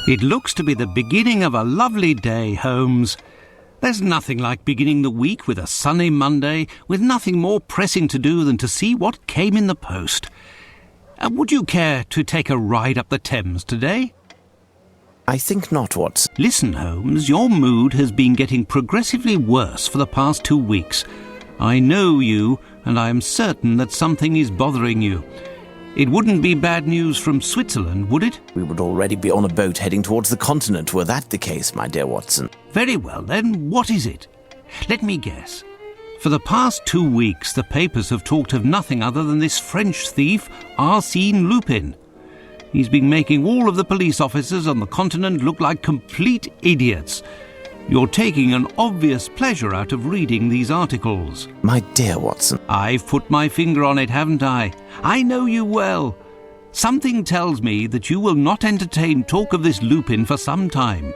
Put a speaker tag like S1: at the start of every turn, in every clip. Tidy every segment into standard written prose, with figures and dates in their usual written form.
S1: It looks to be the beginning of a lovely day, Holmes. There's nothing like beginning the week with a sunny Monday, with nothing more pressing to do than to see what came in the post. Would you care to take a ride up the Thames today?
S2: I think not, Watson.
S1: Listen, Holmes, your mood has been getting progressively worse for the past 2 weeks. I know you, and I am certain that something is bothering you. It wouldn't be bad news from Switzerland, would it?
S2: We would already be on a boat heading towards the continent, were that the case, my dear Watson.
S1: Very well, then, what is it? Let me guess. For the past 2 weeks, the papers have talked of nothing other than this French thief, Arsène Lupin. He's been making all of the police officers on the continent look like complete idiots. You're taking an obvious pleasure out of reading these articles.
S2: My dear Watson.
S1: I've put my finger on it, haven't I? I know you well. Something tells me that you will not entertain talk of this Lupin for some time.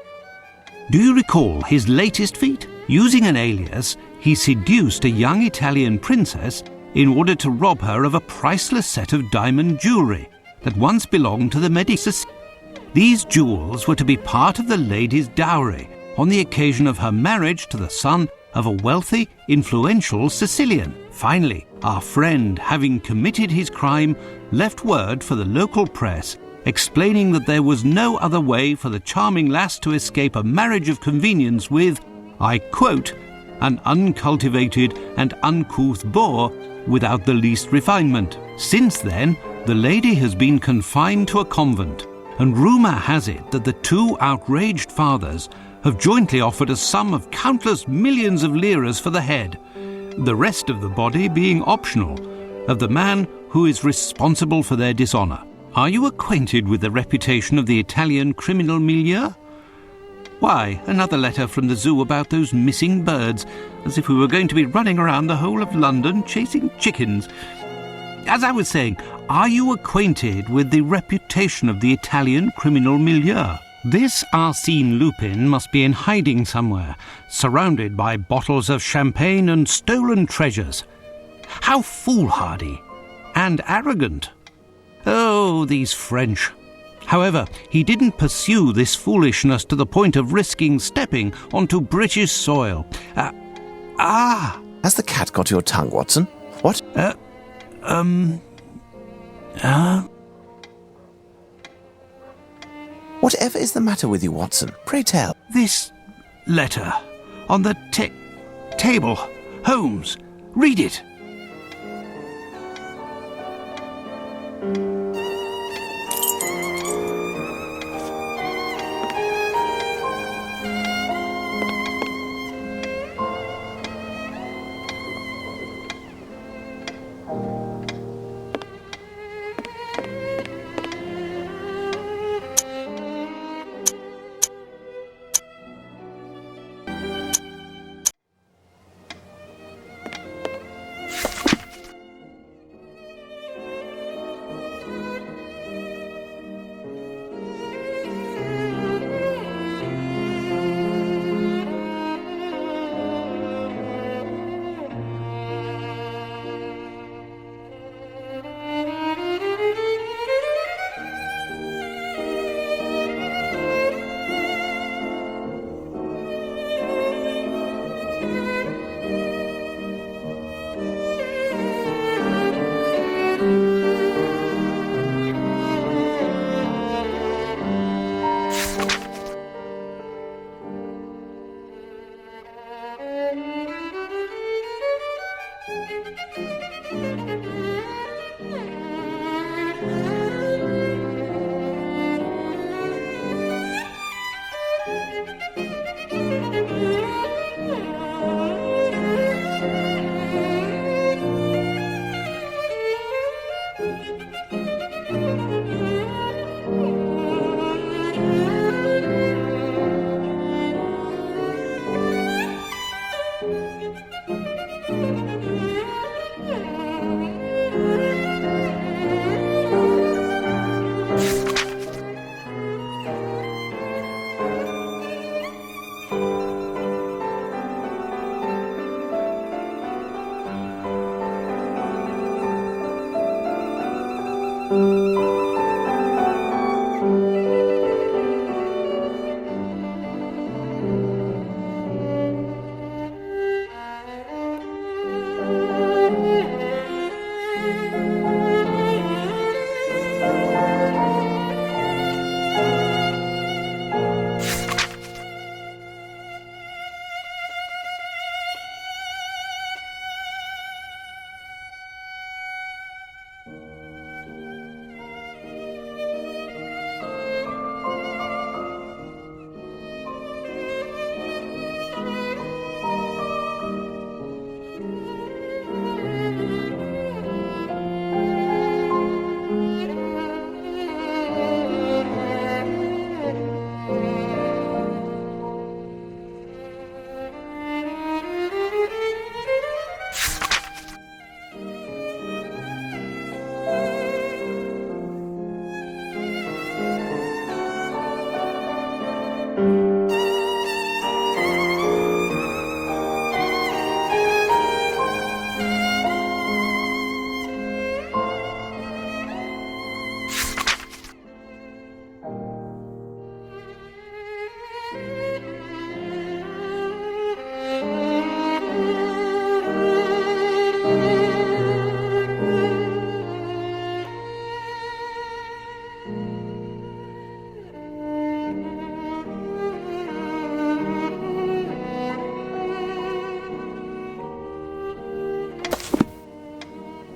S1: Do you recall his latest feat? Using an alias, he seduced a young Italian princess in order to rob her of a priceless set of diamond jewellery that once belonged to the Medici. These jewels were to be part of the lady's dowry on the occasion of her marriage to the son of a wealthy, influential Sicilian. Finally, our friend, having committed his crime, left word for the local press explaining that there was no other way for the charming lass to escape a marriage of convenience with, I quote, an uncultivated and uncouth boor without the least refinement. Since then, the lady has been confined to a convent, and rumour has it that the two outraged fathers have jointly offered a sum of countless millions of liras for the head, the rest of the body being optional, of the man who is responsible for their dishonour. Are you acquainted with the reputation of the Italian criminal milieu? Why, another letter from the zoo about those missing birds, as if we were going to be running around the whole of London chasing chickens. As I was saying, are you acquainted with the reputation of the Italian criminal milieu? This Arsène Lupin must be in hiding somewhere, surrounded by bottles of champagne and stolen treasures. How foolhardy and arrogant. Oh, these French. However, he didn't pursue this foolishness to the point of risking stepping onto British soil.
S2: Has the cat got your tongue, Watson? What? Whatever is the matter with you, Watson? Pray tell.
S1: This letter on the table. Holmes, read it.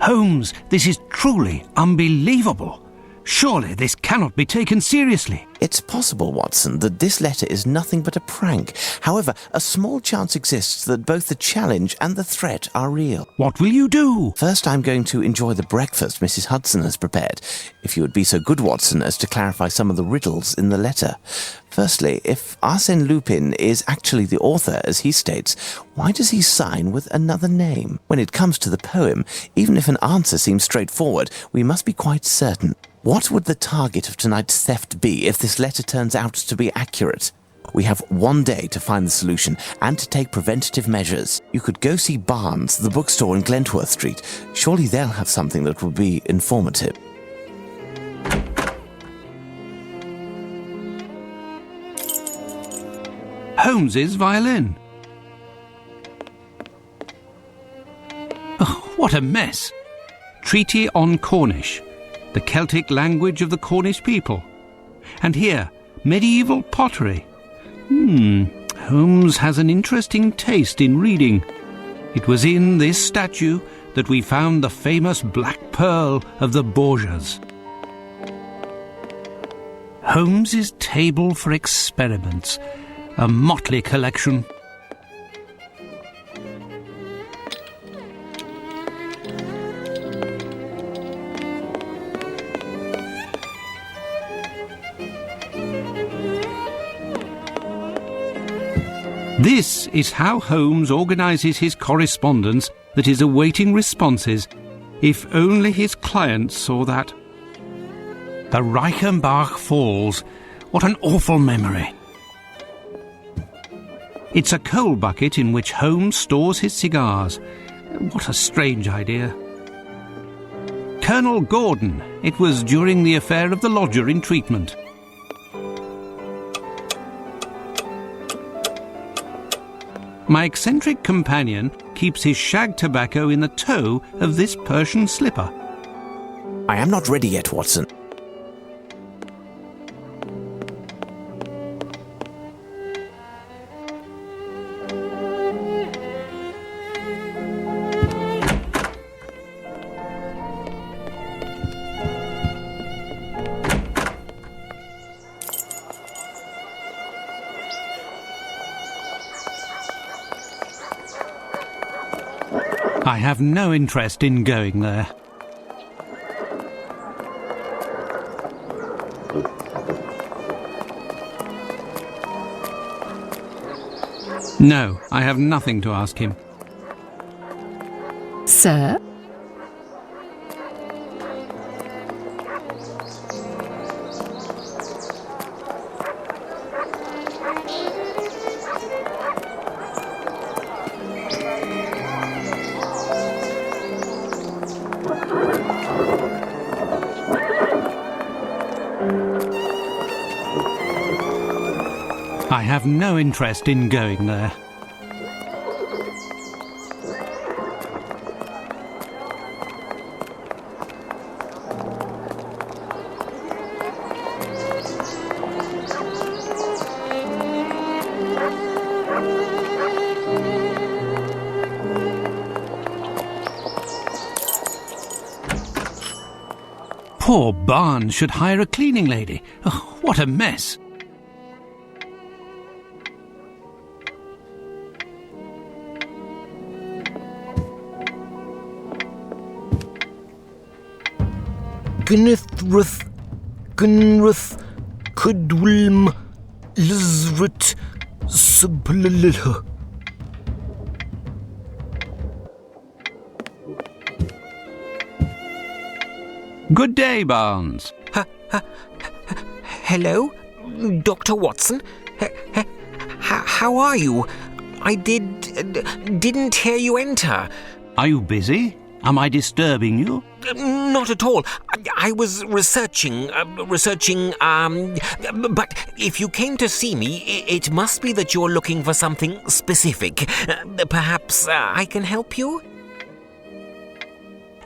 S1: Holmes, this is truly unbelievable. Surely this cannot be taken seriously.
S2: It's possible, Watson, that this letter is nothing but a prank. However, a small chance exists that both the challenge and the threat are real.
S1: What will you do?
S2: First, I'm going to enjoy the breakfast Mrs. Hudson has prepared. If you would be so good, Watson, as to clarify some of the riddles in the letter. Firstly, if Arsène Lupin is actually the author, as he states, why does he sign with another name? When it comes to the poem, even if an answer seems straightforward, we must be quite certain. What would the target of tonight's theft be if this letter turns out to be accurate? We have 1 day to find the solution and to take preventative measures. You could go see Barnes, the bookstore in Glentworth Street. Surely they'll have something that will be informative.
S1: Holmes's violin. Oh, what a mess. Treaty on Cornish, the Celtic language of the Cornish people. And here, medieval pottery. Holmes has an interesting taste in reading. It was in this statue that we found the famous black pearl of the Borgias. Holmes's table for experiments, a motley collection. This is how Holmes organises his correspondence that is awaiting responses. If only his clients saw that. The Reichenbach Falls. What an awful memory. It's a coal bucket in which Holmes stores his cigars. What a strange idea. Colonel Gordon. It was during the affair of the lodger in treatment. My eccentric companion keeps his shag tobacco in the toe of this Persian slipper.
S2: I am not ready yet, Watson.
S1: I have no interest in going there. No, I have nothing to ask him.
S3: Sir?
S1: I have no interest in going there. Poor Barnes should hire a cleaning lady. Oh, what a mess.
S4: Gnithruth, Kudwilm, Lizrit, Sublilha.
S1: Good day, Barnes.
S5: Hello, Dr. Watson. How are you? I didn't hear you enter.
S1: Are you busy? Am I disturbing you?
S5: Not at all. I was researching, but if you came to see me, it must be that you're looking for something specific. Perhaps I can help you?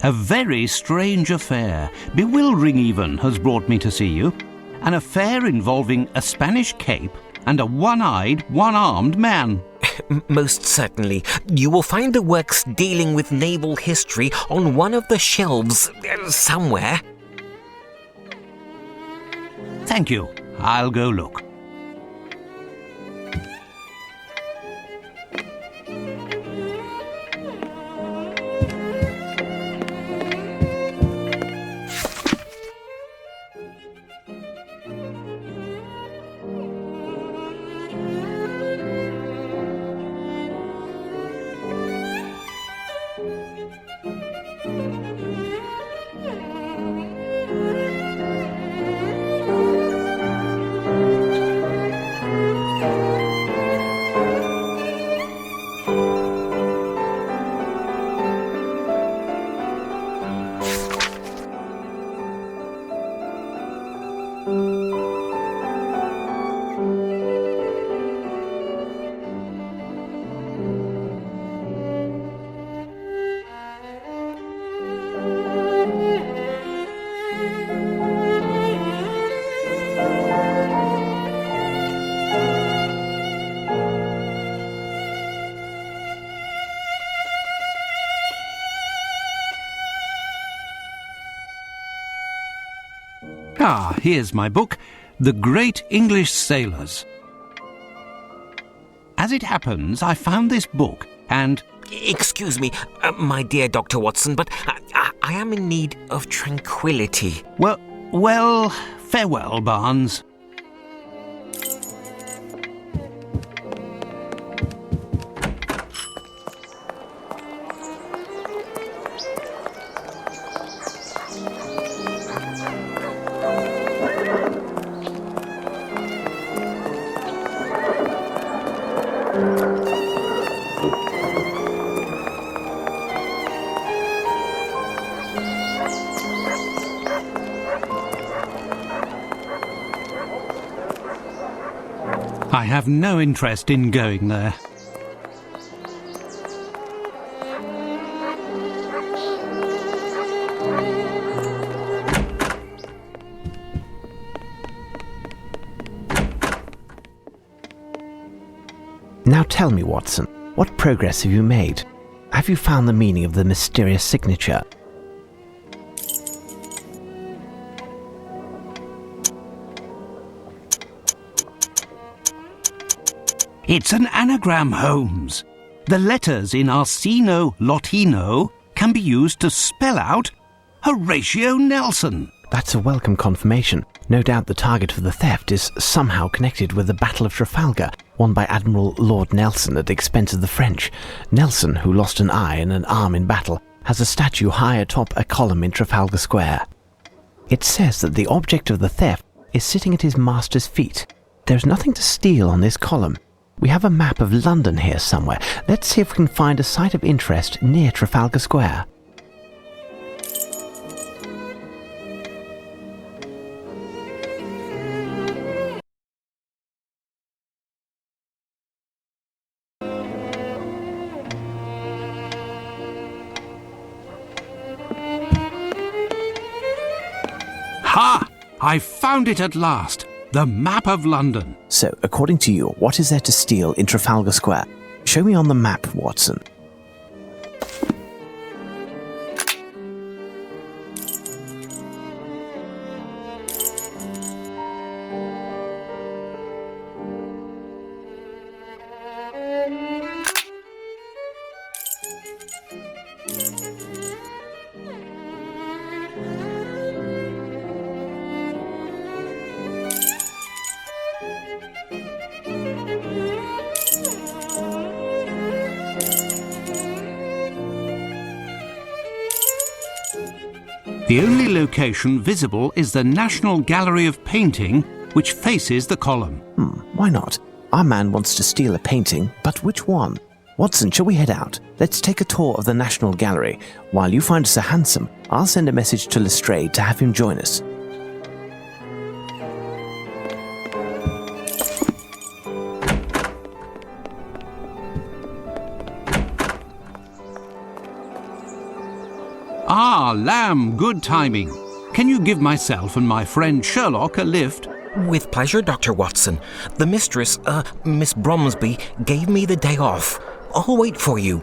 S1: A very strange affair, bewildering even, has brought me to see you. An affair involving a Spanish cape, and a one-eyed, one-armed man.
S5: Most certainly. You will find the works dealing with naval history on one of the shelves somewhere.
S1: Thank you. I'll go look. Ah, here's my book, The Great English Sailors. As it happens, I found this book and...
S5: Excuse me, my dear Dr. Watson, but I am in need of tranquility.
S1: Well, farewell, Barnes. I have no interest in going there.
S3: Now tell me, Watson, what progress have you made? Have you found the meaning of the mysterious signature?
S1: It's an anagram, Holmes. The letters in Arsino Lotino can be used to spell out Horatio Nelson.
S3: That's a welcome confirmation. No doubt the target of the theft is somehow connected with the Battle of Trafalgar, won by Admiral Lord Nelson at the expense of the French. Nelson, who lost an eye and an arm in battle, has a statue high atop a column in Trafalgar Square. It says that the object of the theft is sitting at his master's feet. There's nothing to steal on this column. We have a map of London here somewhere. Let's see if we can find a site of interest near Trafalgar Square.
S1: Ha! I found it at last. The map of London.
S2: So, according to you, what is there to steal in Trafalgar Square? Show me on the map, Watson.
S1: The only location visible is the National Gallery of Painting, which faces the column.
S2: Why not? Our man wants to steal a painting, but which one? Watson, shall we head out? Let's take a tour of the National Gallery. While you find us a hansom, I'll send a message to Lestrade to have him join us.
S1: Ah, Lamb, good timing. Can you give myself and my friend Sherlock a lift?
S5: With pleasure, Dr. Watson. The mistress, Miss Bromsby, gave me the day off. I'll wait for you.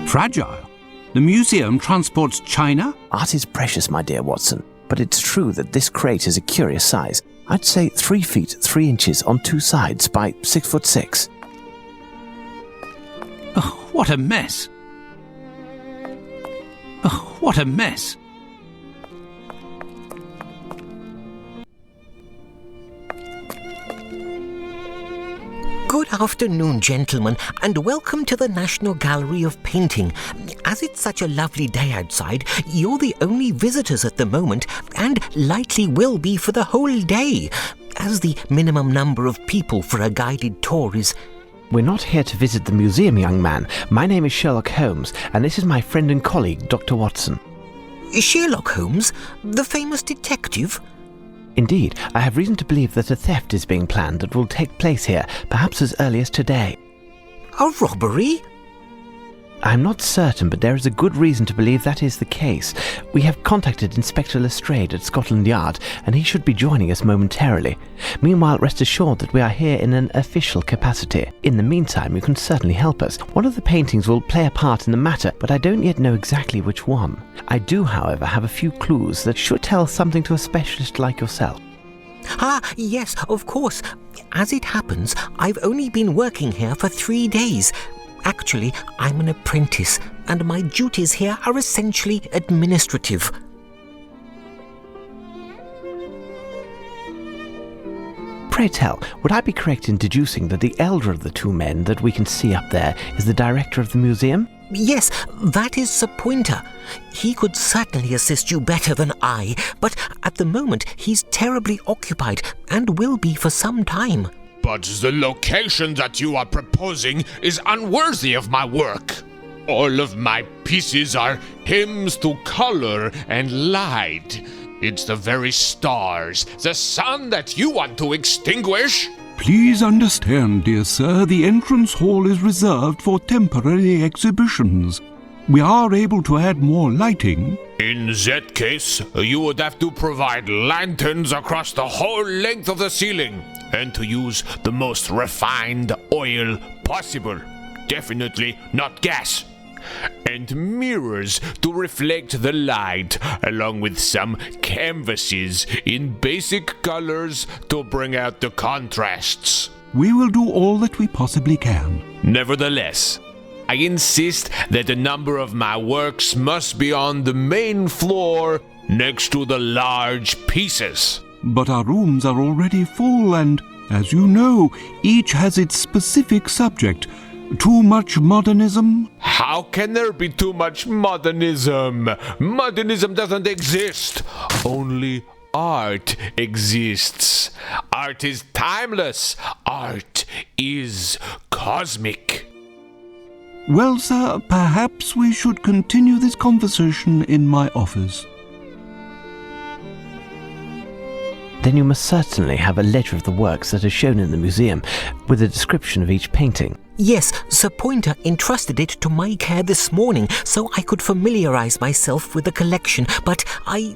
S1: Fragile? The museum transports china?
S2: Art is precious, my dear Watson, but it's true that this crate is a curious size. I'd say 3 feet 3 inches on 2 sides by 6 foot 6.
S1: Oh, what a mess! Oh, what a mess!
S5: Good afternoon, gentlemen, and welcome to the National Gallery of Painting. As it's such a lovely day outside, you're the only visitors at the moment, and likely will be for the whole day, as the minimum number of people for a guided tour is...
S3: We're not here to visit the museum, young man. My name is Sherlock Holmes, and this is my friend and colleague, Dr. Watson.
S5: Sherlock Holmes, the famous detective?
S3: Indeed, I have reason to believe that a theft is being planned that will take place here, perhaps as early as today.
S5: A robbery?
S3: I'm not certain, but there is a good reason to believe that is the case. We have contacted Inspector Lestrade at Scotland Yard, and he should be joining us momentarily. Meanwhile, rest assured that we are here in an official capacity. In the meantime, you can certainly help us. One of the paintings will play a part in the matter, but I don't yet know exactly which one. I do, however, have a few clues that should tell something to a specialist like yourself.
S5: Ah, yes, of course. As it happens, I've only been working here for 3 days. Actually, I'm an apprentice, and my duties here are essentially administrative.
S3: Pray tell, would I be correct in deducing that the elder of the 2 men that we can see up there is the director of the museum?
S5: Yes, that is Sir Pointer. He could certainly assist you better than I, but at the moment he's terribly occupied and will be for some time.
S6: But the location that you are proposing is unworthy of my work. All of my pieces are hymns to color and light. It's the very stars, the sun that you want to extinguish.
S1: Please understand, dear sir, the entrance hall is reserved for temporary exhibitions. We are able to add more lighting.
S6: In that case, you would have to provide lanterns across the whole length of the ceiling, and to use the most refined oil possible. Definitely not gas. And mirrors to reflect the light, along with some canvases in basic colors to bring out the contrasts.
S1: We will do all that we possibly can.
S6: Nevertheless, I insist that a number of my works must be on the main floor next to the large pieces.
S1: But our rooms are already full and, as you know, each has its specific subject. Too much modernism?
S6: How can there be too much modernism? Modernism doesn't exist. Only art exists. Art is timeless. Art is cosmic.
S1: Well, sir, perhaps we should continue this conversation in my office.
S3: Then you must certainly have a ledger of the works that are shown in the museum, with a description of each painting.
S5: Yes, Sir Pointer entrusted it to my care this morning so I could familiarize myself with the collection, but I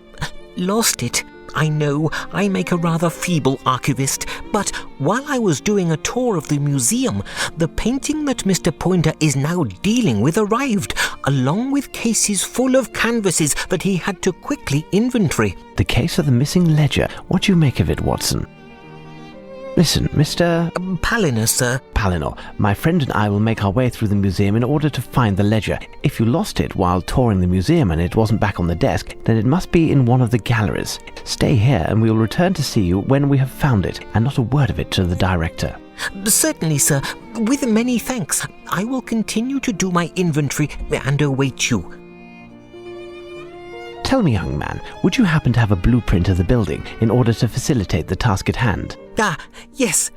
S5: lost it. I know I make a rather feeble archivist, but while I was doing a tour of the museum, the painting that Mr. Pointer is now dealing with arrived, along with cases full of canvases that he had to quickly inventory.
S3: The case of the missing ledger. What do you make of it, Watson? Listen, Mr.
S5: Palinor, sir.
S3: Palinor, my friend and I will make our way through the museum in order to find the ledger. If you lost it while touring the museum and it wasn't back on the desk, then it must be in one of the galleries. Stay here and we will return to see you when we have found it, and not a word of it to the director.
S5: Certainly, sir. With many thanks. I will continue to do my inventory and await you.
S3: Tell me, young man, would you happen to have a blueprint of the building in order to facilitate the task at hand?
S5: Ah, yes.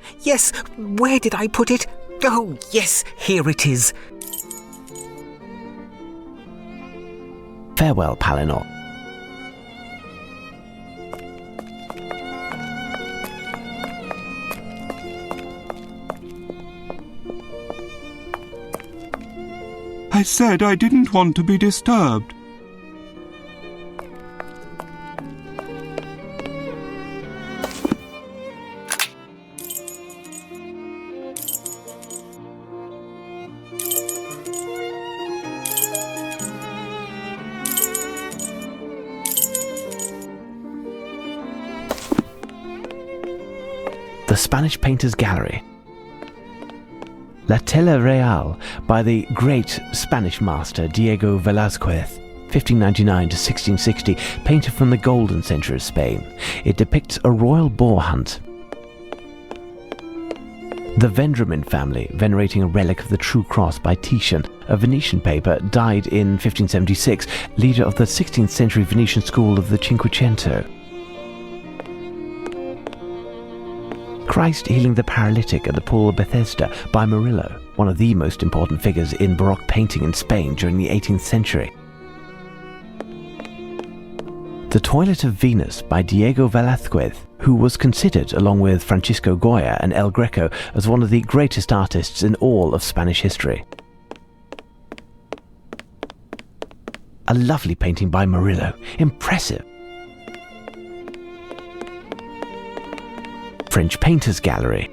S5: Where did I put it? Oh, yes, here it is.
S3: Farewell, Palinor.
S1: I said I didn't want to be disturbed.
S3: The Spanish Painters Gallery. La Tela Real by the great Spanish master Diego Velázquez, 1599 to 1660, painter from the golden century of Spain. It depicts a royal boar hunt. The Vendramin family, venerating a relic of the True Cross by Titian, a Venetian paper, died in 1576, leader of the 16th century Venetian school of the Cinquecento. Christ healing the paralytic at the pool of Bethesda by Murillo, one of the most important figures in Baroque painting in Spain during the 18th century. The Toilet of Venus by Diego Velázquez, who was considered, along with Francisco Goya and El Greco, as one of the greatest artists in all of Spanish history. A lovely painting by Murillo. Impressive. French Painters Gallery.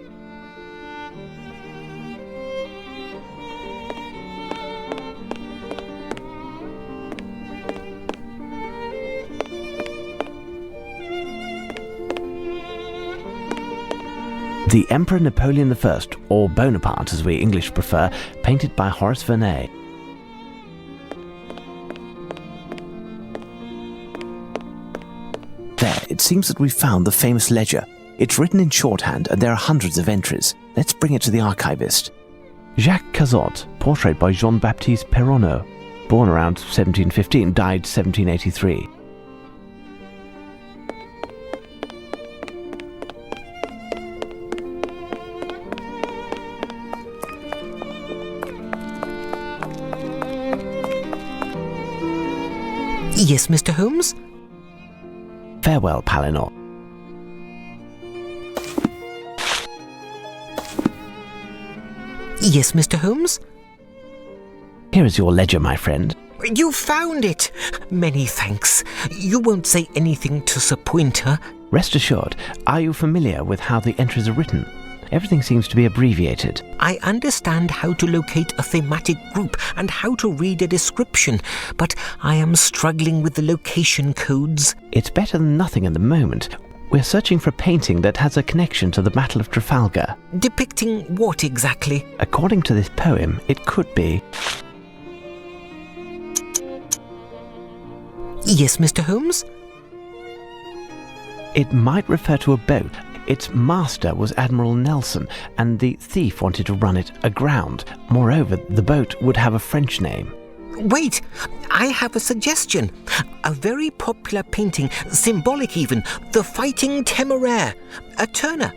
S3: The Emperor Napoleon I, or Bonaparte as we English prefer, painted by Horace Vernet.
S2: There, it seems that we've found the famous ledger. It's written in shorthand and there are hundreds of entries. Let's bring it to the archivist.
S3: Jacques Cazot, portrait by Jean-Baptiste Perronneau, born around 1715, died 1783.
S5: Yes, Mr. Holmes?
S3: Farewell, Palinor.
S5: Yes, Mr. Holmes?
S3: Here is your ledger, my friend.
S5: You found it! Many thanks. You won't say anything to Sir Pointer?
S3: Rest assured, are you familiar with how the entries are written? Everything seems to be abbreviated.
S5: I understand how to locate a thematic group and how to read a description, but I am struggling with the location codes.
S3: It's better than nothing at the moment. We're searching for a painting that has a connection to the Battle of Trafalgar.
S5: Depicting what exactly?
S3: According to this poem, it could be...
S5: Yes, Mr. Holmes?
S3: It might refer to a boat. Its master was Admiral Nelson, and the thief wanted to run it aground. Moreover, the boat would have a French name.
S5: Wait, I have a suggestion. A very popular painting, symbolic even, The Fighting Temeraire, a Turner.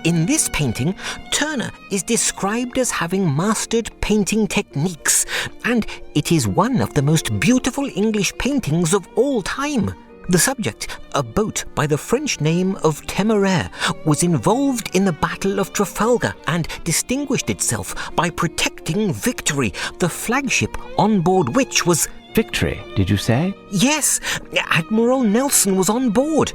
S5: In this painting, Turner is described as having mastered painting techniques, and it is one of the most beautiful English paintings of all time. The subject, a boat by the French name of Temeraire, was involved in the Battle of Trafalgar and distinguished itself by protecting Victory, the flagship on board which was...
S3: Victory, did you say?
S5: Yes, Admiral Nelson was on board.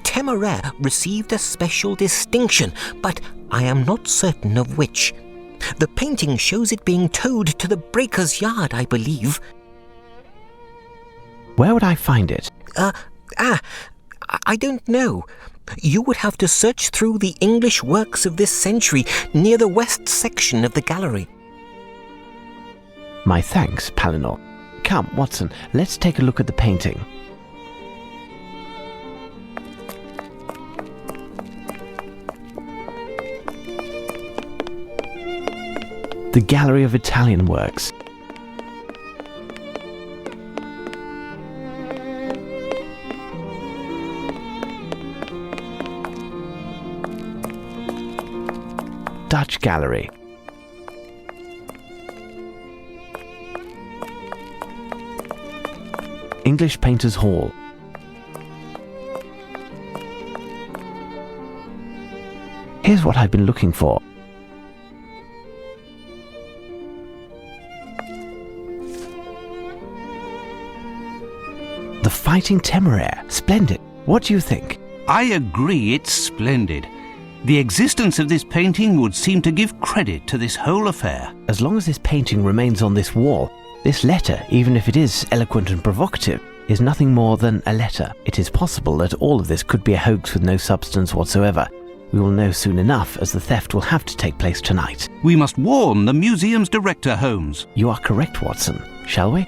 S5: Temeraire received a special distinction, but I am not certain of which. The painting shows it being towed to the breaker's yard, I believe.
S3: Where would I find it?
S5: I don't know. You would have to search through the English works of this century near the west section of the gallery.
S3: My thanks, Palinor. Come, Watson, let's take a look at the painting. The Gallery of Italian Works. Dutch Gallery. English Painters Hall. Here's what I've been looking for. The Fighting Temeraire. Splendid. What do you think?
S1: I agree, it's splendid. The existence of this painting would seem to give credit to this whole affair.
S3: As long as this painting remains on this wall, this letter, even if it is eloquent and provocative, is nothing more than a letter. It is possible that all of this could be a hoax with no substance whatsoever. We will know soon enough, as the theft will have to take place tonight.
S1: We must warn the museum's director, Holmes.
S3: You are correct, Watson. Shall we?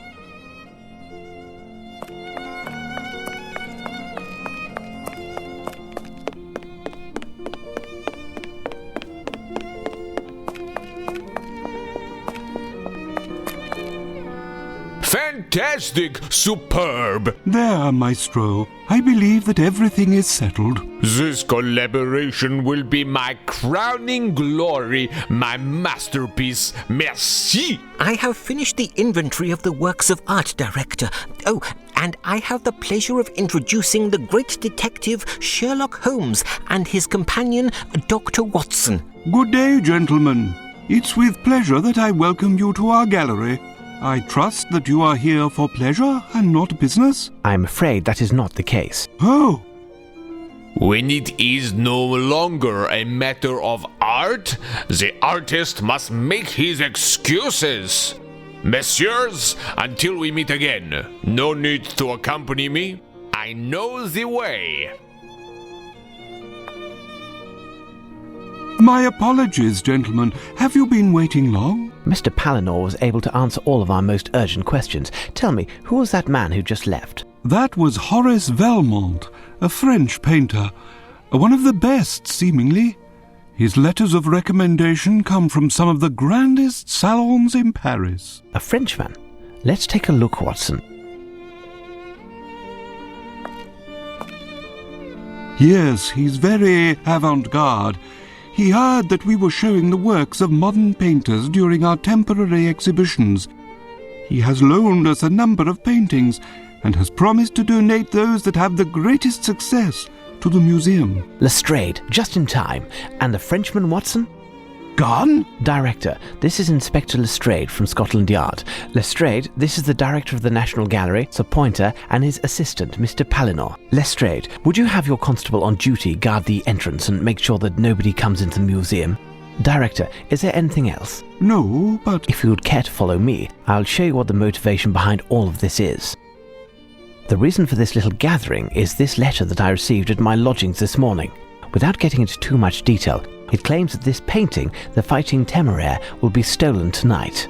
S6: Fantastic! Superb!
S7: There, Maestro. I believe that everything is settled.
S6: This collaboration will be my crowning glory, my masterpiece. Merci!
S5: I have finished the inventory of the works of art, Director. Oh, and I have the pleasure of introducing the great detective Sherlock Holmes and his companion, Dr. Watson.
S7: Good day, gentlemen. It's with pleasure that I welcome you to our gallery. I trust that you are here for pleasure and not business?
S3: I'm afraid that is not the case.
S7: Oh,
S6: When it is no longer a matter of art, the artist must make his excuses. Messieurs, until we meet again, no need to accompany me. I know the way.
S7: my apologies, gentlemen. Have you been waiting long?
S3: Mr. Palinor was able to answer all of our most urgent questions. Tell me, who was that man who just left?
S7: That was Horace Valmont, a French painter. One of the best, seemingly. His letters of recommendation come from some of the grandest salons in Paris.
S3: A Frenchman? Let's take a look, Watson.
S7: Yes, he's very avant-garde. He heard that we were showing the works of modern painters during our temporary exhibitions. He has loaned us a number of paintings and has promised to donate those that have the greatest success to the museum.
S3: Lestrade, just in time. And the Frenchman, Watson?
S7: Gone?
S3: Director, this is Inspector Lestrade from Scotland Yard. Lestrade, this is the Director of the National Gallery, Sir Pointer, and his assistant, Mr. Palinor. Lestrade, would you have your constable on duty guard the entrance and make sure that nobody comes into the museum? Director, is there anything else?
S7: No, but...
S3: If you would care to follow me, I'll show you what the motivation behind all of this is. The reason for this little gathering is this letter that I received at my lodgings this morning. Without getting into too much detail, it claims that this painting, The Fighting Temeraire, will be stolen tonight.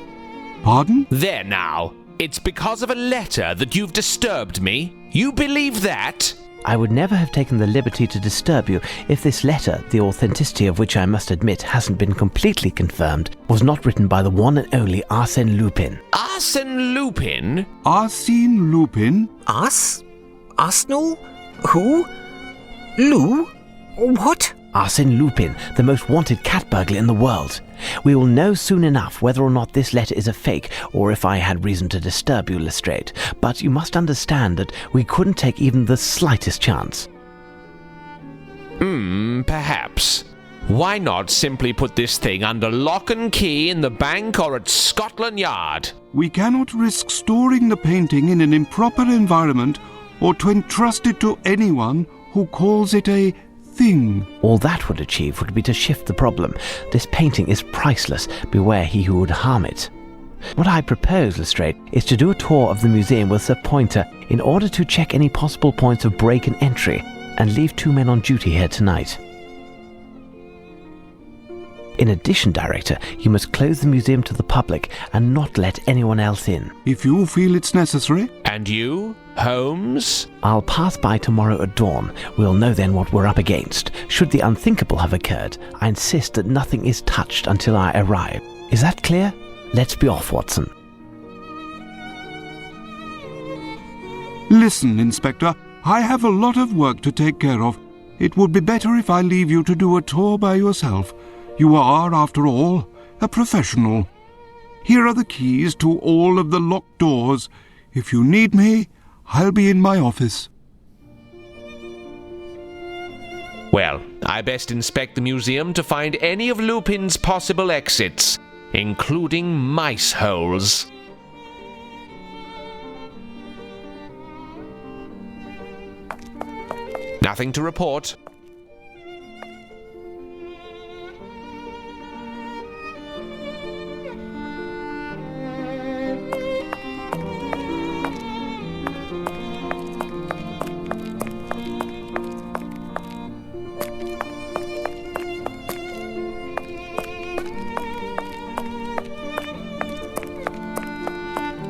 S7: Pardon?
S6: There now. It's because of a letter that you've disturbed me. You believe that?
S3: I would never have taken the liberty to disturb you if this letter, the authenticity of which I must admit hasn't been completely confirmed, was not written by the one and only Arsène Lupin.
S6: Arsène Lupin?
S7: Arsène Lupin?
S5: Arsenal? Who? Lou? What?
S3: Arsène Lupin, the most wanted cat burglar in the world. We will know soon enough whether or not this letter is a fake, or if I had reason to disturb you, Lestrade. But you must understand that we couldn't take even the slightest chance.
S6: Perhaps. Why not simply put this thing under lock and key in the bank or at Scotland Yard?
S7: We cannot risk storing the painting in an improper environment or to entrust it to anyone who calls it a thing.
S3: All that would achieve would be to shift the problem. This painting is priceless. Beware he who would harm it. What I propose, Lestrade, is to do a tour of the museum with Sir Pointer in order to check any possible points of break and entry, and leave 2 men on duty here tonight. In addition, Director, you must close the museum to the public and not let anyone else in.
S7: If you feel it's necessary.
S6: And you, Holmes?
S3: I'll pass by tomorrow at dawn. We'll know then what we're up against. Should the unthinkable have occurred, I insist that nothing is touched until I arrive. Is that clear? Let's be off, Watson.
S7: Listen, Inspector, I have a lot of work to take care of. It would be better if I leave you to do a tour by yourself. You are, after all, a professional. Here are the keys to all of the locked doors. If you need me, I'll be in my office.
S6: Well, I best inspect the museum to find any of Lupin's possible exits, including mice holes.
S8: Nothing to report.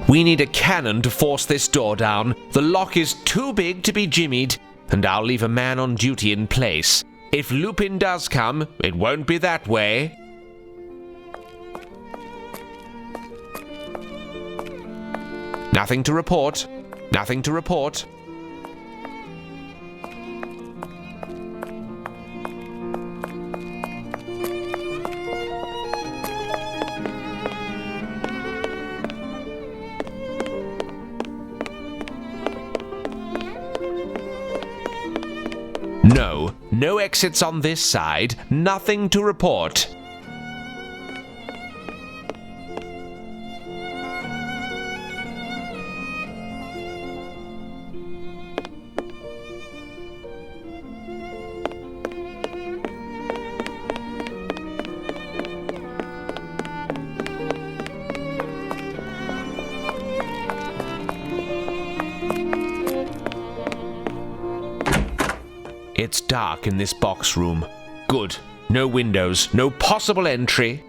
S8: We need a cannon to force this door down. The lock is too big to be jimmied, and I'll leave a man on duty in place. If Lupin does come, it won't be that way. Nothing to report. Nothing to report. No, no exits on this side, nothing to report. It's dark in this box room. Good. No windows, no possible entry.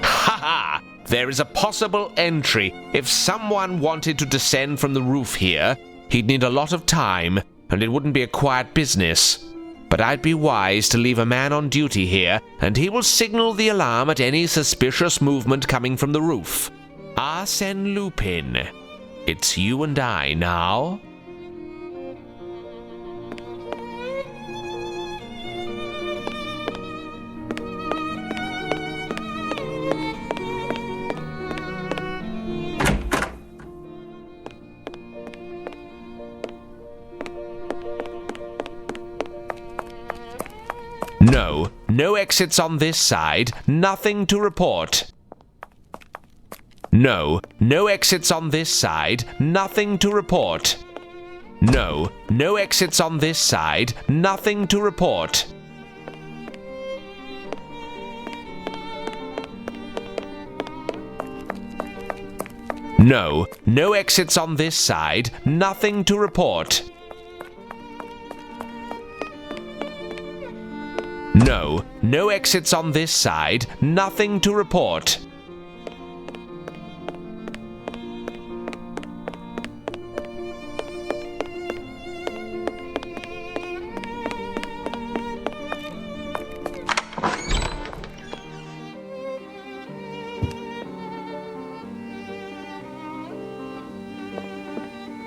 S8: Ha ha! There is a possible entry. If someone wanted to descend from the roof here, he'd need a lot of time, and it wouldn't be a quiet business. But I'd be wise to leave a man on duty here, and he will signal the alarm at any suspicious movement coming from the roof. Arsène Lupin. It's you and I now. No, no exits on this side, nothing to report. No, no exits on this side, nothing to report. No, no exits on this side, nothing to report. No, no exits on this side, nothing to report. No, no exits on this side, nothing to report.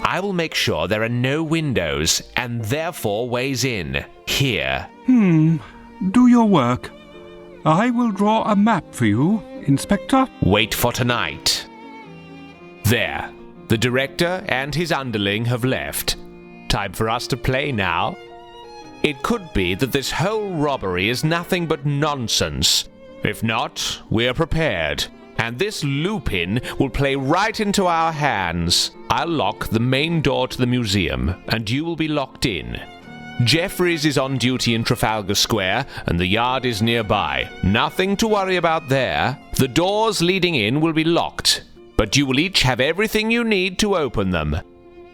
S8: I will make sure there are no windows, and therefore ways in. Here.
S7: Do your work. I will draw a map for you, Inspector.
S8: Wait for tonight. There. The director and his underling have left. Time for us to play now. It could be that this whole robbery is nothing but nonsense. If not, we're prepared. And this Lupin will play right into our hands. I'll lock the main door to the museum, and you will be locked in. Jeffries is on duty in Trafalgar Square, and the yard is nearby. Nothing to worry about there. The doors leading in will be locked, but you will each have everything you need to open them.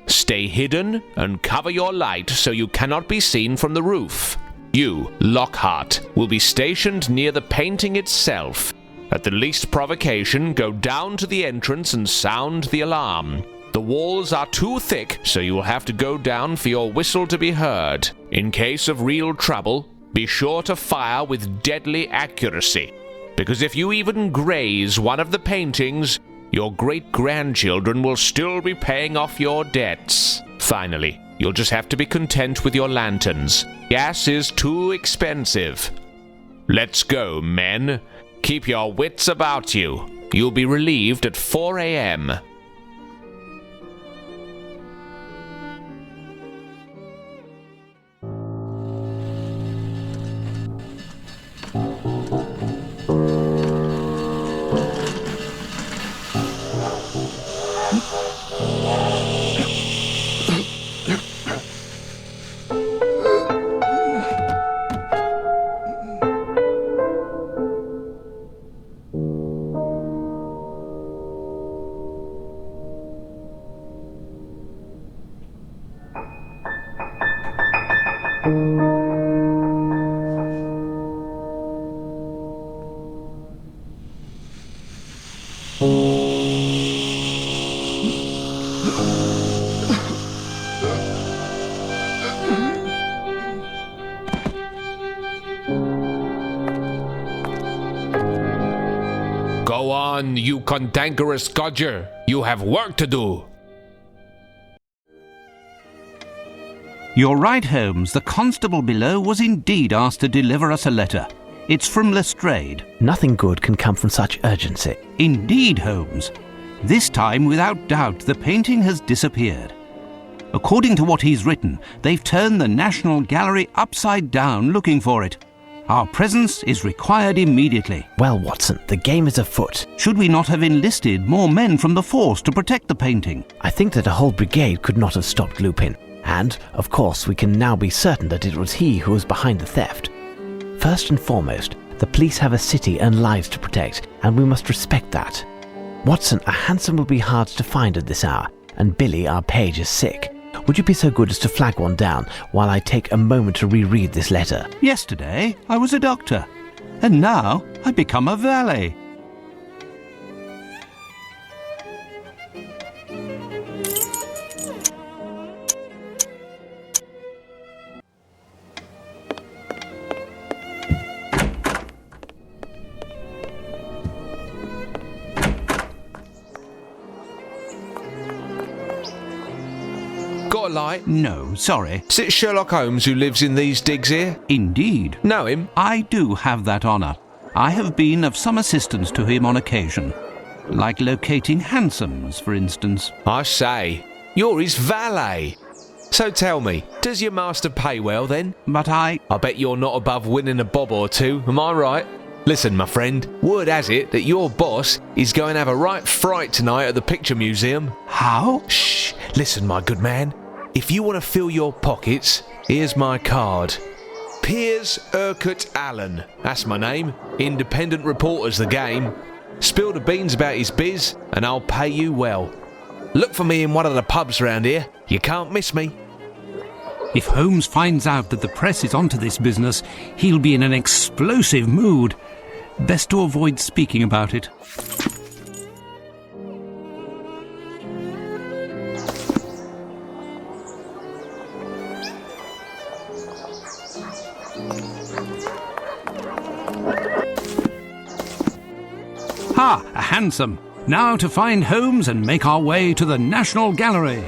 S8: Stay hidden and cover your light so you cannot be seen from the roof. You, Lockhart, will be stationed near the painting itself. At the least provocation, go down to the entrance and sound the alarm. The walls are too thick, so you will have to go down for your whistle to be heard. In case of real trouble, be sure to fire with deadly accuracy, because if you even graze one of the paintings, your great-grandchildren will still be paying off your debts. Finally, you'll just have to be content with your lanterns. Gas is too expensive. Let's go, men. Keep your wits about you. You'll be relieved at 4 a.m.
S6: Go on, you cantankerous codger. You have work to do.
S1: You're right, Holmes. The constable below was indeed asked to deliver us a letter. It's from Lestrade.
S3: Nothing good can come from such urgency.
S1: Indeed, Holmes. This time, without doubt, the painting has disappeared. According to what he's written, they've turned the National Gallery upside down looking for it. Our presence is required immediately.
S3: Well, Watson, the game is afoot.
S1: Should we not have enlisted more men from the force to protect the painting?
S3: I think that a whole brigade could not have stopped Lupin. And, of course, we can now be certain that it was he who was behind the theft. First and foremost, the police have a city and lives to protect, and we must respect that. Watson, a hansom will be hard to find at this hour, and Billy, our page, is sick. Would you be so good as to flag one down while I take a moment to reread this letter?
S1: Yesterday, I was a doctor, and now I become a valet.
S8: Got a light?
S1: No, sorry.
S8: Is it Sherlock Holmes who lives in these digs here?
S1: Indeed.
S8: Know him?
S1: I do have that honour. I have been of some assistance to him on occasion. Like locating hansoms, for instance.
S8: I say, you're his valet. So tell me, does your master pay well then?
S1: But I
S8: bet you're not above winning a bob or two, am I right? Listen, my friend, word has it that your boss is going to have a right fright tonight at the Picture Museum.
S1: How?
S8: Shh, listen, my good man. If you want to fill your pockets, here's my card. Piers Urquhart Allen, that's my name. Independent reporter's the game. Spill the beans about his biz, and I'll pay you well. Look for me in one of the pubs round here. You can't miss me.
S1: If Holmes finds out that the press is onto this business, he'll be in an explosive mood. Best to avoid speaking about it. Ha! A hansom. Now to find Holmes and make our way to the National Gallery.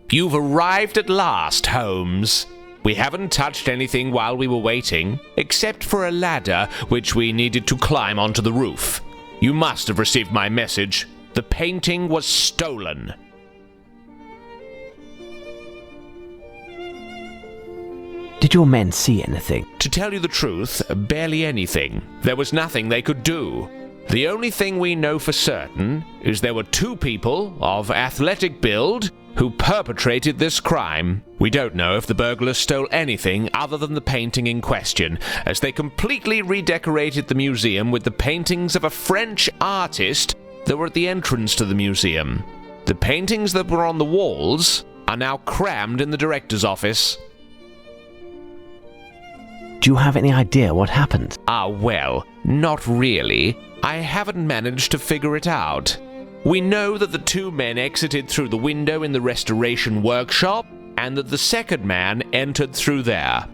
S8: You've arrived at last, Holmes. We haven't touched anything while we were waiting, except for a ladder which we needed to climb onto the roof. You must have received my message. The painting was stolen.
S3: Did your men see anything?
S8: To tell you the truth, barely anything. There was nothing they could do. The only thing we know for certain is there were two people of athletic build who perpetrated this crime. We don't know if the burglars stole anything other than the painting in question, as they completely redecorated the museum with the paintings of a French artist that were at the entrance to the museum. The paintings that were on the walls are now crammed in the director's office.
S3: Do you have any idea what happened?
S8: Well, not really. I haven't managed to figure it out. We know that the two men exited through the window in the restoration workshop, and that the second man entered through there.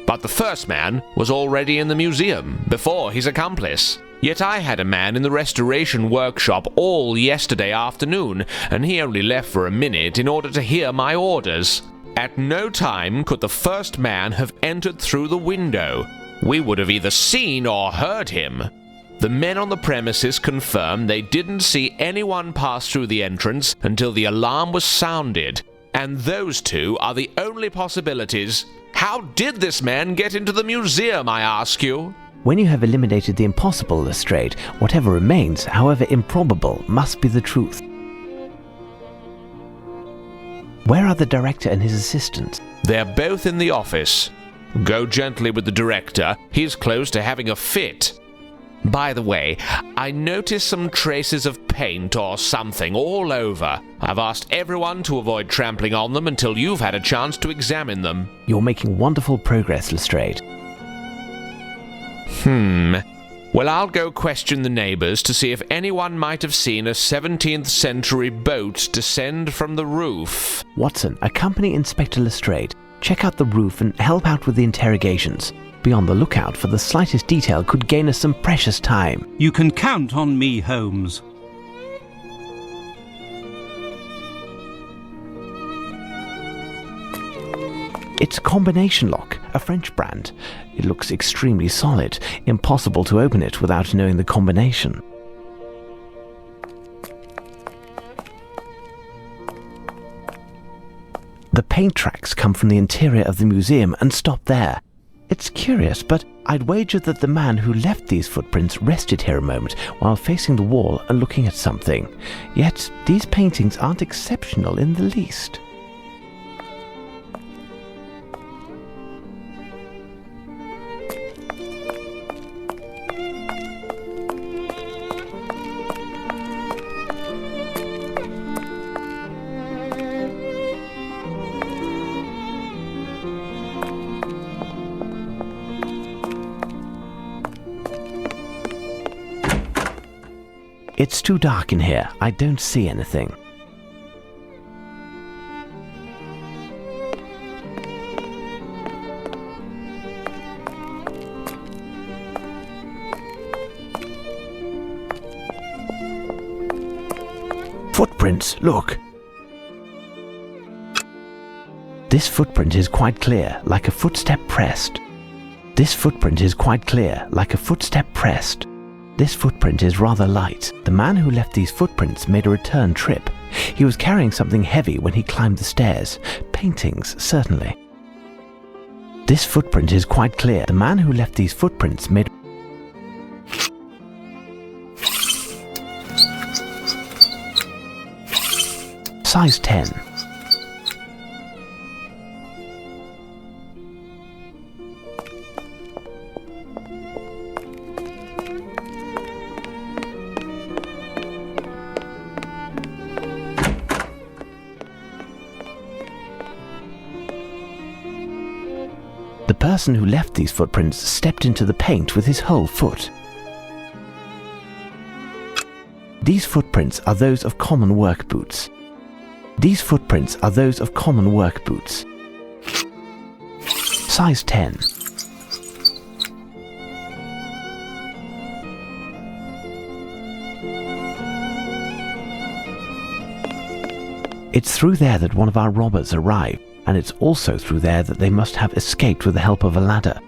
S8: But the first man was already in the museum before his accomplice. Yet I had a man in the restoration workshop all yesterday afternoon, and he only left for a minute in order to hear my orders. At no time could the first man have entered through the window. We would have either seen or heard him. The men on the premises confirm they didn't see anyone pass through the entrance until the alarm was sounded. And those two are the only possibilities. How did this man get into the museum, I ask you?
S3: When you have eliminated the impossible, Lestrade, whatever remains, however improbable, must be the truth. Where are the director and his assistant?
S8: They're both in the office. Go gently with the director. He's close to having a fit. By the way, I noticed some traces of paint or something all over. I've asked everyone to avoid trampling on them until you've had a chance to examine them.
S3: You're making wonderful progress, Lestrade.
S8: Well, I'll go question the neighbours to see if anyone might have seen a 17th century boat descend from the roof.
S3: Watson, accompany Inspector Lestrade. Check out the roof and help out with the interrogations. Be on the lookout for the slightest detail could gain us some precious time.
S1: You can count on me, Holmes.
S3: It's a combination lock, a French brand. It looks extremely solid. Impossible to open it without knowing the combination. The paint tracks come from the interior of the museum and stop there. It's curious, but I'd wager that the man who left these footprints rested here a moment while facing the wall and looking at something. Yet these paintings aren't exceptional in the least. It's too dark in here. I don't see anything. Footprints, look. This footprint is quite clear, like a footstep pressed. This footprint is quite clear, like a footstep pressed. This footprint is rather light. The man who left these footprints made a return trip. He was carrying something heavy when he climbed the stairs. Paintings, certainly. This footprint is quite clear. The man who left these footprints made... Size 10. The person who left these footprints stepped into the paint with his whole foot. These footprints are those of common work boots. These footprints are those of common work boots. Size 10. It's through there that one of our robbers arrived. And it's also through there that they must have escaped with the help of a ladder.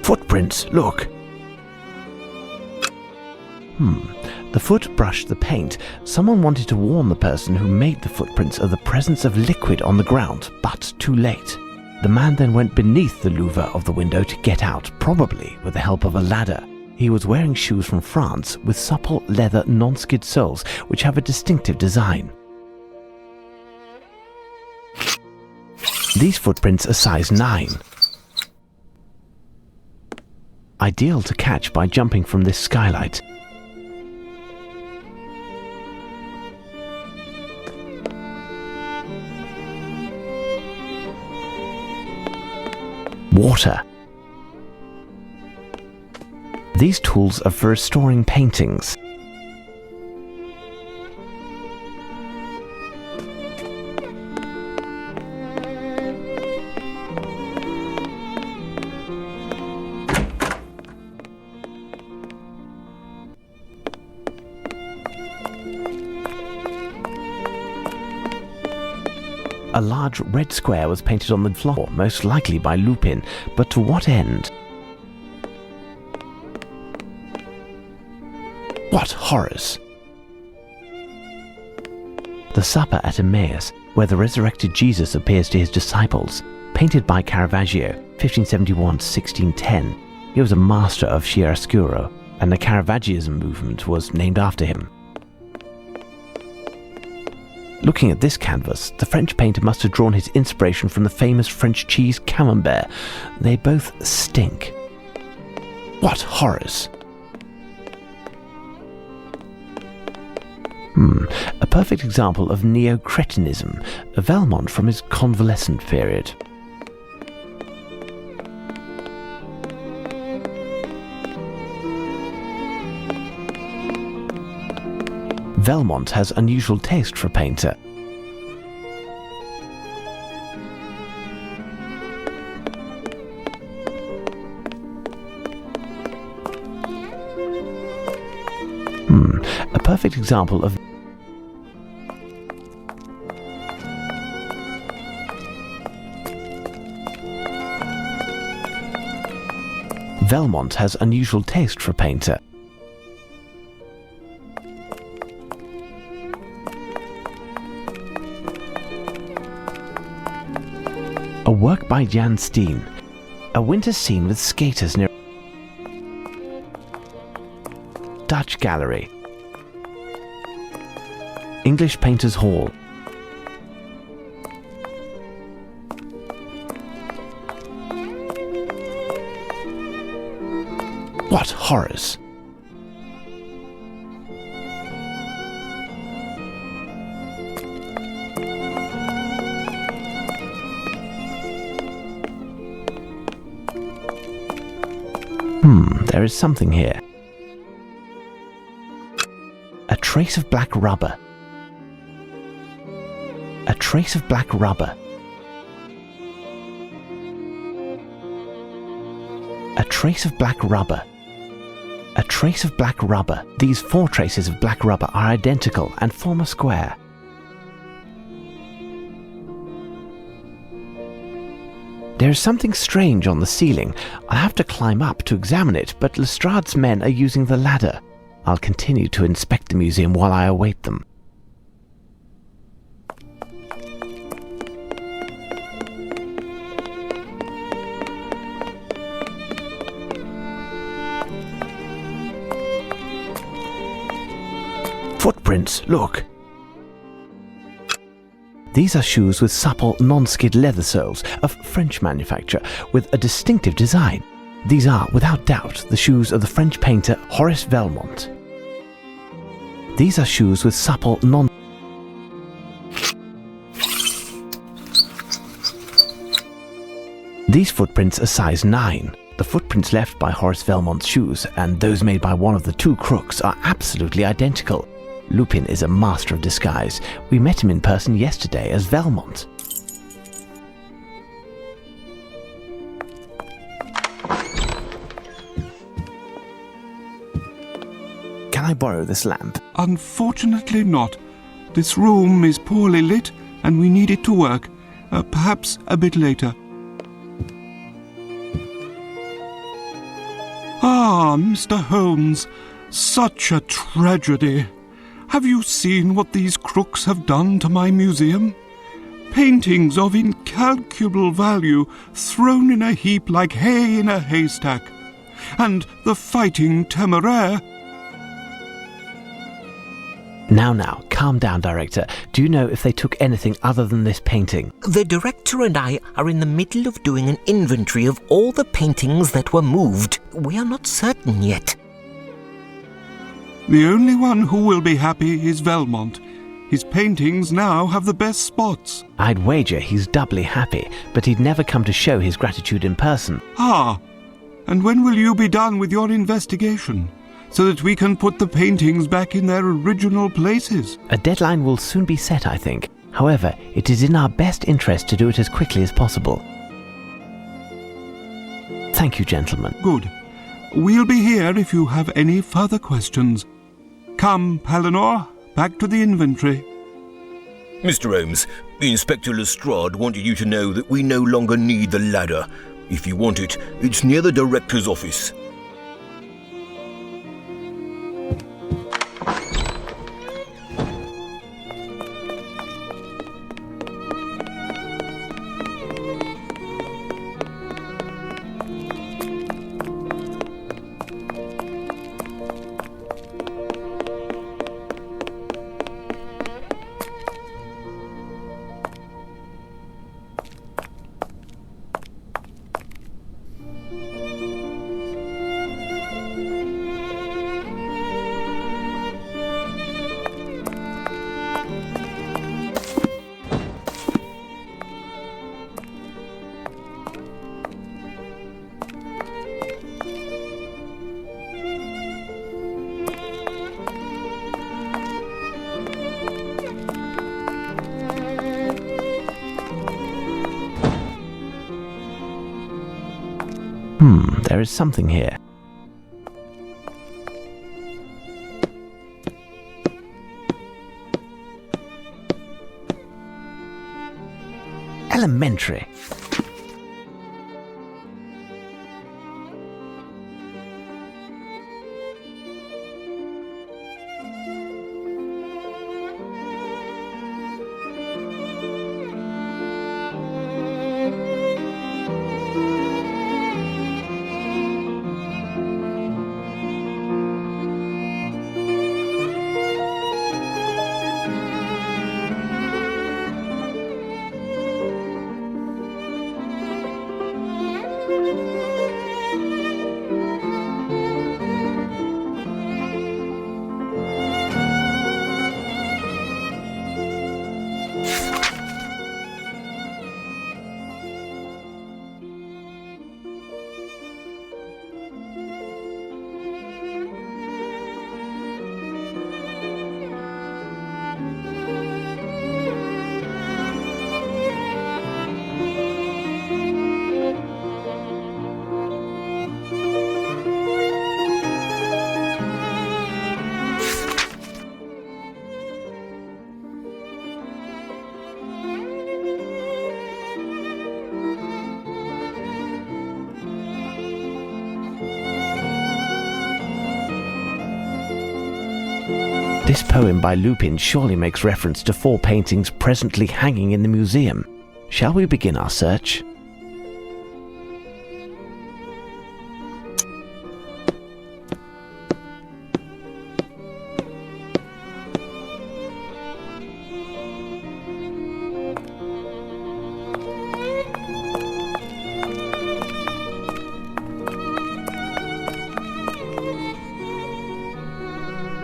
S3: Footprints, look! The foot brushed the paint. Someone wanted to warn the person who made the footprints of the presence of liquid on the ground, but too late. The man then went beneath the louver of the window to get out, probably with the help of a ladder. He was wearing shoes from France with supple leather non-skid soles which have a distinctive design. These footprints are size 9. Ideal to catch by jumping from this skylight. Water. These tools are for restoring paintings. A large red square was painted on the floor, most likely by Lupin, but to what end? What horrors! The Supper at Emmaus, where the resurrected Jesus appears to his disciples, painted by Caravaggio, 1571-1610. He was a master of chiaroscuro, and the Caravaggism movement was named after him. Looking at this canvas, the French painter must have drawn his inspiration from the famous French cheese camembert. They both stink. What horrors! A perfect example of neo-cretinism, a Valmont from his convalescent period. Valmont has unusual taste for a painter. A perfect example of Valmont has unusual taste for a painter. A work by Jan Steen. A winter scene with skaters near Dutch Gallery. English Painters Hall. What horrors! There is something here. A trace of black rubber. A trace of black rubber. A trace of black rubber. A trace of black rubber. These 4 traces of black rubber are identical and form a square. There is something strange on the ceiling. I'll have to climb up to examine it, but Lestrade's men are using the ladder. I'll continue to inspect the museum while I await them. Footprints, look! These are shoes with supple, non-skid leather soles of French manufacture with a distinctive design. These are, without doubt, the shoes of the French painter Horace Valmont. These are shoes with supple, These footprints are size 9. The footprints left by Horace Valmont's shoes and those made by one of the 2 crooks are absolutely identical. Lupin is a master of disguise. We met him in person yesterday as Valmont.
S2: Can I borrow this lamp?
S7: Unfortunately not. This room is poorly lit and we need it to work. Perhaps a bit later. Ah, Mr. Holmes, such a tragedy. Have you seen what these crooks have done to my museum? Paintings of incalculable value thrown in a heap like hay in a haystack. And the Fighting Temeraire.
S3: Now, calm down, Director. Do you know if they took anything other than this painting?
S5: The director and I are in the middle of doing an inventory of all the paintings that were moved. We are not certain yet.
S7: The only one who will be happy is Valmont. His paintings now have the best spots.
S3: I'd wager he's doubly happy, but he'd never come to show his gratitude in person.
S7: Ah, and when will you be done with your investigation, so that we can put the paintings back in their original places?
S3: A deadline will soon be set, I think. However, it is in our best interest to do it as quickly as possible. Thank you, gentlemen.
S7: Good. We'll be here if you have any further questions. Come, Palinor, back to the inventory.
S4: Mr. Holmes, Inspector Lestrade wanted you to know that we no longer need the ladder. If you want it, it's near the director's office.
S3: There is something here. Elementary. This poem by Lupin surely makes reference to 4 paintings presently hanging in the museum. Shall we begin our search?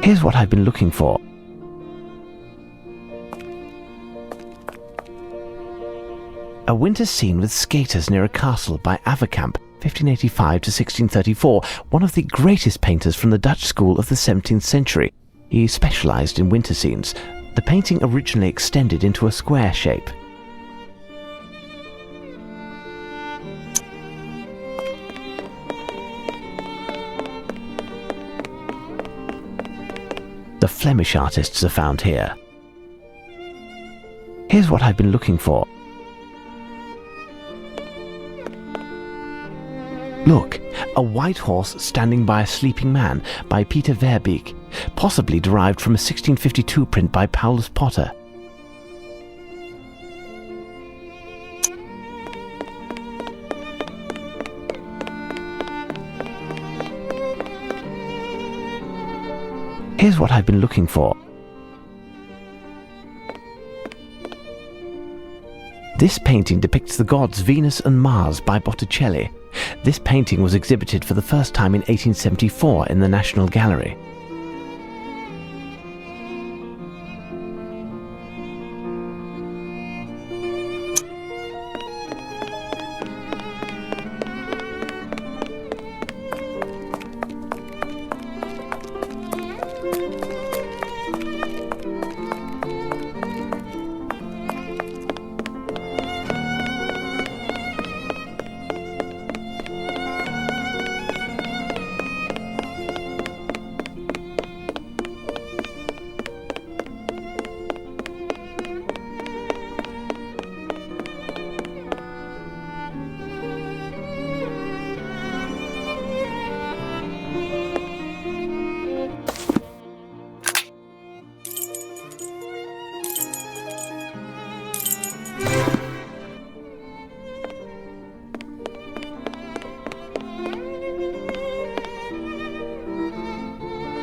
S3: Here's what I've been looking for. A winter scene with skaters near a castle by Averkamp, 1585 to 1634, one of the greatest painters from the Dutch school of the 17th century. He specialized in winter scenes. The painting originally extended into a square shape. The Flemish artists are found here. Here's what I've been looking for. Look, a white horse standing by a sleeping man by Peter Verbeek, possibly derived from a 1652 print by Paulus Potter. Here's what I've been looking for. This painting depicts the gods Venus and Mars by Botticelli. This painting was exhibited for the first time in 1874 in the National Gallery.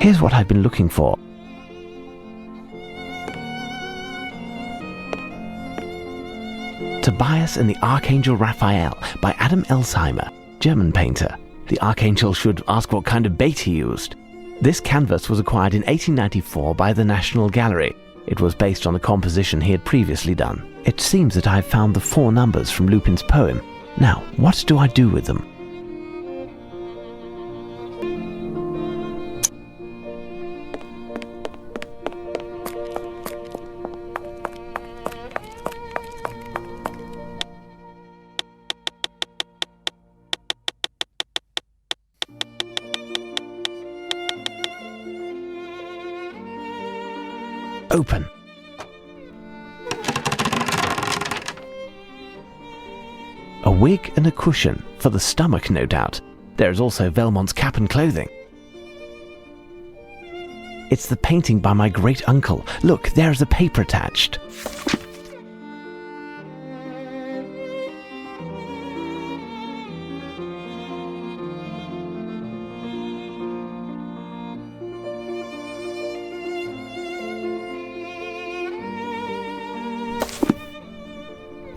S3: Here's what I've been looking for. Tobias and the Archangel Raphael by Adam Elsheimer, German painter. The Archangel should ask what kind of bait he used. This canvas was acquired in 1894 by the National Gallery. It was based on a composition he had previously done. It seems that I've found the 4 numbers from Lupin's poem. Now, what do I do with them? open. A wig and a cushion, for the stomach no doubt. There is also Velmont's cap and clothing. It's the painting by my great-uncle. Look, there is a paper attached.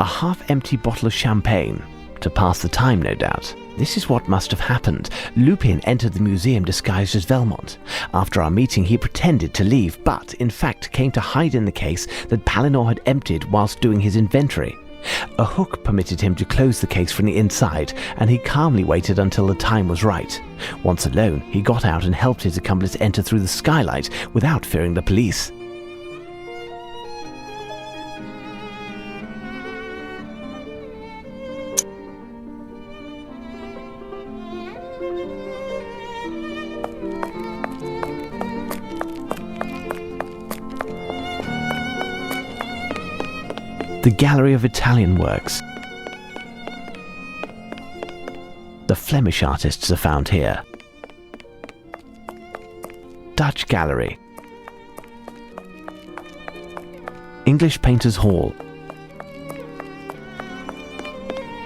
S3: A half-empty bottle of champagne. To pass the time, no doubt. This is what must have happened. Lupin entered the museum disguised as Velmont. After our meeting, he pretended to leave, but in fact came to hide in the case that Palinor had emptied whilst doing his inventory. A hook permitted him to close the case from the inside, and he calmly waited until the time was right. Once alone, he got out and helped his accomplice enter through the skylight without fearing the police. The Gallery of Italian Works. The Flemish artists are found here. Dutch Gallery. English Painters Hall.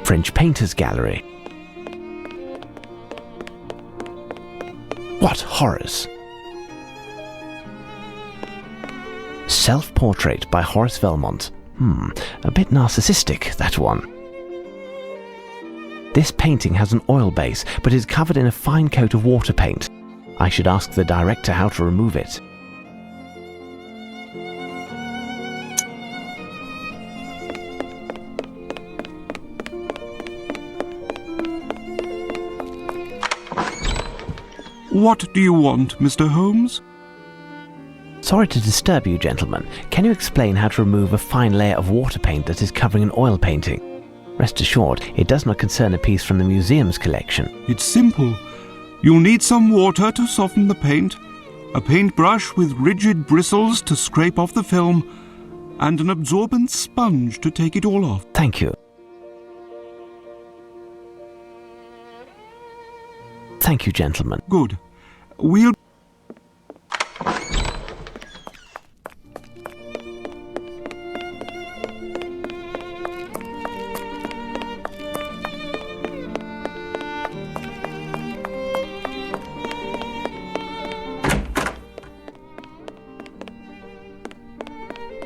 S3: French Painters Gallery. What horrors! Self-portrait by Horace Velmont. A bit narcissistic, that one. This painting has an oil base, but is covered in a fine coat of water paint. I should ask the director how to remove it.
S7: What do you want, Mr. Holmes?
S3: Sorry to disturb you, gentlemen. Can you explain how to remove a fine layer of water paint that is covering an oil painting? Rest assured, it does not concern a piece from the museum's collection.
S7: It's simple. You'll need some water to soften the paint, a paintbrush with rigid bristles to scrape off the film, and an absorbent sponge to take it all off.
S3: Thank you. Thank you, gentlemen.
S7: Good. We'll...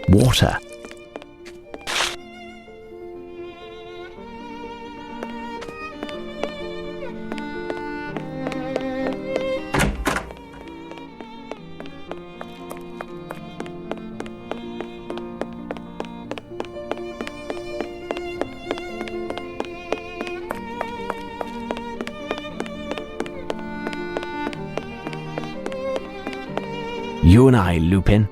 S3: Water. You and I, Lupin.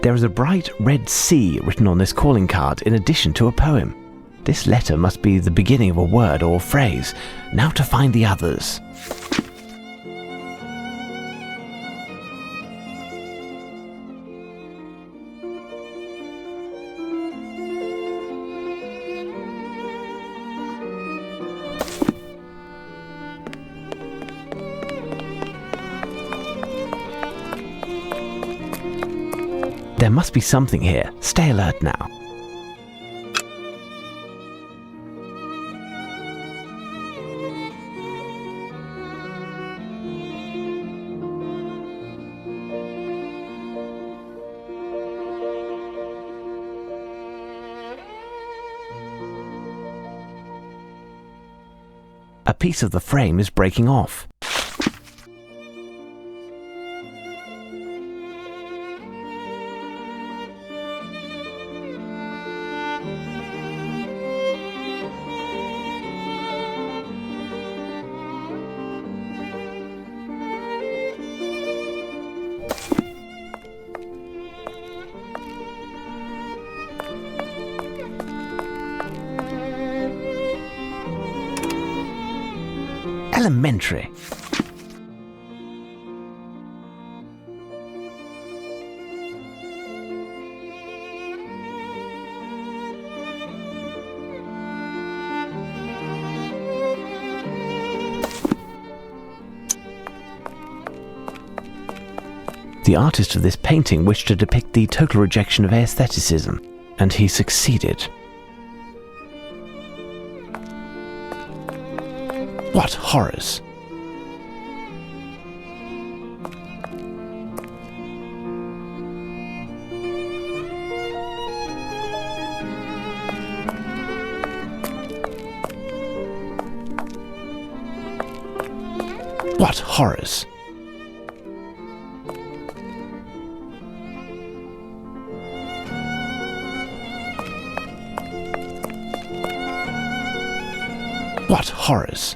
S3: There is a bright red C written on this calling card in addition to a poem. This letter must be the beginning of a word or phrase. Now to find the others. There must be something here. Stay alert now. A piece of the frame is breaking off. Elementary. The artist of this painting wished to depict the total rejection of aestheticism, and he succeeded. What horrors! What horrors! What horrors!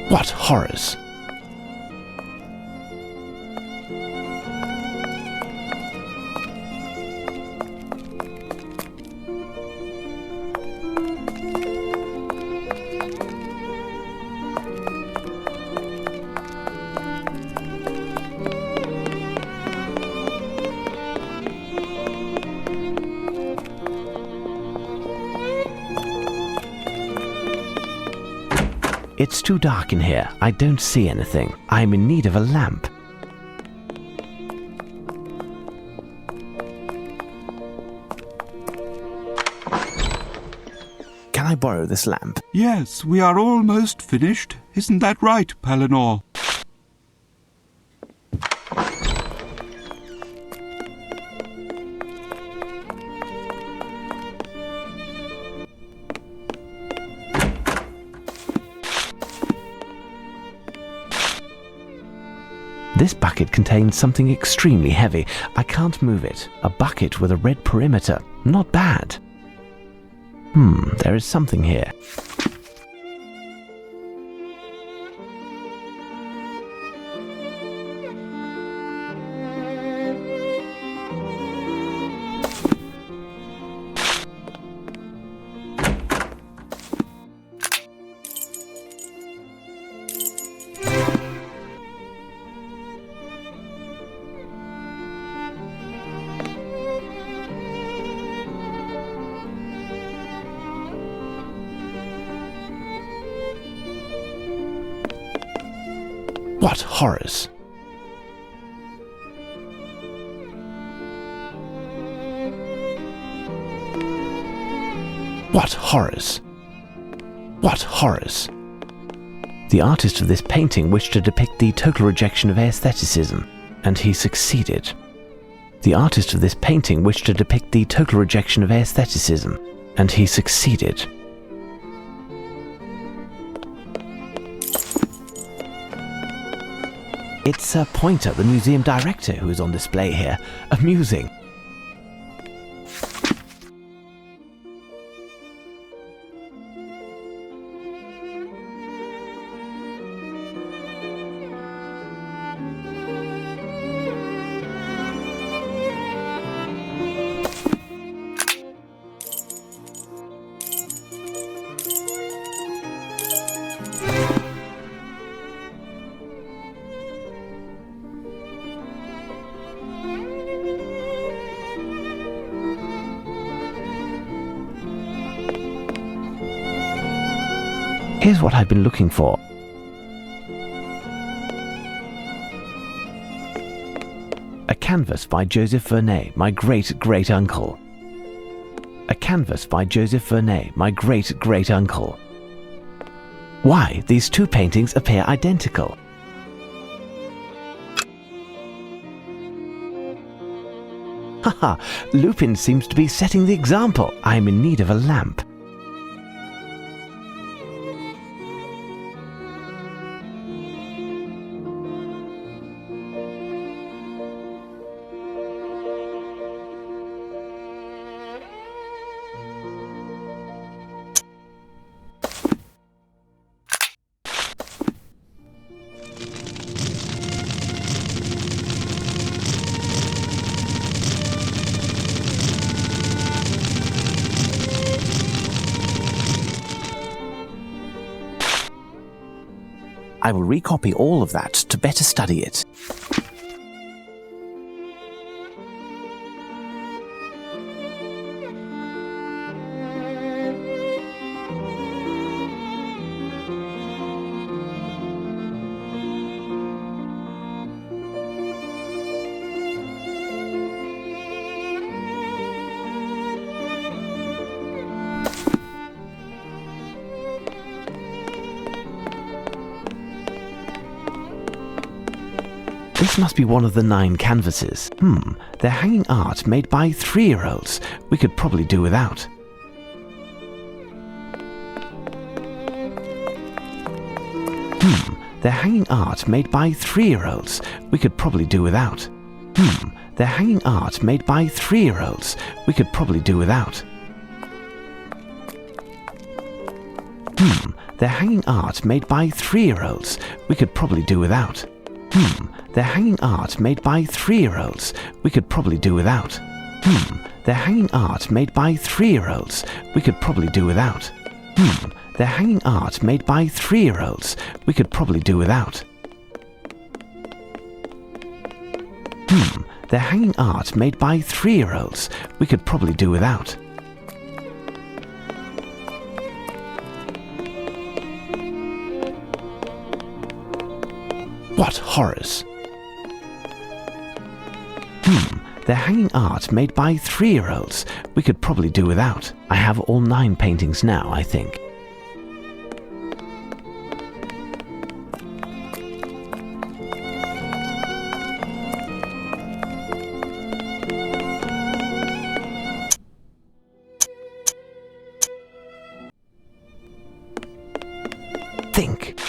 S3: What horrors! It's too dark in here. I don't see anything. I'm in need of a lamp. Can I borrow this lamp?
S7: Yes, we are almost finished. Isn't that right, Palinor?
S3: This bucket contains something extremely heavy. I can't move it. A bucket with a red perimeter. Not bad. There is something here. What horrors! What horrors! What horrors! The artist of this painting wished to depict the total rejection of aestheticism, and he succeeded. The artist of this painting wished to depict the total rejection of aestheticism, and he succeeded. It's Pointer, the museum director, who is on display here. Amusing. Here's what I've been looking for. A canvas by Joseph Vernet, my great-great-uncle. A canvas by Joseph Vernet, my great-great-uncle. Why, these two paintings appear identical. Haha, Lupin seems to be setting the example. I am in need of a lamp. I will recopy all of that to better study it. This must be one of the 9 canvases. They're hanging art made by 3-year-olds. We could probably do without. They're hanging art made by 3-year-olds. We could probably do without. They're hanging art made by 3-year-olds. We could probably do without. They're hanging art made by 3-year-olds. We could probably do without. They're hanging art made by 3-year-olds. We could probably do without. They're hanging art made by 3-year-olds. We could probably do without. They're hanging art made by 3-year-olds. We could probably do without. They're hanging art made by 3-year-olds. We could probably do without. What horrors! They're hanging art made by 3-year-olds. We could probably do without. I have all 9 paintings now, I think. Think.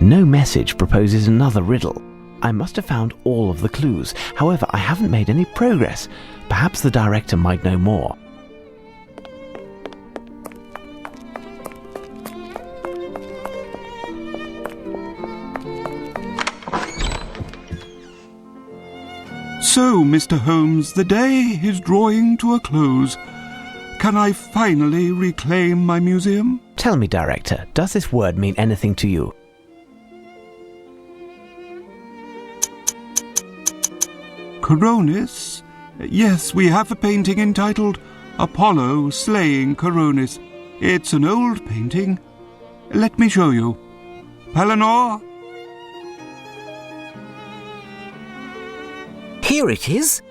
S3: No message proposes another riddle. I must have found all of the clues. However, I haven't made any progress. Perhaps the director might know more.
S7: So, Mr. Holmes, the day is drawing to a close. Can I finally reclaim my museum?
S3: Tell me, director, does this word mean anything to you?
S7: Coronis? Yes, we have a painting entitled Apollo Slaying Coronis. It's an old painting. Let me show you. Palinor?
S5: Here it is.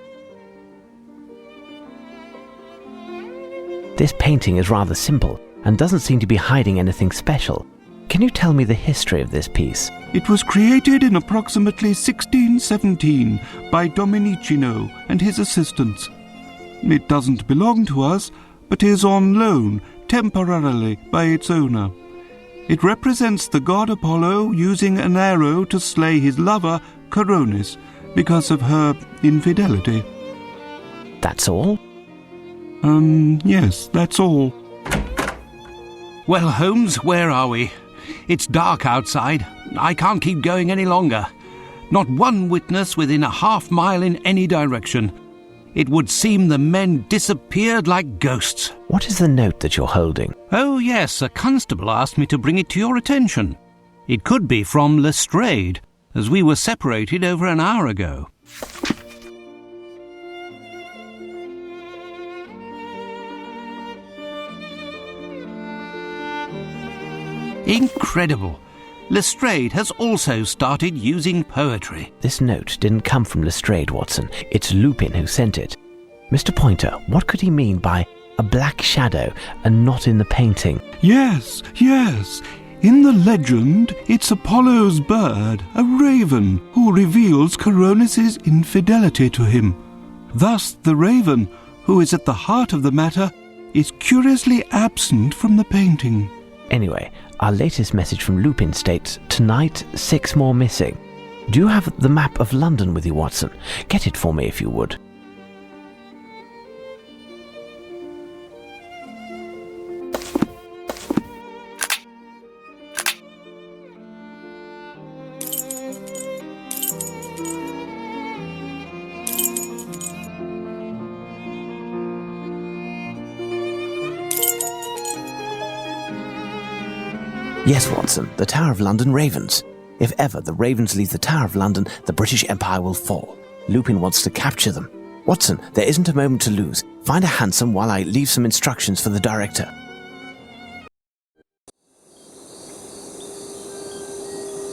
S3: This painting is rather simple and doesn't seem to be hiding anything special. Can you tell me the history of this piece?
S7: It was created in approximately 1617 by Domenichino and his assistants. It doesn't belong to us, but is on loan temporarily by its owner. It represents the god Apollo using an arrow to slay his lover, Coronis, because of her infidelity.
S3: That's all?
S7: Yes, that's all.
S1: Well, Holmes, where are we? It's dark outside. I can't keep going any longer. Not one witness within a half-mile in any direction. It would seem the men disappeared like ghosts.
S3: What is the note that you're holding?
S1: Oh, yes, a constable asked me to bring it to your attention. It could be from Lestrade, as we were separated over an hour ago. Incredible. Lestrade has also started using poetry.
S3: This note didn't come from Lestrade, Watson. It's Lupin who sent it. Mr. Pointer, what could he mean by a black shadow and not in the painting?
S7: Yes. In the legend, it's Apollo's bird, a raven, who reveals Coronis's infidelity to him. Thus, the raven, who is at the heart of the matter, is curiously absent from the painting.
S3: Anyway, our latest message from Lupin states, tonight, 6 more missing. Do you have the map of London with you, Watson? Get it for me if you would.
S2: Yes, Watson, the Tower of London Ravens. If ever the Ravens leave the Tower of London, the British Empire will fall. Lupin wants to capture them. Watson, there isn't a moment to lose. Find a hansom while I leave some instructions for the director.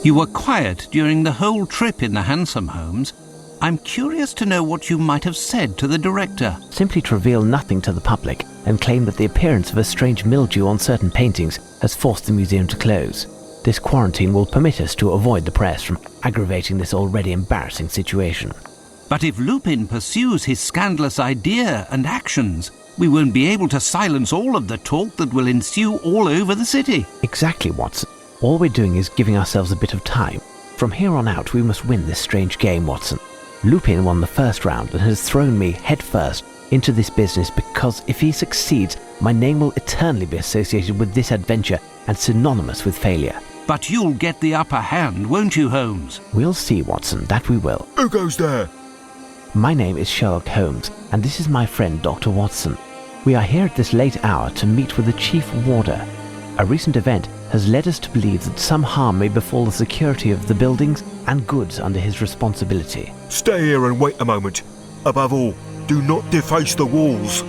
S1: You were quiet during the whole trip in the hansom, Holmes. I'm curious to know what you might have said to the director.
S3: Simply to reveal nothing to the public and claim that the appearance of a strange mildew on certain paintings has forced the museum to close. This quarantine will permit us to avoid the press from aggravating this already embarrassing situation.
S1: But if Lupin pursues his scandalous idea and actions, we won't be able to silence all of the talk that will ensue all over the city.
S3: Exactly, Watson. All we're doing is giving ourselves a bit of time. From here on out, we must win this strange game, Watson. Lupin won the first round and has thrown me headfirst into this business because if he succeeds, my name will eternally be associated with this adventure and synonymous with failure.
S1: But you'll get the upper hand, won't you, Holmes?
S3: We'll see, Watson, that we will.
S4: Who goes there?
S3: My name is Sherlock Holmes, and this is my friend Dr. Watson. We are here at this late hour to meet with the Chief Warder. A recent event has led us to believe that some harm may befall the security of the buildings and goods under his responsibility.
S4: Stay here and wait a moment. Above all, do not deface the walls.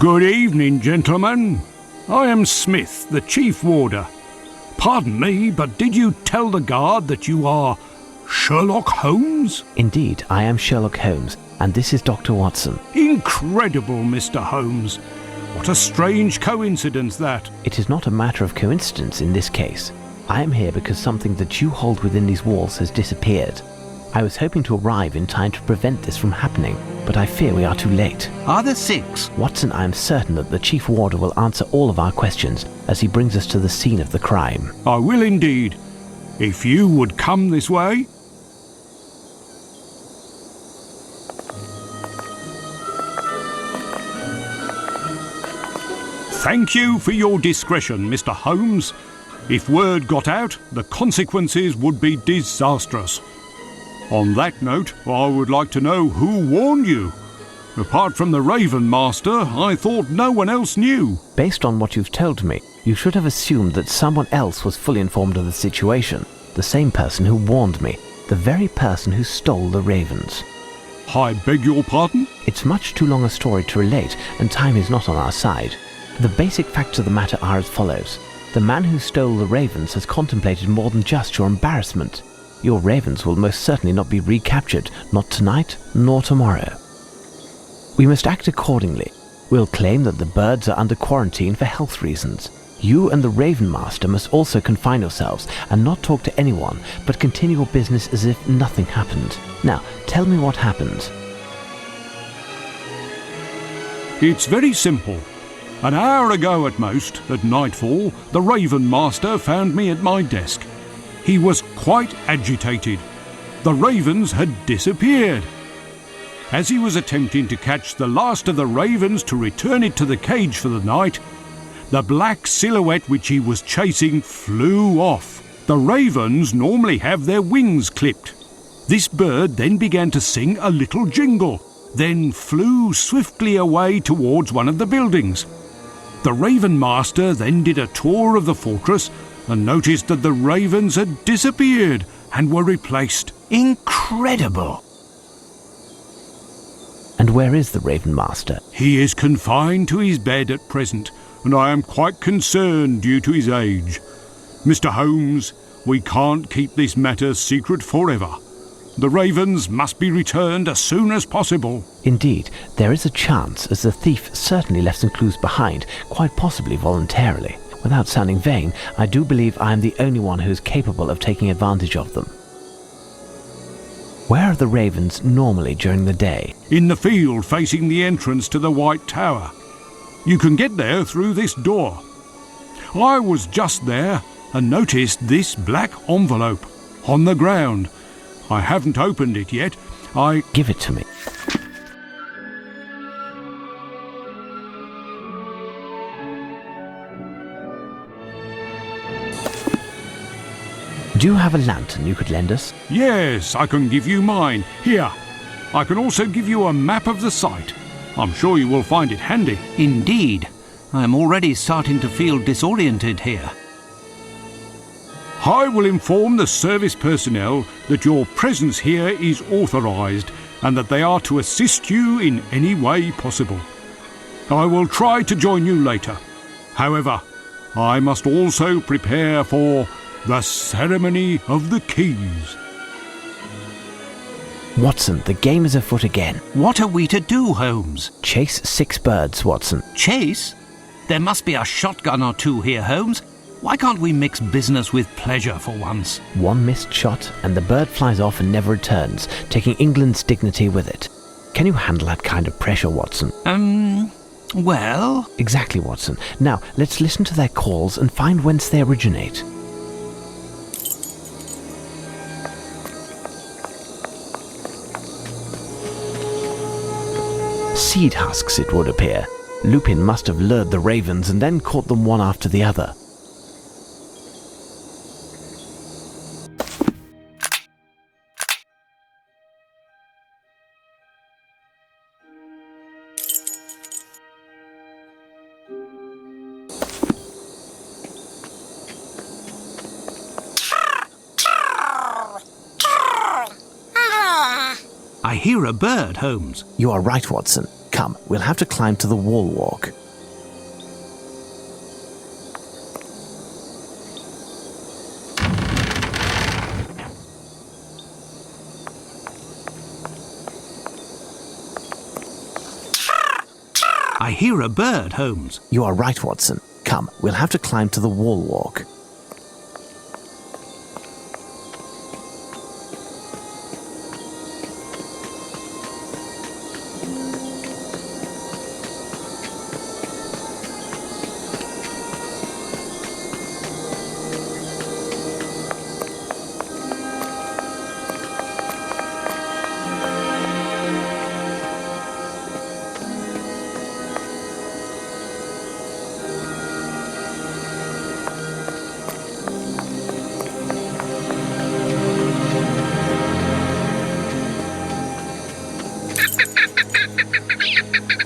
S9: Good evening, gentlemen. I am Smith, the Chief Warder. Pardon me, but did you tell the guard that you are Sherlock Holmes?
S3: Indeed, I am Sherlock Holmes, and this is Dr. Watson.
S9: Incredible, Mr. Holmes. What a strange coincidence that.
S3: It is not a matter of coincidence in this case. I am here because something that you hold within these walls has disappeared. I was hoping to arrive in time to prevent this from happening, but I fear we are too late.
S1: Are there 6?
S3: Watson, I am certain that the Chief Warder will answer all of our questions as he brings us to the scene of the crime.
S9: I will indeed. If you would come this way. Thank you for your discretion, Mr. Holmes. If word got out, the consequences would be disastrous. On that note, I would like to know who warned you. Apart from the Raven Master, I thought no one else knew.
S3: Based on what you've told me, you should have assumed that someone else was fully informed of the situation. The same person who warned me. The very person who stole the ravens.
S9: I beg your pardon?
S3: It's much too long a story to relate, and time is not on our side. The basic facts of the matter are as follows. The man who stole the ravens has contemplated more than just your embarrassment. Your ravens will most certainly not be recaptured, not tonight, nor tomorrow. We must act accordingly. We'll claim that the birds are under quarantine for health reasons. You and the Raven Master must also confine yourselves and not talk to anyone, but continue your business as if nothing happened. Now, tell me what happened.
S9: It's very simple. An hour ago at most, at nightfall, the Raven Master found me at my desk. He was quite agitated. The ravens had disappeared. As he was attempting to catch the last of the ravens to return it to the cage for the night, the black silhouette which he was chasing flew off. The ravens normally have their wings clipped. This bird then began to sing a little jingle, then flew swiftly away towards one of the buildings. The Raven Master then did a tour of the fortress and noticed that the ravens had disappeared and were replaced.
S1: Incredible!
S3: And where is the Raven Master?
S9: He is confined to his bed at present, and I am quite concerned due to his age. Mr. Holmes, we can't keep this matter secret forever. The ravens must be returned as soon as possible.
S3: Indeed, there is a chance, as the thief certainly left some clues behind, quite possibly voluntarily. Without sounding vain, I do believe I am the only one who is capable of taking advantage of them. Where are the ravens normally during the day?
S9: In the field facing the entrance to the White Tower. You can get there through this door. I was just there and noticed this black envelope on the ground. I haven't opened it yet.
S3: Give it to me. Do you have a lantern you could lend us?
S9: Yes, I can give you mine. Here. I can also give you a map of the site. I'm sure you will find it handy.
S1: Indeed. I'm already starting to feel disoriented here.
S9: I will inform the service personnel that your presence here is authorized and that they are to assist you in any way possible. I will try to join you later. However, I must also prepare for the ceremony of the keys.
S3: Watson, the game is afoot again.
S1: What are we to do, Holmes?
S3: Chase 6 birds, Watson.
S1: Chase? There must be a shotgun or two here, Holmes. Why can't we mix business with pleasure for once?
S3: One missed shot, and the bird flies off and never returns, taking England's dignity with it. Can you handle that kind of pressure, Watson?
S1: Well...
S3: Exactly, Watson. Now, let's listen to their calls and find whence they originate. Seed husks, it would appear. Lupin must have lured the ravens and then caught them one after the other.
S1: I hear a bird, Holmes.
S3: You are right, Watson.
S2: Come, we'll have to climb to the wall walk.
S1: I hear a bird, Holmes.
S2: You are right, Watson. Come, we'll have to climb to the wall walk.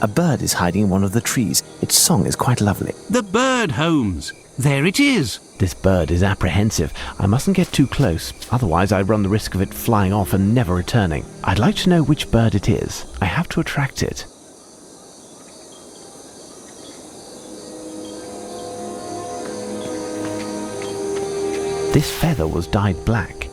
S2: A bird is hiding in one of the trees. Its song is quite lovely.
S1: The bird, Holmes. There it is.
S3: This bird is apprehensive. I mustn't get too close, otherwise I run the risk of it flying off and never returning. I'd like to know which bird it is. I have to attract it. This feather was dyed black.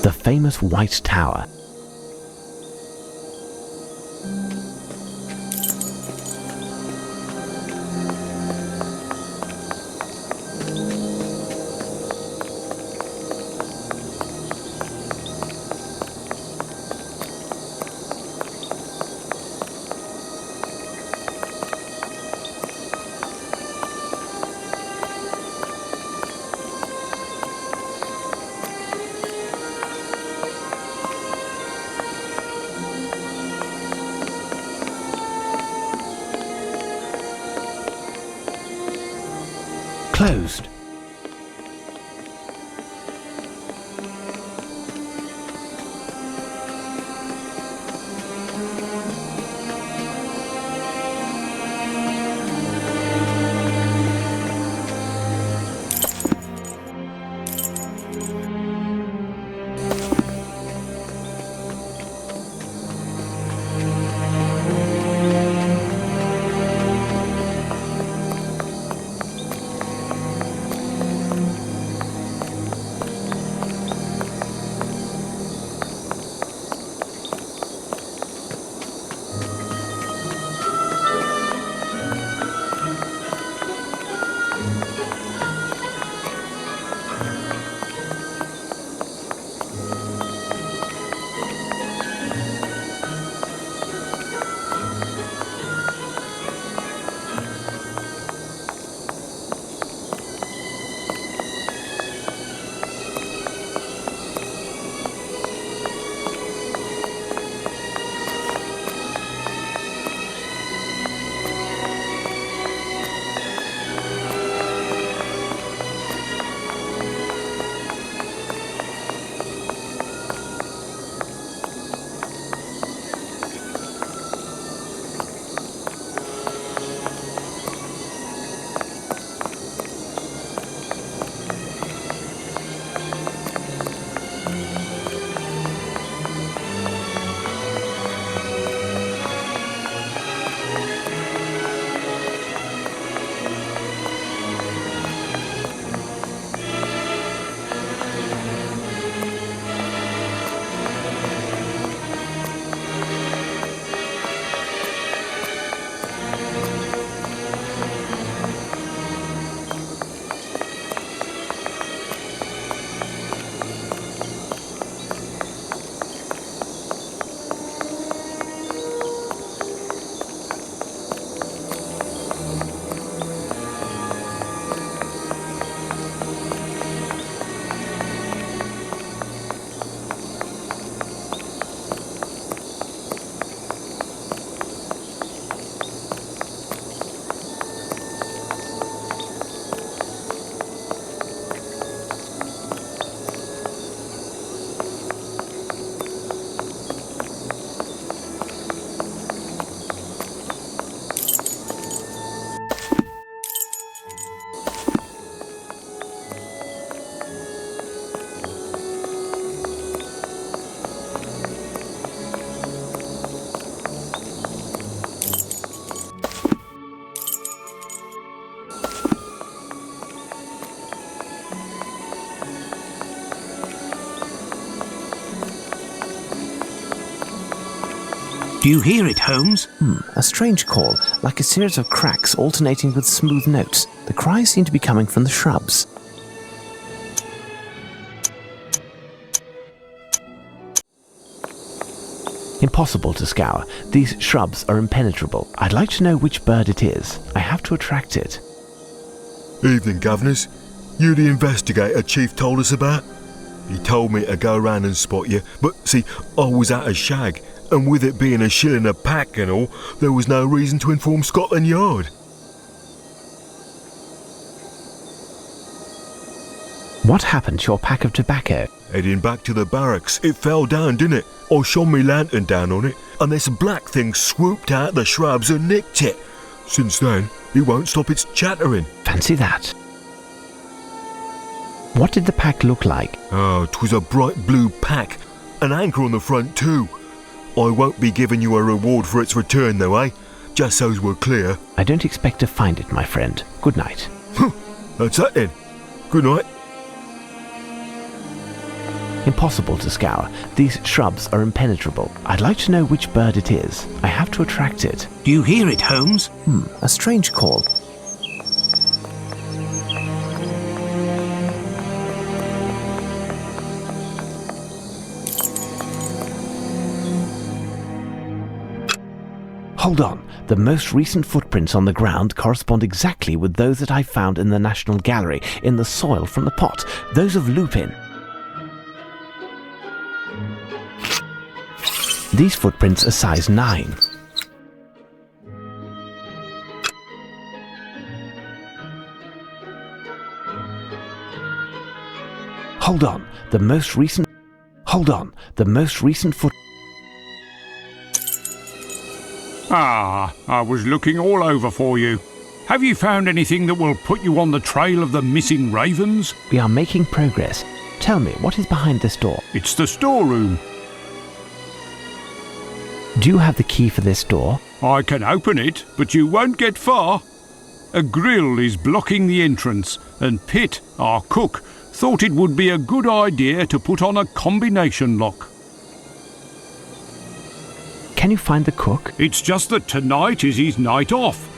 S3: The famous White Tower. Closed.
S1: Do you hear it, Holmes?
S2: A strange call, like a series of cracks alternating with smooth notes. The cries seem to be coming from the shrubs.
S3: Impossible to scour. These shrubs are impenetrable. I'd like to know which bird it is. I have to attract it.
S4: Evening, governors. You the investigator Chief told us about? He told me to go round and spot you, but see, I was at a shag, and with it being a shilling a pack and all, there was no reason to inform Scotland Yard.
S3: What happened to your pack of tobacco?
S4: Heading back to the barracks, it fell down, didn't it? I shone me lantern down on it, and this black thing swooped out the shrubs and nicked it. Since then, it won't stop its chattering.
S3: Fancy that. What did the pack look like?
S4: Oh, 'twas a bright blue pack, an anchor on the front too. I won't be giving you a reward for its return though, eh? Just so's we're clear.
S3: I don't expect to find it, my friend. Good night.
S4: That's that then. Good night.
S3: Impossible to scour. These shrubs are impenetrable. I'd like to know which bird it is. I have to attract it.
S1: Do you hear it, Holmes?
S2: A strange call.
S3: Hold on. The most recent footprints on the ground correspond exactly with those that I found in the National Gallery, in the soil from the pot. Those of Lupin. These footprints are size 9. Hold on. The most recent foot...
S9: Ah, I was looking all over for you. Have you found anything that will put you on the trail of the missing ravens?
S3: We are making progress. Tell me, what is behind this door?
S9: It's the storeroom.
S3: Do you have the key for this door?
S9: I can open it, but you won't get far. A grill is blocking the entrance, and Pitt, our cook, thought it would be a good idea to put on a combination lock.
S3: Can you find the cook?
S9: It's just that tonight is his night off.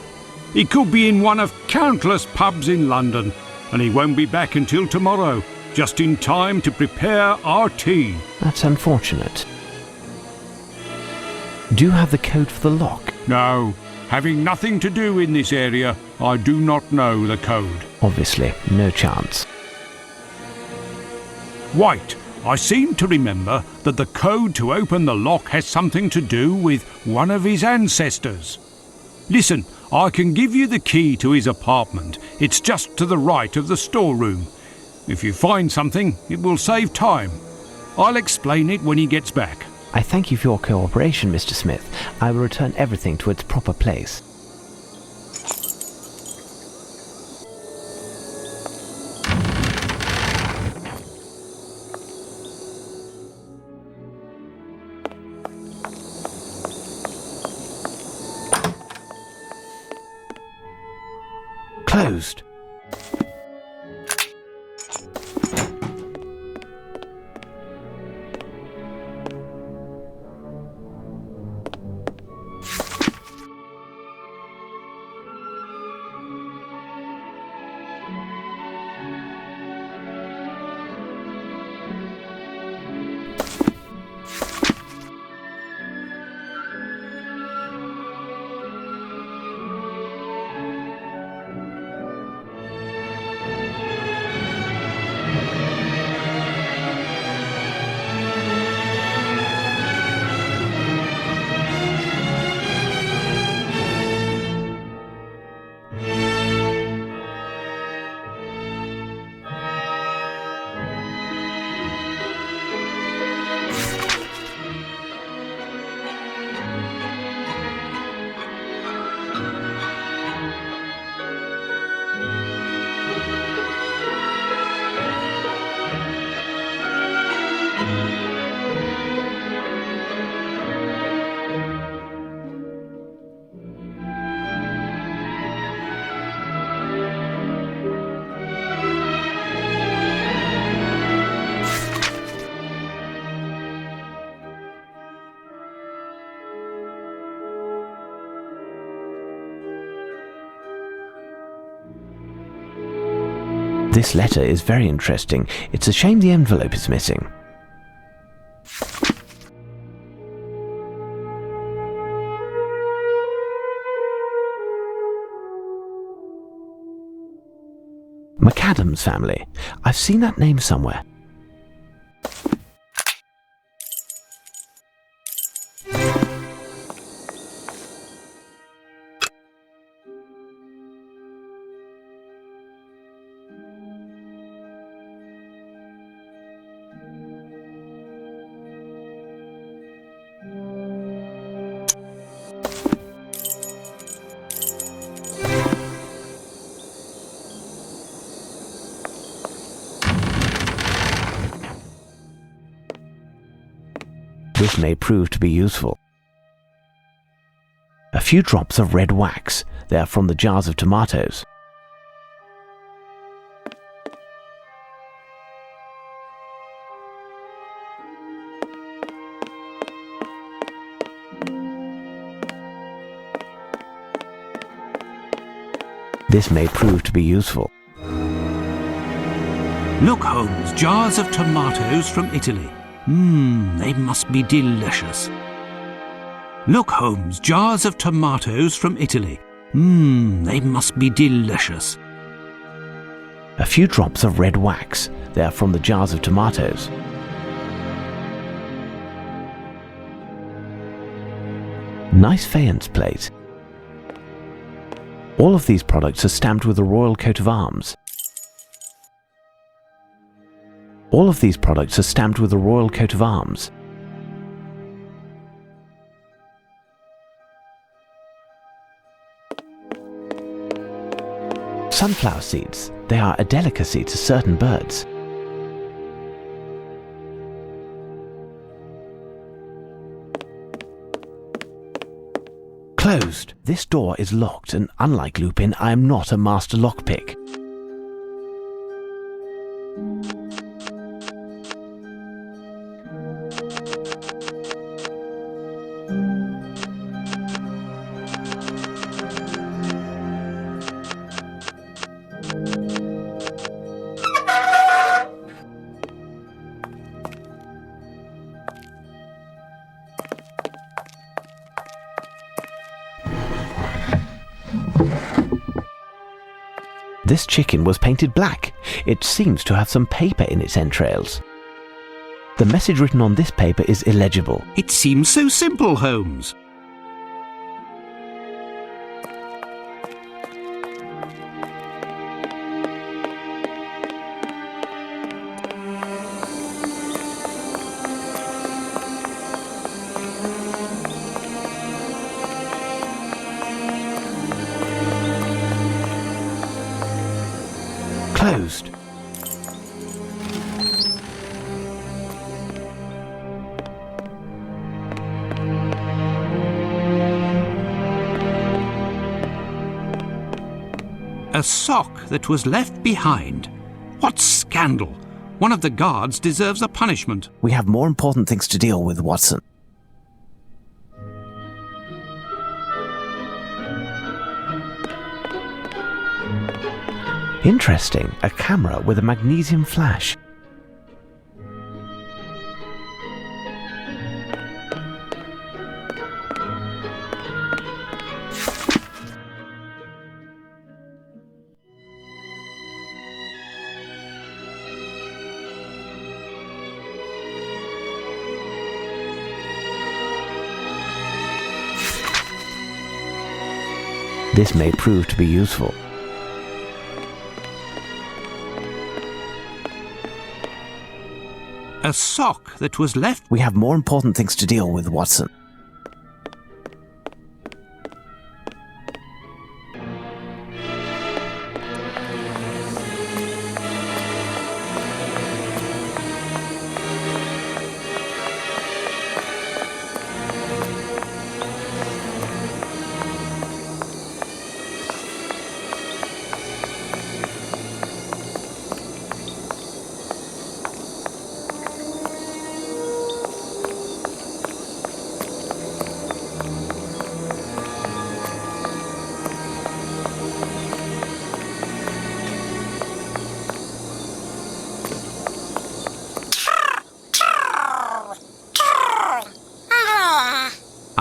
S9: He could be in one of countless pubs in London, and he won't be back until tomorrow, just in time to prepare our tea.
S3: That's unfortunate. Do you have the code for the lock?
S9: No, having nothing to do in this area, I do not know the code.
S3: Obviously, no chance.
S9: Wait, I seem to remember that the code to open the lock has something to do with one of his ancestors. Listen, I can give you the key to his apartment. It's just to the right of the storeroom. If you find something, it will save time. I'll explain it when he gets back.
S3: I thank you for your cooperation, Mr. Smith. I will return everything to its proper place. Closed. This letter is very interesting. It's a shame the envelope is missing. McAdams family. I've seen that name somewhere. This may prove to be useful. A few drops of red wax. They are from the jars of tomatoes. This may prove to be useful.
S1: Look, Holmes, jars of tomatoes from Italy. They must be delicious. Look, Holmes, jars of tomatoes from Italy. They must be delicious.
S3: A few drops of red wax. They are from the jars of tomatoes. Nice faience plate. All of these products are stamped with the royal coat of arms. All of these products are stamped with the royal coat of arms. Sunflower seeds. They are a delicacy to certain birds. Closed. This door is locked, and unlike Lupin, I am not a master lockpick. This chicken was painted black. It seems to have some paper in its entrails. The message written on this paper is illegible.
S1: It seems so simple, Holmes.
S3: Closed.
S1: A sock that was left behind. What scandal! One of the guards deserves a punishment.
S2: We have more important things to deal with, Watson.
S3: Interesting. A camera with a magnesium flash. This may prove to be useful.
S1: A sock that was left...
S2: We have more important things to deal with, Watson.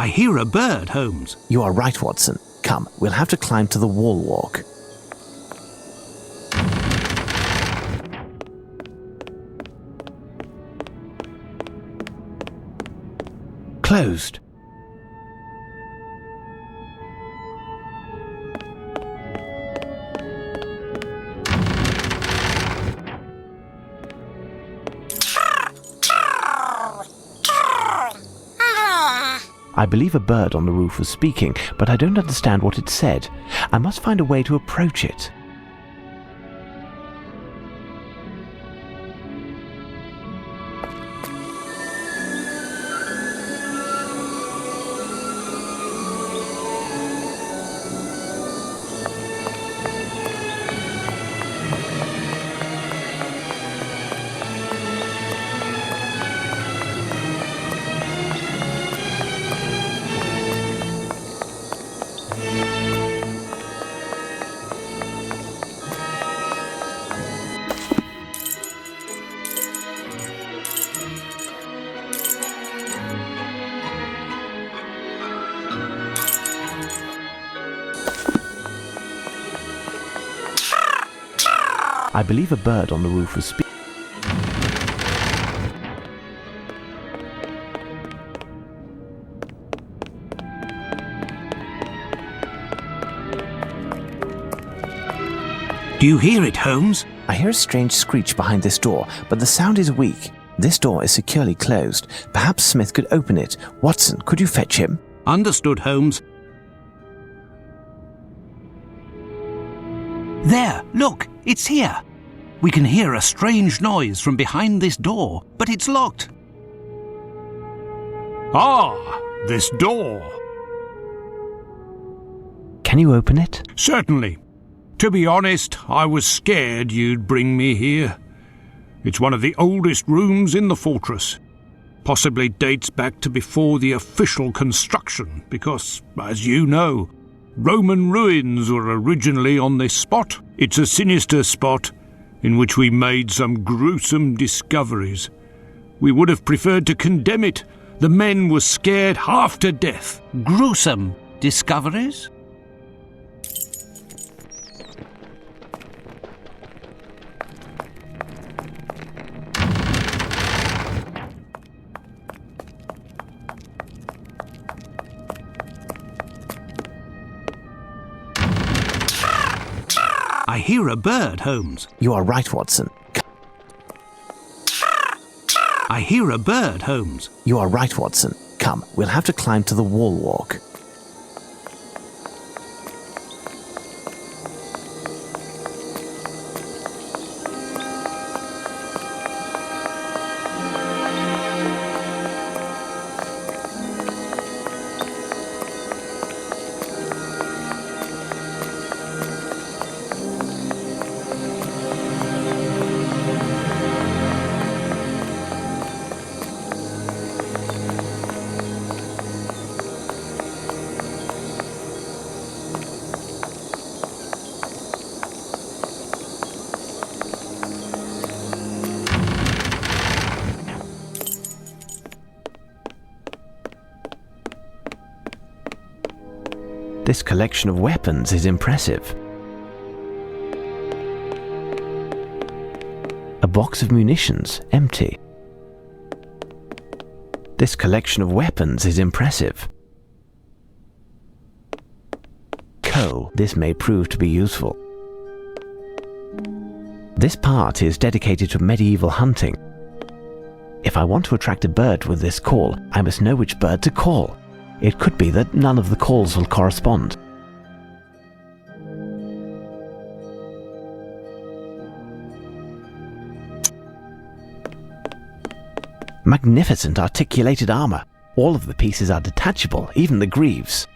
S1: I hear a bird, Holmes.
S2: You are right, Watson. Come, we'll have to climb to the wall walk.
S3: Closed. I believe a bird on the roof was speaking, but I don't understand what it said. I must find a way to approach it. I believe a bird on the roof was speaking.
S1: Do you hear it, Holmes?
S2: I hear a strange screech behind this door, but the sound is weak. This door is securely closed. Perhaps Smith could open it. Watson, could you fetch him?
S1: Understood, Holmes. There, look, it's here. We can hear a strange noise from behind this door, but it's locked.
S9: Ah, this door.
S3: Can you open it?
S9: Certainly. To be honest, I was scared you'd bring me here. It's one of the oldest rooms in the fortress. Possibly dates back to before the official construction, because, as you know, Roman ruins were originally on this spot. It's a sinister spot in which we made some gruesome discoveries. We would have preferred to condemn it. The men were scared half to death.
S1: Gruesome discoveries? I hear a bird, Holmes.
S2: You are right, Watson.
S1: I hear a bird, Holmes.
S2: You are right, Watson. Come, we'll have to climb to the wall walk.
S3: This collection of weapons is impressive. A box of munitions, empty. This collection of weapons is impressive. Coal, this may prove to be useful. This part is dedicated to medieval hunting. If I want to attract a bird with this call, I must know which bird to call. It could be that none of the calls will correspond. Magnificent articulated armor. All of the pieces are detachable, even the greaves.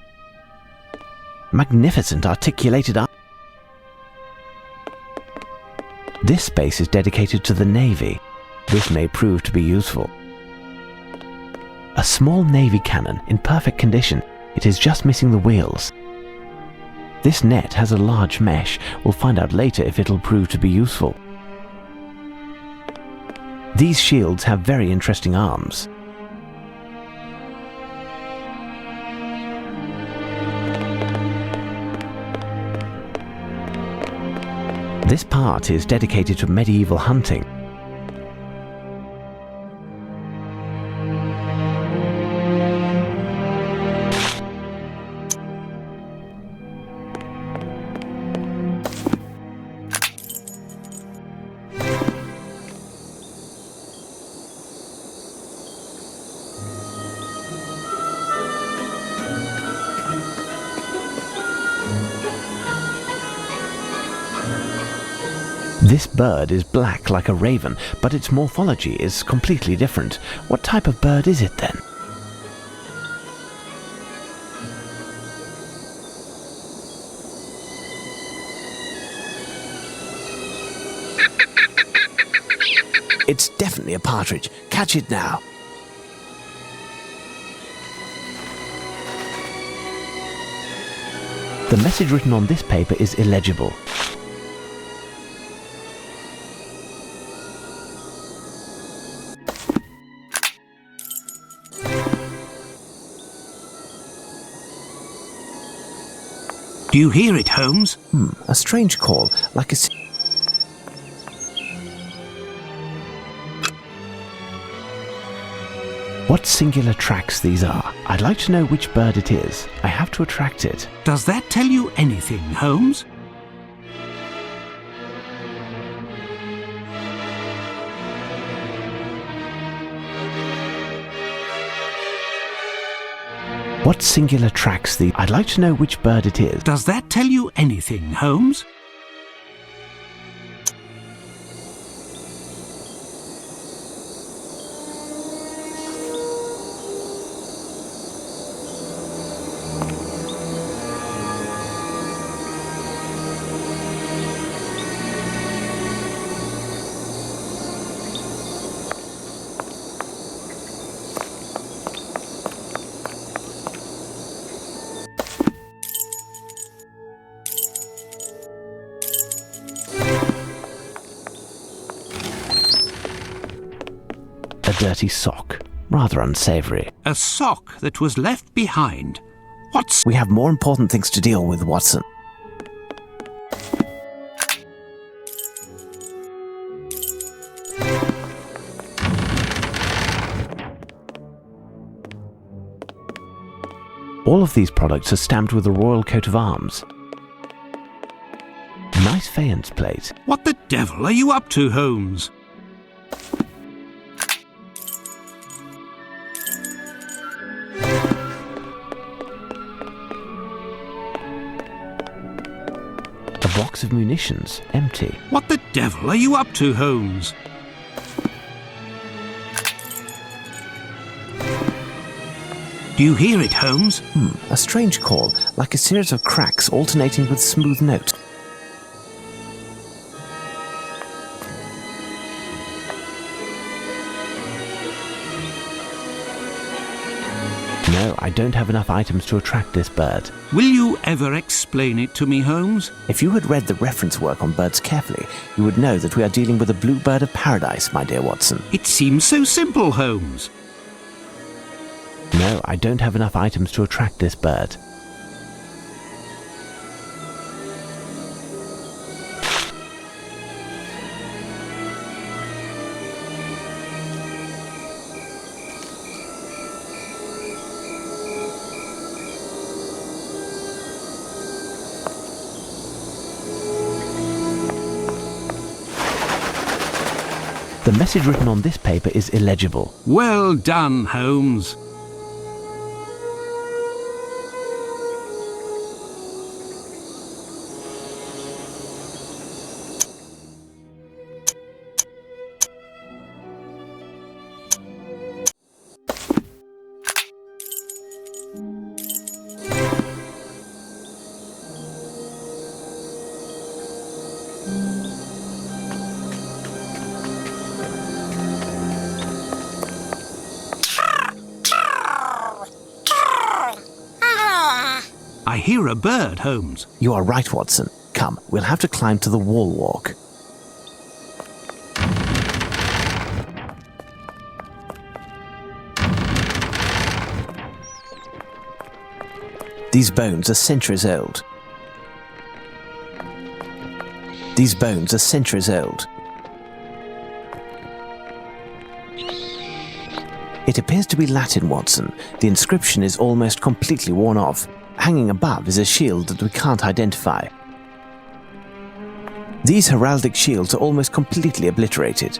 S3: Magnificent articulated armor. This space is dedicated to the Navy. This may prove to be useful. A small Navy cannon in perfect condition. It is just missing the wheels. This net has a large mesh. We'll find out later if it'll prove to be useful. These shields have very interesting arms. This part is dedicated to medieval hunting. This bird is black like a raven, but its morphology is completely different. What type of bird is it then?
S2: It's definitely a partridge. Catch it now.
S3: The message written on this paper is illegible.
S1: Do you hear it, Holmes?
S2: A strange call, like a...
S3: What singular tracks these are? I'd like to know which bird it is. I have to attract it.
S1: Does that tell you anything, Holmes?
S3: What singular tracks the... I'd like to know which bird it is.
S1: Does that tell you anything, Holmes?
S3: A dirty sock. Rather unsavoury.
S1: A sock that was left behind. What's...
S2: We have more important things to deal with, Watson.
S3: All of these products are stamped with the royal coat of arms. Nice faience plate.
S1: What the devil are you up to, Holmes?
S3: A box of munitions, empty.
S1: What the devil are you up to, Holmes? Do you hear it, Holmes?
S2: A strange call, like a series of cracks alternating with smooth note.
S3: No, I don't have enough items to attract this bird.
S1: Will you ever explain it to me, Holmes?
S2: If you had read the reference work on birds carefully, you would know that we are dealing with a blue bird of paradise, my dear Watson.
S1: It seems so simple, Holmes.
S3: No, I don't have enough items to attract this bird. The message written on this paper is illegible.
S1: Well done, Holmes. I hear a bird, Holmes.
S2: You are right, Watson. Come, we'll have to climb to the wall walk. These bones are centuries old. These bones are centuries old. It appears to be Latin, Watson. The inscription is almost completely worn off. Hanging above is a shield that we can't identify. These heraldic shields are almost completely obliterated.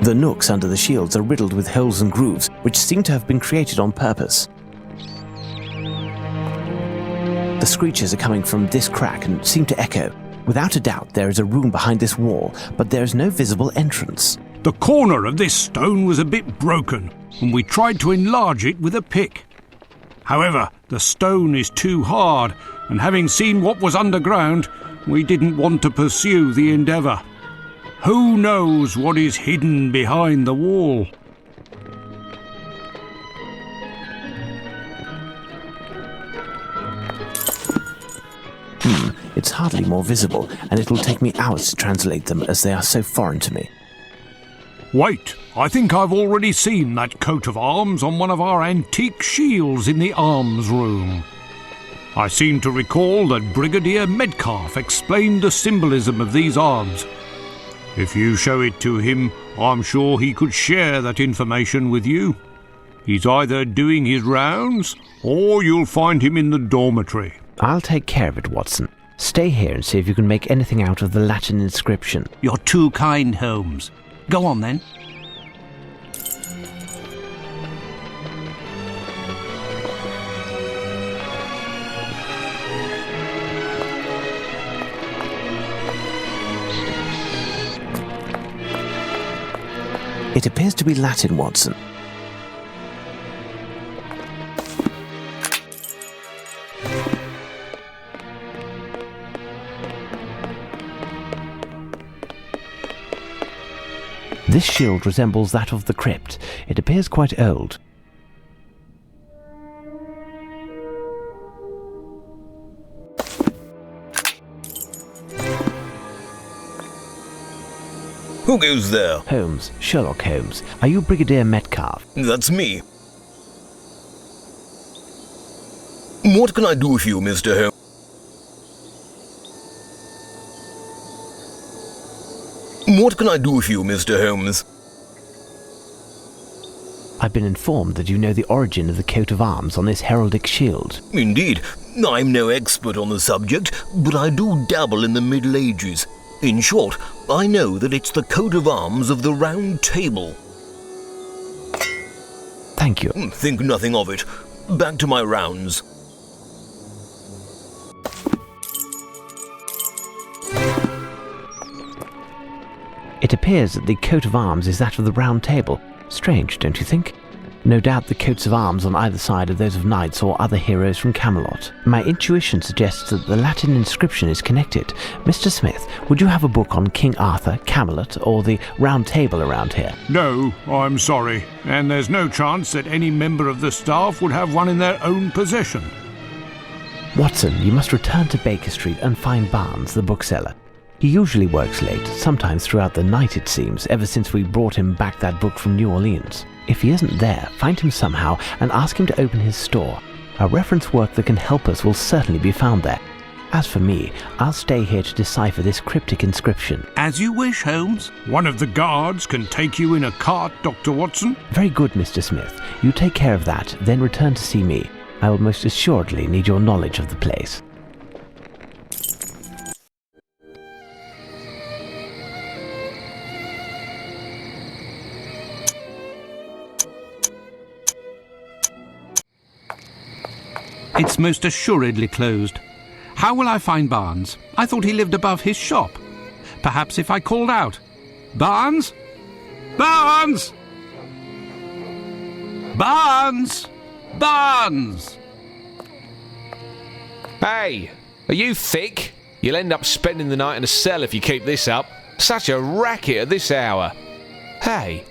S2: The nooks under the shields are riddled with holes and grooves, which seem to have been created on purpose. The screeches are coming from this crack and seem to echo. Without a doubt, there is a room behind this wall, but there is no visible entrance.
S9: The corner of this stone was a bit broken, and we tried to enlarge it with a pick. However, the stone is too hard, and having seen what was underground, we didn't want to pursue the endeavour. Who knows what is hidden behind the wall?
S2: It's hardly more visible, and it will take me hours to translate them as they are so foreign to me.
S9: Wait, I think I've already seen that coat of arms on one of our antique shields in the arms room. I seem to recall that Brigadier Metcalf explained the symbolism of these arms. If you show it to him, I'm sure he could share that information with you. He's either doing his rounds, or you'll find him in the dormitory.
S3: I'll take care of it, Watson. Stay here and see if you can make anything out of the Latin inscription.
S1: You're too kind, Holmes. Go on, then.
S2: It appears to be Latin, Watson.
S3: This shield resembles that of the crypt. It appears quite old.
S10: Who goes there?
S3: Holmes, Sherlock Holmes. Are you Brigadier Metcalf?
S10: That's me. What can I do for you, Mr. Holmes? What can I do for you, Mr. Holmes?
S3: I've been informed that you know the origin of the coat of arms on this heraldic shield.
S10: Indeed. I'm no expert on the subject, but I do dabble in the Middle Ages. In short, I know that it's the coat of arms of the Round Table.
S3: Thank you.
S10: Think nothing of it. Back to my rounds.
S3: It appears that the coat of arms is that of the Round Table. Strange, don't you think? No doubt the coats of arms on either side are those of knights or other heroes from Camelot. My intuition suggests that the Latin inscription is connected. Mr. Smith, would you have a book on King Arthur, Camelot, or the Round Table around here?
S9: No, I'm sorry, and there's no chance that any member of the staff would have one in their own possession.
S3: Watson, you must return to Baker Street and find Barnes, the bookseller. He usually works late, sometimes throughout the night it seems, ever since we brought him back that book from New Orleans. If he isn't there, find him somehow and ask him to open his store. A reference work that can help us will certainly be found there. As for me, I'll stay here to decipher this cryptic inscription.
S1: As you wish, Holmes.
S9: One of the guards can take you in a cart, Dr. Watson.
S3: Very good, Mr. Smith. You take care of that, then return to see me. I will most assuredly need your knowledge of the place.
S1: It's most assuredly closed. How will I find Barnes? I thought he lived above his shop. Perhaps if I called out, Barnes? Barnes! Barnes! Barnes!
S8: Hey, are you thick? You'll end up spending the night in a cell if you keep this up. Such a racket at this hour. Hey,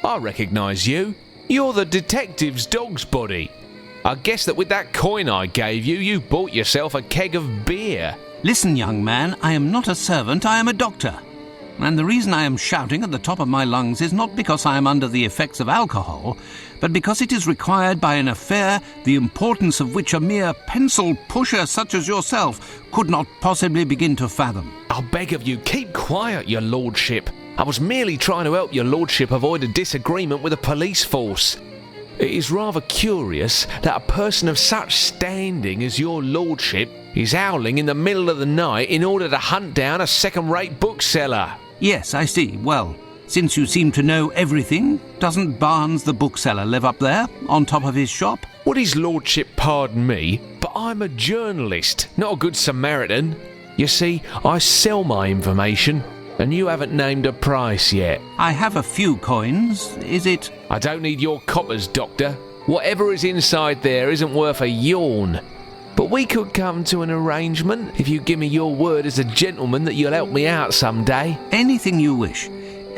S8: I recognise you. You're the detective's dog's body. I guess that with that coin I gave you, you bought yourself a keg of beer.
S1: Listen, young man, I am not a servant, I am a doctor. And the reason I am shouting at the top of my lungs is not because I am under the effects of alcohol, but because it is required by an affair the importance of which a mere pencil pusher such as yourself could not possibly begin to fathom.
S8: I beg of you, keep quiet, your lordship. I was merely trying to help your lordship avoid a disagreement with the police force. It is rather curious that a person of such standing as your lordship is howling in the middle of the night in order to hunt down a second-rate bookseller.
S1: Yes, I see. Well, since you seem to know everything, doesn't Barnes the bookseller live up there, on top of his shop?
S8: Would his lordship pardon me, but I'm a journalist, not a good Samaritan. You see, I sell my information, and you haven't named a price yet.
S1: I have a few coins. Is it...
S8: I don't need your coppers, Doctor. Whatever is inside there isn't worth a yawn. But we could come to an arrangement if you give me your word as a gentleman that you'll help me out someday.
S1: Anything you wish.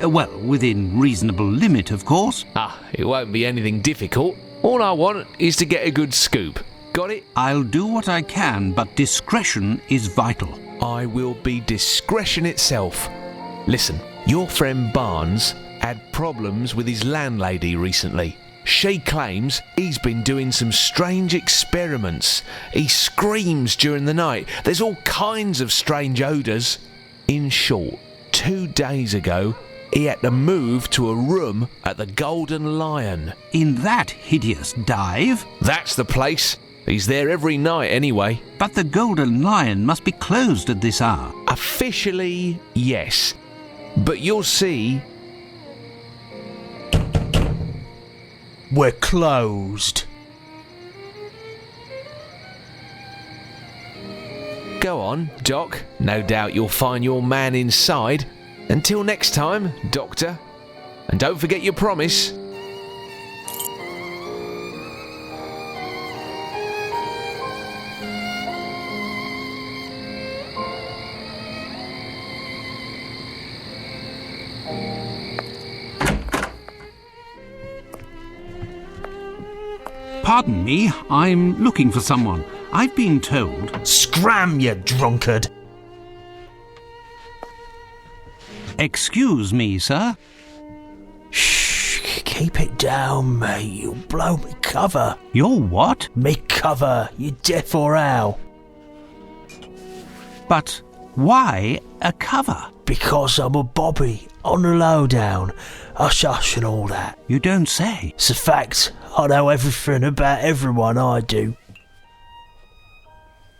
S1: Well, within reasonable limit, of course.
S8: It won't be anything difficult. All I want is to get a good scoop. Got it?
S1: I'll do what I can, but discretion is vital.
S8: I will be discretion itself. Listen, your friend Barnes had problems with his landlady recently. She claims he's been doing some strange experiments. He screams during the night. There's all kinds of strange odours. In short, 2 days ago, he had to move to a room at the Golden Lion.
S1: In that hideous dive?
S8: That's the place. He's there every night anyway.
S1: But the Golden Lion must be closed at this hour.
S8: Officially, yes. But you'll see...
S11: We're closed.
S8: Go on, Doc. No doubt you'll find your man inside. Until next time, Doctor. And don't forget your promise.
S1: Pardon me, I'm looking for someone. I've been told...
S11: Scram, you drunkard!
S1: Excuse me, sir.
S11: Shh, keep it down, mate. You'll blow me cover.
S1: Your what?
S11: Me cover, you deaf or how?
S1: But why a cover?
S11: Because I'm a bobby, on the lowdown, hush-hush and all that.
S1: You don't say.
S11: It's a fact. I know everything about everyone, I do.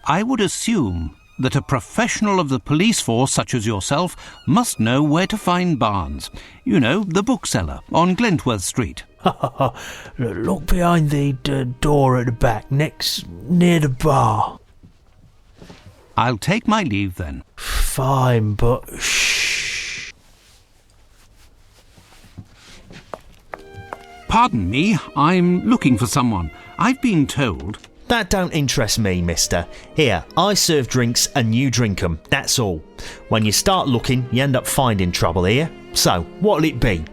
S1: I would assume that a professional of the police force such as yourself must know where to find Barnes. You know, the bookseller on Glentworth Street.
S11: Look behind the door at the back, near the bar.
S1: I'll take my leave then.
S11: Fine, but shh.
S1: Pardon me, I'm looking for someone. I've been told...
S12: That don't interest me, mister. Here, I serve drinks and you drink 'em, that's all. When you start looking, you end up finding trouble here. So, what'll it be?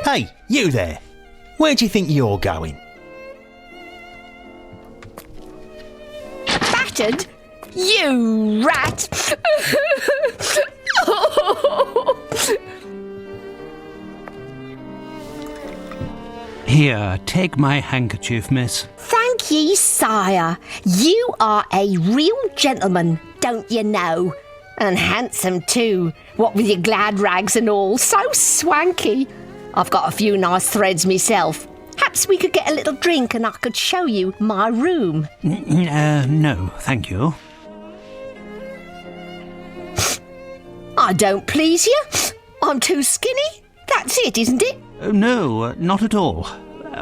S12: Hey, you there! Where do you think you're going?
S13: Battered? You rat!
S1: Here, take my handkerchief, miss.
S13: Thank ye, sire. You are a real gentleman, don't you know? And handsome too, what with your glad rags and all, so swanky. I've got a few nice threads myself. Perhaps we could get a little drink and I could show you my room.
S1: No, thank you.
S13: I don't please you? I'm too skinny? That's it, isn't it?
S1: No, not at all.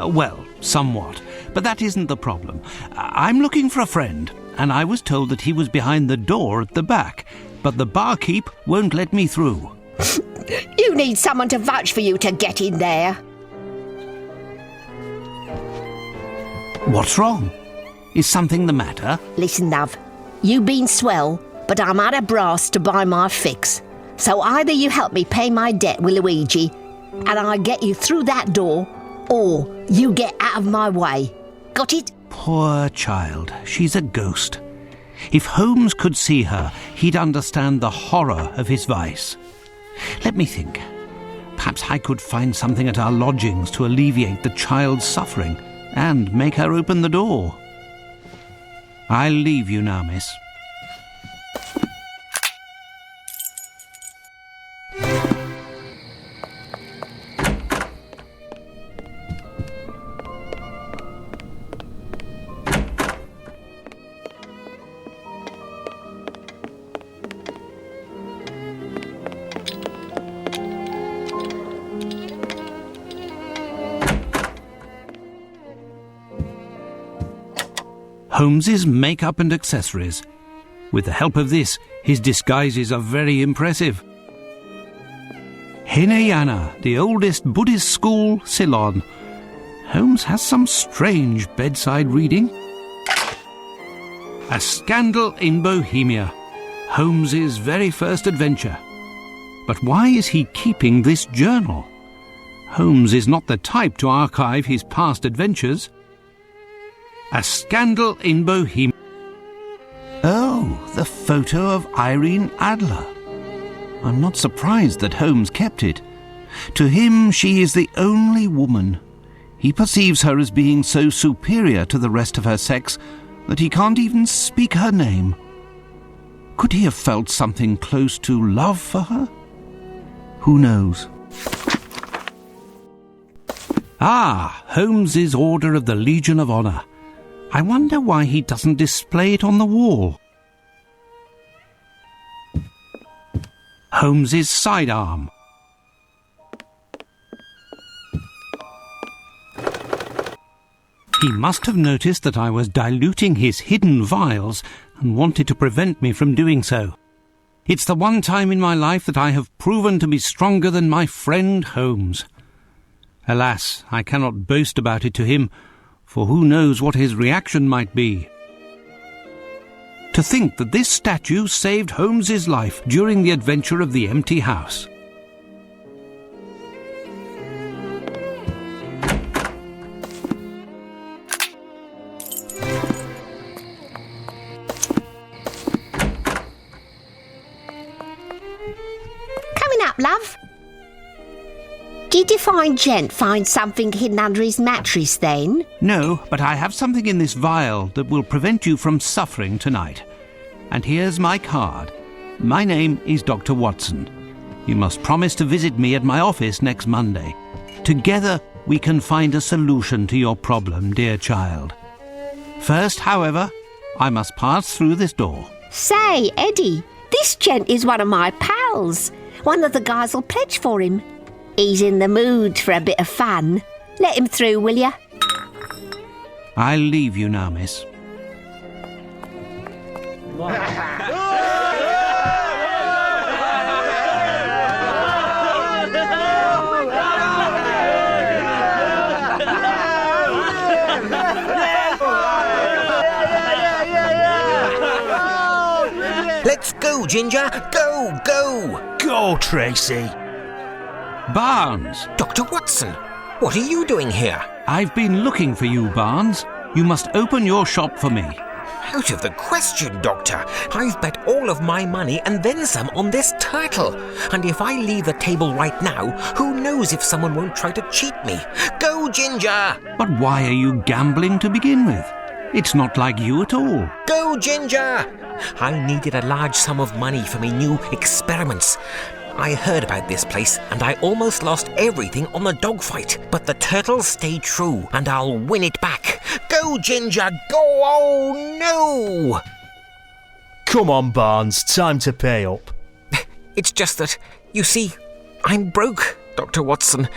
S1: Well, somewhat. But that isn't the problem. I'm looking for a friend, and I was told that he was behind the door at the back, but the barkeep won't let me through.
S13: You need someone to vouch for you to get in there.
S1: What's wrong? Is something the matter?
S13: Listen, love, you been swell, but I'm out of brass to buy my fix. So either you help me pay my debt with Luigi, and I get you through that door, or you get out of my way. got it?
S1: Poor child, she's a ghost. If Holmes could see her, he'd understand the horror of his vice. Let me think. Perhaps I could find something at our lodgings to alleviate the child's suffering and make her open the door. I'll leave you now, miss. Holmes's makeup and accessories. With the help of this, his disguises are very impressive. Hinayana, the oldest Buddhist school, Ceylon. Holmes has some strange bedside reading. A Scandal in Bohemia. Holmes's very first adventure. But why is he keeping this journal? Holmes is not the type to archive his past adventures. A Scandal in Bohemia. Oh, the photo of Irene Adler. I'm not surprised that Holmes kept it. To him, she is the only woman. He perceives her as being so superior to the rest of her sex that he can't even speak her name. Could he have felt something close to love for her? Who knows? Ah, Holmes's Order of the Legion of Honor. I wonder why he doesn't display it on the wall. Holmes's sidearm. He must have noticed that I was diluting his hidden vials and wanted to prevent me from doing so. It's the one time in my life that I have proven to be stronger than my friend Holmes. Alas, I cannot boast about it to him, for who knows what his reaction might be. To think that this statue saved Holmes's life during the adventure of the empty house.
S13: Coming up, love. Did your fine gent find something hidden under his mattress then?
S1: No, but I have something in this vial that will prevent you from suffering tonight. And here's my card. My name is Dr. Watson. You must promise to visit me at my office next Monday. Together we can find a solution to your problem, dear child. First, however, I must pass through this door.
S13: Say, Eddie, this gent is one of my pals. One of the guys will pledge for him. He's in the mood for a bit of fun. Let him through, will you?
S1: I'll leave you now, miss.
S5: Let's go, Ginger! Go, go!
S12: Go, Tracy!
S1: Barnes!
S5: Dr. Watson, what are you doing here?
S1: I've been looking for you, Barnes. You must open your shop for me.
S5: Out of the question, Doctor. I've bet all of my money and then some on this turtle. And if I leave the table right now, who knows if someone won't try to cheat me? Go, Ginger!
S1: But why are you gambling to begin with? It's not like you at all.
S5: Go, Ginger! I needed a large sum of money for me new experiments. I heard about this place and I almost lost everything on the dogfight. But the turtles stay true and I'll win it back. Go, Ginger, go! Oh, no!
S12: Come on, Barnes, time to pay up.
S5: It's just that, you see, I'm broke, Dr. Watson.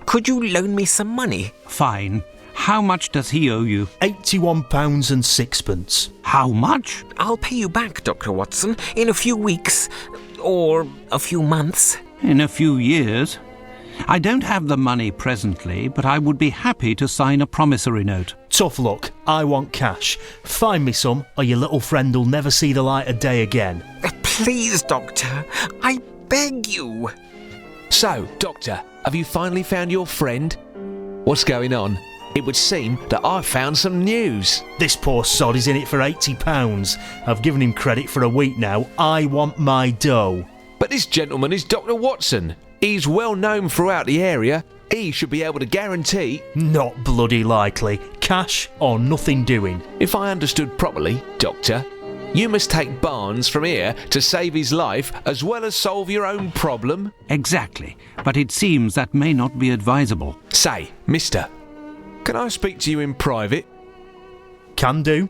S5: Could you loan me some money?
S1: Fine. How much does he owe you?
S12: £81 and sixpence.
S1: How much?
S5: I'll pay you back, Dr. Watson, in a few weeks. Or a few months.
S1: In a few years. I don't have the money presently, but I would be happy to sign a promissory note.
S12: Tough luck. I want cash. Find me some, or your little friend will never see the light of day again.
S5: Please, Doctor. I beg you.
S8: So, Doctor, have you finally found your friend? What's going on? it would seem that I've found some news.
S12: This poor sod is in it for £80. I've given him credit for a week now. I want my dough.
S8: But this gentleman is Dr. Watson. He's well known throughout the area. He should be able to guarantee...
S12: Not bloody likely. Cash or nothing doing.
S8: If I understood properly, Doctor, you must take Barnes from here to save his life as well as solve your own problem?
S1: Exactly, but it seems that may not be advisable.
S8: Say, mister, can I speak to you in private?
S12: Can do.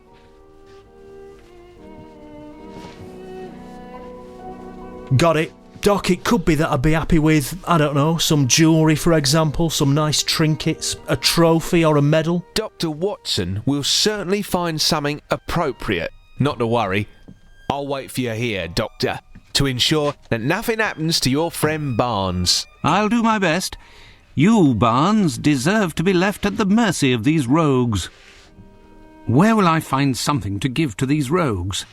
S12: Got it. Doc, it could be that I'd be happy with, I don't know, some jewellery for example, some nice trinkets, a trophy or a medal.
S8: Dr. Watson will certainly find something appropriate. Not to worry. I'll wait for you here, Doctor, to ensure that nothing happens to your friend Barnes.
S1: I'll do my best. You, Barnes, deserve to be left at the mercy of these rogues. Where will I find something to give to these rogues?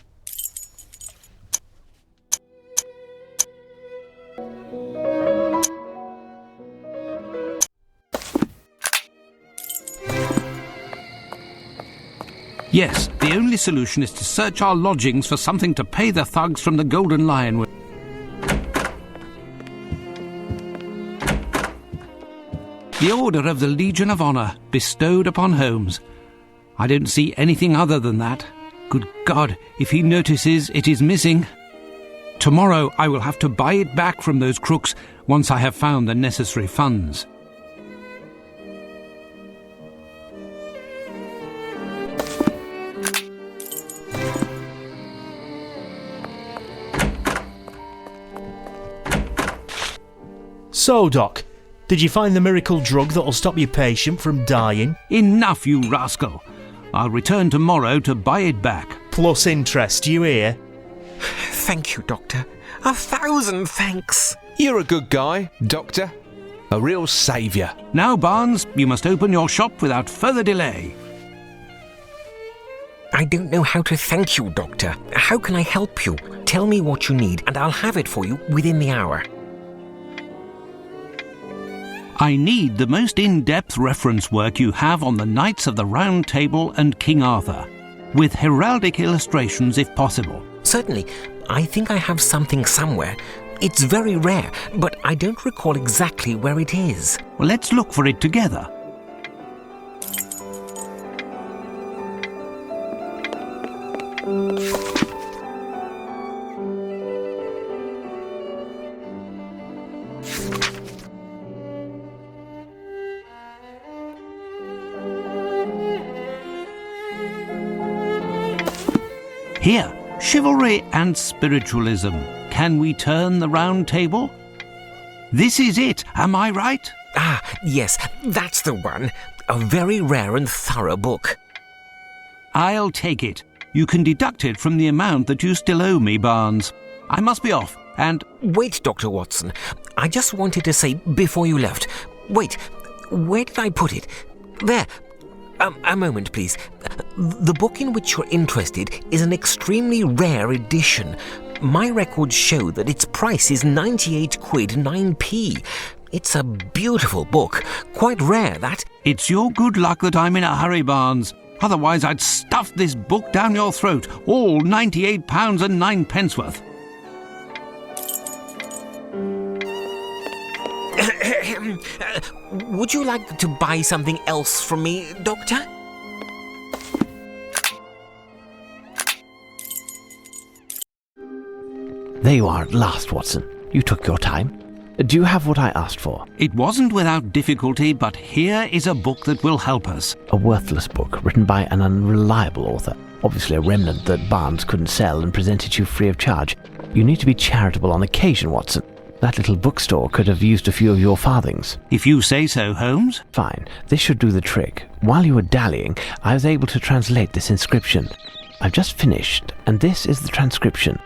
S1: Yes, the only solution is to search our lodgings for something to pay the thugs from the Golden Lion with. The Order of the Legion of Honour, bestowed upon Holmes. I don't see anything other than that. Good God, if he notices it is missing. Tomorrow I will have to buy it back from those crooks once I have found the necessary funds.
S12: So, Doc, did you find the miracle drug that'll stop your patient from dying?
S1: Enough, you rascal. I'll return tomorrow to buy it back.
S12: Plus interest, you hear?
S5: Thank you, Doctor. 1,000 thanks.
S8: You're a good guy, Doctor. A real saviour.
S1: Now, Barnes, you must open your shop without further delay.
S5: I don't know how to thank you, Doctor. How can I help you? Tell me what you need, and I'll have it for you within the hour.
S1: I need the most in-depth reference work you have on the Knights of the Round Table and King Arthur, with heraldic illustrations if possible.
S5: Certainly. I think I have something somewhere. It's very rare, but I don't recall exactly where it is.
S1: Well, let's look for it together. Here, chivalry and spiritualism. Can we turn the round table? This is it, am I right?
S5: Ah, yes, that's the one. A very rare and thorough book.
S1: I'll take it. You can deduct it from the amount that you still owe me, Barnes. I must be off, and...
S5: Wait, Dr. Watson. I just wanted to say before you left. Wait, where did I put it? There. A moment, please. The book in which you're interested is an extremely rare edition. My records show that its price is 98 quid 9p. It's a beautiful book. Quite rare, that.
S1: It's your good luck that I'm in a hurry, Barnes. Otherwise I'd stuff this book down your throat, all £98 and 9p worth.
S5: Would you like to buy something else from me, Doctor?
S3: There you are at last, Watson. You took your time. Do you have what I asked for?
S1: It wasn't without difficulty, but here is a book that will help us.
S3: A worthless book written by an unreliable author. Obviously a remnant that Barnes couldn't sell and present it to you free of charge. You need to be charitable on occasion, Watson. That little bookstore could have used a few of your farthings.
S1: If you say so, Holmes.
S3: Fine. This should do the trick. While you were dallying, I was able to translate this inscription. I've just finished, and this is the transcription.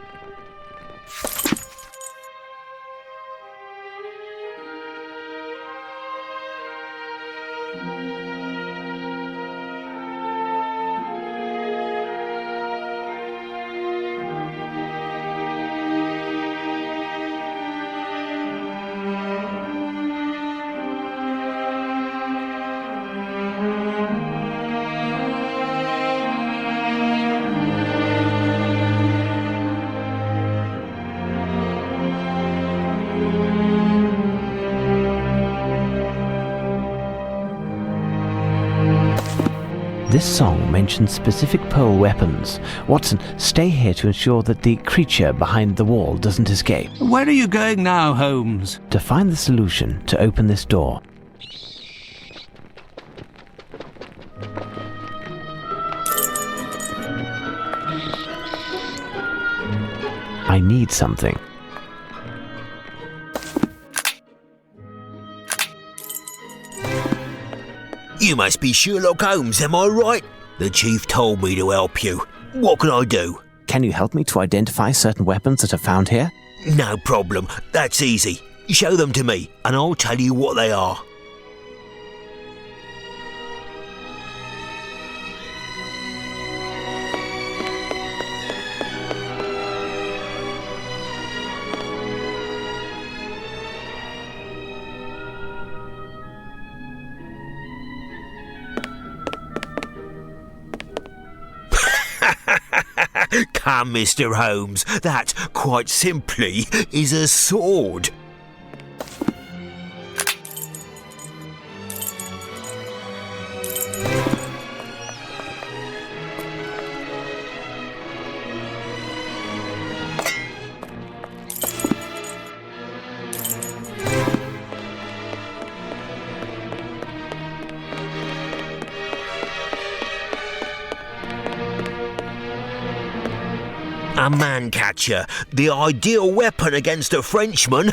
S3: This song mentions specific Pearl weapons. Watson, stay here to ensure that the creature behind the wall doesn't escape.
S1: Where are you going now, Holmes?
S3: To find the solution to open this door. I need something.
S10: You must be Sherlock Holmes, am I right? The chief told me to help you. What can I do?
S2: Can you help me to identify certain weapons that are found here?
S10: No problem. That's easy. Show them to me, and I'll tell you what they are. Come, Mr. Holmes, that, quite simply, is a sword. A man-catcher, the ideal weapon against a Frenchman.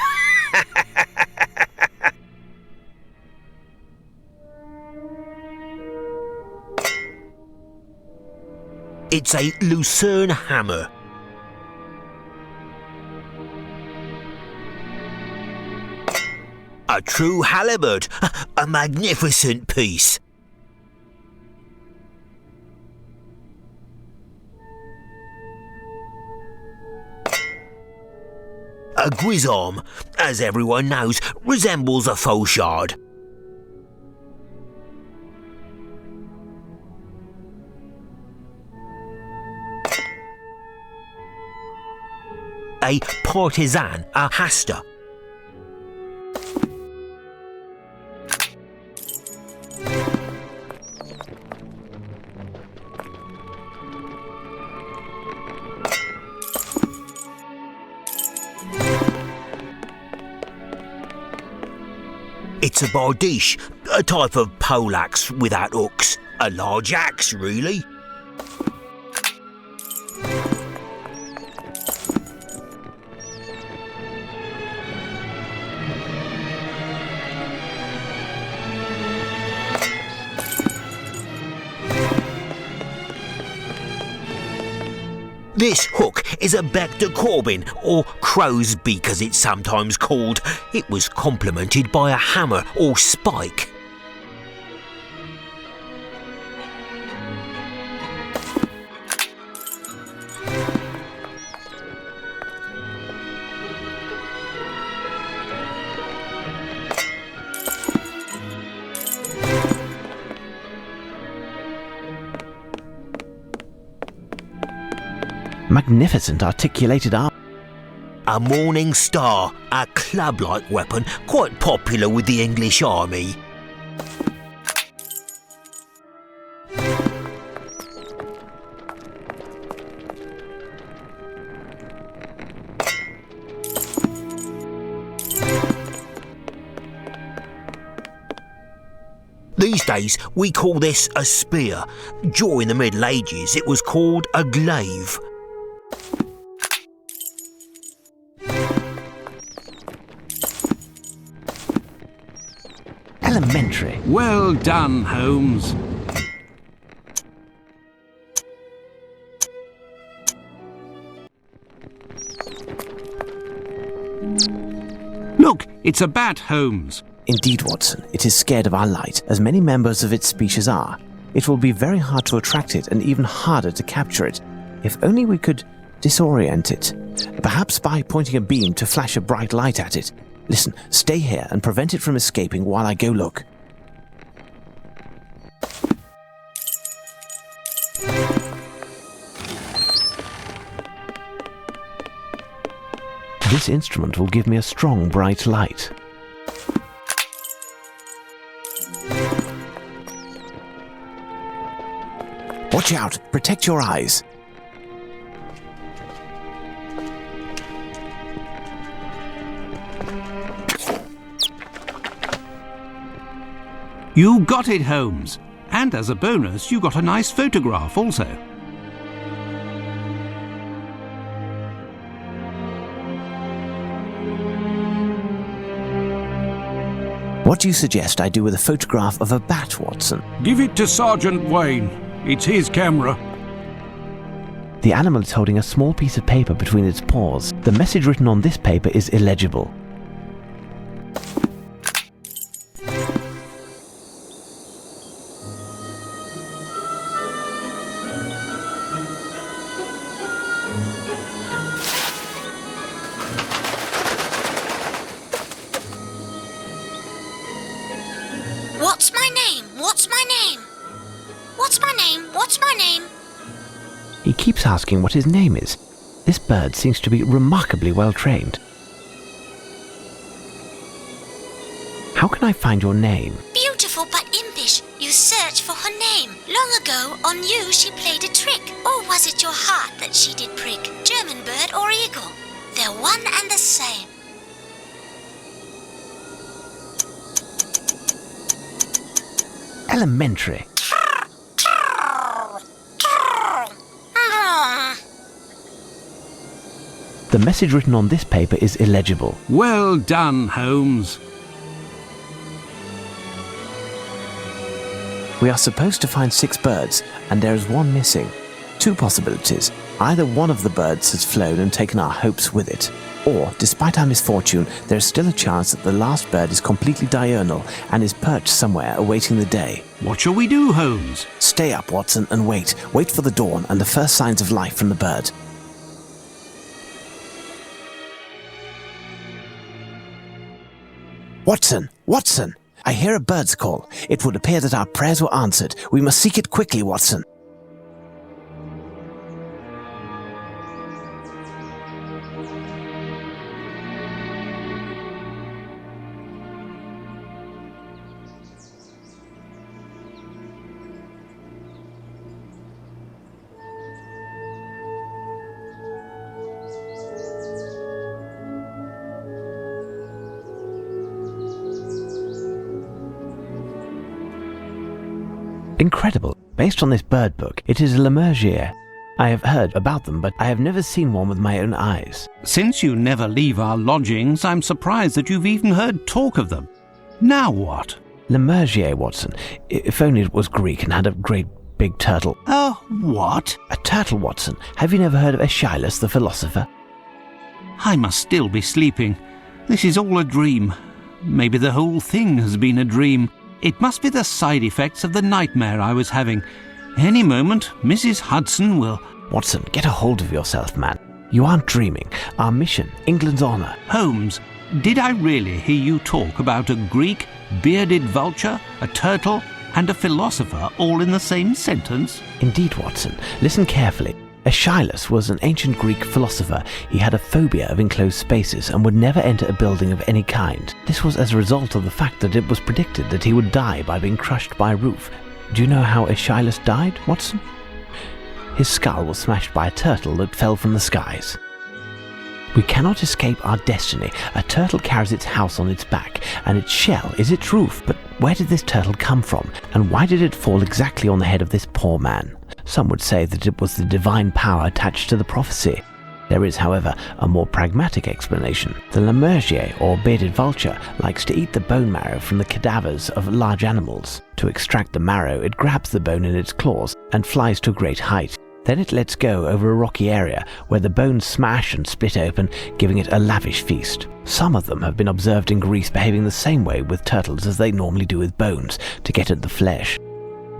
S10: It's a Lucerne hammer. A true halberd, a magnificent piece. A guisarme, as everyone knows, resembles a faux shard. A partisan, a hasta. It's a bardiche, a type of poleaxe without hooks. A large axe, really. This hook is a bec de Corbin, or crow's beak as it's sometimes called. It was complemented by a hammer or spike.
S3: Magnificent articulated arm.
S10: A morning star, a club-like weapon, quite popular with the English army. These days, we call this a spear. During the Middle Ages, it was called a glaive.
S3: Elementary.
S1: Well done, Holmes. Look, it's a bat, Holmes.
S2: Indeed, Watson, it is scared of our light, as many members of its species are. It will be very hard to attract it and even harder to capture it. If only we could disorient it. Perhaps by pointing a beam to flash a bright light at it. Listen, stay here and prevent it from escaping while I go look.
S3: This instrument will give me a strong, bright light.
S2: Watch out! Protect your eyes!
S1: You got it, Holmes. And as a bonus, you got a nice photograph also.
S2: What do you suggest I do with a photograph of a bat, Watson?
S9: Give it to Sergeant Wayne. It's his camera.
S3: The animal is holding a small piece of paper between its paws. The message written on this paper is illegible.
S14: What's my name? What's my name? What's my name? What's my name?
S3: He keeps asking what his name is. This bird seems to be remarkably well trained. How can I find your name?
S14: Beautiful but impish, you search for her name. Long ago, on you she played a trick. Or was it your heart that she did prick? German bird or eagle? They're one and the same.
S3: Elementary. The message written on this paper is illegible.
S1: Well done, Holmes.
S2: We are supposed to find 6 birds, and there is one missing. 2 possibilities. Either one of the birds has flown and taken our hopes with it, or, despite our misfortune, there is still a chance that the last bird is completely diurnal and is perched somewhere awaiting the day.
S1: What shall we do, Holmes?
S2: Stay up, Watson, and wait. Wait for the dawn and the first signs of life from the bird. Watson! Watson! I hear a bird's call. It would appear that our prayers were answered. We must seek it quickly, Watson.
S3: Incredible. Based on this bird book, it is a Ermacgerd. I have heard about them, but I have never seen one with my own eyes.
S1: Since you never leave our lodgings, I'm surprised that you've even heard talk of them. Now what?
S3: Ermacgerd, Watson. If only it was Greek and had a great big turtle.
S1: What?
S3: A turtle, Watson. Have you never heard of Aeschylus the philosopher?
S1: I must still be sleeping. This is all a dream. Maybe the whole thing has been a dream. It must be the side effects of the nightmare I was having. Any moment, Mrs. Hudson will...
S3: Watson, get a hold of yourself, man. You aren't dreaming. Our mission, England's honour.
S1: Holmes, did I really hear you talk about a Greek, bearded vulture, a turtle, and a philosopher all in the same sentence?
S3: Indeed, Watson. Listen carefully. Aeschylus was an ancient Greek philosopher. He had a phobia of enclosed spaces and would never enter a building of any kind. This was as a result of the fact that it was predicted that he would die by being crushed by a roof. Do you know how Aeschylus died, Watson? His skull was smashed by a turtle that fell from the skies. We cannot escape our destiny. A turtle carries its house on its back, and its shell is its roof. But where did this turtle come from, and why did it fall exactly on the head of this poor man? Some would say that it was the divine power attached to the prophecy. There is, however, a more pragmatic explanation. The Ermacgerd, or bearded vulture, likes to eat the bone marrow from the cadavers of large animals. To extract the marrow, it grabs the bone in its claws and flies to a great height. Then it lets go over a rocky area where the bones smash and split open, giving it a lavish feast. Some of them have been observed in Greece behaving the same way with turtles as they normally do with bones, to get at the flesh.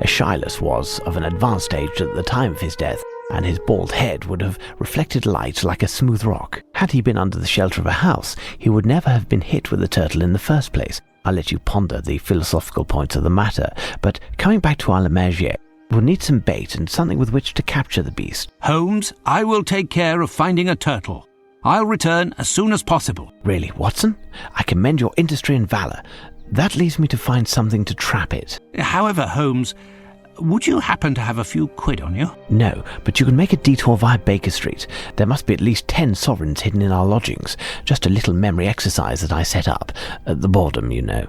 S3: Aeschylus was of an advanced age at the time of his death, and his bald head would have reflected light like a smooth rock. Had he been under the shelter of a house, he would never have been hit with the turtle in the first place. I'll let you ponder the philosophical points of the matter, but coming back to our Ermacgerd, we'll need some bait and something with which to capture the beast.
S1: Holmes, I will take care of finding a turtle. I'll return as soon as possible.
S3: Really, Watson? I commend your industry and valour. That leaves me to find something to trap it.
S1: However, Holmes, would you happen to have a few quid on you?
S3: No, but you can make a detour via Baker Street. There must be at least 10 sovereigns hidden in our lodgings. Just a little memory exercise that I set up. At the boredom, you know.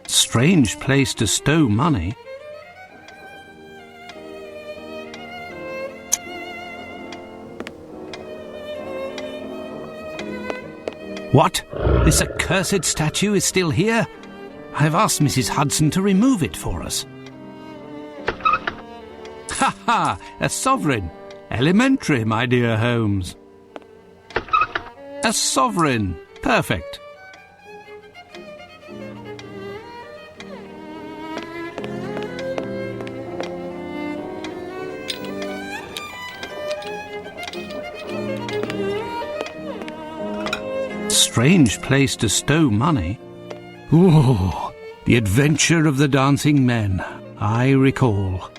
S1: Strange place to stow money. What? This accursed statue is still here? I've asked Mrs. Hudson to remove it for us. Ha ha! A sovereign! Elementary, my dear Holmes. A sovereign! Perfect. Strange place to stow money. Ooh, the adventure of the dancing men, I recall.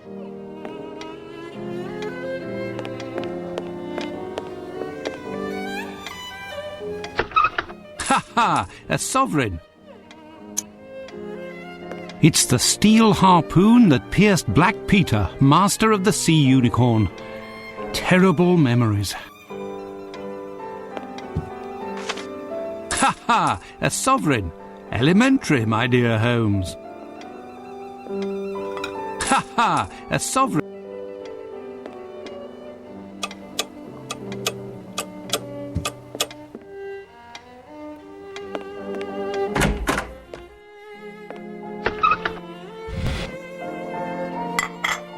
S1: Ha ha! A sovereign! It's the steel harpoon that pierced Black Peter, master of the sea unicorn. Terrible memories. Ha ha! A sovereign! Elementary, my dear Holmes. Ha ha! A sovereign!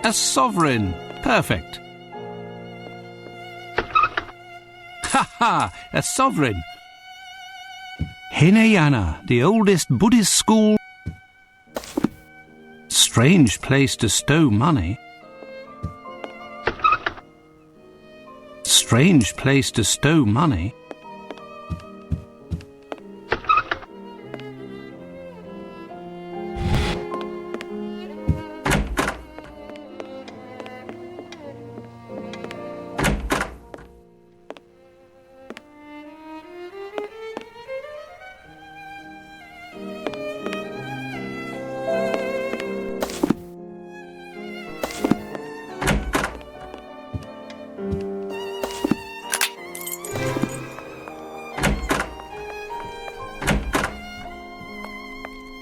S1: A sovereign! Perfect! Ha ha! A sovereign! Hinayana, the oldest Buddhist school. Strange place to stow money. Strange place to stow money.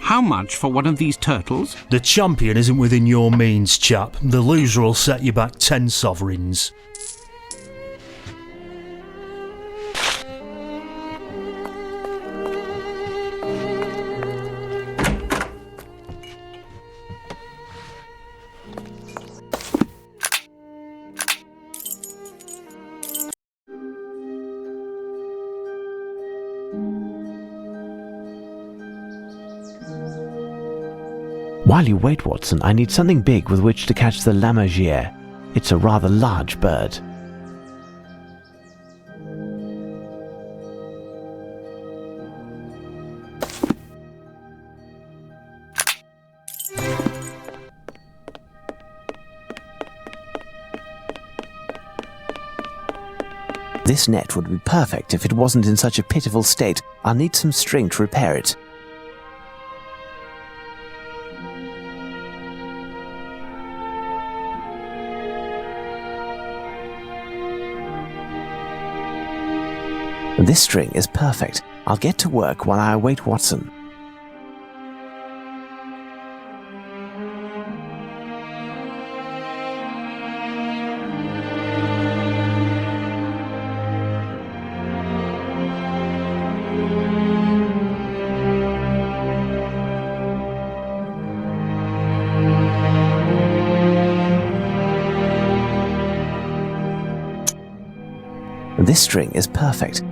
S1: How much for one of these turtles?
S12: The champion isn't within your means, chap. The loser will set you back 10 sovereigns.
S3: While you wait, Watson, I need something big with which to catch the Ermacgerd. It's a rather large bird. This net would be perfect if it wasn't in such a pitiful state. I'll need some string to repair it. This string is perfect. I'll get to work while I await Watson.
S2: This string is perfect.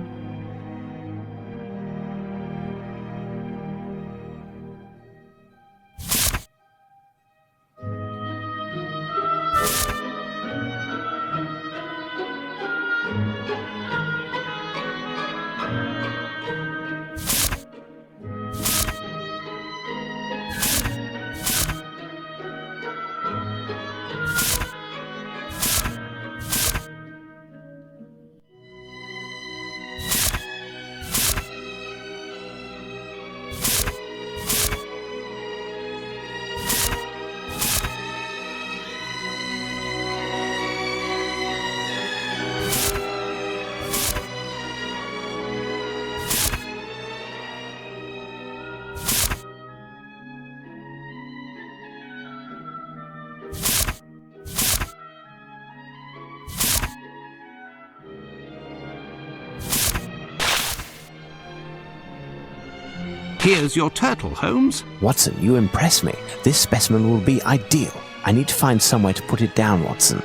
S1: Here's your turtle, Holmes.
S2: Watson, you impress me. This specimen will be ideal. I need to find somewhere to put it down, Watson.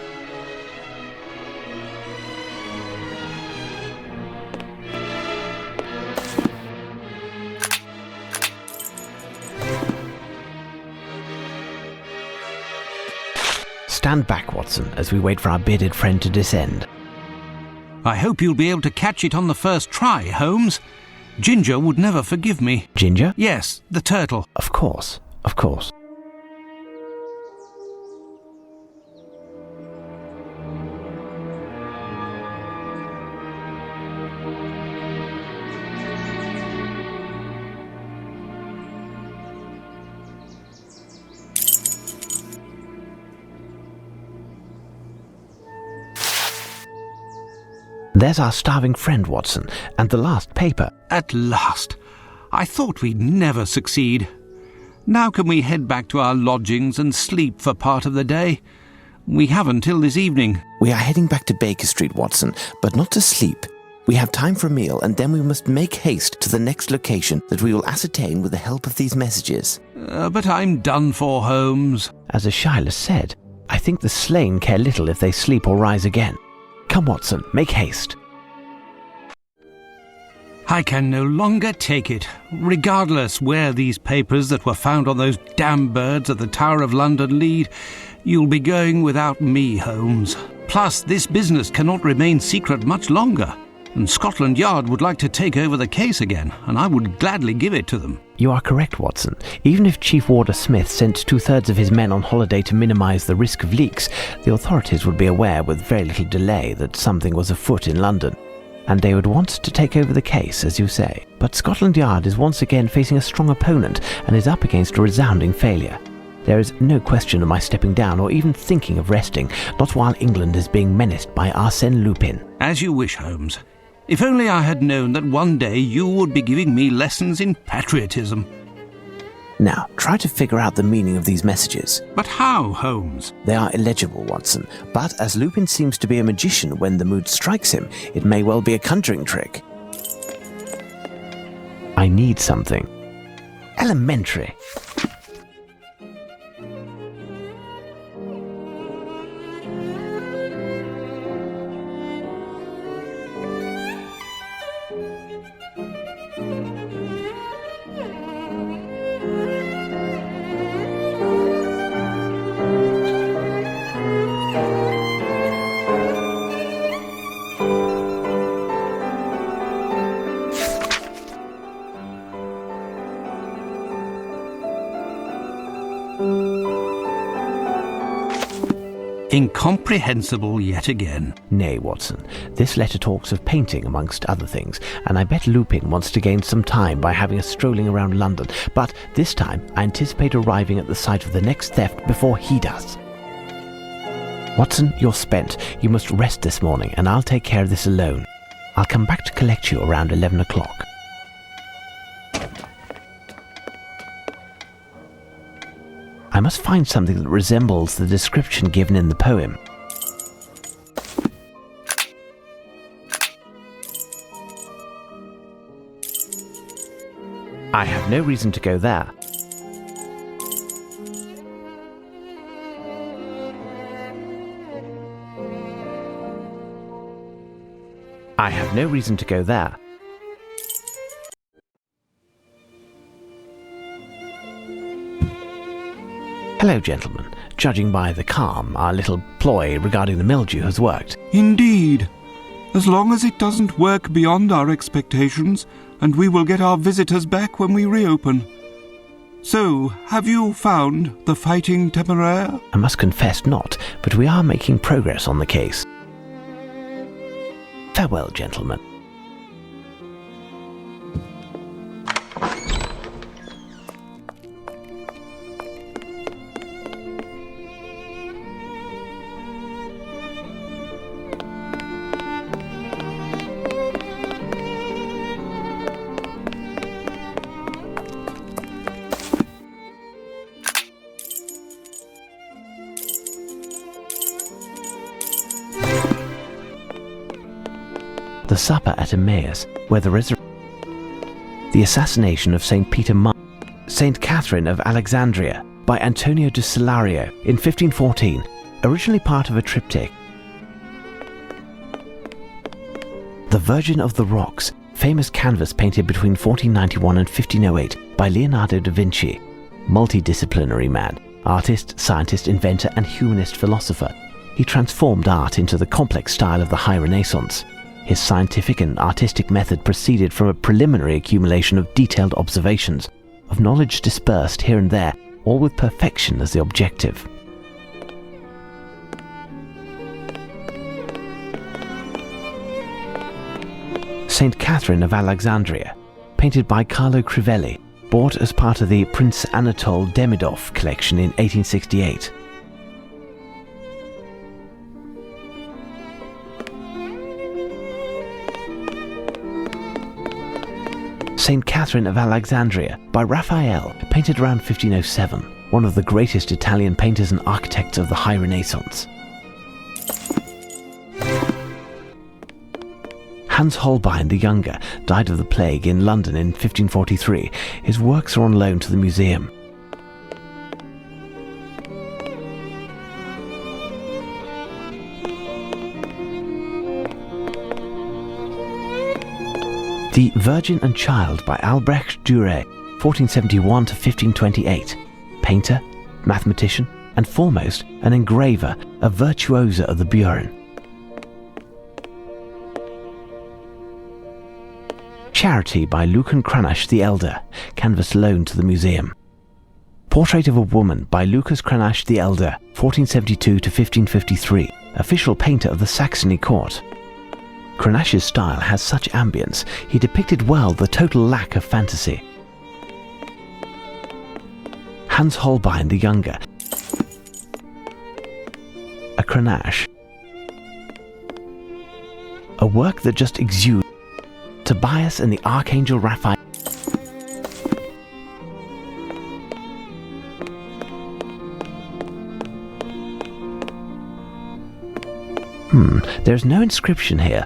S3: Stand back, Watson, as we wait for our bearded friend to descend.
S1: I hope you'll be able to catch it on the first try, Holmes. Ginger would never forgive me.
S3: Ginger?
S1: Yes, the turtle.
S3: Of course, of course. There's our starving friend, Watson, and the last paper.
S1: At last. I thought we'd never succeed. Now can we head back to our lodgings and sleep for part of the day? We have until this evening.
S2: We are heading back to Baker Street, Watson, but not to sleep. We have time for a meal, and then we must make haste to the next location that we will ascertain with the help of these messages.
S1: But I'm done for, Holmes.
S3: As Aeschylus said, I think the slain care little if they sleep or rise again. Come, Watson, make haste.
S1: I can no longer take it. Regardless where these papers that were found on those damn birds at the Tower of London lead, you'll be going without me, Holmes. Plus, this business cannot remain secret much longer, and Scotland Yard would like to take over the case again, and I would gladly give it to them.
S3: You are correct, Watson. Even if Chief Warder Smith sent 2/3 of his men on holiday to minimise the risk of leaks, the authorities would be aware with very little delay that something was afoot in London, and they would want to take over the case, as you say. But Scotland Yard is once again facing a strong opponent and is up against a resounding failure. There is no question of my stepping down or even thinking of resting, not while England is being menaced by Arsène Lupin.
S1: As you wish, Holmes. If only I had known that one day you would be giving me lessons in patriotism.
S2: Now, try to figure out the meaning of these messages.
S1: But how, Holmes?
S2: They are illegible, Watson, but as Lupin seems to be a magician when the mood strikes him, it may well be a conjuring trick.
S3: I need something. Elementary.
S1: Incomprehensible yet again.
S3: Nay, Watson, this letter talks of painting amongst other things, and I bet Lupin wants to gain some time by having us strolling around London, but this time I anticipate arriving at the site of the next theft before he does. Watson, you're spent. You must rest this morning, and I'll take care of this alone. I'll come back to collect you around 11 o'clock. I must find something that resembles the description given in the poem. I have no reason to go there. I have no reason to go there. Hello, gentlemen. Judging by the calm, our little ploy regarding the mildew has worked.
S7: Indeed. As long as it doesn't work beyond our expectations, and we will get our visitors back when we reopen. So, have you found the Fighting Temeraire?
S3: I must confess not, but we are making progress on the case. Farewell, gentlemen. The supper at Emmaus, where the assassination of St. Peter St. Catherine of Alexandria by Antonio de Salario in 1514, originally part of a triptych. The Virgin of the Rocks, famous canvas painted between 1491 and 1508 by Leonardo da Vinci, multidisciplinary man, artist, scientist, inventor and humanist philosopher. He transformed art into the complex style of the High Renaissance. His scientific and artistic method proceeded from a preliminary accumulation of detailed observations, of knowledge dispersed here and there, all with perfection as the objective. St. Catherine of Alexandria, painted by Carlo Crivelli, bought as part of the Prince Anatole Demidov collection in 1868. St. Catherine of Alexandria by Raphael, painted around 1507, one of the greatest Italian painters and architects of the High Renaissance. Hans Holbein the Younger died of the plague in London in 1543. His works are on loan to the museum. The Virgin and Child by Albrecht Dürer, 1471 to 1528. Painter, mathematician, and foremost, an engraver, a virtuoso of the Buren. Charity by Lucan Cranach the Elder, canvas loaned to the museum. Portrait of a Woman by Lucas Cranach the Elder, 1472 to 1553, official painter of the Saxony court. Cranach's style has such ambience, he depicted well the total lack of fantasy. Hans Holbein the Younger, a Cranach, a work that just exudes. Tobias and the Archangel Raphael. There's no inscription here.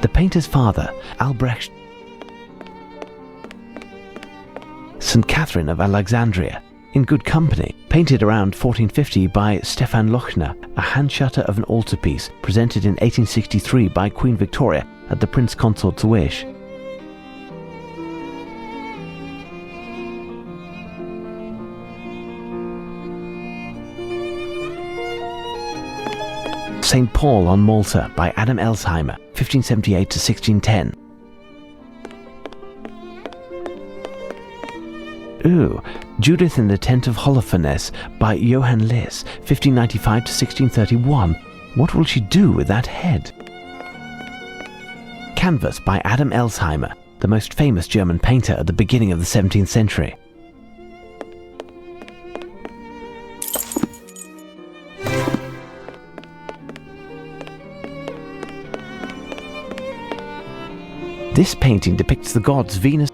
S3: The painter's father, Albrecht. St. Catherine of Alexandria, in good company, painted around 1450 by Stefan Lochner, a hand shutter of an altarpiece presented in 1863 by Queen Victoria at the Prince Consort's wish. St. Paul on Malta by Adam Elsheimer, 1578 to 1610. Ooh, Judith in the Tent of Holofernes by Johann Liss, 1595 to 1631. What will she do with that head? Canvas by Adam Elsheimer, the most famous German painter at the beginning of the 17th century. This painting depicts the gods Venus.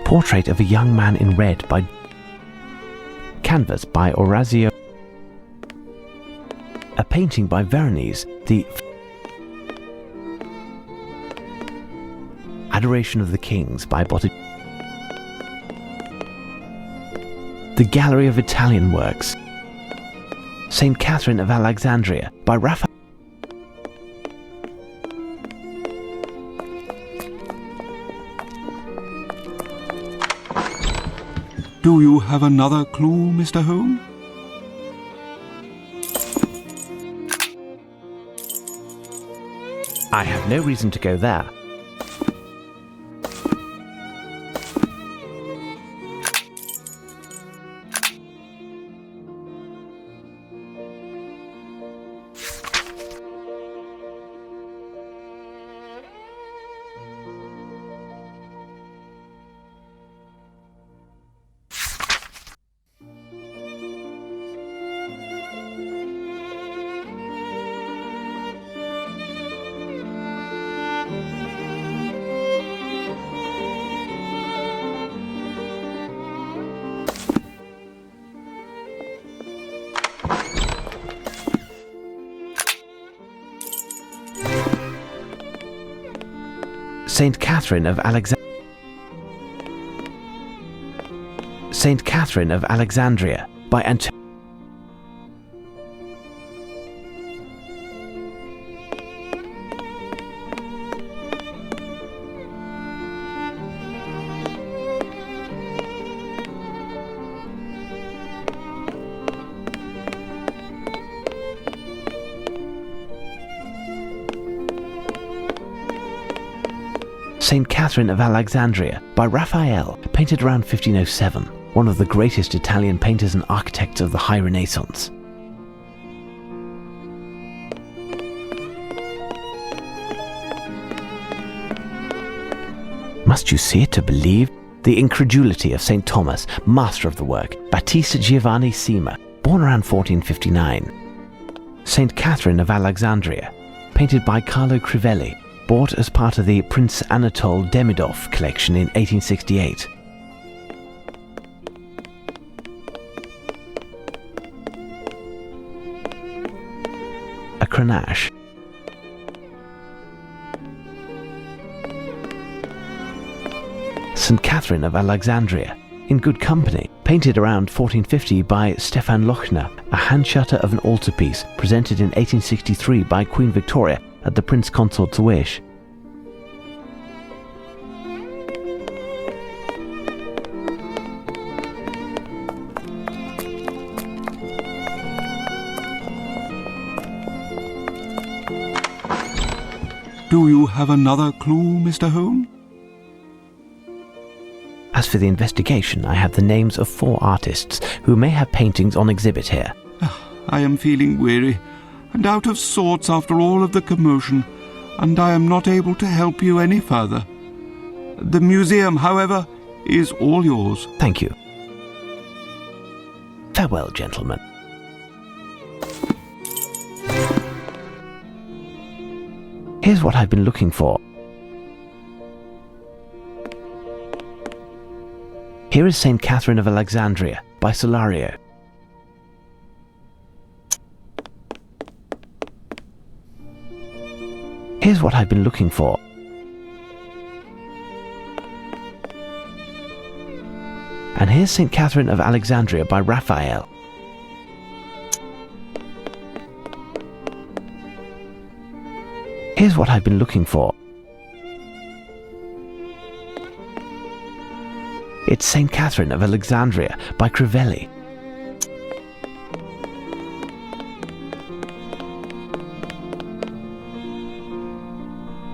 S3: Portrait of a young man in red by canvas by Orazio. A painting by Veronese, the Adoration of the Kings by Botticelli. The Gallery of Italian Works. St. Catherine of Alexandria by Raphael.
S7: Do you have another clue, Mr. Holmes?
S3: I have no reason to go there. St. Catherine of St. Catherine of Alexandria by Antonio. St. Catherine of Alexandria by Raphael, painted around 1507, one of the greatest Italian painters and architects of the High Renaissance. Must you see it to believe? The incredulity of St. Thomas, master of the work, Battista Giovanni Sima, born around 1459. St. Catherine of Alexandria, painted by Carlo Crivelli, bought as part of the Prince Anatole Demidov collection in 1868. A Grenache. St. Catherine of Alexandria, in good company, painted around 1450 by Stefan Lochner, a hand shutter of an altarpiece presented in 1863 by Queen Victoria at the Prince Consort's wish.
S7: Do you have another clue, Mr. Holmes?
S3: As for the investigation, I have the names of 4 artists who may have paintings on exhibit here.
S7: I am feeling weary and out of sorts after all of the commotion, and I am not able to help you any further. The museum, however, is all yours.
S3: Thank you. Farewell, gentlemen. Here's what I've been looking for. Here is St. Catherine of Alexandria by Solario. Here's what I've been looking for. And here's St. Catherine of Alexandria by Raphael. Here's what I've been looking for. It's St. Catherine of Alexandria by Crivelli.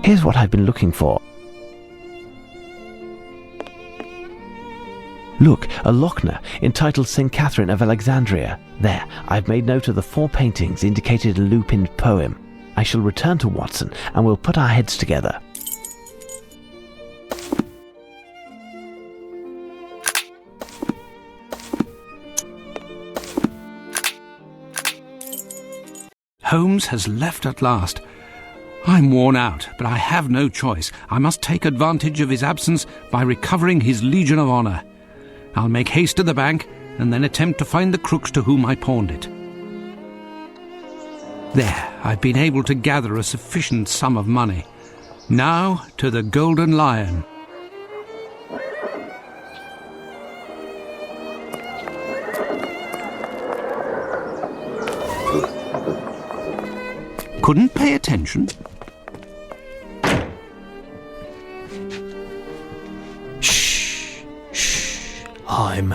S3: Here's what I've been looking for. Look, a Lochner entitled St. Catherine of Alexandria. There, I've made note of the 4 paintings indicated in Lupin's poem. I shall return to Watson and we'll put our heads together.
S1: Holmes has left at last. I'm worn out, but I have no choice. I must take advantage of his absence by recovering his Legion of Honor. I'll make haste to the bank and then attempt to find the crooks to whom I pawned it. There, I've been able to gather a sufficient sum of money. Now to the Golden Lion. couldn't pay attention?
S11: Shh. I'm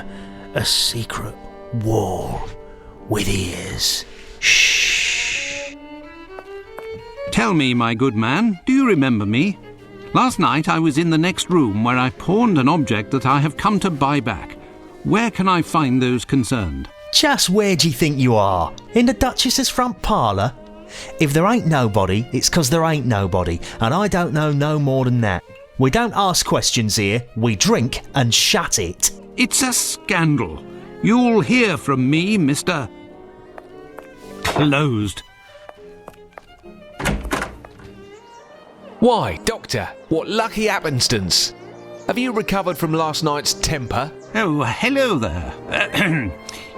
S11: a secret wall with ears. Shh.
S1: Tell me, my good man, do you remember me? Last night I was in the next room where I pawned an object that I have come to buy back. Where can I find those concerned?
S12: Just where do you think you are? In the Duchess's front parlour? If there ain't nobody, it's 'cause there ain't nobody, and I don't know no more than that. We don't ask questions here, we drink and shut it.
S1: It's a scandal. You'll hear from me, Mr. Closed.
S8: Why, Doctor, what lucky happenstance. Have you recovered from last night's temper?
S1: Oh, hello there.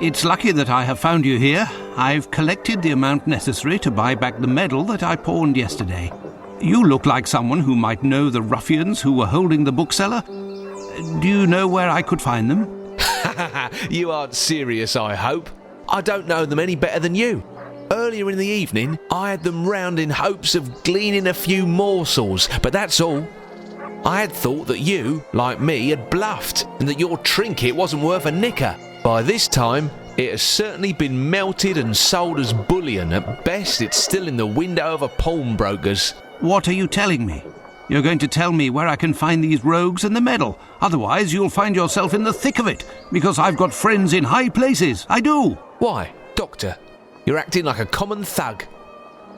S1: It's lucky that I have found you here. I've collected the amount necessary to buy back the medal that I pawned yesterday. You look like someone who might know the ruffians who were holding the bookseller. Do you know where I could find them?
S8: You aren't serious, I hope. I don't know them any better than you. Earlier in the evening, I had them round in hopes of gleaning a few morsels, but that's all. I had thought that you, like me, had bluffed, and that your trinket wasn't worth a nicker. By this time, it has certainly been melted and sold as bullion. At best, it's still in the window of a pawnbroker's.
S1: What are you telling me? You're going to tell me where I can find these rogues and the medal. Otherwise, you'll find yourself in the thick of it, because I've got friends in high places. I do.
S8: Why, Doctor, you're acting like a common thug.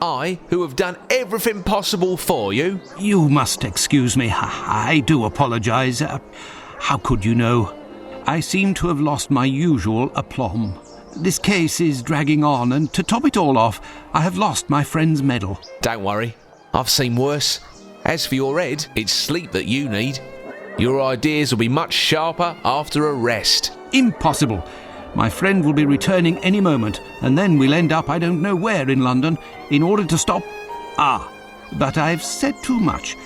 S8: I, who have done everything possible for you.
S1: You must excuse me. I do apologise. How could you know? I seem to have lost my usual aplomb. This case is dragging on, and to top it all off, I have lost my friend's medal.
S8: Don't worry, I've seen worse. As for your head, it's sleep that you need. Your ideas will be much sharper after a rest.
S1: Impossible. My friend will be returning any moment, and then we'll end up I don't know where in London in order to stop... but I've said too much.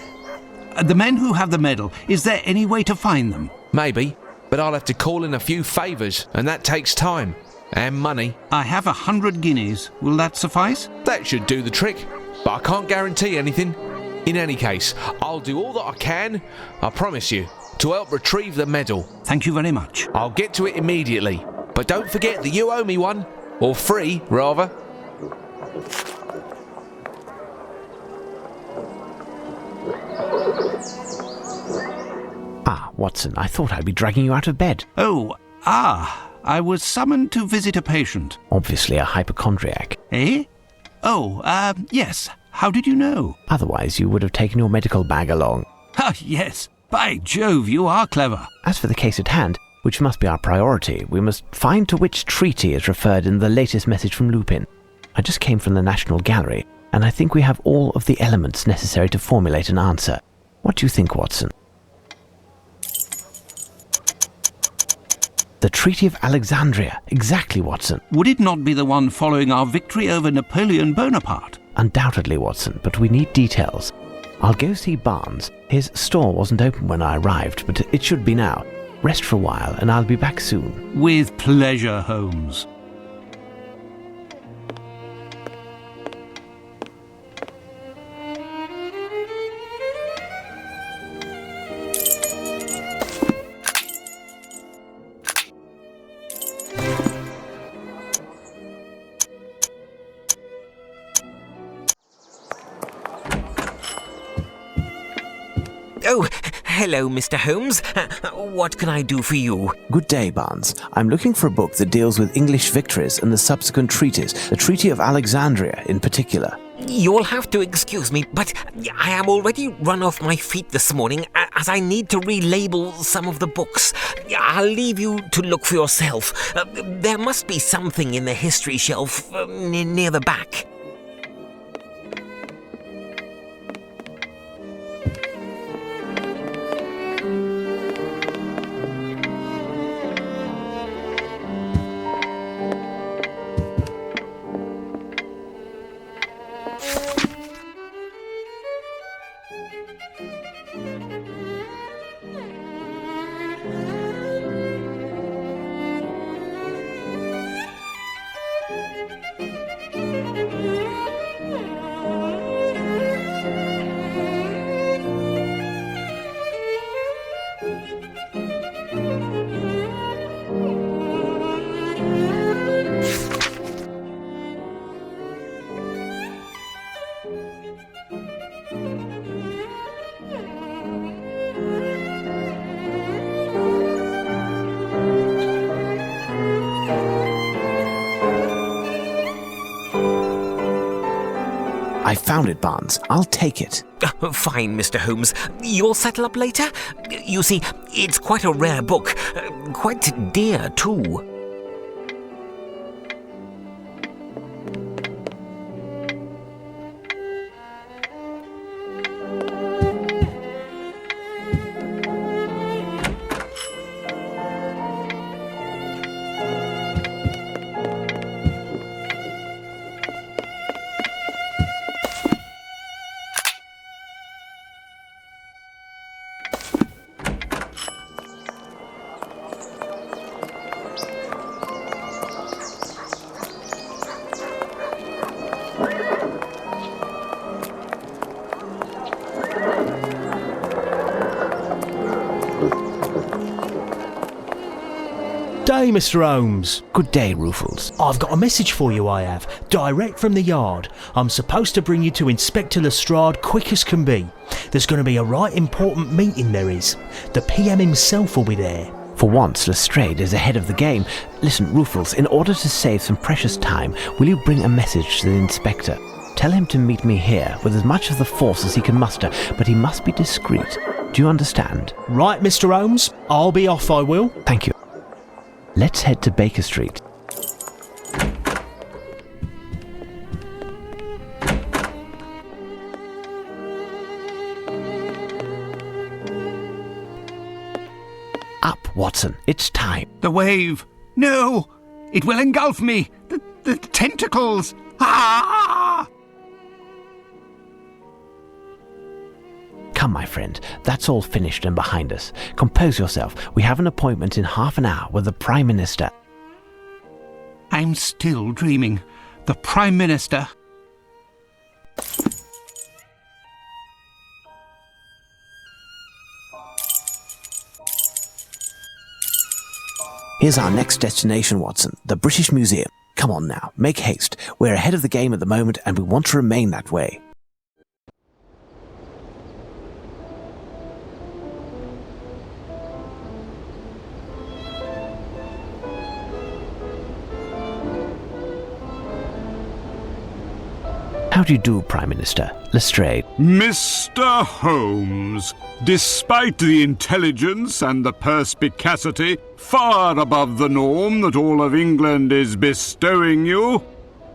S1: The men who have the medal, is there any way to find them?
S8: Maybe, but I'll have to call in a few favours, and that takes time. And money.
S1: I have 100 guineas. Will that suffice?
S8: That should do the trick, but I can't guarantee anything. In any case, I'll do all that I can, I promise you, to help retrieve the medal.
S1: Thank you very much.
S8: I'll get to it immediately. But don't forget that you owe me one. Or 3, rather.
S3: Watson, I thought I'd be dragging you out of bed.
S1: I was summoned to visit a patient.
S3: Obviously a hypochondriac.
S1: Eh? Yes. How did you know?
S3: Otherwise you would have taken your medical bag along.
S1: Yes. By Jove, you are clever.
S3: As for the case at hand, which must be our priority, we must find to which treaty is referred in the latest message from Lupin. I just came from the National Gallery, and I think we have all of the elements necessary to formulate an answer. What do you think, Watson? The Treaty of Alexandria. Exactly, Watson.
S1: Would it not be the one following our victory over Napoleon Bonaparte?
S3: Undoubtedly, Watson, but we need details. I'll go see Barnes. His store wasn't open when I arrived, but it should be now. Rest for a while, and I'll be back soon.
S1: With pleasure, Holmes.
S5: Oh, hello, Mr. Holmes. What can I do for you?
S2: Good day, Barnes. I'm looking for a book that deals with English victories and the subsequent treaties, the Treaty of Alexandria in particular.
S5: You'll have to excuse me, but I am already run off my feet this morning as I need to relabel some of the books. I'll leave you to look for yourself. There must be something in the history shelf near the back.
S2: I found it, Barnes. I'll take it.
S5: Fine, Mr. Holmes. You'll settle up later? You see, it's quite a rare book. Quite dear, too.
S12: Day, Mr. Holmes.
S3: Good day, Ruffles.
S12: I've got a message for you, I have. Direct from the yard. I'm supposed to bring you to Inspector Lestrade quick as can be. There's going to be a right important meeting, there is. The PM himself will be there.
S3: For once, Lestrade is ahead of the game. Listen, Ruffles, in order to save some precious time, will you bring a message to the Inspector? Tell him to meet me here with as much of the force as he can muster, but he must be discreet. Do you understand?
S12: Right, Mr. Holmes. I'll be off, I will.
S3: Thank you. Let's head to Baker Street. Up, Watson. It's time.
S1: The wave. No! It will engulf me! The tentacles! Ah!
S3: Come, my friend. That's all finished and behind us. Compose yourself. We have an appointment in half an hour with the Prime Minister.
S1: I'm still dreaming. The Prime Minister.
S2: Here's our next destination, Watson. The British Museum. Come on now. Make haste. We're ahead of the game at the moment and we want to remain that way.
S3: How do you do, Prime Minister? Lestrade.
S9: Mr. Holmes, despite the intelligence and the perspicacity far above the norm that all of England is bestowing you,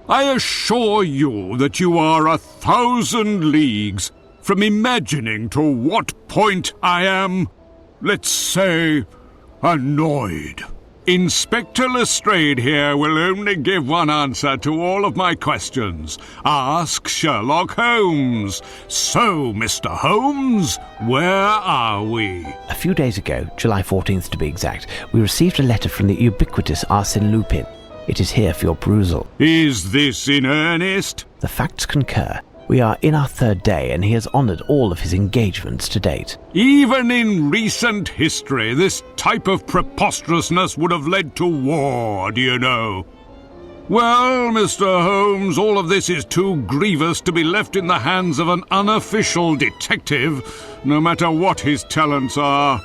S9: I assure you that you are 1,000 leagues from imagining to what point I am, let's say, annoyed. Inspector Lestrade here will only give one answer to all of my questions. Ask Sherlock Holmes. So, Mr. Holmes, where are we?
S3: A few days ago, July 14th to be exact, we received a letter from the ubiquitous Arsène Lupin. It is here for your perusal.
S9: Is this in earnest?
S3: The facts concur. We are in our third day, and he has honoured all of his engagements to date.
S9: Even in recent history, this type of preposterousness would have led to war, do you know? Well, Mr. Holmes, all of this is too grievous to be left in the hands of an unofficial detective, no matter what his talents are.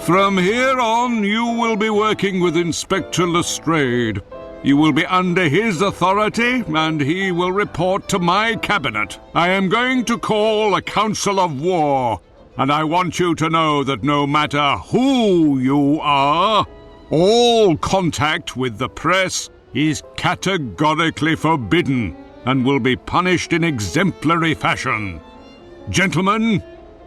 S9: From here on, you will be working with Inspector Lestrade. You will be under his authority, and he will report to my cabinet. I am going to call a council of war, and I want you to know that no matter who you are, all contact with the press is categorically forbidden and will be punished in exemplary fashion. Gentlemen,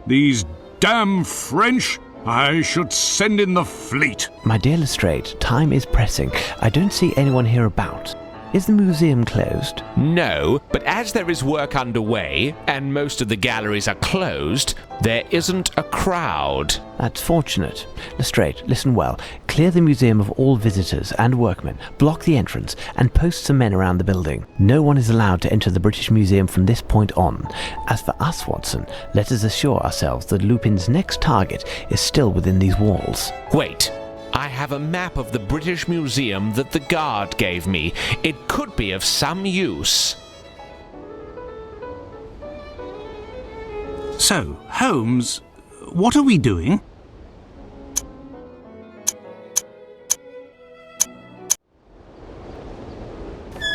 S9: these damn French, I should send in the fleet.
S3: My dear Lestrade, time is pressing. I don't see anyone here about. Is the museum closed?
S8: No, but as there is work underway, and most of the galleries are closed, there isn't a crowd.
S3: That's fortunate. Lestrade, listen well. Clear the museum of all visitors and workmen, block the entrance, and post some men around the building. No one is allowed to enter the British Museum from this point on. As for us, Watson, let us assure ourselves that Lupin's next target is still within these walls.
S8: Wait. I have a map of the British Museum that the guard gave me. It could be of some use.
S1: So, Holmes, what are we doing?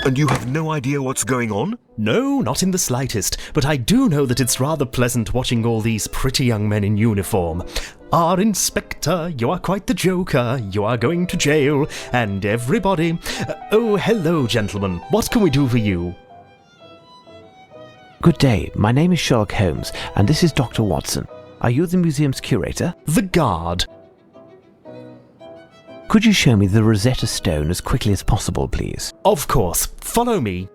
S4: And you have no idea what's going on?
S12: No, not in the slightest, but I do know that it's rather pleasant watching all these pretty young men in uniform. Our Inspector, you are quite the joker, you are going to jail, and everybody... Oh, hello, gentlemen, what can we do for you?
S3: Good day, my name is Sherlock Holmes, and this is Dr. Watson. Are you the museum's curator?
S12: The guard.
S3: Could you show me the Rosetta Stone as quickly as possible, please?
S12: Of course. Follow me.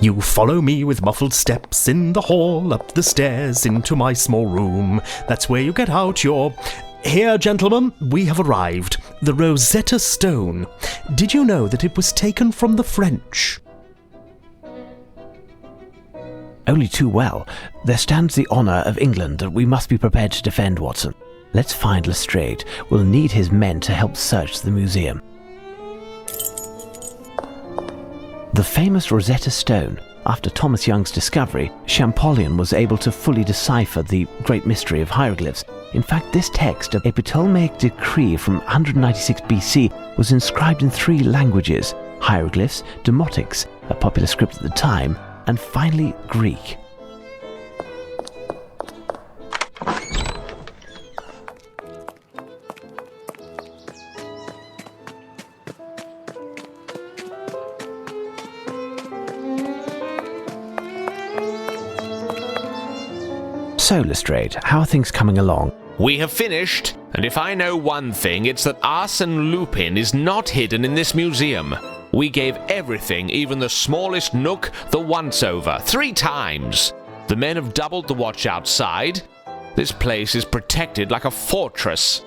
S12: You follow me with muffled steps in the hall, up the stairs, into my small room. That's where you get out your... Here, gentlemen, we have arrived. The Rosetta Stone. Did you know that it was taken from the French?
S3: Only too well. There stands the honour of England that we must be prepared to defend, Watson. Let's find Lestrade. We'll need his men to help search the museum. The famous Rosetta Stone. After Thomas Young's discovery, Champollion was able to fully decipher the great mystery of hieroglyphs. In fact, this text, a Ptolemaic decree from 196 BC, was inscribed in 3 languages: hieroglyphs, demotics, a popular script at the time, and finally Greek. So, Lestrade, how are things coming along?
S8: We have finished, and if I know one thing, it's that Arsène Lupin is not hidden in this museum. We gave everything, even the smallest nook, the once-over, 3 times. The men have doubled the watch outside. This place is protected like a fortress.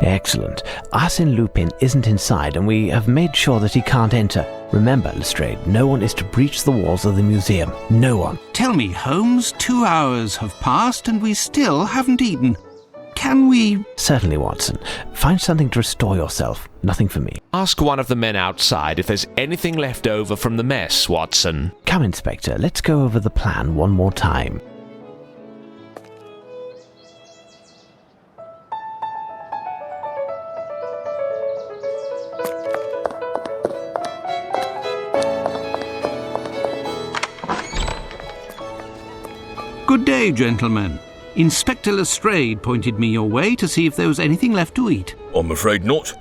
S3: Excellent. Arsène Lupin isn't inside, and we have made sure that he can't enter. Remember, Lestrade, no one is to breach the walls of the museum. No one.
S1: Tell me, Holmes, 2 hours have passed and we still haven't eaten. Can we...
S3: Certainly, Watson. Find something to restore yourself. Nothing for me.
S8: Ask one of the men outside if there's anything left over from the mess, Watson.
S3: Come, Inspector. Let's go over the plan one more time.
S1: Good day, gentlemen. Inspector Lestrade pointed me your way to see if there was anything left to eat.
S10: I'm afraid not.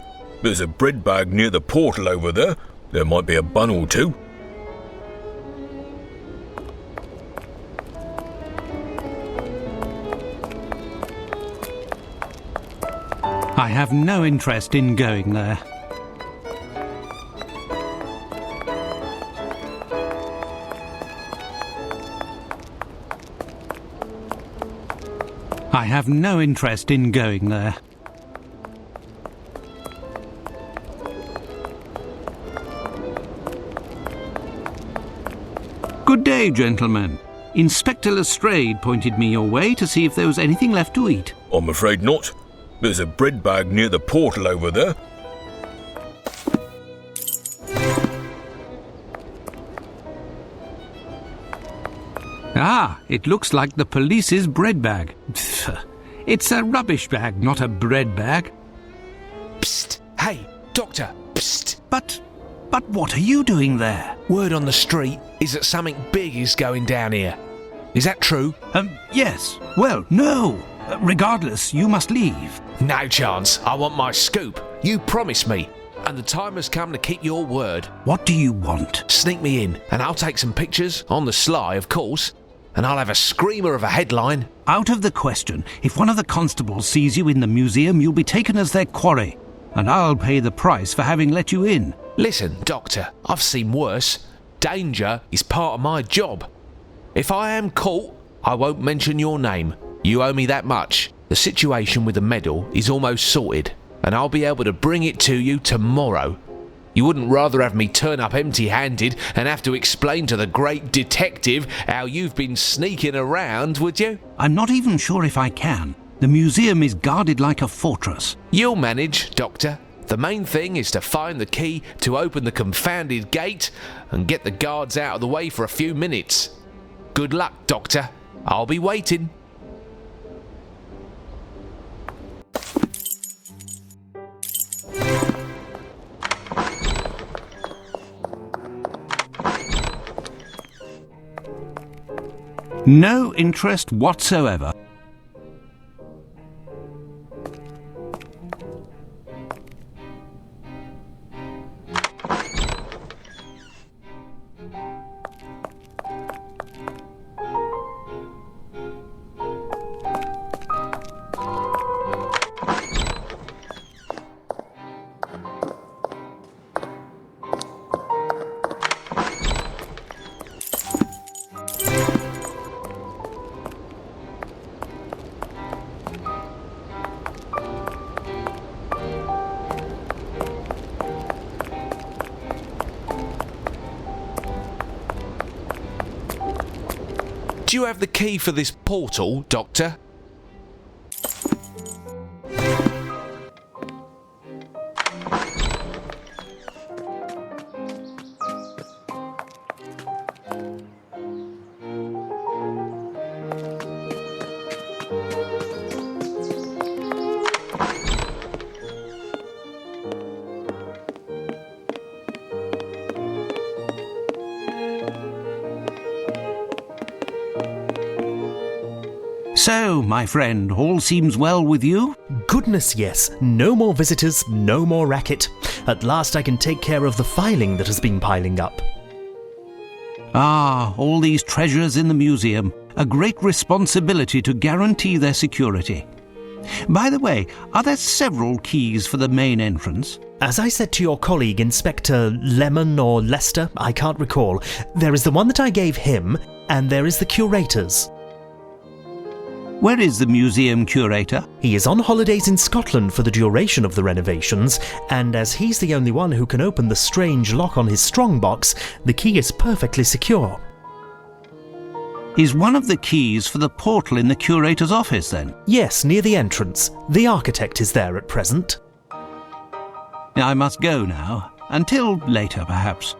S10: There's a bread bag near the portal over there. There might be a bun or 2.
S1: I have no interest in going there. I have no interest in going there. Good day, gentlemen. Inspector Lestrade pointed me your way to see if there was anything left to eat.
S10: I'm afraid not. There's a bread bag near the portal over there.
S1: Ah, it looks like the police's bread bag. It's a rubbish bag, not a bread bag.
S8: Psst! Hey, Doctor! Psst!
S1: But what are you doing there?
S8: Word on the street is that something big is going down here. Is that true?
S1: Yes. Well, no. Regardless, you must leave.
S8: No chance. I want my scoop. You promised me. And the time has come to keep your word.
S1: What do you want?
S8: Sneak me in, and I'll take some pictures, on the sly, of course, and I'll have a screamer of a headline.
S1: Out of the question. If one of the constables sees you in the museum, you'll be taken as their quarry, and I'll pay the price for having let you in.
S8: Listen, Doctor, I've seen worse. Danger is part of my job. If I am caught, I won't mention your name. You owe me that much. The situation with the medal is almost sorted, and I'll be able to bring it to you tomorrow. You wouldn't rather have me turn up empty-handed and have to explain to the great detective how you've been sneaking around, would you?
S1: I'm not even sure if I can. The museum is guarded like a fortress.
S8: You'll manage, Doctor. The main thing is to find the key to open the confounded gate and get the guards out of the way for a few minutes. Good luck, Doctor. I'll be waiting.
S1: No interest whatsoever.
S8: Do you have the key for this portal, Doctor?
S1: So, my friend, all seems well with you?
S12: Goodness, yes. No more visitors, no more racket. At last I can take care of the filing that has been piling up.
S1: Ah, all these treasures in the museum. A great responsibility to guarantee their security. By the way, are there several keys for the main entrance?
S12: As I said to your colleague, Inspector Lemon or Lester, I can't recall, there is the one that I gave him, and there is the curator's.
S1: Where is the museum curator?
S12: He is on holidays in Scotland for the duration of the renovations, and as he's the only one who can open the strange lock on his strongbox, the key is perfectly secure.
S1: Is one of the keys for the portal in the curator's office, then?
S12: Yes, near the entrance. The architect is there at present.
S1: I must go now. Until later, perhaps.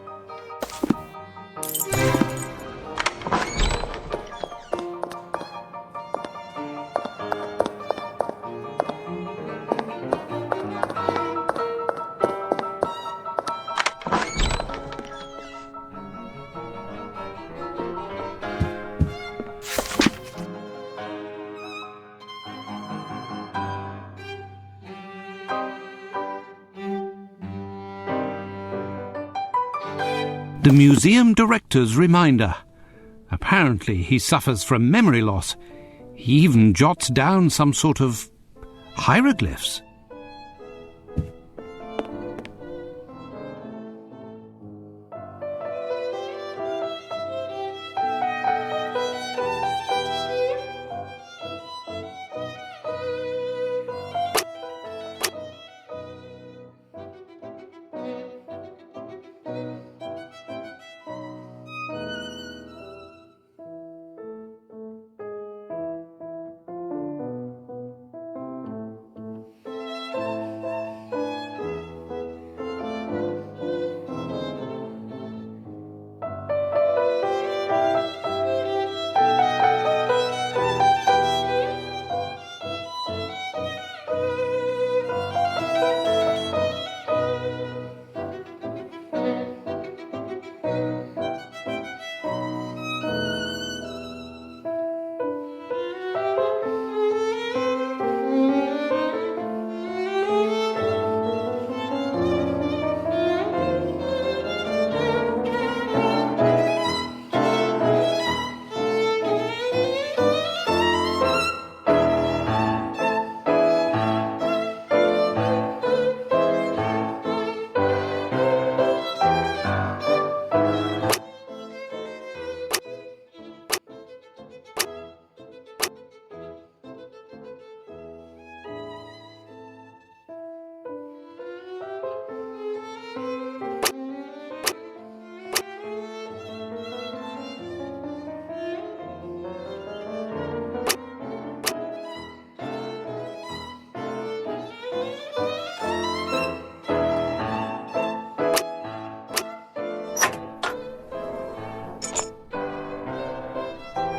S1: The museum director's reminder. Apparently he suffers from memory loss. He even jots down some sort of hieroglyphs.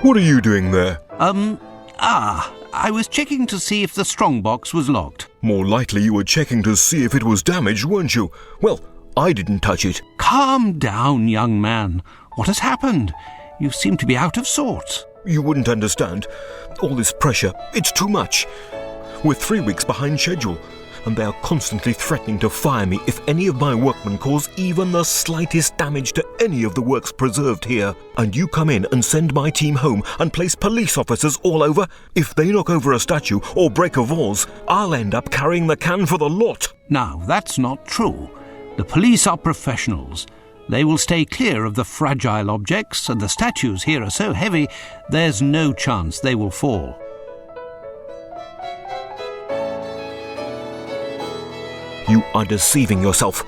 S4: What are you doing there?
S1: I was checking to see if the strongbox was locked.
S4: More likely you were checking to see if it was damaged, weren't you? Well, I didn't touch it.
S1: Calm down, young man. What has happened? You seem to be out of sorts.
S4: You wouldn't understand. All this pressure, it's too much. We're 3 weeks behind schedule, and they are constantly threatening to fire me if any of my workmen cause even the slightest damage to any of the works preserved here. And you come in and send my team home and place police officers all over? If they knock over a statue or break a vase, I'll end up carrying the can for the lot.
S1: Now, that's not true. The police are professionals. They will stay clear of the fragile objects, and the statues here are so heavy, there's no chance they will fall.
S4: You are deceiving yourself.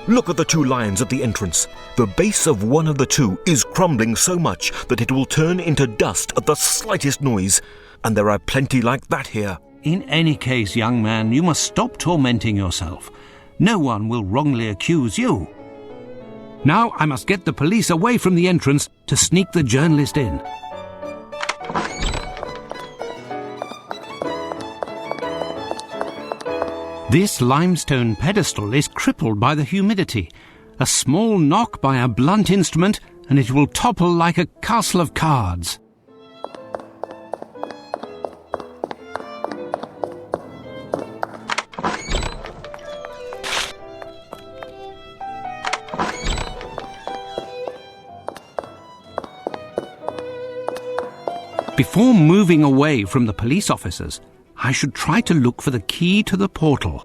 S4: Look at the 2 lions at the entrance. The base of one of the 2 is crumbling so much that it will turn into dust at the slightest noise. And there are plenty like that here.
S1: In any case, young man, you must stop tormenting yourself. No one will wrongly accuse you. Now I must get the police away from the entrance to sneak the journalist in. This limestone pedestal is crippled by the humidity. A small knock by a blunt instrument and it will topple like a castle of cards. Before moving away from the police officers, I should try to look for the key to the portal.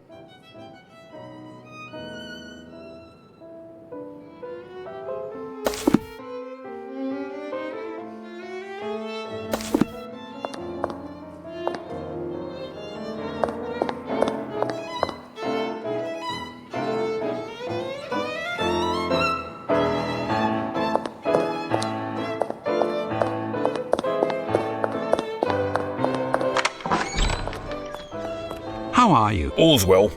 S1: How are you?
S4: All's well.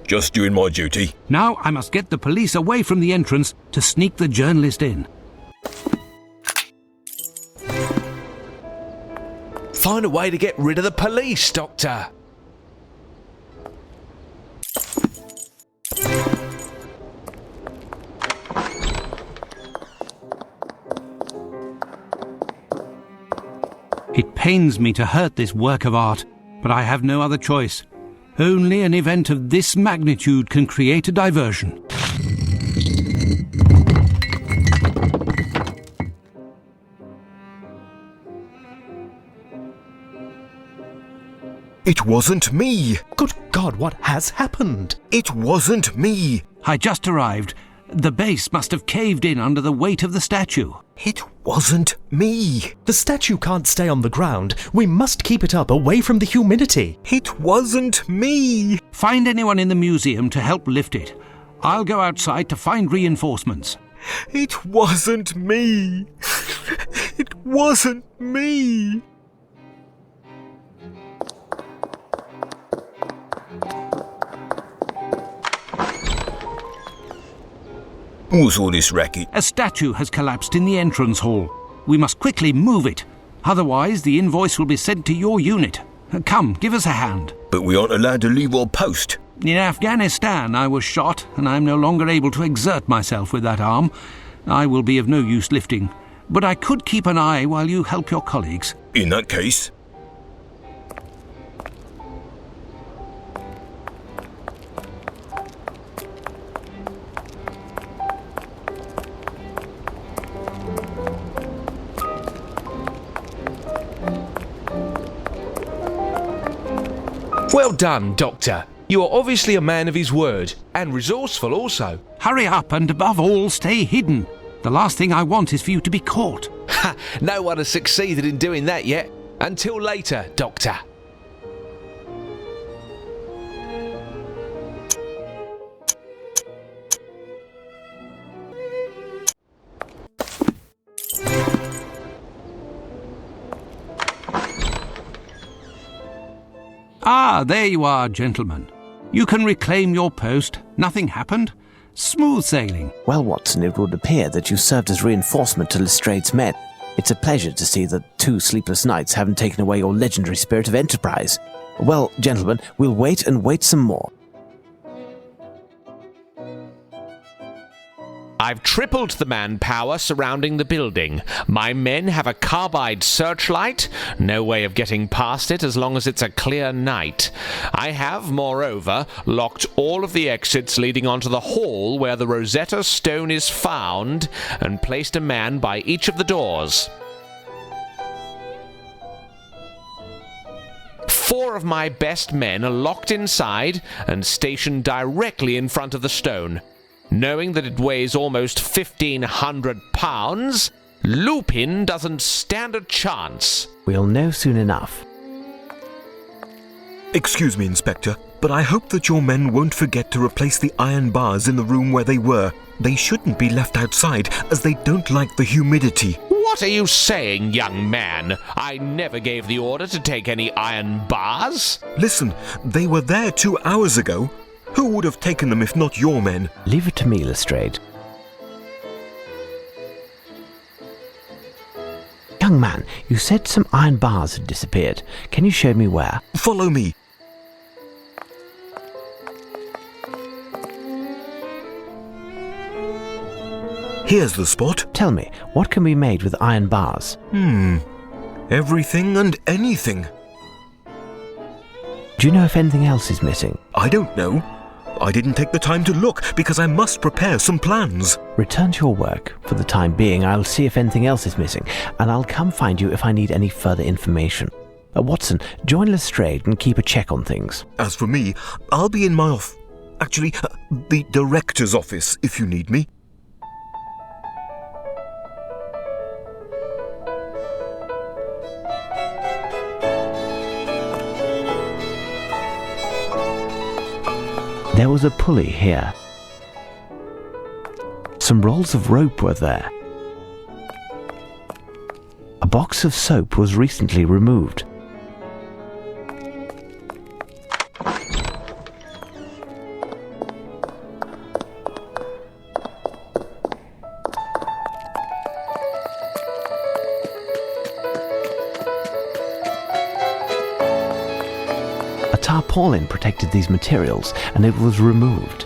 S4: Just doing my duty.
S1: Now I must get the police away from the entrance to sneak the journalist in.
S8: Find a way to get rid of the police, Doctor.
S1: It pains me to hurt this work of art, but I have no other choice. Only an event of this magnitude can create a diversion.
S4: It wasn't me.
S12: Good God, what has happened?
S4: It wasn't me.
S1: I just arrived. The base must have caved in under the weight of the statue.
S4: It wasn't me.
S12: The statue can't stay on the ground. We must keep it up away from the humidity.
S4: It wasn't me.
S1: Find anyone in the museum to help lift it. I'll go outside to find reinforcements.
S4: It wasn't me. It wasn't me. What's all this racket?
S1: A statue has collapsed in the entrance hall. We must quickly move it. Otherwise, the invoice will be sent to your unit. Come, give us a hand.
S4: But we aren't allowed to leave our post.
S1: In Afghanistan, I was shot, and I'm no longer able to exert myself with that arm. I will be of no use lifting. But I could keep an eye while you help your colleagues.
S4: In that case...
S8: Well done, Doctor. You are obviously a man of his word, and resourceful also.
S1: Hurry up and above all, stay hidden. The last thing I want is for you to be caught.
S8: Ha! No one has succeeded in doing that yet. Until later, Doctor.
S1: Ah, there you are, gentlemen. You can reclaim your post. Nothing happened. Smooth sailing.
S2: Well, Watson, it would appear that you served as reinforcement to Lestrade's men. It's a pleasure to see that 2 sleepless nights haven't taken away your legendary spirit of enterprise. Well, gentlemen, we'll wait and wait some more.
S8: I've tripled the manpower surrounding the building. My men have a carbide searchlight. No way of getting past it as long as it's a clear night. I have, moreover, locked all of the exits leading onto the hall where the Rosetta Stone is found and placed a man by each of the doors. 4 of my best men are locked inside and stationed directly in front of the stone. Knowing that it weighs almost 1,500 pounds, Lupin doesn't stand a chance.
S3: We'll know soon enough.
S4: Excuse me, Inspector, but I hope that your men won't forget to replace the iron bars in the room where they were. They shouldn't be left outside, as they don't like the humidity.
S8: What are you saying, young man? I never gave the order to take any iron bars.
S4: Listen, they were there 2 hours ago. Who would have taken them if not your men?
S3: Leave it to me, Lestrade. Young man, you said some iron bars had disappeared. Can you show me where?
S4: Follow me. Here's the spot.
S3: Tell me, what can be made with iron bars?
S4: Everything and anything.
S3: Do you know if anything else is missing?
S4: I don't know. I didn't take the time to look because I must prepare some plans.
S3: Return to your work. For the time being, I'll see if anything else is missing, and I'll come find you if I need any further information. Watson, join Lestrade and keep a check on things.
S4: As for me, I'll be in my the director's office if you need me.
S3: There was a pulley here. Some rolls of rope were there. A box of soap was recently removed. Tarpaulin protected these materials, and it was removed.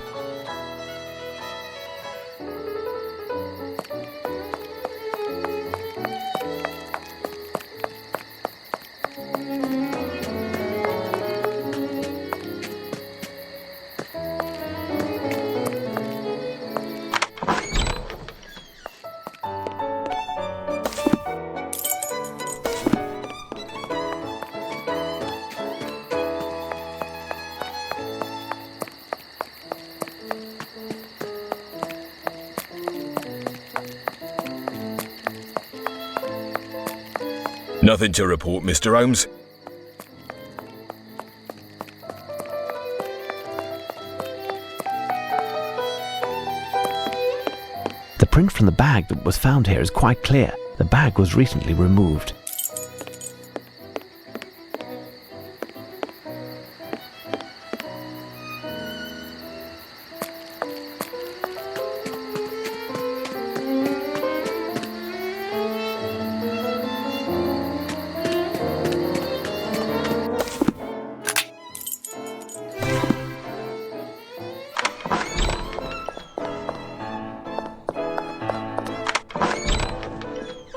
S4: Nothing to report, Mr. Holmes.
S3: The print from the bag that was found here is quite clear. The bag was recently removed.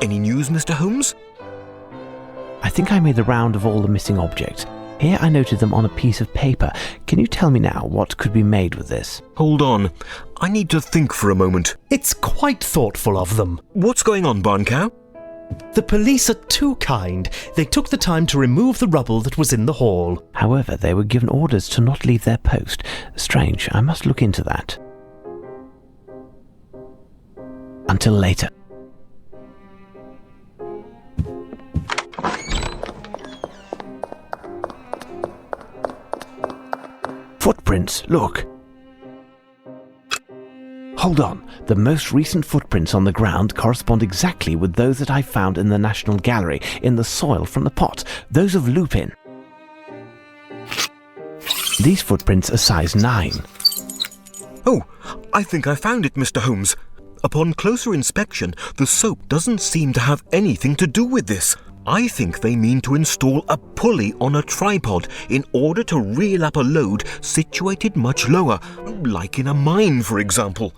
S4: Any news, Mr. Holmes?
S3: I think I made the round of all the missing objects. Here I noted them on a piece of paper. Can you tell me now what could be made with this?
S4: Hold on. I need to think for a moment.
S12: It's quite thoughtful of them.
S4: What's going on, Barncow?
S12: The police are too kind. They took the time to remove the rubble that was in the hall.
S3: However, they were given orders to not leave their post. Strange. I must look into that. Until later. Footprints, look. Hold on. The most recent footprints on the ground correspond exactly with those that I found in the National Gallery, in the soil from the pot, those of Lupin. These footprints are size 9.
S4: Oh, I think I found it, Mr. Holmes.
S10: Upon closer inspection, the soap doesn't seem to have anything to do with this. I think they mean to install a pulley on a tripod in order to reel up a load situated much lower, like in a mine, for example.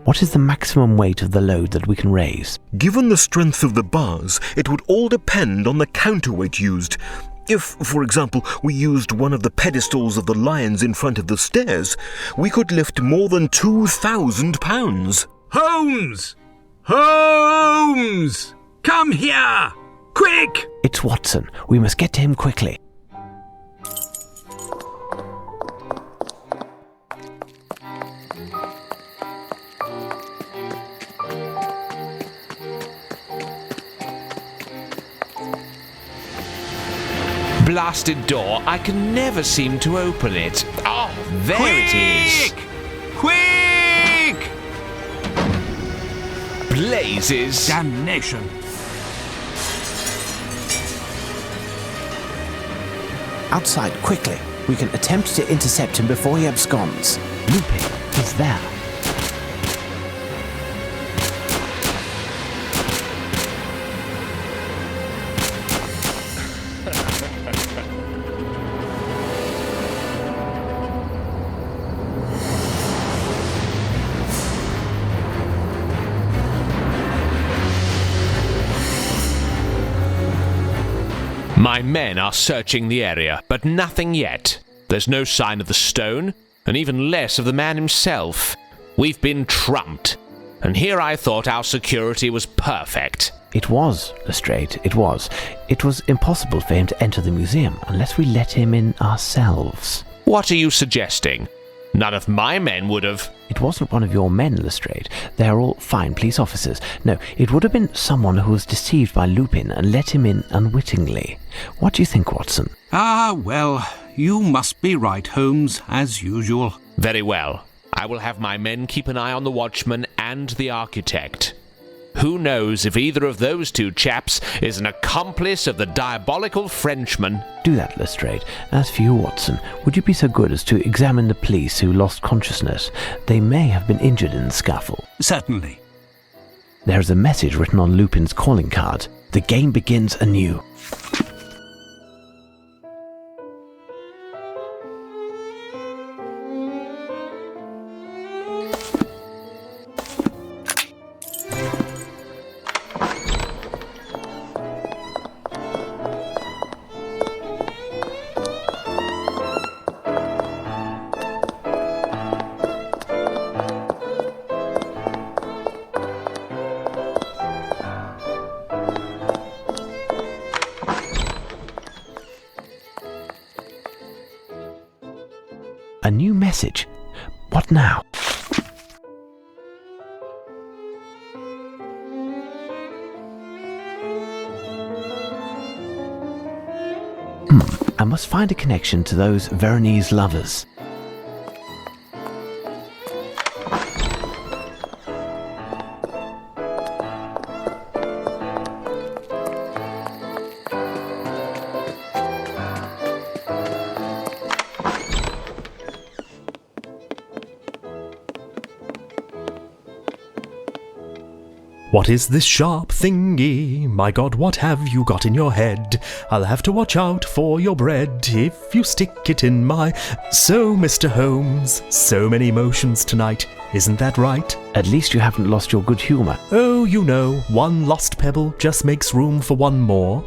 S3: What is the maximum weight of the load that we can raise?
S10: Given the strength of the bars, it would all depend on the counterweight used. If, for example, we used one of the pedestals of the lions in front of the stairs, we could lift more than 2,000 pounds.
S15: Holmes! Holmes! Come here! Quick!
S3: It's Watson. We must get to him quickly.
S8: Blasted door, I can never seem to open it. Oh, there it is.
S15: Quick!
S8: Blazes.
S15: Damnation!
S2: Outside, quickly. We can attempt to intercept him before he absconds.
S3: Lupin is there.
S8: My men are searching the area, but nothing yet. There's no sign of the stone, and even less of the man himself. We've been trumped, and here I thought our security was perfect.
S3: It was, Lestrade, it was. It was impossible for him to enter the museum unless we let him in ourselves.
S8: What are you suggesting? None of my men would have...
S3: It wasn't one of your men, Lestrade. They are all fine police officers. No, it would have been someone who was deceived by Lupin and let him in unwittingly. What do you think, Watson?
S1: Ah, well, you must be right, Holmes, as usual.
S8: Very well. I will have my men keep an eye on the watchman and the architect. Who knows if either of those two chaps is an accomplice of the diabolical Frenchman?
S3: Do that, Lestrade. As for you, Watson, would you be so good as to examine the police who lost consciousness? They may have been injured in the scuffle.
S1: Certainly.
S3: There is a message written on Lupin's calling card. The game begins anew. A new message. What now? I must find a connection to those Veronese lovers.
S16: What is this sharp thingy? My God, what have you got in your head? I'll have to watch out for your bread if you stick it in my... So, Mr. Holmes, so many emotions tonight. Isn't that right?
S3: At least you haven't lost your good humour.
S16: Oh, you know, one lost pebble just makes room for one more.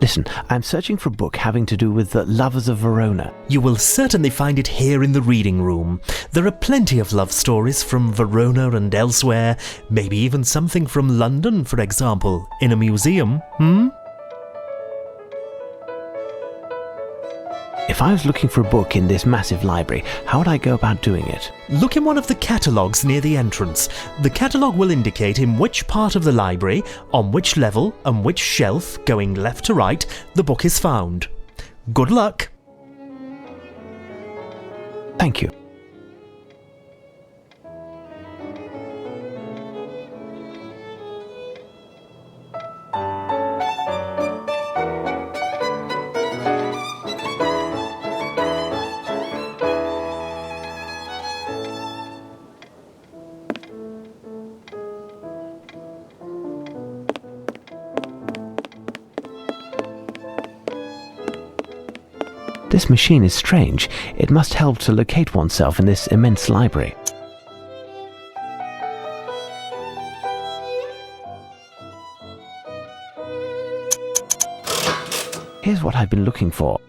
S3: Listen, I'm searching for a book having to do with the lovers of Verona.
S16: You will certainly find it here in the reading room. There are plenty of love stories from Verona and elsewhere, maybe even something from London, for example, in a museum,
S3: If I was looking for a book in this massive library, how would I go about doing it?
S16: Look in one of the catalogues near the entrance. The catalogue will indicate in which part of the library, on which level, and which shelf, going left to right, the book is found. Good luck!
S3: Thank you. This machine is strange. It must help to locate oneself in this immense library. Here's what I've been looking for.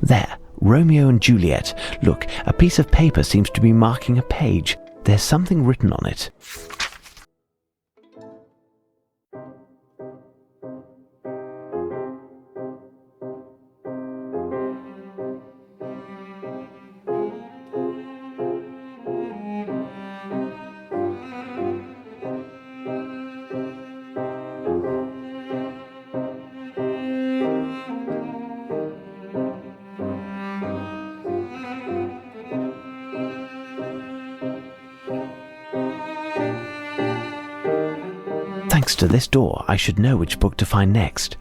S3: There, Romeo and Juliet. Look, a piece of paper seems to be marking a page. There's something written on it. Thanks to this door, I should know which book to find next.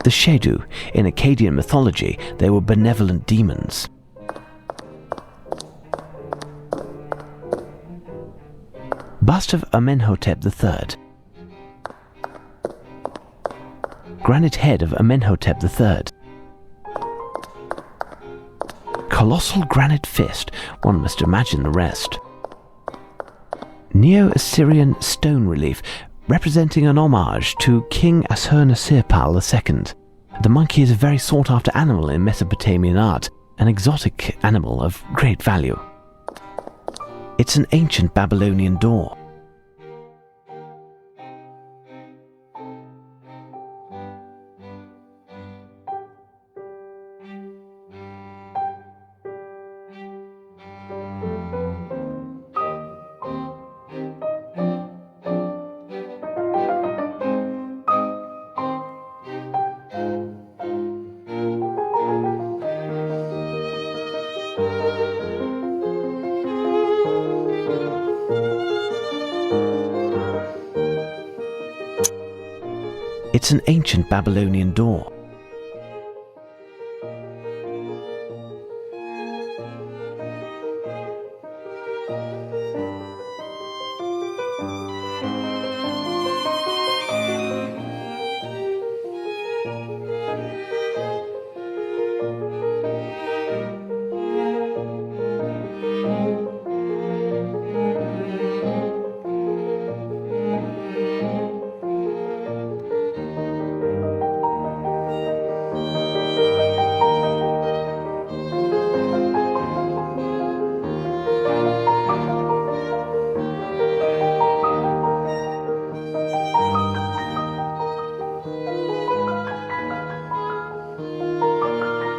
S3: The H.265. In Akkadian mythology, they were benevolent demons. Bust of Amenhotep III. Granite head of Amenhotep III. Colossal granite fist. One must imagine the rest. Neo-Assyrian stone relief representing an homage to King Ashurnasirpal II. The monkey is a very sought-after animal in Mesopotamian art, an exotic animal of great value. It's an ancient Babylonian door. It's an ancient Babylonian door.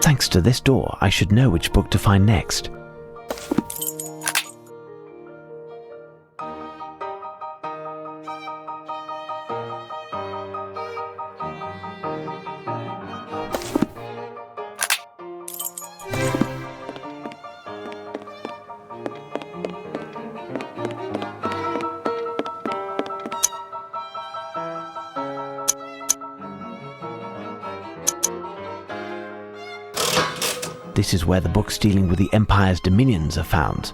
S3: Thanks to this door, I should know which book to find next. This is where the books dealing with the Empire's dominions are found.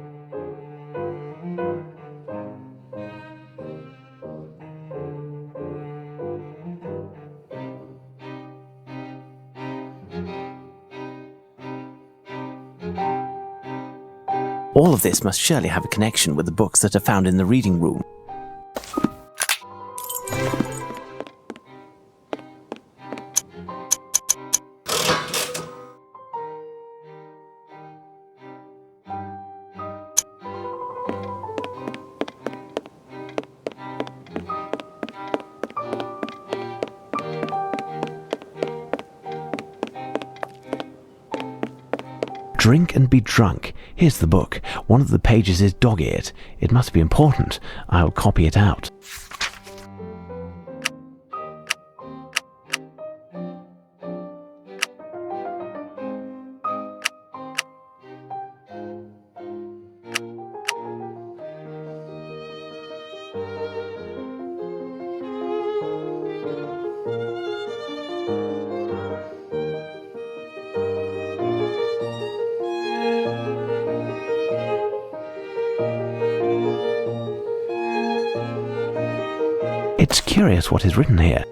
S2: All of this must surely have a connection with the books that are found in the reading room.
S3: Drink and be drunk. Here's the book. One of the pages is dog-eared. It must be important. I'll copy it out. It's curious what is written here.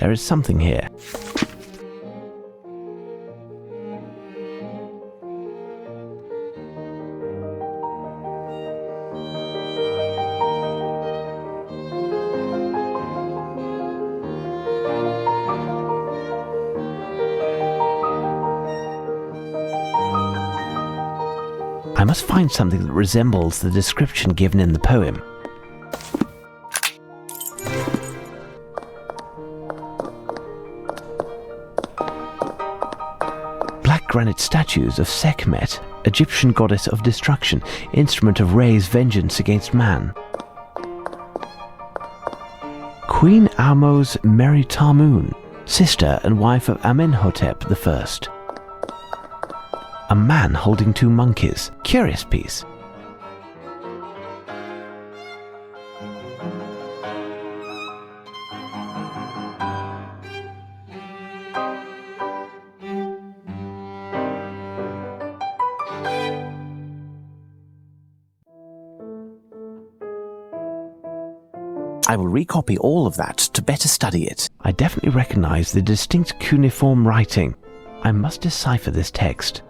S3: There is something here. I must find something that resembles the description given in the poem. Black granite statues of Sekhmet, Egyptian goddess of destruction, instrument of Re's vengeance against man. Queen Ahmose Meritamun, sister and wife of Amenhotep I. A man holding two monkeys. Curious piece.
S2: I will recopy all of that to better study it.
S3: I definitely recognize the distinct cuneiform writing. I must decipher this text.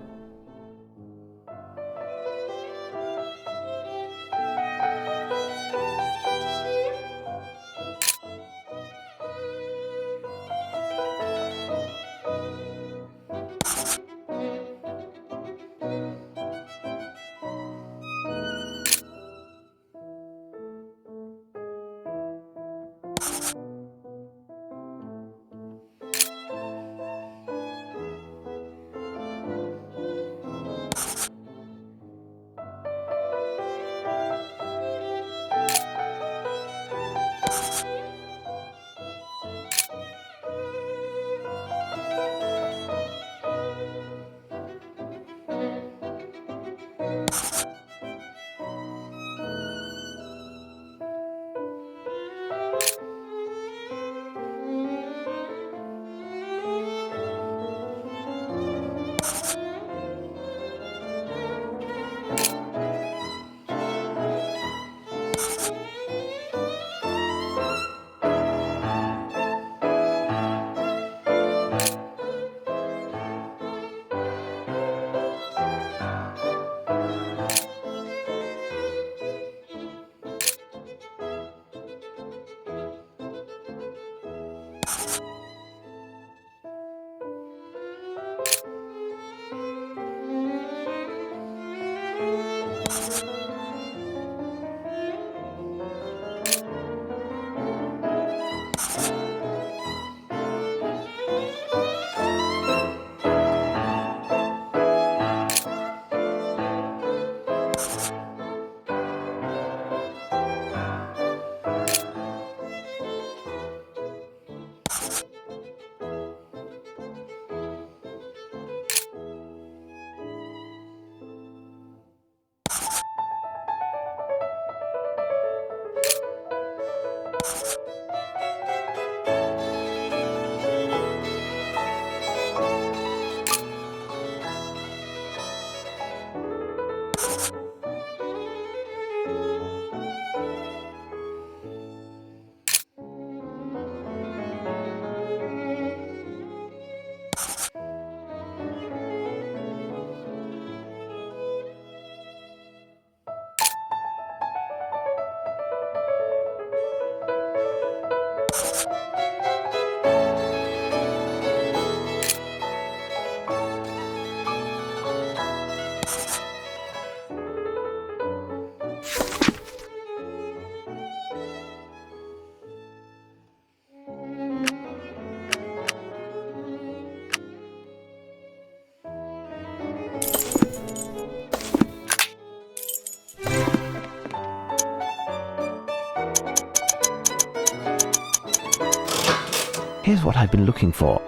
S3: Here's what I've been looking for.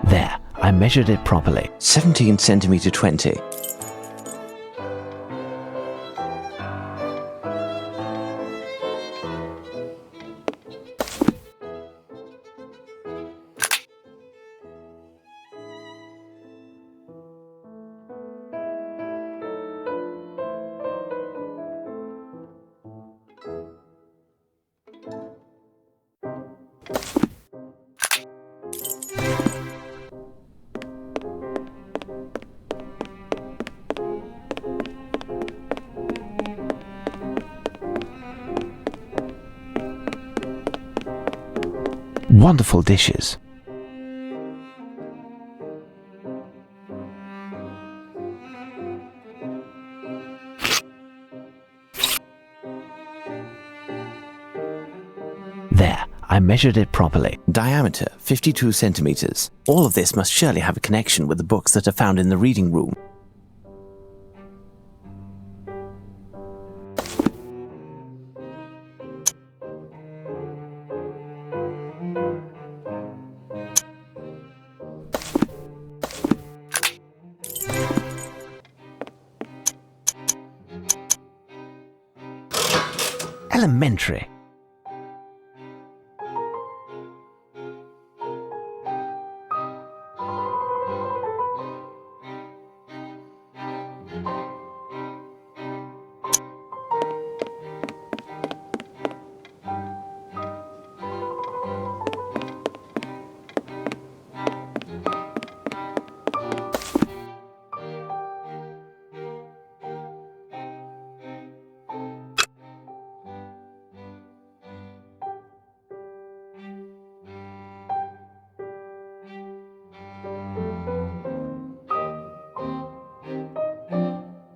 S3: There, I measured it properly.
S2: 17 centimetre 20.
S3: Wonderful dishes. There, I measured it properly.
S2: Diameter 52 centimetres. All of this must surely have a connection with the books that are found in the reading room.
S3: Elementary.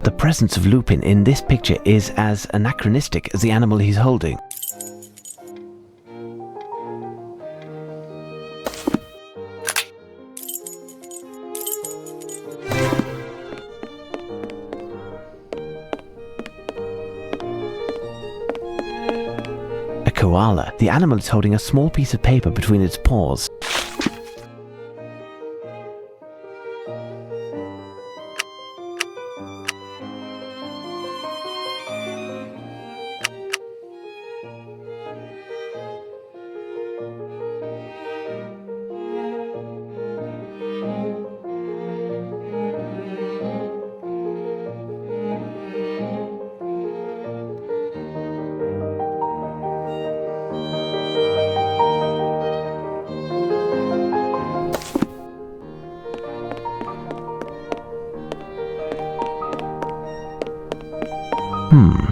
S3: The presence of Lupin in this picture is as anachronistic as the animal he's holding. A koala. The animal is holding a small piece of paper between its paws.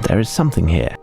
S3: There is something here.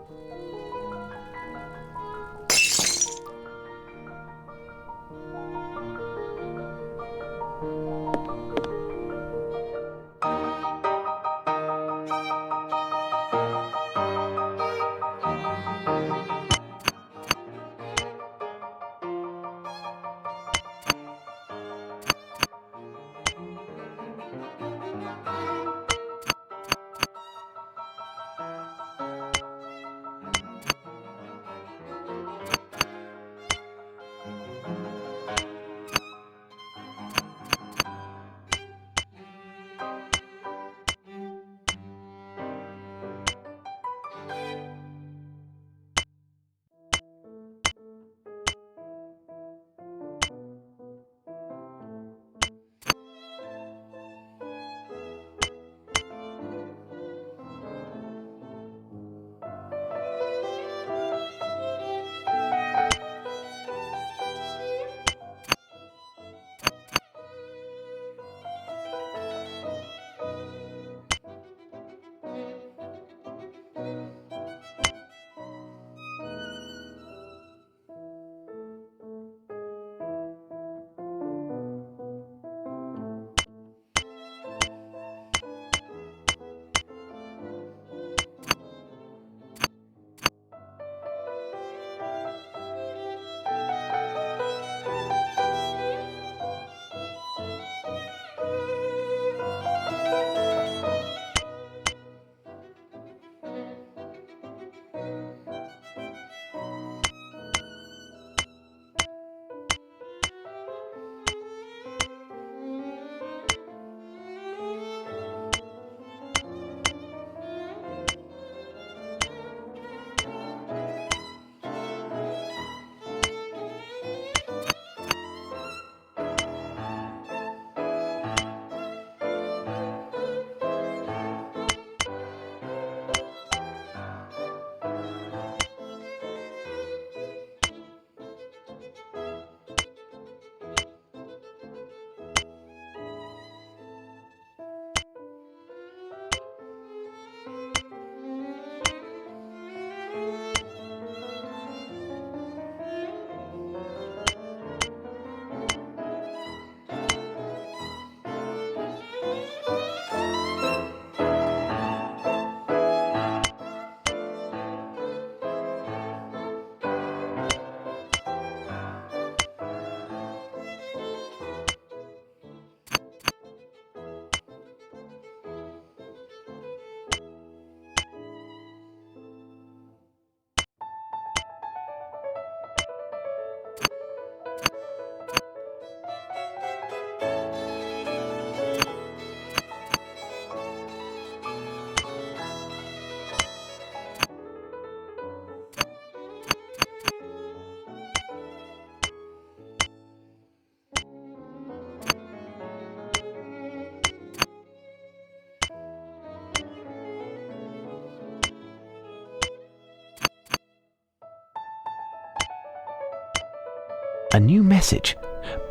S3: A new message.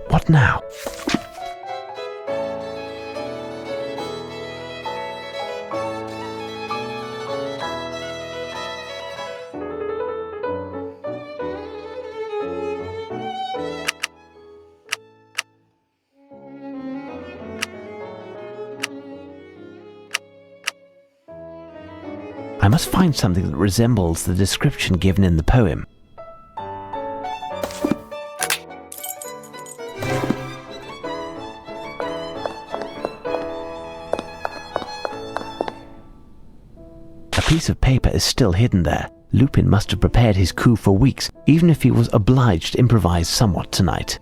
S3: What now? I must find something that resembles the description given in the poem. A piece of paper is still hidden there. Lupin must have prepared his coup for weeks, even if he was obliged to improvise somewhat tonight.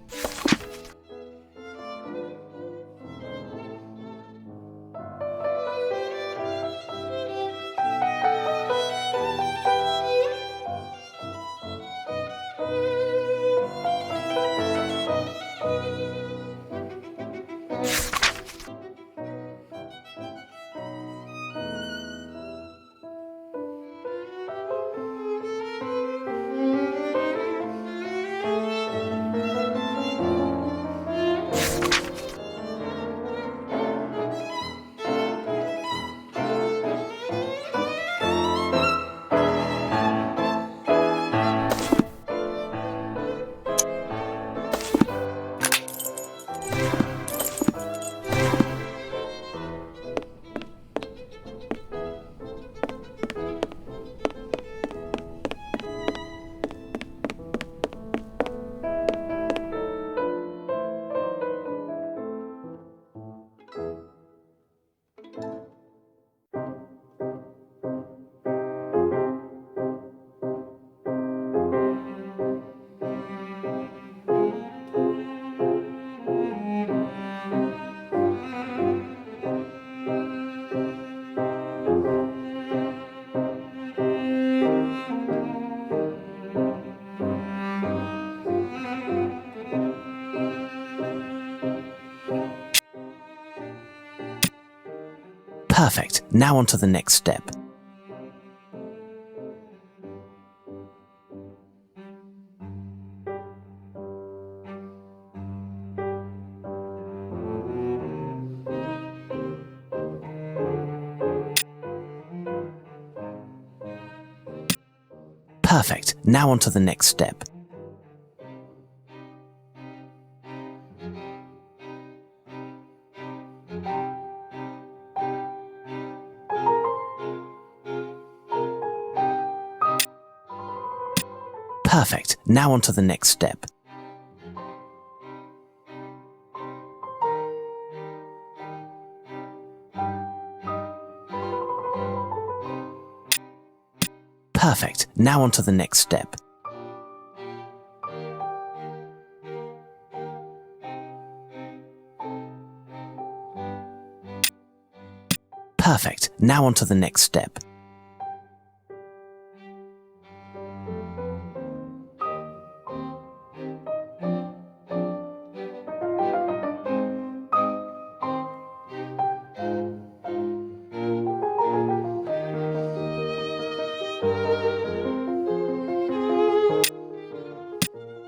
S2: Perfect. Now on to the next step. Perfect. Now on to the next step. Perfect. Now on to the next step. Perfect. Now on to the next step. Perfect. Now on to the next step.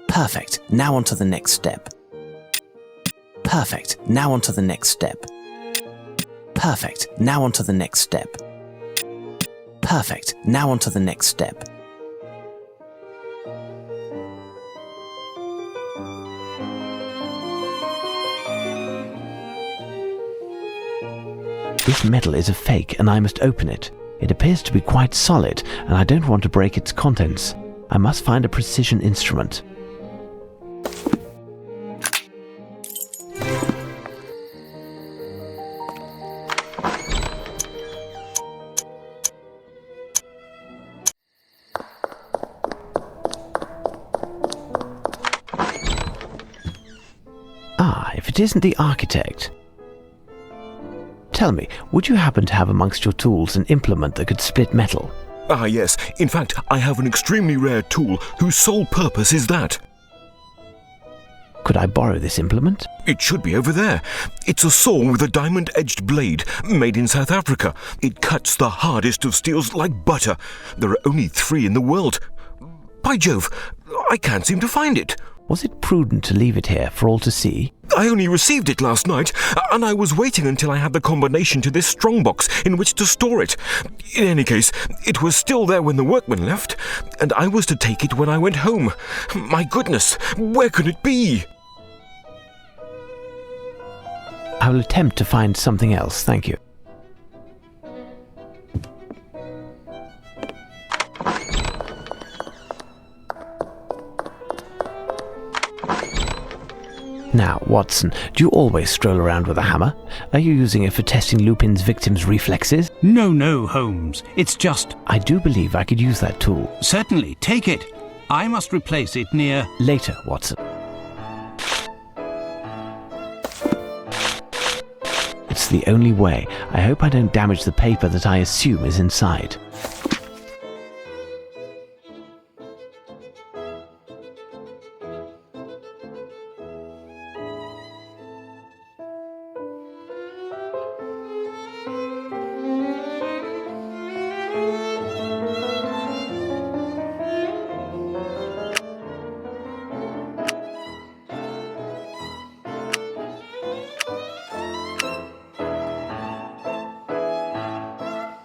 S2: Perfect. Now on to the next step. Perfect. Now on to the next step. Perfect. Now on to the next step. Perfect. Now on to the next step.
S3: This metal is a fake and I must open it. It appears to be quite solid and I don't want to break its contents. I must find a precision instrument. If it isn't the architect. Tell me, would you happen to have amongst your tools an implement that could split metal?
S10: Ah, yes. In fact, I have an extremely rare tool whose sole purpose is that.
S3: Could I borrow this implement?
S10: It should be over there. It's a saw with a diamond-edged blade, made in South Africa. It cuts the hardest of steels like butter. There are only 3 in the world. By Jove, I can't seem to find it.
S3: Was it prudent to leave it here for all to see?
S10: I only received it last night, and I was waiting until I had the combination to this strongbox in which to store it. In any case, it was still there when the workmen left, and I was to take it when I went home. My goodness, where could it be?
S3: I will attempt to find something else, thank you. Now, Watson, do you always stroll around with a hammer? Are you using it for testing Lupin's victims' reflexes?
S1: No, Holmes. It's just...
S3: I do believe I could use that tool.
S1: Certainly, take it. I must replace it near...
S3: Later, Watson. It's the only way. I hope I don't damage the paper that I assume is inside.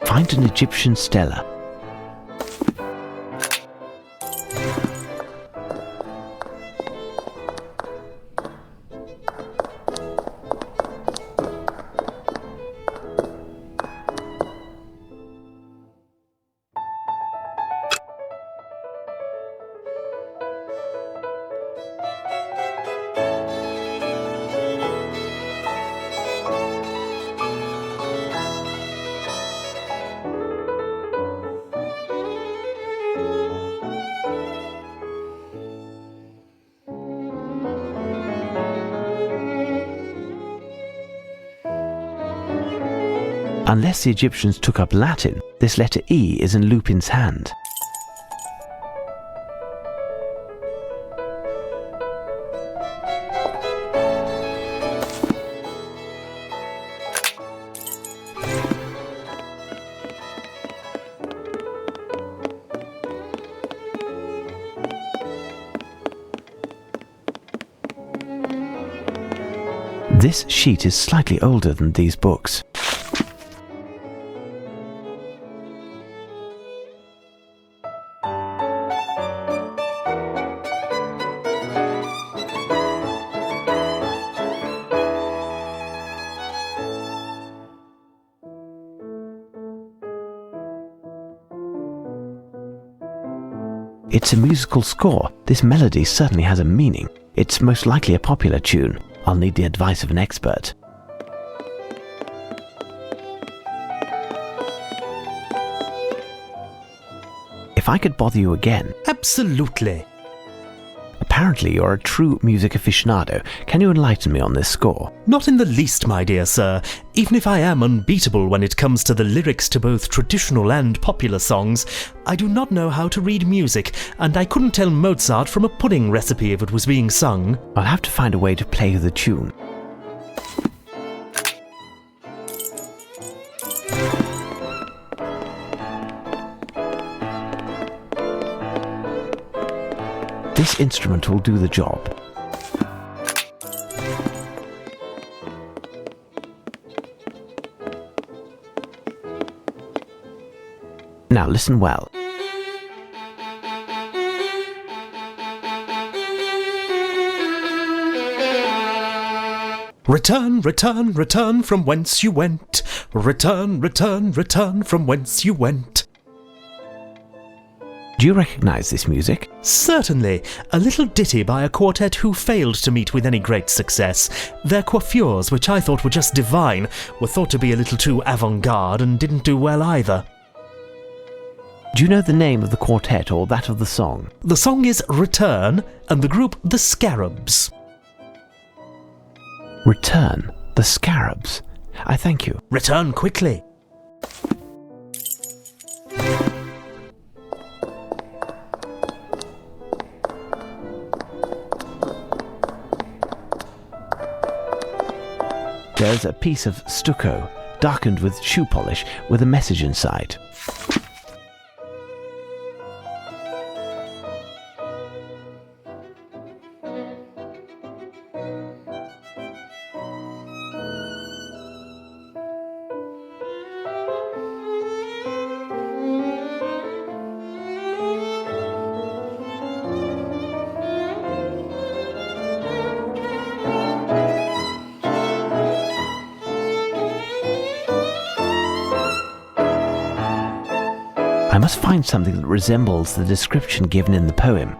S3: Find an Egyptian stela. Unless the Egyptians took up Latin, this letter E is in Lupin's hand. This sheet is slightly older than these books. It's a musical score. This melody certainly has a meaning. It's most likely a popular tune. I'll need the advice of an expert. If I could bother you again...
S12: Absolutely.
S3: Apparently you're a true music aficionado. Can you enlighten me on this score?
S16: Not in the least, my dear sir. Even if I am unbeatable when it comes to the lyrics to both traditional and popular songs, I do not know how to read music, and I couldn't tell Mozart from a pudding recipe if it was being sung.
S3: I'll have to find a way to play the tune. This instrument will do the job. Now listen well.
S16: Return, return, return from whence you went. Return, return, return from whence you went.
S3: Do you recognize this music?
S16: Certainly. A little ditty by a quartet who failed to meet with any great success. Their coiffures, which I thought were just divine, were thought to be a little too avant-garde and didn't do well either.
S3: Do you know the name of the quartet or that of the song?
S16: The song is Return, and the group The Scarabs.
S3: Return, The Scarabs. I thank you.
S16: Return quickly.
S3: There's a piece of stucco, darkened with shoe polish, with a message inside. I must find something that resembles the description given in the poem.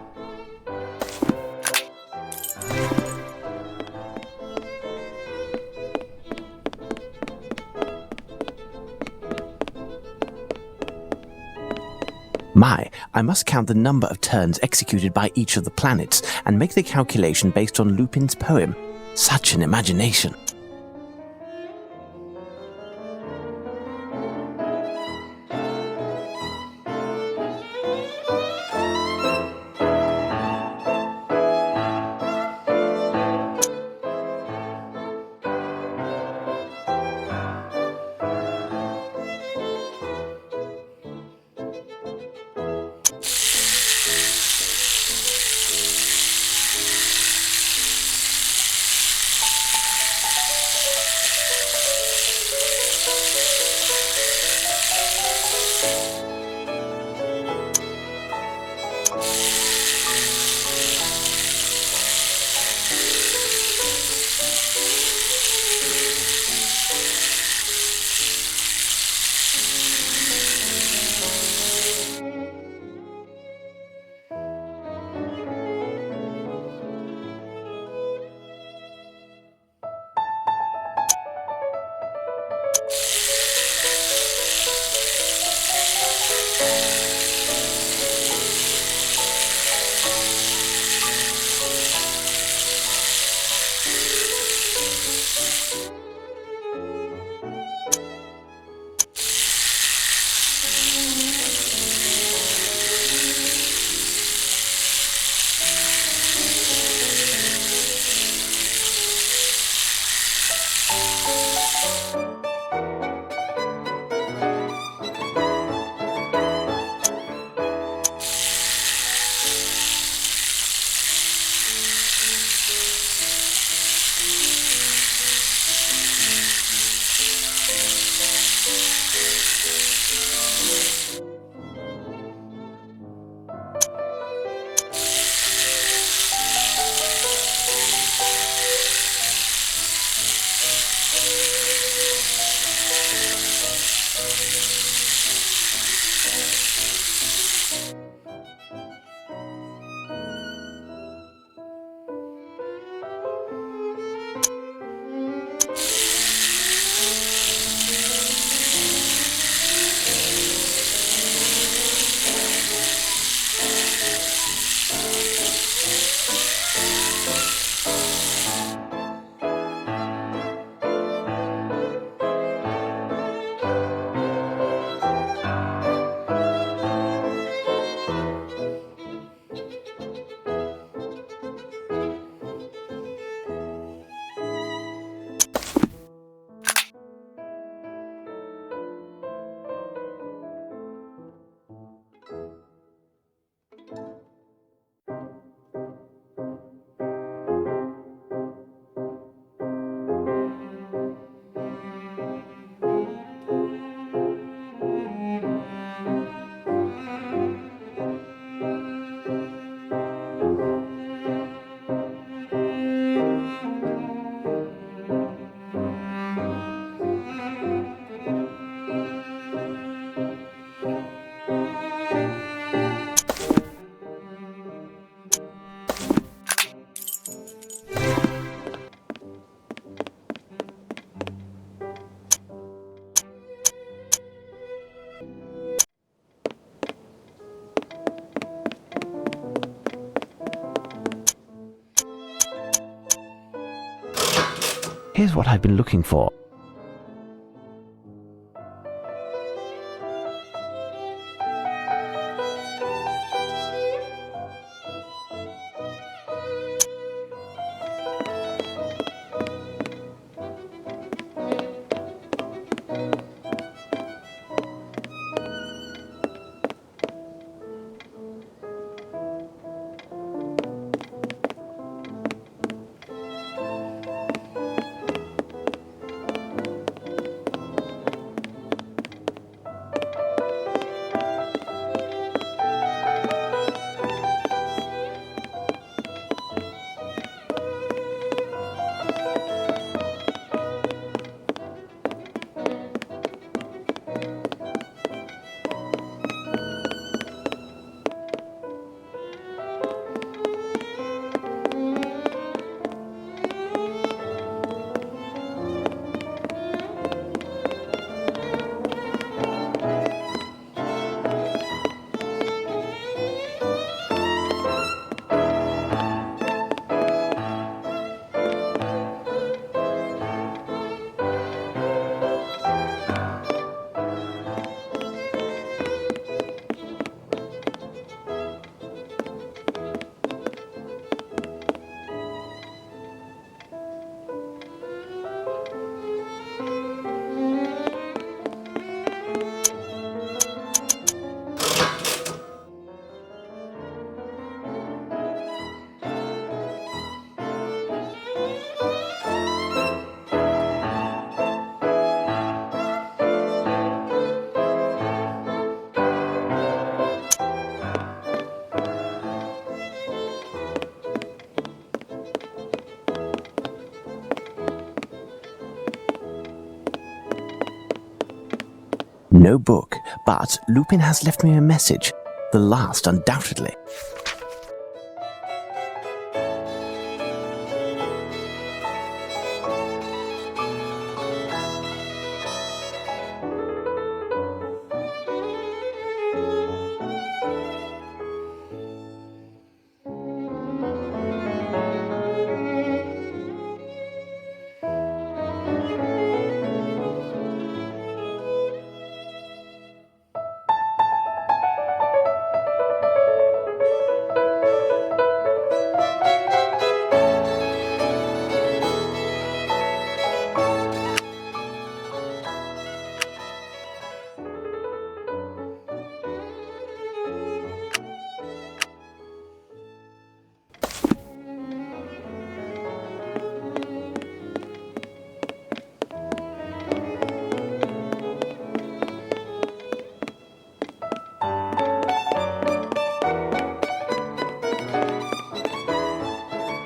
S2: I must count the number of turns executed by each of the planets and make the calculation based on Lupin's poem. Such an imagination.
S3: Here's what I've been looking for.
S2: No book, but Lupin has left me a message. The last, undoubtedly.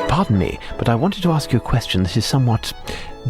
S3: Pardon me, but I wanted to ask you a question that is somewhat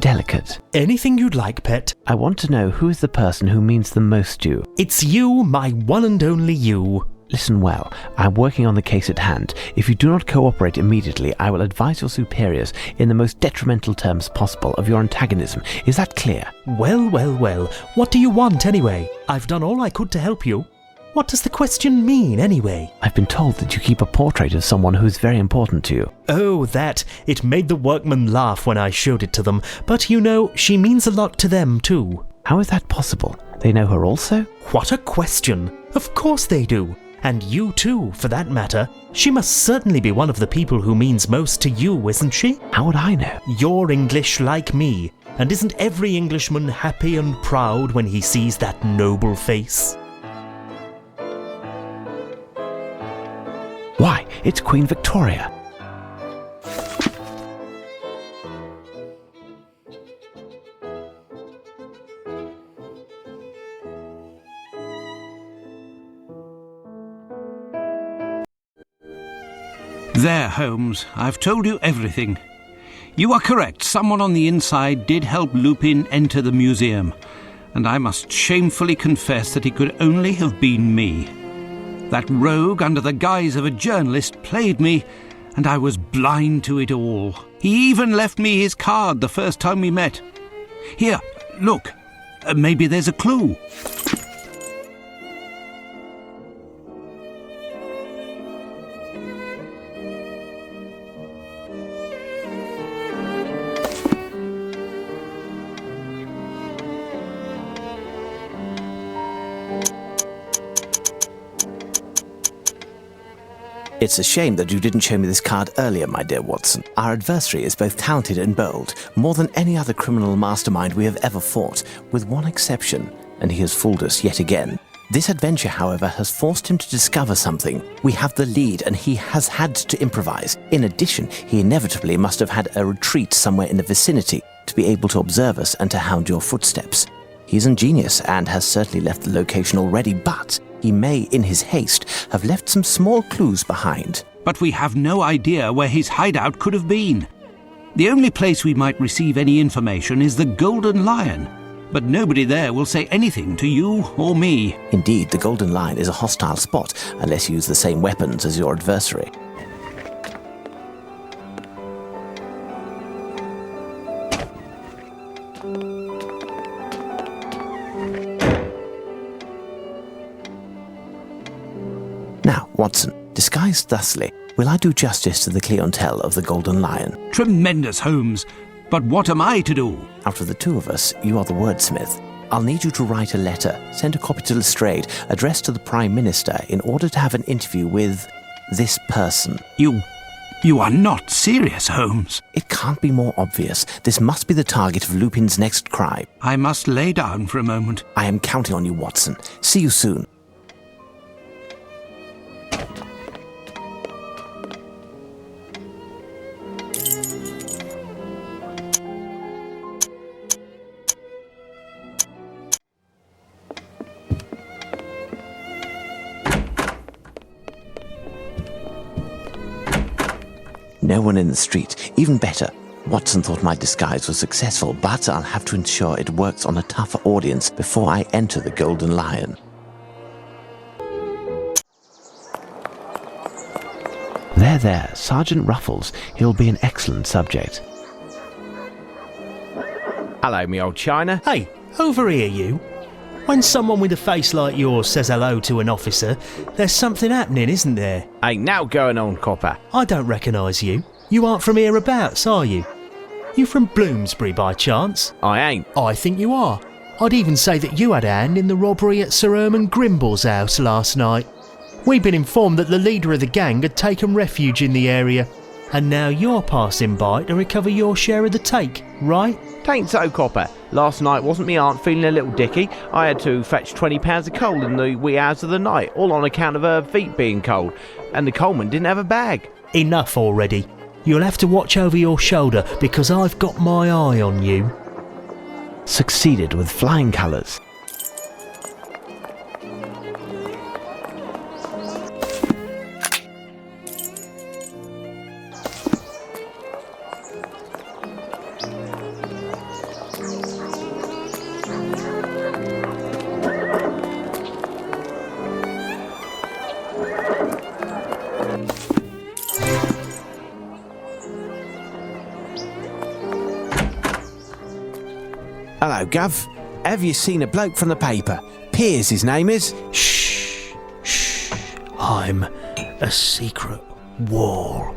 S3: delicate.
S16: Anything you'd like, pet.
S3: I want to know who is the person who means the most to you.
S16: It's you, my one and only you.
S3: Listen well, I am working on the case at hand. If you do not cooperate immediately, I will advise your superiors in the most detrimental terms possible of your antagonism. Is that clear?
S16: Well, well, well. What do you want, anyway? I've done all I could to help you. What does the question mean, anyway?
S3: I've been told that you keep a portrait of someone who is very important to you.
S16: Oh, that. It made the workmen laugh when I showed it to them. But, you know, she means a lot to them, too.
S3: How is that possible? They know her also?
S16: What a question. Of course they do. And you, too, for that matter. She must certainly be one of the people who means most to you, isn't she?
S3: How would I know?
S16: You're English like me. And isn't every Englishman happy and proud when he sees that noble face?
S3: Why, it's Queen Victoria.
S1: There, Holmes, I've told you everything. You are correct, someone on the inside did help Lupin enter the museum, and I must shamefully confess that it could only have been me. That rogue, under the guise of a journalist, played me, and I was blind to it all. He even left me his card the first time we met. Here, look. Maybe there's a clue.
S2: It's a shame that you didn't show me this card earlier, my dear Watson. Our adversary is both talented and bold, more than any other criminal mastermind we have ever fought, with one exception, and he has fooled us yet again. This adventure, however, has forced him to discover something. We have the lead, and he has had to improvise. In addition, he inevitably must have had a retreat somewhere in the vicinity to be able to observe us and to hound your footsteps. He's ingenious and has certainly left the location already, but he may, in his haste, have left some small clues behind.
S1: But we have no idea where his hideout could have been. The only place we might receive any information is the Golden Lion, but nobody there will say anything to you or me.
S2: Indeed, the Golden Lion is a hostile spot, unless you use the same weapons as your adversary. Now, Watson, disguised thusly, will I do justice to the clientele of the Golden Lion?
S1: Tremendous, Holmes. But what am I to do?
S2: Out of the two of us, you are the wordsmith. I'll need you to write a letter, send a copy to Lestrade, addressed to the Prime Minister in order to have an interview with this person.
S1: You are not serious, Holmes.
S2: It can't be more obvious. This must be the target of Lupin's next crime.
S1: I must lay down for a moment.
S2: I am counting on you, Watson. See you soon. No one in the street. Even better. Watson thought my disguise was successful, but I'll have to ensure it works on a tougher audience before I enter the Golden Lion.
S3: There, Sergeant Ruffles. He'll be an excellent subject.
S17: Hello, me old China.
S12: Hey, over here, you. When someone with a face like yours says hello to an officer, there's something happening, isn't there?
S17: Ain't now going on, copper.
S12: I don't recognise you. You aren't from hereabouts, are you? You from Bloomsbury by chance?
S17: I ain't.
S12: I think you are. I'd even say that you had a hand in the robbery at Sir Ermacgerd's house last night. We've been informed that the leader of the gang had taken refuge in the area, and now you're passing by to recover your share of the take, right?
S17: Tain't so, copper. Last night wasn't me aunt feeling a little dicky. I had to fetch 20 pounds of coal in the wee hours of the night, all on account of her feet being cold, and the coalman didn't have a bag.
S12: Enough already. You'll have to watch over your shoulder, because I've got my eye on you.
S3: Succeeded with flying colours.
S2: Hello, Gov. Have you seen a bloke from the paper? Piers, his name is.
S11: Shh. I'm a secret wall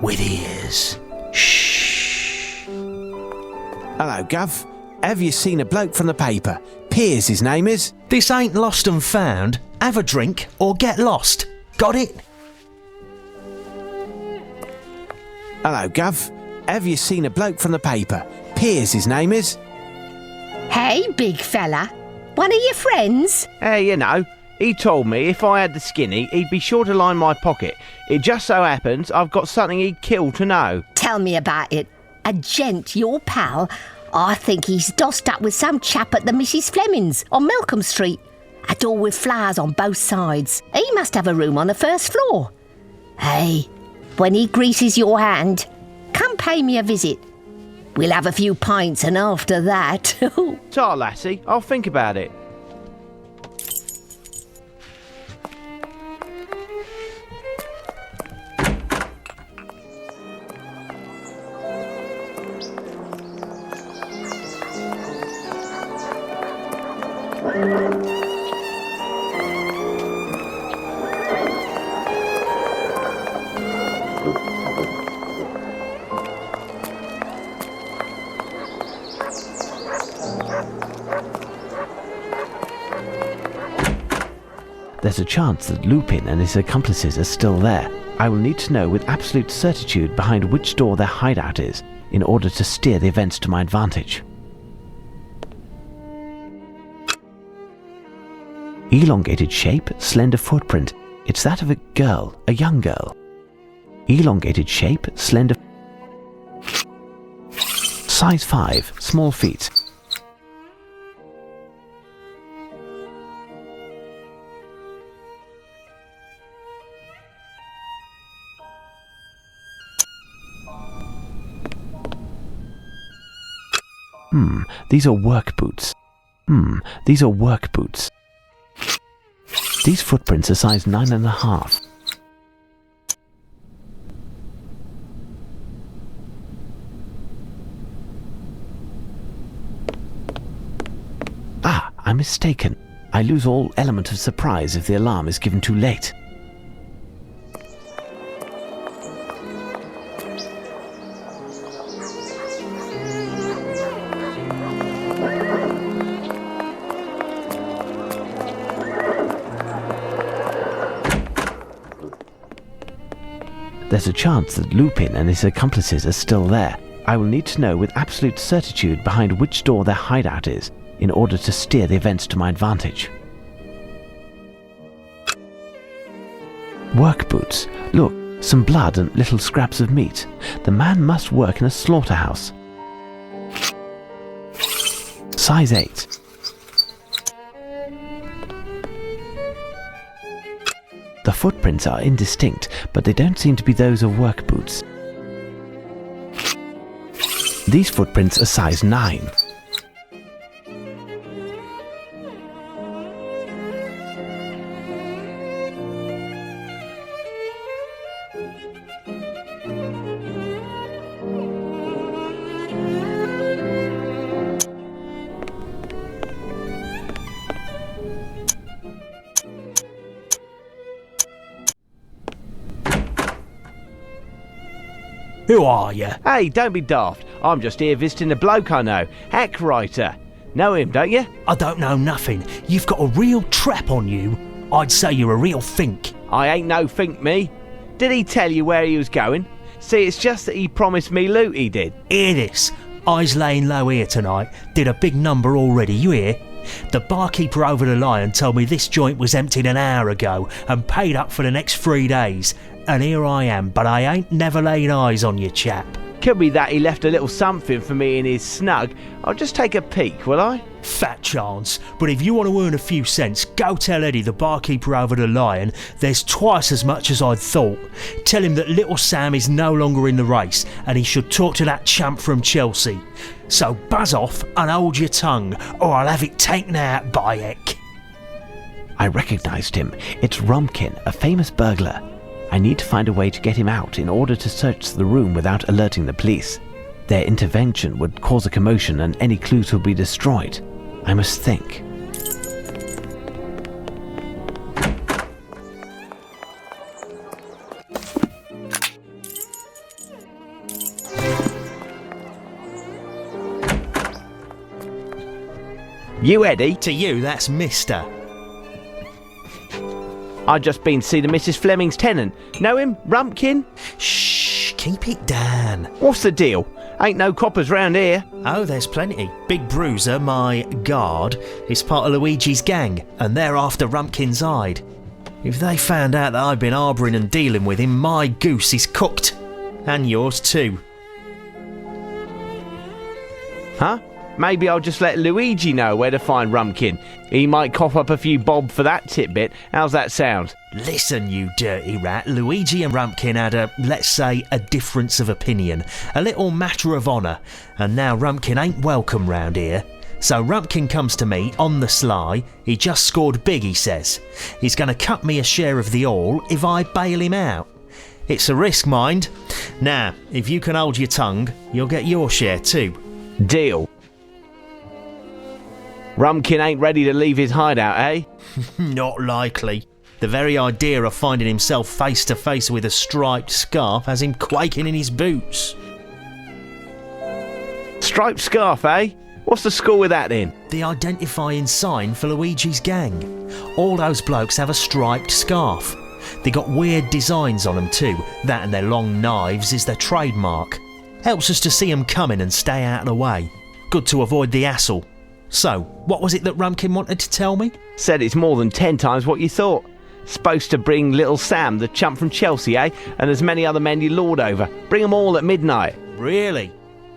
S11: with ears. Shh.
S2: Hello, Gov. Have you seen a bloke from the paper? Piers, his name is.
S12: This ain't lost and found. Have a drink or get lost. Got it?
S2: Hello, Gov. Have you seen a bloke from the paper? Piers, his name is.
S13: Hey, big fella. One of your friends?
S17: Hey, you know, he told me if I had the skinny, he'd be sure to line my pocket. It just so happens I've got something he'd kill to know.
S13: Tell me about it. A gent, your pal? I think he's dossed up with some chap at the Mrs. Fleming's on Malcolm Street. A door with flowers on both sides. He must have a room on the first floor. Hey, when he greases your hand, come pay me a visit. We'll have a few pints, and after that...
S17: Ta, lassie, I'll think about it.
S3: There's a chance that Lupin and his accomplices are still there. I will need to know with absolute certitude behind which door their hideout is, in order to steer the events to my advantage. Elongated shape, slender footprint. It's that of a girl, a young girl. Elongated shape, slender... Size 5, small feet. These are work boots. These are work boots. These footprints are size 9.5. Ah, I'm mistaken. I lose all element of surprise if the alarm is given too late. There's a chance that Lupin and his accomplices are still there. I will need to know with absolute certitude behind which door their hideout is, in order to steer the events to my advantage. Work boots. Look, some blood and little scraps of meat. The man must work in a slaughterhouse. Size 8. The footprints are indistinct, but they don't seem to be those of work boots. These footprints are size 9.
S11: Who are you?
S17: Hey, don't be daft. I'm just here visiting a bloke I know, Hack Writer. Know him, don't you?
S11: I don't know nothing. You've got a real trap on you. I'd say you're a real fink.
S17: I ain't no fink, me. Did he tell you where he was going? See, it's just that he promised me loot, he did.
S11: Hear this. I's laying low here tonight. Did a big number already, you hear? The barkeeper over the Lion told me this joint was emptied an hour ago and paid up for the next 3 days. And here I am, but I ain't never laid eyes on you, chap.
S17: Could be that he left a little something for me in his snug. I'll just take a peek, will I?
S11: Fat chance, but if you want to earn a few cents, go tell Eddie, the barkeeper over the Lion, there's twice as much as I'd thought. Tell him that little Sam is no longer in the race and he should talk to that chump from Chelsea. So buzz off and hold your tongue, or I'll have it taken out, by heck.
S3: I recognised him. It's Rumpkin, a famous burglar. I need to find a way to get him out in order to search the room without alerting the police. Their intervention would cause a commotion and any clues would be destroyed. I must think.
S17: You Eddie?
S12: To you, that's Mister.
S17: I just been to see the Mrs. Fleming's tenant. Know him? Rumpkin?
S12: Shh, keep it down.
S17: What's the deal? Ain't no coppers round here.
S12: Oh, there's plenty. Big Bruiser, my guard, is part of Luigi's gang, and they're after Rumpkin's hide. If they found out that I've been harbouring and dealing with him, my goose is cooked. And yours too.
S17: Huh? Maybe I'll just let Luigi know where to find Rumpkin. He might cough up a few bob for that tidbit. How's that sound?
S12: Listen, you dirty rat. Luigi and Rumpkin had let's say, a difference of opinion. A little matter of honour. And now Rumpkin ain't welcome round here. So Rumpkin comes to me on the sly. He just scored big, he says. He's going to cut me a share of the all if I bail him out. It's a risk, mind. Now, if you can hold your tongue, you'll get your share too.
S17: Deal. Rumpkin ain't ready to leave his hideout, eh?
S12: Not likely. The very idea of finding himself face to face with a striped scarf has him quaking in his boots.
S17: Striped scarf, eh? What's the score with that then?
S12: The identifying sign for Luigi's gang. All those blokes have a striped scarf. They got weird designs on them too. That and their long knives is their trademark. Helps us to see them coming and stay out of the way. Good to avoid the hassle. So, what was it that Rumpkin wanted to tell me?
S17: Said it's more than 10 times what you thought. Supposed to bring little Sam, the chump from Chelsea, eh? And as many other men you lord over. Bring them all at midnight.
S12: Really?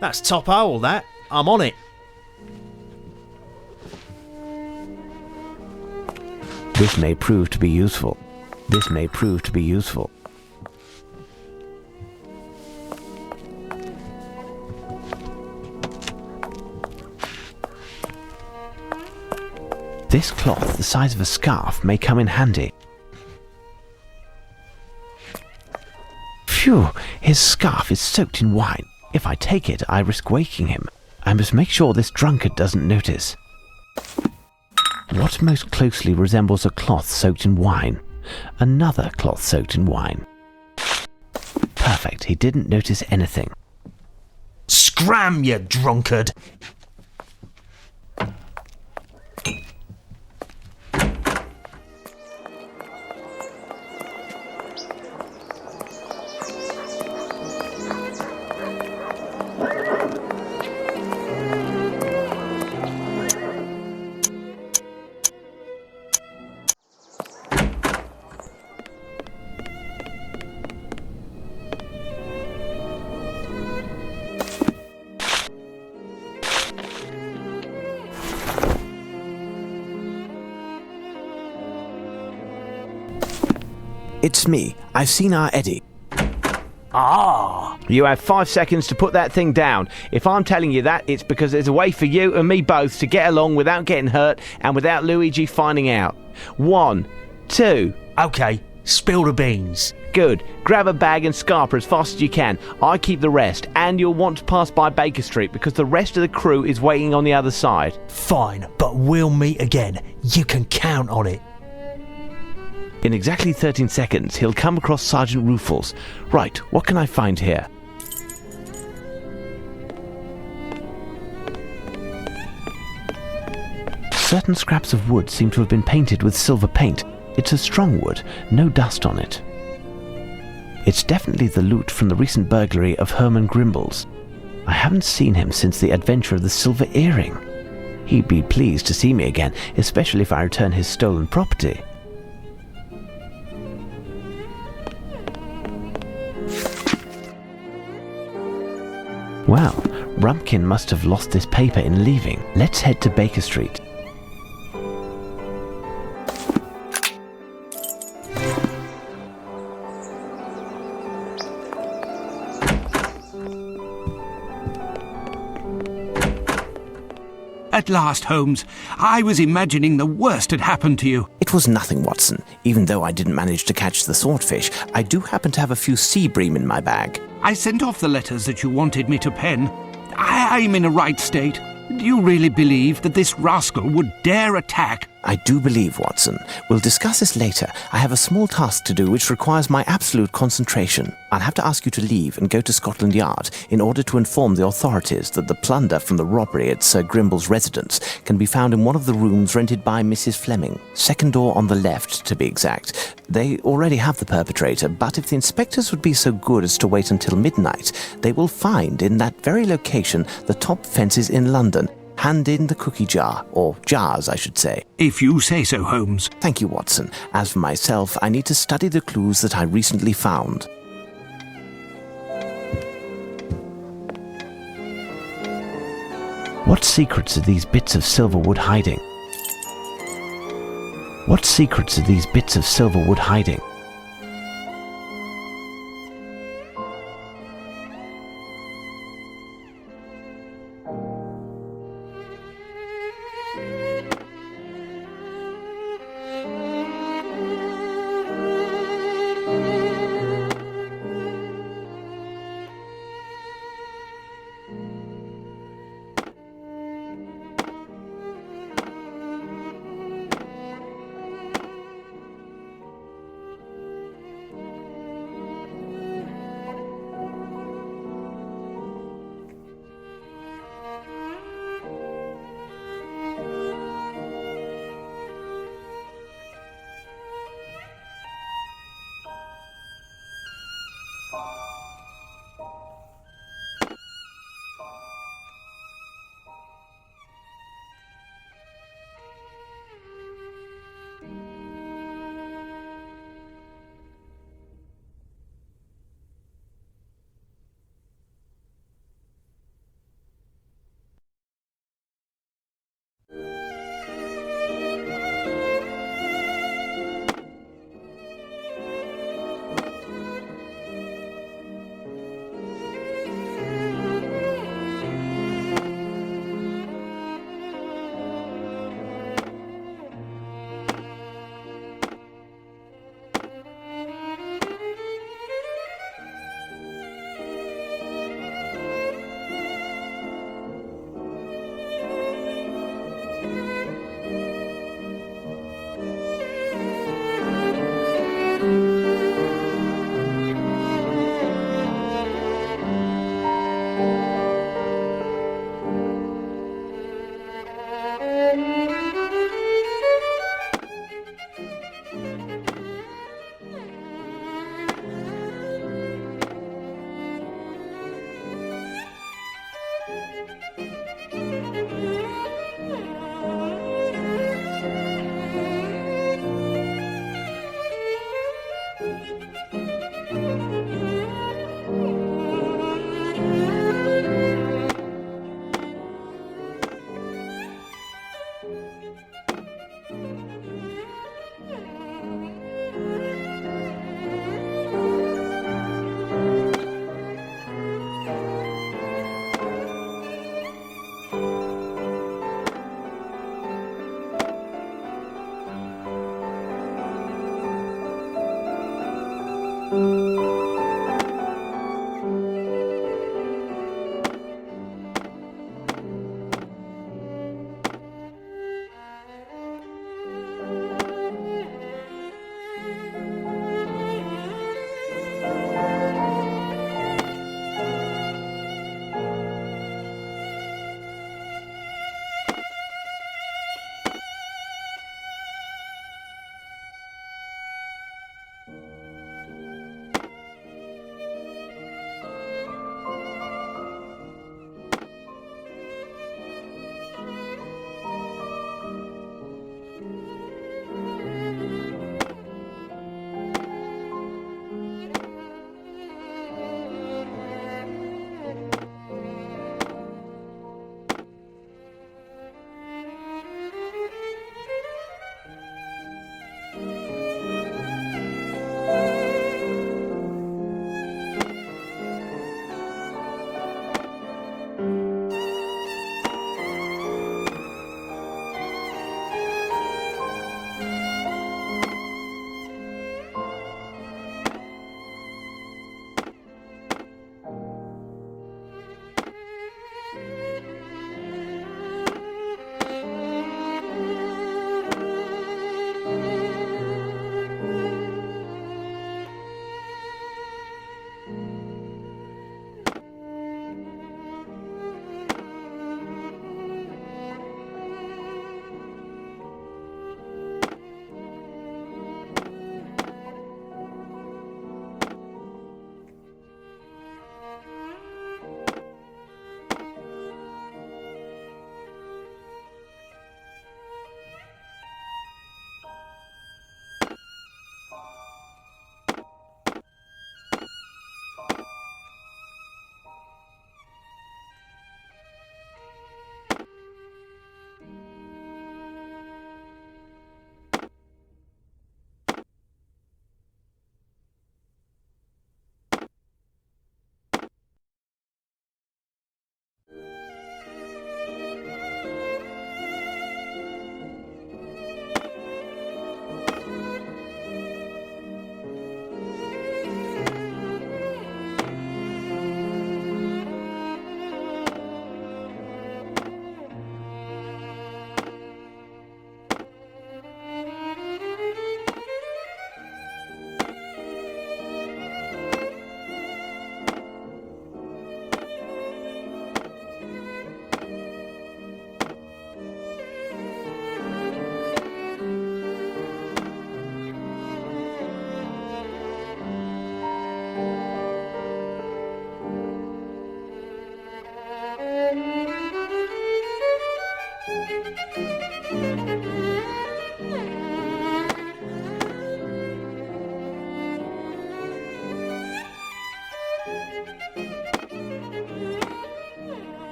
S12: That's top hole, that. I'm on it.
S3: This may prove to be useful. This may prove to be useful. This cloth, the size of a scarf, may come in handy. Phew, his scarf is soaked in wine. If I take it, I risk waking him. I must make sure this drunkard doesn't notice. What most closely resembles a cloth soaked in wine? Another cloth soaked in wine. Perfect, he didn't notice anything.
S12: Scram, you drunkard!
S2: It's me. I've seen our Eddie.
S11: Ah!
S17: You have 5 seconds to put that thing down. If I'm telling you that, it's because there's a way for you and me both to get along without getting hurt and without Luigi finding out. 1, 2...
S11: Okay, spill the beans.
S17: Good. Grab a bag and scarper as fast as you can. I keep the rest, and you'll want to pass by Baker Street because the rest of the crew is waiting on the other side.
S11: Fine, but we'll meet again. You can count on it.
S2: In exactly 13 seconds, he'll come across Sergeant Rufels. Right, what can I find here? Certain scraps of wood seem to have been painted with silver paint. It's a strong wood, no dust on it. It's definitely the loot from the recent burglary of Herman Grimble's. I haven't seen him since the adventure of the silver earring. He'd be pleased to see me again, especially if I return his stolen property. Well, Rumpkin must have lost this paper in leaving. Let's head to Baker Street.
S1: At last, Holmes. I was imagining the worst had happened to you.
S2: It was nothing, Watson. Even though I didn't manage to catch the swordfish, I do happen to have a few sea bream in my bag.
S1: I sent off the letters that you wanted me to pen. I'm in a right state. Do you really believe that this rascal would dare attack?
S2: I do believe, Watson. We'll discuss this later. I have a small task to do which requires my absolute concentration. I'll have to ask you to leave and go to Scotland Yard in order to inform the authorities that the plunder from the robbery at Sir Grimble's residence can be found in one of the rooms rented by Mrs. Fleming. Second door on the left, to be exact. They already have the perpetrator, but if the inspectors would be so good as to wait until midnight, they will find in that very location the top fences in London. Hand in the cookie jar, or jars, I should say.
S1: If you say so, Holmes.
S2: Thank you, Watson. As for myself, I need to study the clues that I recently found. What secrets are these bits of silver wood hiding? What secrets are these bits of silver wood hiding?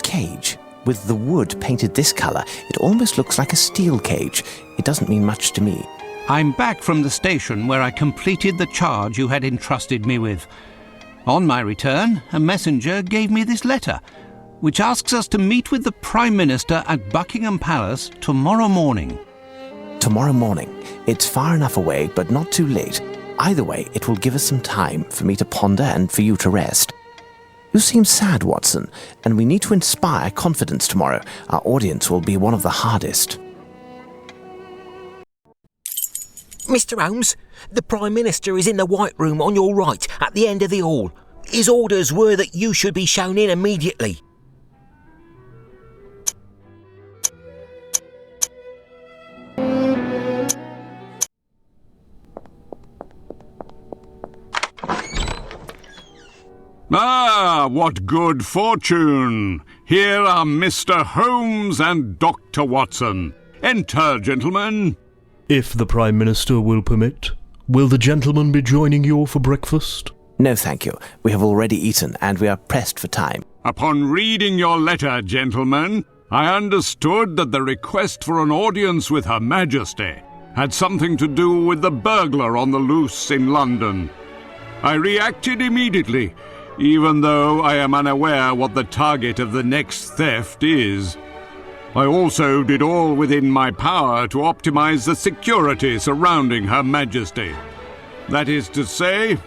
S2: Cage. With the wood painted this colour, it almost looks like a steel cage. It doesn't mean much to me.
S1: I'm back from the station where I completed the charge you had entrusted me with. On my return, a messenger gave me this letter, which asks us to meet with the Prime Minister at Buckingham Palace tomorrow morning.
S2: Tomorrow morning. It's far enough away, but not too late. Either way, it will give us some time for me to ponder and for you to rest. You seem sad, Watson, and we need to inspire confidence tomorrow. Our audience will be one of the hardest.
S5: Mr. Holmes, the Prime Minister is in the White Room on your right, at the end of the hall. His orders were that you should be shown in immediately.
S9: Ah, what good fortune! Here are Mr. Holmes and Dr. Watson. Enter, gentlemen.
S16: If the Prime Minister will permit, will the gentleman be joining you for breakfast?
S2: No, thank you. We have already eaten, and we are pressed for time.
S9: Upon reading your letter, gentlemen, I understood that the request for an audience with Her Majesty had something to do with the burglar on the loose in London. I reacted immediately, even though I am unaware what the target of the next theft is. I also did all within my power to optimize the security surrounding Her Majesty. That is to say,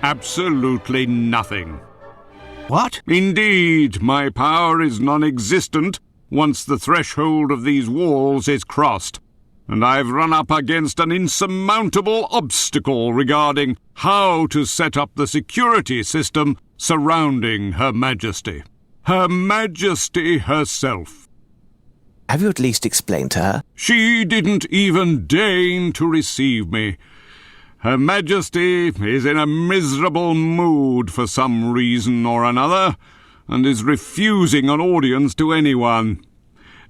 S9: absolutely nothing.
S1: What?
S9: Indeed, my power is non-existent once the threshold of these walls is crossed, and I've run up against an insurmountable obstacle regarding how to set up the security system surrounding Her Majesty. Her Majesty herself.
S2: Have you at least explained to her?
S9: She didn't even deign to receive me. Her Majesty is in a miserable mood for some reason or another, and is refusing an audience to anyone.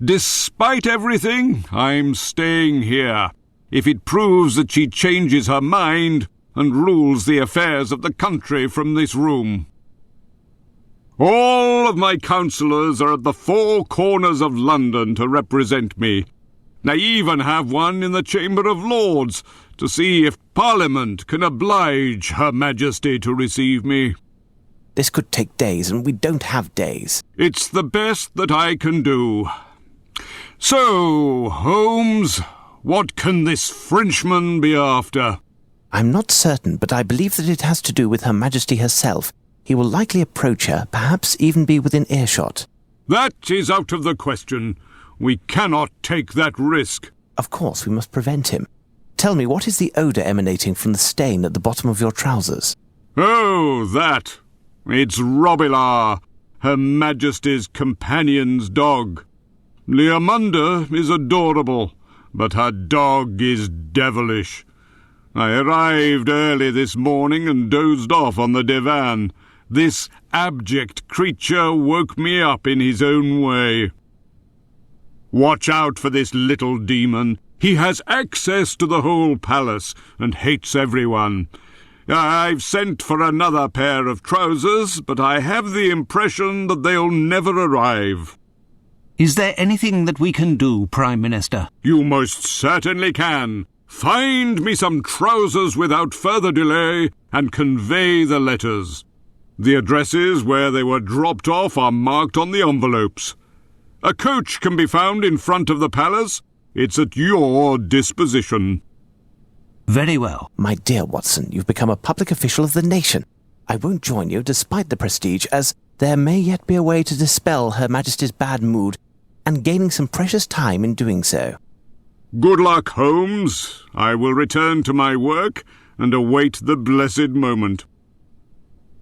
S9: Despite everything, I'm staying here, if it proves that she changes her mind and rules the affairs of the country from this room. All of my councillors are at the four corners of London to represent me. I even have one in the Chamber of Lords to see if Parliament can oblige Her Majesty to receive me.
S2: This could take days, and we don't have days.
S9: It's the best that I can do. So, Holmes, what can this Frenchman be after?
S2: I'm not certain, but I believe that it has to do with Her Majesty herself. He will likely approach her, perhaps even be within earshot.
S9: That is out of the question. We cannot take that risk.
S2: Of course, we must prevent him. Tell me, what is the odour emanating from the stain at the bottom of your trousers?
S9: Oh, that. It's Robillard, Her Majesty's companion's dog. Leomunda is adorable, but her dog is devilish. I arrived early this morning and dozed off on the divan. This abject creature woke me up in his own way. Watch out for this little demon. He has access to the whole palace and hates everyone. I've sent for another pair of trousers, but I have the impression that they'll never arrive.
S1: Is there anything that we can do, Prime Minister?
S9: You most certainly can. Find me some trousers without further delay and convey the letters. The addresses where they were dropped off are marked on the envelopes. A coach can be found in front of the palace. It's at your disposition.
S1: Very well.
S2: My dear Watson, you've become a public official of the nation. I won't join you despite the prestige, as there may yet be a way to dispel Her Majesty's bad mood, and gaining some precious time in doing so.
S9: Good luck, Holmes. I will return to my work and await the blessed moment.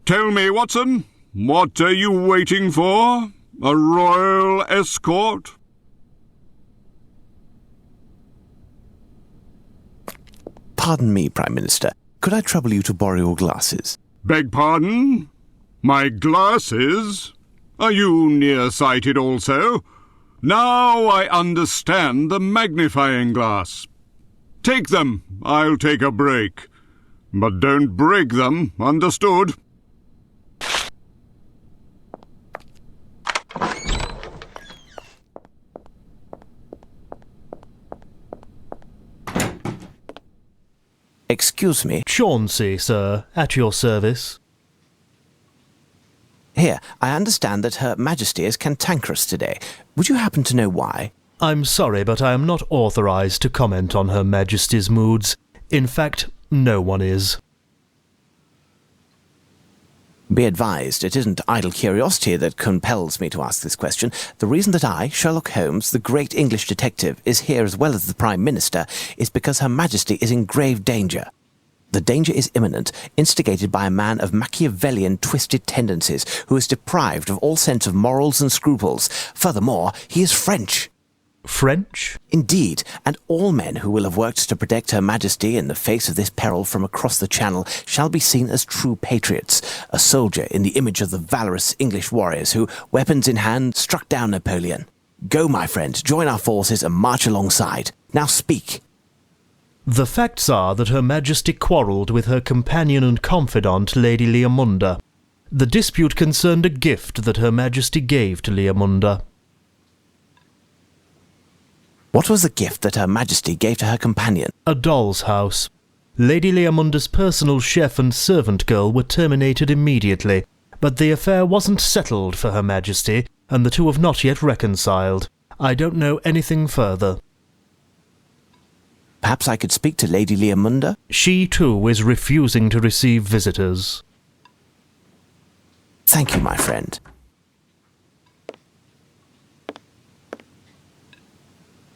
S9: Tell me, Watson, what are you waiting for? A royal escort?
S2: Pardon me, Prime Minister. Could I trouble you to borrow your glasses?
S9: Beg pardon? My glasses? Are you nearsighted also? Now I understand the magnifying glass. Take them. I'll take a break. But don't break them, understood?
S2: Excuse me.
S16: Chauncey, sir, at your service.
S2: Here, I understand that Her Majesty is cantankerous today. Would you happen to know why?
S16: I'm sorry, but I am not authorized to comment on Her Majesty's moods. In fact, no one is.
S2: Be advised, it isn't idle curiosity that compels me to ask this question. The reason that I, Sherlock Holmes, the great English detective, is here as well as the Prime Minister is because Her Majesty is in grave danger. The danger is imminent, instigated by a man of Machiavellian twisted tendencies who is deprived of all sense of morals and scruples. Furthermore, he is French.
S16: French?
S2: Indeed, and all men who will have worked to protect Her Majesty in the face of this peril from across the Channel shall be seen as true patriots, a soldier in the image of the valorous English warriors who, weapons in hand, struck down Napoleon. Go, my friend, join our forces and march alongside. Now speak.
S16: The facts are that Her Majesty quarrelled with her companion and confidant, Lady Leomunda. The dispute concerned a gift that Her Majesty gave to Leomunda.
S2: What was the gift that Her Majesty gave to her companion?
S16: A doll's house. Lady Leomunda's personal chef and servant girl were terminated immediately, but the affair wasn't settled for Her Majesty, and the two have not yet reconciled. I don't know anything further.
S2: Perhaps I could speak to Lady Leomunda?
S16: She, too, is refusing to receive visitors.
S2: Thank you, my friend.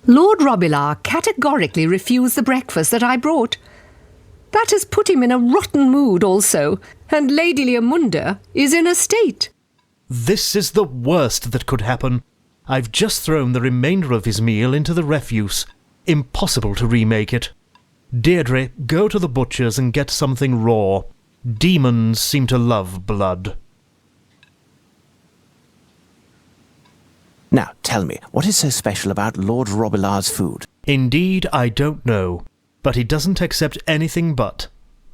S13: Lord Robillard categorically refused the breakfast that I brought. That has put him in a rotten mood also, and Lady Leomunda is in a state.
S16: This is the worst that could happen. I've just thrown the remainder of his meal into the refuse. Impossible to remake it. Deirdre, go to the butcher's and get something raw. Demons seem to love blood.
S2: Now, tell me, what is so special about Lord Robillard's food?
S16: Indeed, I don't know. But he doesn't accept anything but.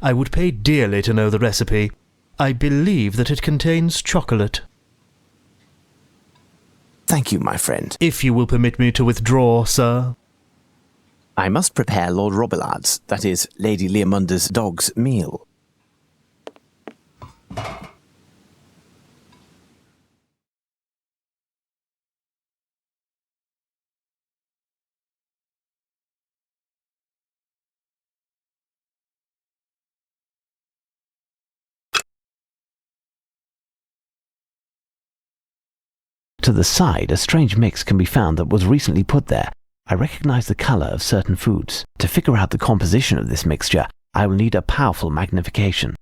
S16: I would pay dearly to know the recipe. I believe that it contains chocolate.
S2: Thank you, my friend.
S16: If you will permit me to withdraw, sir.
S2: I must prepare Lord Robillard's, that is, Lady Leomunda's dog's meal.
S3: To the side, a strange mix can be found that was recently put there. I recognize the color of certain foods. To figure out the composition of this mixture, I will need a powerful magnification.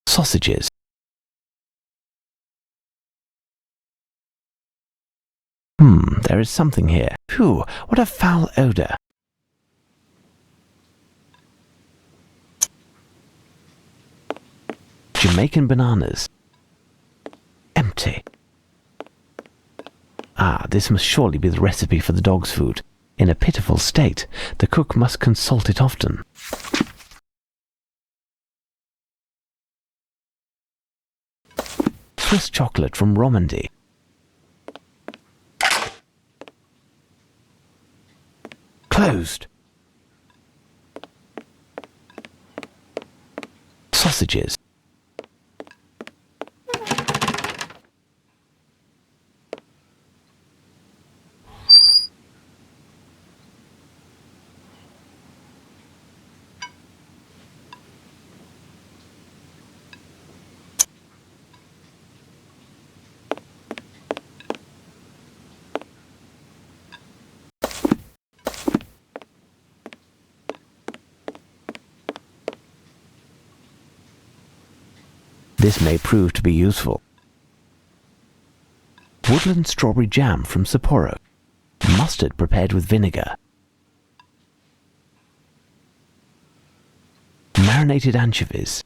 S3: Sausages. There is something here. Phew, what a foul odour. Jamaican bananas. Empty. Ah, this must surely be the recipe for the dog's food. In a pitiful state, the cook must consult it often. Swiss chocolate from Romandy. Closed. Sausages. This may prove to be useful. Woodland strawberry jam from Sapporo. Mustard prepared with vinegar. Marinated anchovies.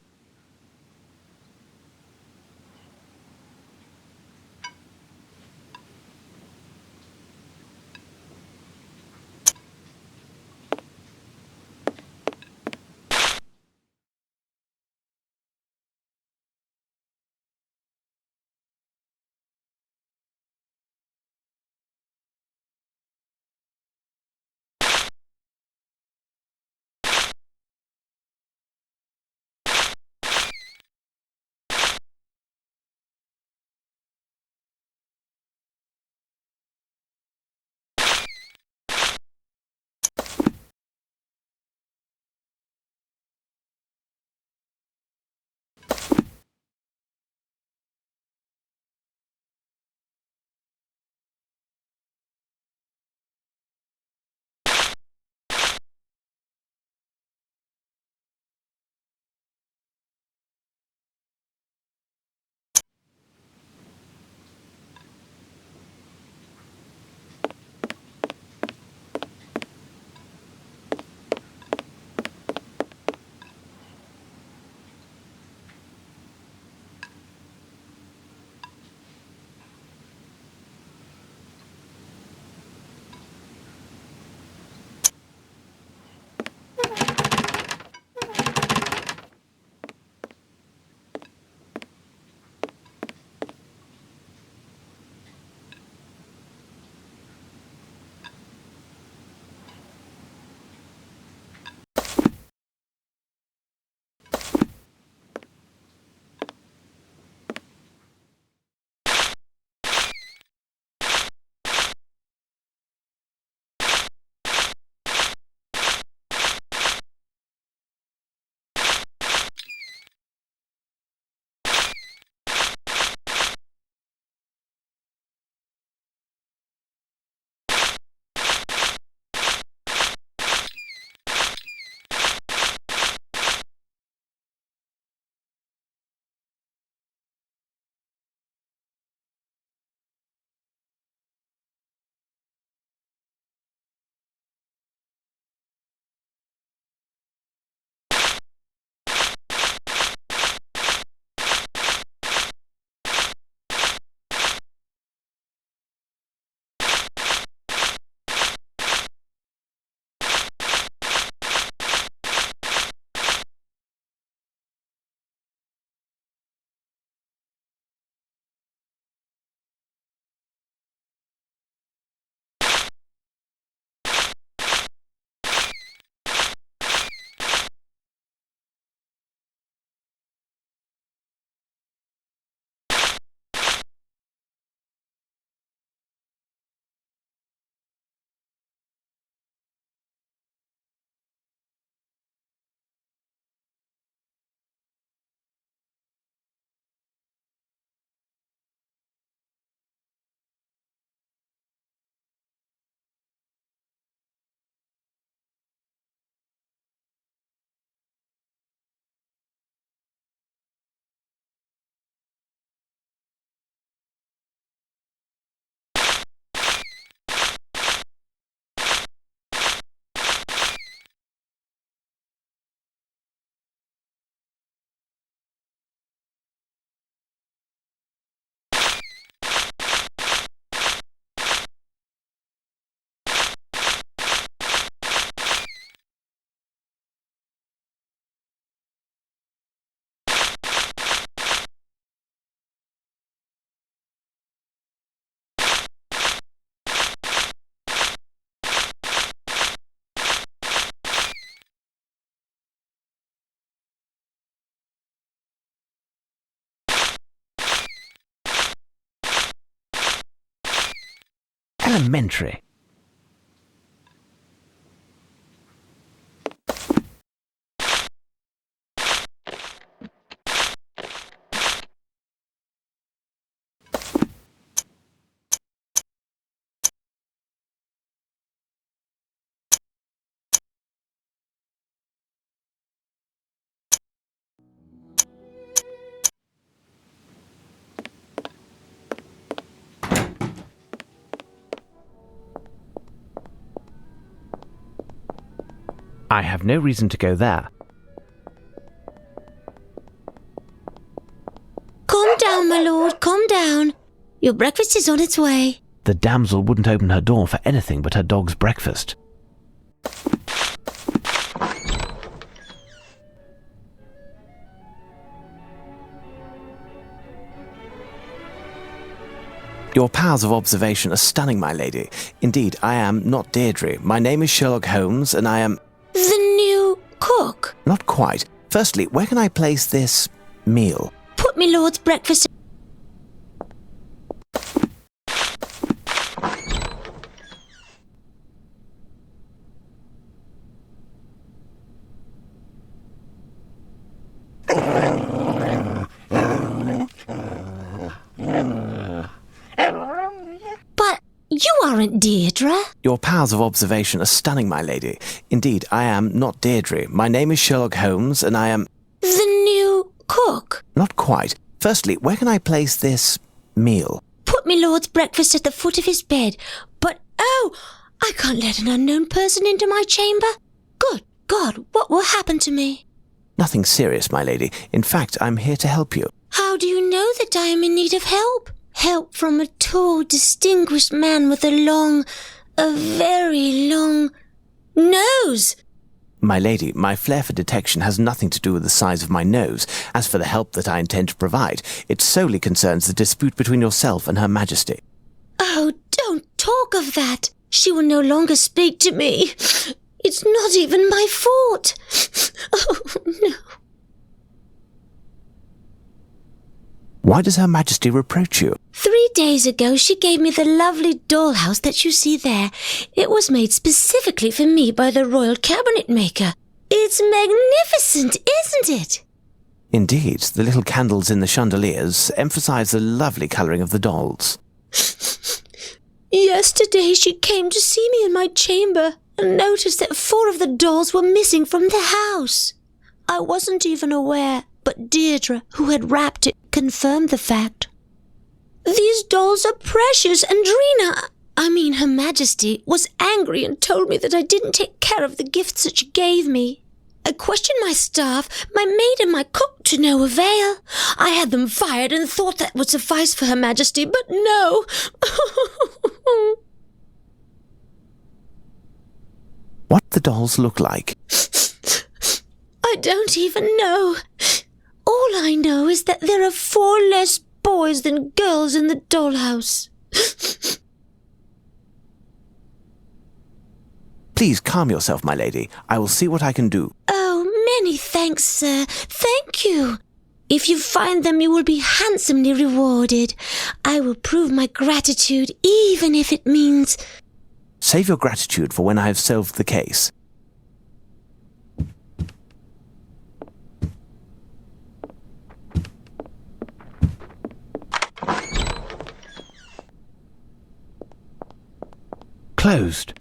S3: elementary. I have no reason to go there.
S14: Calm down, my lord, calm down. Your breakfast is on its way.
S3: The damsel wouldn't open her door for anything but her dog's breakfast.
S2: Your powers of observation are stunning, my lady. Indeed, I am not Deirdre. My name is Sherlock Holmes, and I am...
S14: The new cook?
S2: Not quite. Firstly, where can I place this meal?
S14: Put me lord's breakfast... You aren't Deirdre.
S2: Your powers of observation are stunning, my lady. Indeed, I am not Deirdre. My name is Sherlock Holmes, and I am...
S14: The new cook?
S2: Not quite. Firstly, where can I place this meal?
S14: Put me lord's breakfast at the foot of his bed. But, oh, I can't let an unknown person into my chamber. Good God, what will happen to me?
S2: Nothing serious, my lady. In fact, I'm here to help you.
S14: How do you know that I am in need of help? Help from a tall, distinguished man with a very long nose.
S2: My lady, my flair for detection has nothing to do with the size of my nose. As for the help that I intend to provide, it solely concerns the dispute between yourself and Her Majesty.
S14: Oh, don't talk of that. She will no longer speak to me. It's not even my fault. Oh, no.
S2: Why does Her Majesty reproach you?
S14: 3 days ago, she gave me the lovely dollhouse that you see there. It was made specifically for me by the royal cabinet maker. It's magnificent, isn't it?
S2: Indeed, the little candles in the chandeliers emphasize the lovely colouring of the dolls.
S14: Yesterday, she came to see me in my chamber and noticed that 4 of the dolls were missing from the house. I wasn't even aware, but Deirdre, who had wrapped it, confirmed the fact. These dolls are precious, and Her Majesty, was angry and told me that I didn't take care of the gifts that she gave me. I questioned my staff, my maid and my cook to no avail. I had them fired and thought that would suffice for Her Majesty, but no.
S2: What the dolls look like?
S14: I don't even know. All I know is that there are 4 less boys than girls in the dollhouse.
S2: Please calm yourself, my lady. I will see what I can do.
S14: Oh, many thanks, sir. Thank you. If you find them, you will be handsomely rewarded. I will prove my gratitude, even if it means...
S2: Save your gratitude for when I have solved the case.
S3: Closed.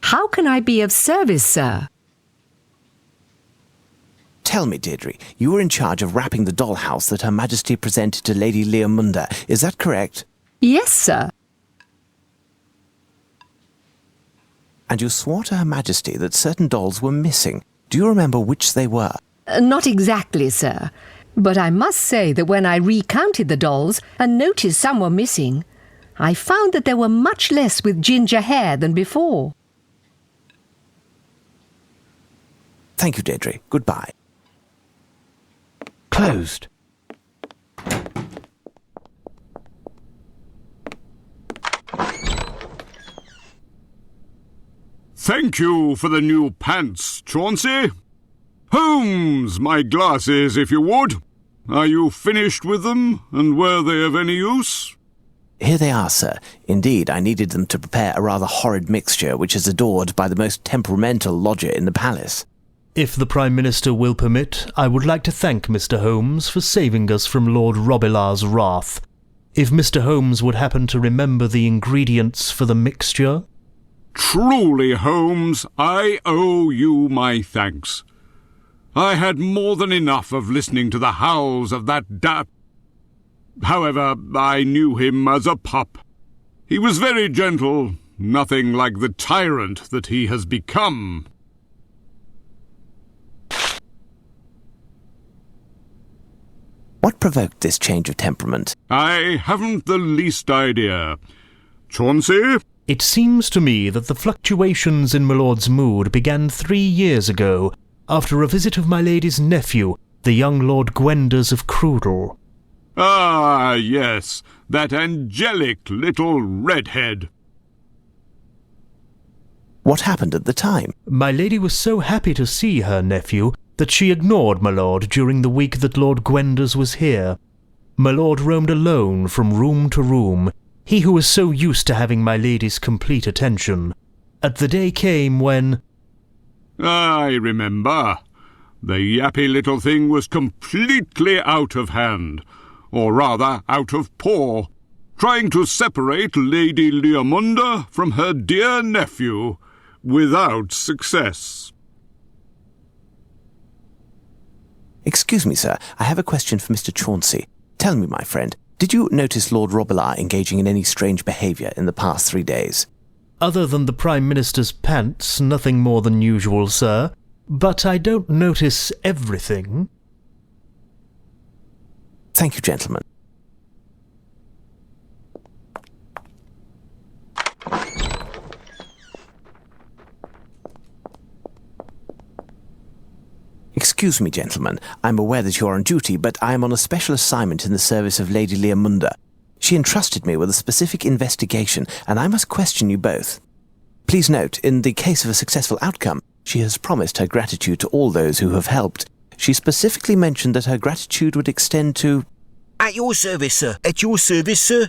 S18: How can I be of service, sir?
S2: Tell me, Deirdre, you were in charge of wrapping the dollhouse that Her Majesty presented to Lady Leomunda. Is that correct?
S18: Yes, sir.
S2: And you swore to Her Majesty that certain dolls were missing. Do you remember which they were?
S18: Not exactly, sir. But I must say that when I recounted the dolls and noticed some were missing, I found that there were much less with ginger hair than before.
S2: Thank you, Deirdre. Goodbye.
S3: Closed.
S9: Thank you for the new pants, Chauncey. Holmes, my glasses, if you would. Are you finished with them, and were they of any use?
S2: Here they are, sir. Indeed, I needed them to prepare a rather horrid mixture which is adored by the most temperamental lodger in the palace.
S16: If the Prime Minister will permit, I would like to thank Mr. Holmes for saving us from Lord Robilar's wrath. If Mr. Holmes would happen to remember the ingredients for the mixture...
S9: Truly, Holmes, I owe you my thanks. I had more than enough of listening to the howls of that However, I knew him as a pup. He was very gentle, nothing like the tyrant that he has become.
S2: What provoked this change of temperament?
S9: I haven't the least idea. Chauncey?
S16: It seems to me that the fluctuations in my lord's mood began 3 years ago, after a visit of my lady's nephew, the young Lord Gwenders of Crudel.
S9: Ah, yes, that angelic little redhead.
S2: What happened at the time?
S16: My lady was so happy to see her nephew that she ignored my lord during the week that Lord Gwenders was here. My lord roamed alone from room to room, he who was so used to having my lady's complete attention. And the day came when...
S9: I remember. The yappy little thing was completely out of hand, or rather out of paw, trying to separate Lady Leomunda from her dear nephew, without success.
S2: Excuse me, sir, I have a question for Mr. Chauncey. Tell me, my friend, did you notice Lord Robilar engaging in any strange behaviour in the past 3 days?
S16: Other than the Prime Minister's pants, nothing more than usual, sir. But I don't notice everything.
S2: Thank you, gentlemen. Excuse me, gentlemen. I'm aware that you are on duty, but I am on a special assignment in the service of Lady Leomunda. She entrusted me with a specific investigation, and I must question you both. Please note, in the case of a successful outcome, she has promised her gratitude to all those who have helped. She specifically mentioned that her gratitude would extend to...
S10: At your service, sir. At your service, sir.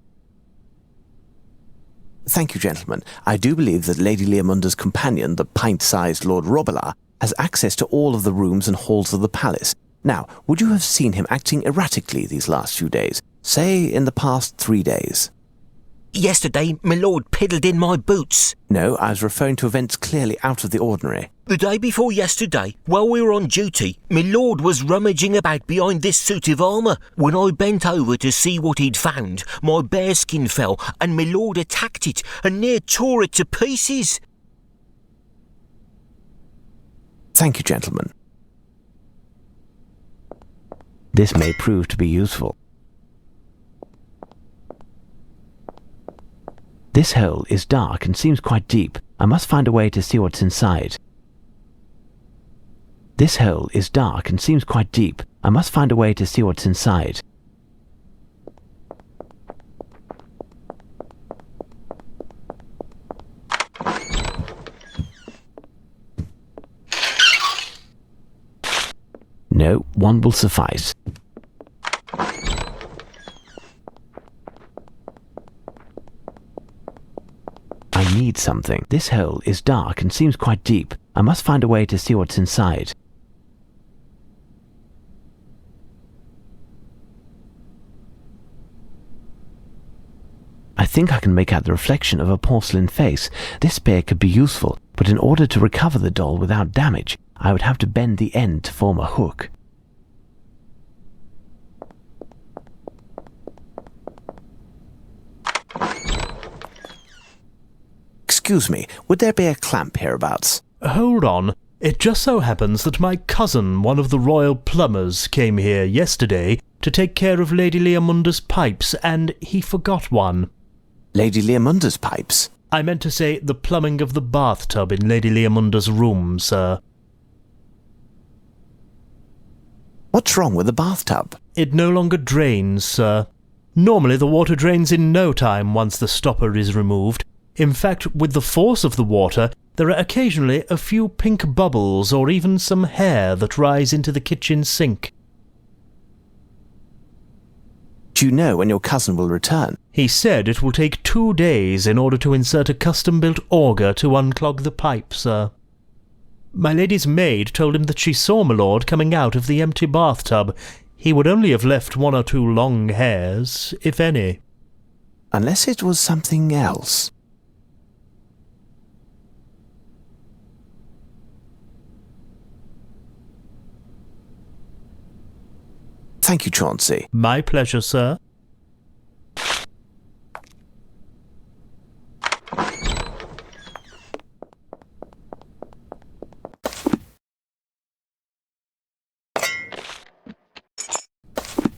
S2: Thank you, gentlemen. I do believe that Lady Leomunda's companion, the pint-sized Lord Robilar, has access to all of the rooms and halls of the palace. Now, would you have seen him acting erratically these last few days? Say, in the past 3 days?
S10: Yesterday, my lord piddled in my boots.
S2: No, I was referring to events clearly out of the ordinary.
S10: The day before yesterday, while we were on duty, my lord was rummaging about behind this suit of armour. When I bent over to see what he'd found, my bearskin fell, and my lord attacked it, and near tore it to pieces.
S2: Thank you, gentlemen.
S3: This may prove to be useful. This hole is dark and seems quite deep. I must find a way to see what's inside. This hole is dark and seems quite deep. I must find a way to see what's inside. No, one will suffice. I need something. This hole is dark and seems quite deep. I must find a way to see what's inside. I think I can make out the reflection of a porcelain face. This spear could be useful, but in order to recover the doll without damage, I would have to bend the end to form a hook.
S2: Excuse me, would there be a clamp hereabouts?
S16: Hold on. It just so happens that my cousin, one of the royal plumbers, came here yesterday to take care of Lady Leomunda's pipes, and he forgot one.
S2: Lady Leomunda's pipes?
S16: I meant to say the plumbing of the bathtub in Lady Leomunda's room, sir.
S2: What's wrong with the bathtub?
S16: It no longer drains, sir. Normally the water drains in no time once the stopper is removed. In fact, with the force of the water, there are occasionally a few pink bubbles or even some hair that rise into the kitchen sink.
S2: Do you know when your cousin will return?
S11: He said it will take 2 days in order to insert a custom-built auger to unclog the pipe, sir. My lady's maid told him that she saw my lord coming out of the empty bathtub. He would only have left 1 or 2 long hairs, if any.
S2: Unless it was something else. Thank you, Chauncey.
S11: My pleasure, sir.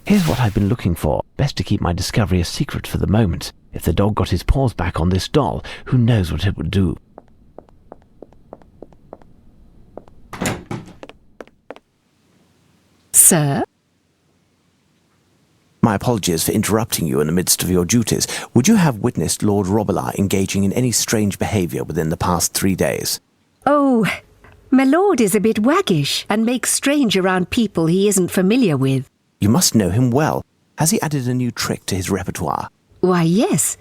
S3: Here's what I've been looking for. Best to keep my discovery a secret for the moment. If the dog got his paws back on this doll, who knows what it would do.
S18: Sir?
S2: My apologies for interrupting you in the midst of your duties. Would you have witnessed Lord Robillard engaging in any strange behaviour within the past 3 days?
S18: Oh, my lord is a bit waggish and makes strange around people he isn't familiar with.
S2: You must know him well. Has he added a new trick to his repertoire?
S18: Why, yes.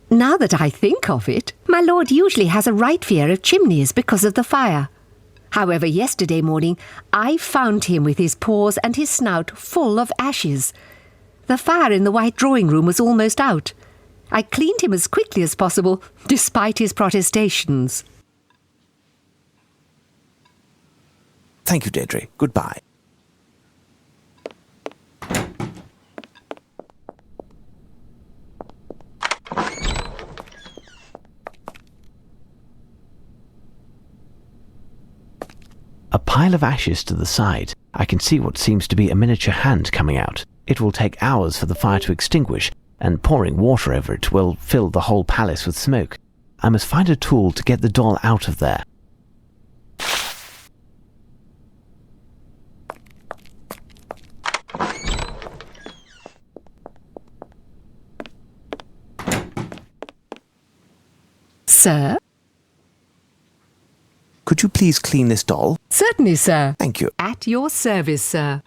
S18: Now that I think of it, my lord usually has a right fear of chimneys because of the fire. However, yesterday morning, I found him with his paws and his snout full of ashes. The fire in the white drawing room was almost out. I cleaned him as quickly as possible, despite his protestations.
S2: Thank you, Deirdre. Goodbye.
S3: A pile of ashes to the side. I can see what seems to be a miniature hand coming out. It will take hours for the fire to extinguish, and pouring water over it will fill the whole palace with smoke. I must find a tool to get the doll out of there.
S18: Sir?
S2: Could you please clean this doll?
S18: Certainly, sir.
S2: Thank you.
S18: At your service, sir.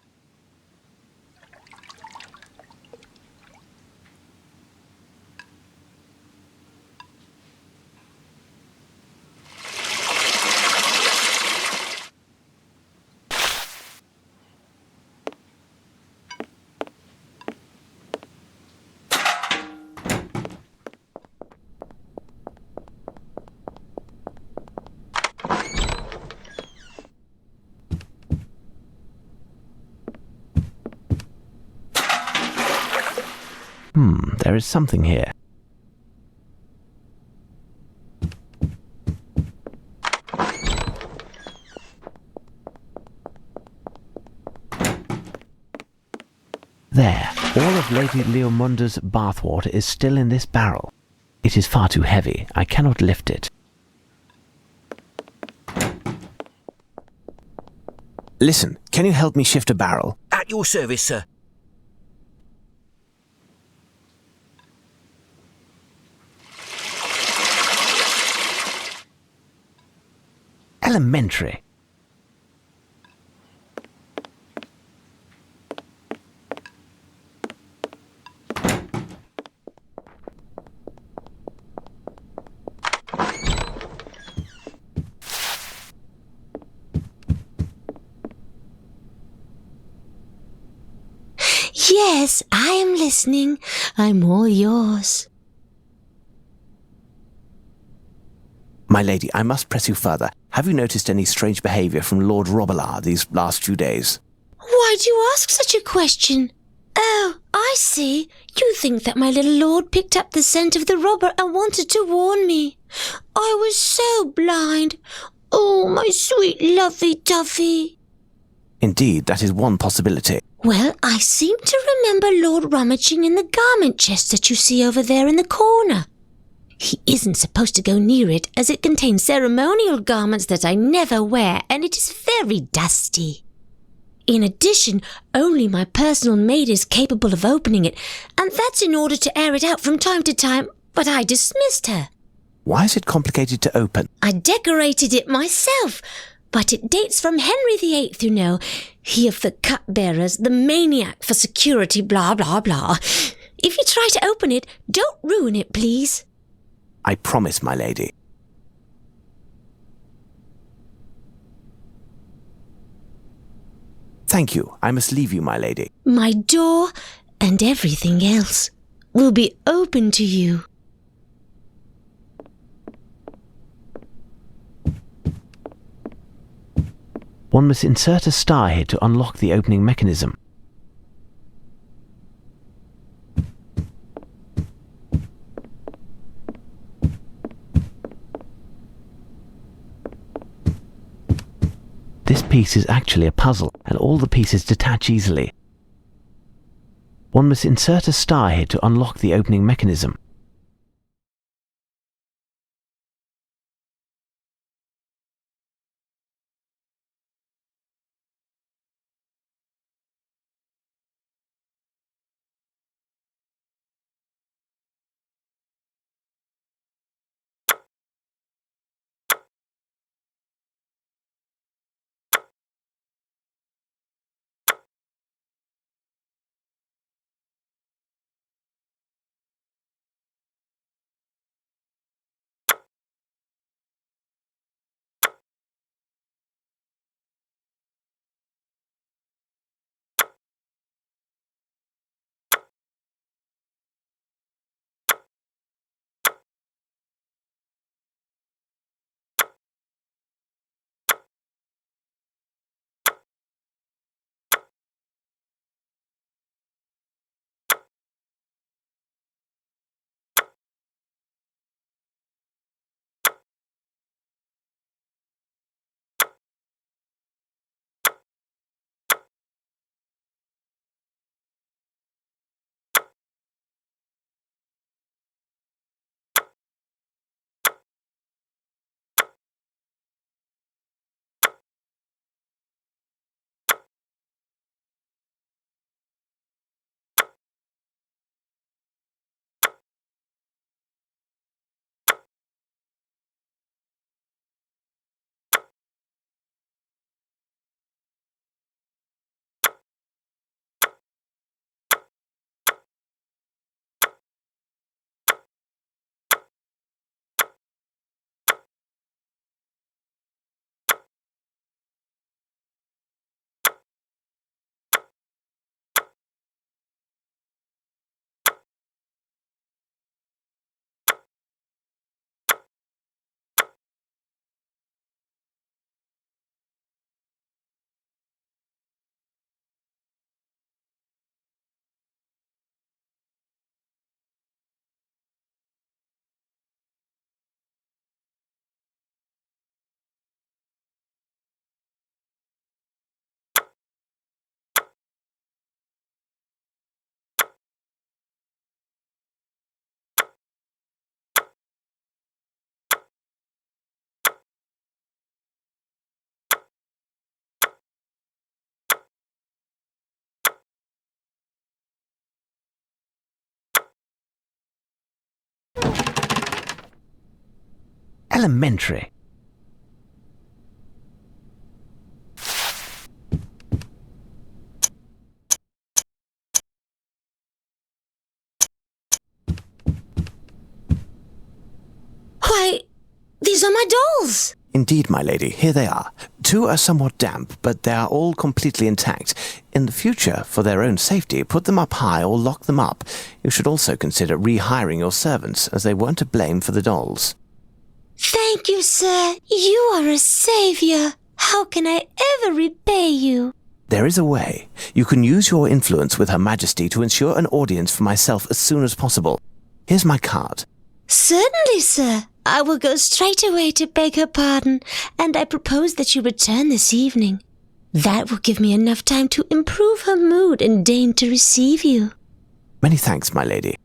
S3: There is something here. There. All of Lady Leomunda's bathwater is still in this barrel. It is far too heavy. I cannot lift it.
S2: Listen, can you help me shift a barrel?
S10: At your service, sir.
S3: Elementary.
S14: Yes, I am listening. I'm all yours.
S2: My lady, I must press you further. Have you noticed any strange behaviour from Lord Robillard these last few days?
S14: Why do you ask such a question? Oh, I see. You think that my little lord picked up the scent of the robber and wanted to warn me. I was so blind. Oh, my sweet lovey-dovey.
S2: Indeed, that is one possibility.
S14: Well, I seem to remember Lord rummaging in the garment chest that you see over there in the corner. He isn't supposed to go near it, as it contains ceremonial garments that I never wear, and it is very dusty. In addition, only my personal maid is capable of opening it, and that's in order to air it out from time to time, but I dismissed her.
S2: Why is it complicated to open?
S14: I decorated it myself. But it dates from Henry VIII, you know. He of the cupbearers, the maniac for security, blah, blah, blah. If you try to open it, don't ruin it, please.
S2: I promise, my lady. Thank you. I must leave you, my lady.
S14: My door and everything else will be open to you.
S3: One must insert a star here to unlock the opening mechanism. This piece is actually a puzzle, and all the pieces detach easily. One must insert a star here to unlock the opening mechanism. Elementary.
S14: Why, these are my dolls!
S2: Indeed, my lady, here they are. 2 are somewhat damp, but they are all completely intact. In the future, for their own safety, put them up high or lock them up. You should also consider rehiring your servants, as they weren't to blame for the dolls.
S14: Thank you, sir. You are a savior. How can I ever repay you?
S2: There is a way. You can use your influence with Her Majesty to ensure an audience for myself as soon as possible. Here's my card.
S14: Certainly, sir. I will go straight away to beg her pardon, and I propose that you return this evening. That will give me enough time to improve her mood and deign to receive you.
S2: Many thanks, my lady.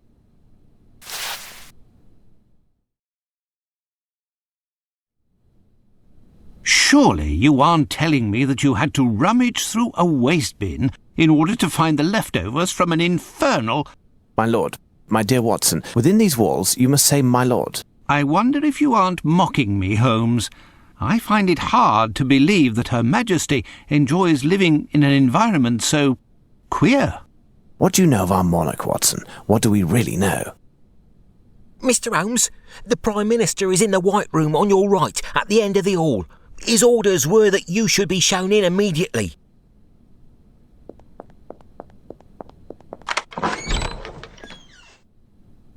S1: Surely you aren't telling me that you had to rummage through a waste bin in order to find the leftovers from an infernal...
S2: My lord, my dear Watson, within these walls you must say my lord.
S1: I wonder if you aren't mocking me, Holmes. I find it hard to believe that Her Majesty enjoys living in an environment so queer.
S2: What do you know of our monarch, Watson? What do we really know?
S5: Mr. Holmes, the Prime Minister is in the White Room on your right, at the end of the hall. His orders were that you should be shown in immediately.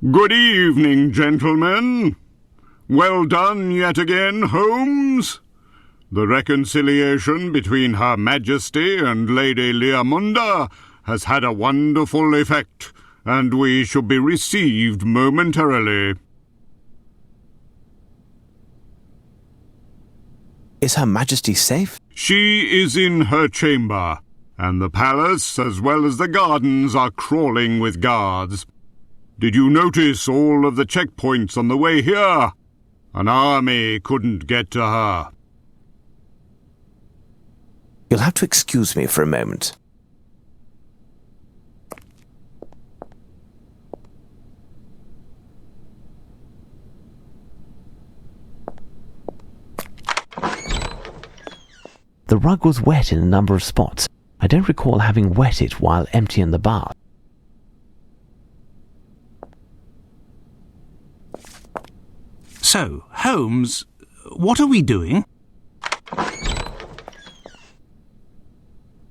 S9: Good evening, gentlemen. Well done yet again, Holmes. The reconciliation between Her Majesty and Lady Leamunda has had a wonderful effect, and we should be received momentarily.
S2: Is Her Majesty safe?
S9: She is in her chamber, and the palace as well as the gardens are crawling with guards. Did you notice all of the checkpoints on the way here? An army couldn't get to her.
S2: You'll have to excuse me for a moment.
S3: The rug was wet in a number of spots. I don't recall having wet it while emptying the bath.
S1: So, Holmes, what are we doing?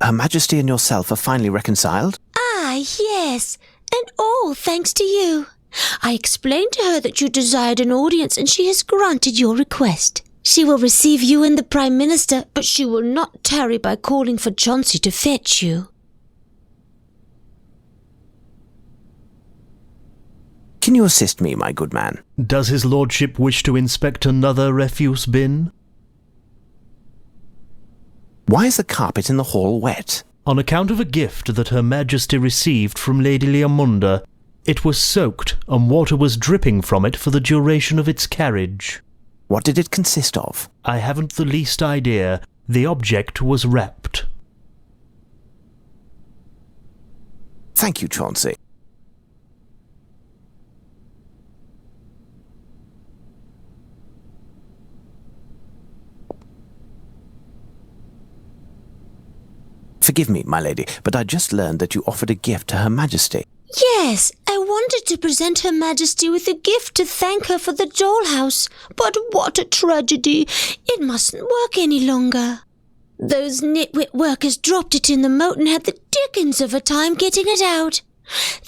S2: Her Majesty and yourself are finally reconciled?
S14: Ah, yes, and all thanks to you. I explained to her that you desired an audience and she has granted your request. She will receive you and the Prime Minister, but she will not tarry by calling for Chauncey to fetch you.
S2: Can you assist me, my good man?
S16: Does his lordship wish to inspect another refuse bin?
S2: Why is the carpet in the hall wet?
S16: On account of a gift that Her Majesty received from Lady Leamunda, it was soaked and water was dripping from it for the duration of its carriage.
S2: What did it consist of?
S16: I haven't the least idea. The object was wrapped.
S2: Thank you, Chauncey. Forgive me, my lady, but I just learned that you offered a gift to Her Majesty.
S14: Yes, I wanted to present Her Majesty with a gift to thank her for the dollhouse, but what a tragedy. It mustn't work any longer. Those nitwit workers dropped it in the moat and had the dickens of a time getting it out.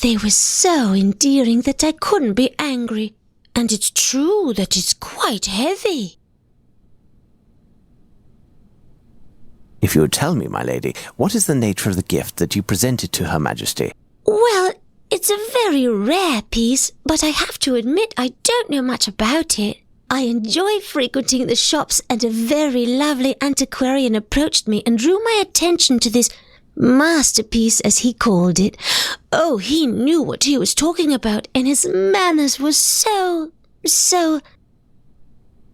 S14: They were so endearing that I couldn't be angry. And it's true that it's quite heavy.
S2: If you would tell me, my lady, what is the nature of the gift that you presented to Her Majesty?
S14: Well, it's a very rare piece, but I have to admit I don't know much about it. I enjoy frequenting the shops, and a very lovely antiquarian approached me and drew my attention to this masterpiece, as he called it. Oh, he knew what he was talking about, and his manners were so...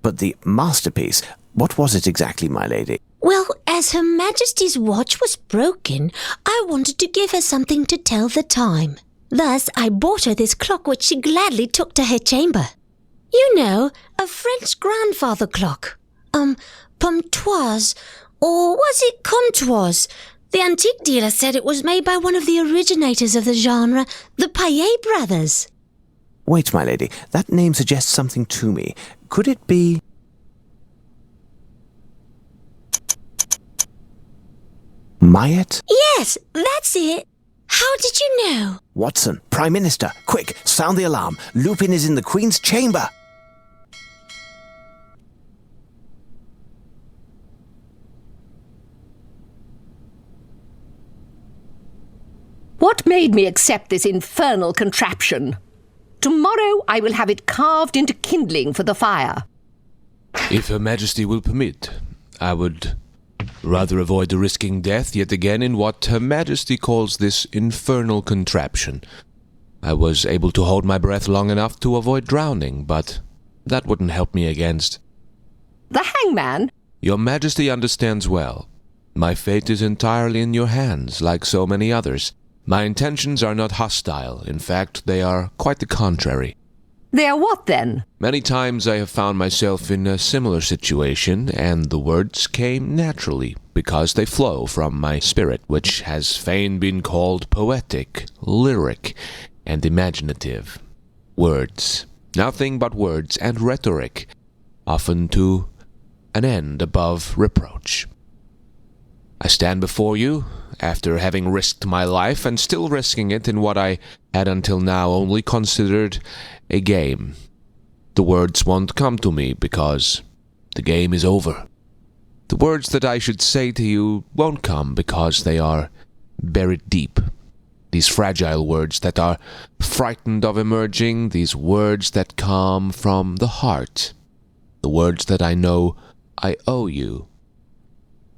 S2: But the masterpiece, what was it exactly, my lady?
S14: Well, as Her Majesty's watch was broken, I wanted to give her something to tell the time. Thus, I bought her this clock which she gladly took to her chamber. You know, a French grandfather clock. Pomtoise, or was it comptoise? The antique dealer said it was made by one of the originators of the genre, the Paillet brothers.
S2: Wait, my lady, that name suggests something to me. Could it be... Mayet?
S14: Yes, that's it. How did you know?
S2: Watson, Prime Minister, quick, sound the alarm. Lupin is in the Queen's chamber.
S18: What made me accept this infernal contraption? Tomorrow I will have it carved into kindling for the fire.
S8: If Her Majesty will permit, I would rather avoid risking death yet again in what Her Majesty calls this infernal contraption. I was able to hold my breath long enough to avoid drowning, but that wouldn't help me against...
S18: The hangman?
S8: Your Majesty understands well. My fate is entirely in your hands, like so many others. My intentions are not hostile. In fact, they are quite the contrary.
S18: They are what then?
S8: Many times I have found myself in a similar situation, and the words came naturally, because they flow from my spirit, which has fain been called poetic, lyric, and imaginative. Words, nothing but words and rhetoric, often to an end above reproach. I stand before you, after having risked my life, and still risking it in what I had until now only considered a game. The words won't come to me, because the game is over. The words that I should say to you won't come, because they are buried deep. These fragile words that are frightened of emerging, these words that come from the heart, the words that I know I owe you,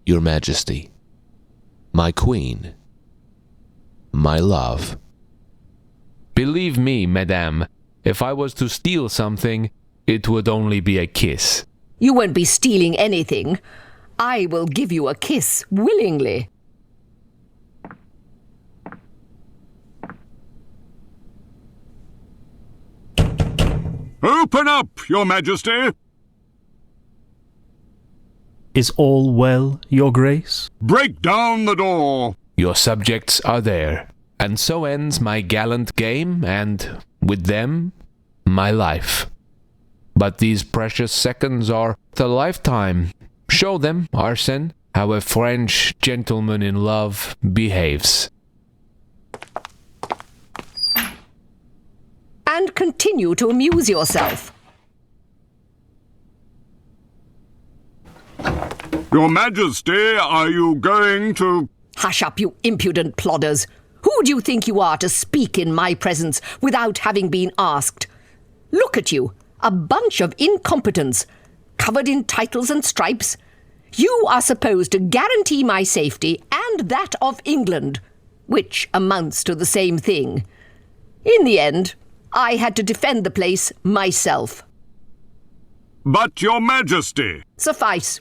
S8: Your Majesty, my Queen, my love.
S19: Believe me, madame, if I was to steal something, it would only be a kiss.
S18: You won't be stealing anything. I will give you a kiss willingly.
S9: Open up, Your Majesty!
S16: Is all well, Your Grace?
S9: Break down the door!
S19: Your subjects are there, and so ends my gallant game, and, with them, my life. But these precious seconds are the lifetime. Show them, Arsène, how a French gentleman in love behaves.
S18: And continue to amuse yourself.
S9: Your Majesty, are you going to...
S18: Hush up, you impudent plodders. Who do you think you are to speak in my presence without having been asked? Look at you, a bunch of incompetents, covered in titles and stripes. You are supposed to guarantee my safety and that of England, which amounts to the same thing. In the end, I had to defend the place myself.
S9: But, Your Majesty...
S18: Suffice.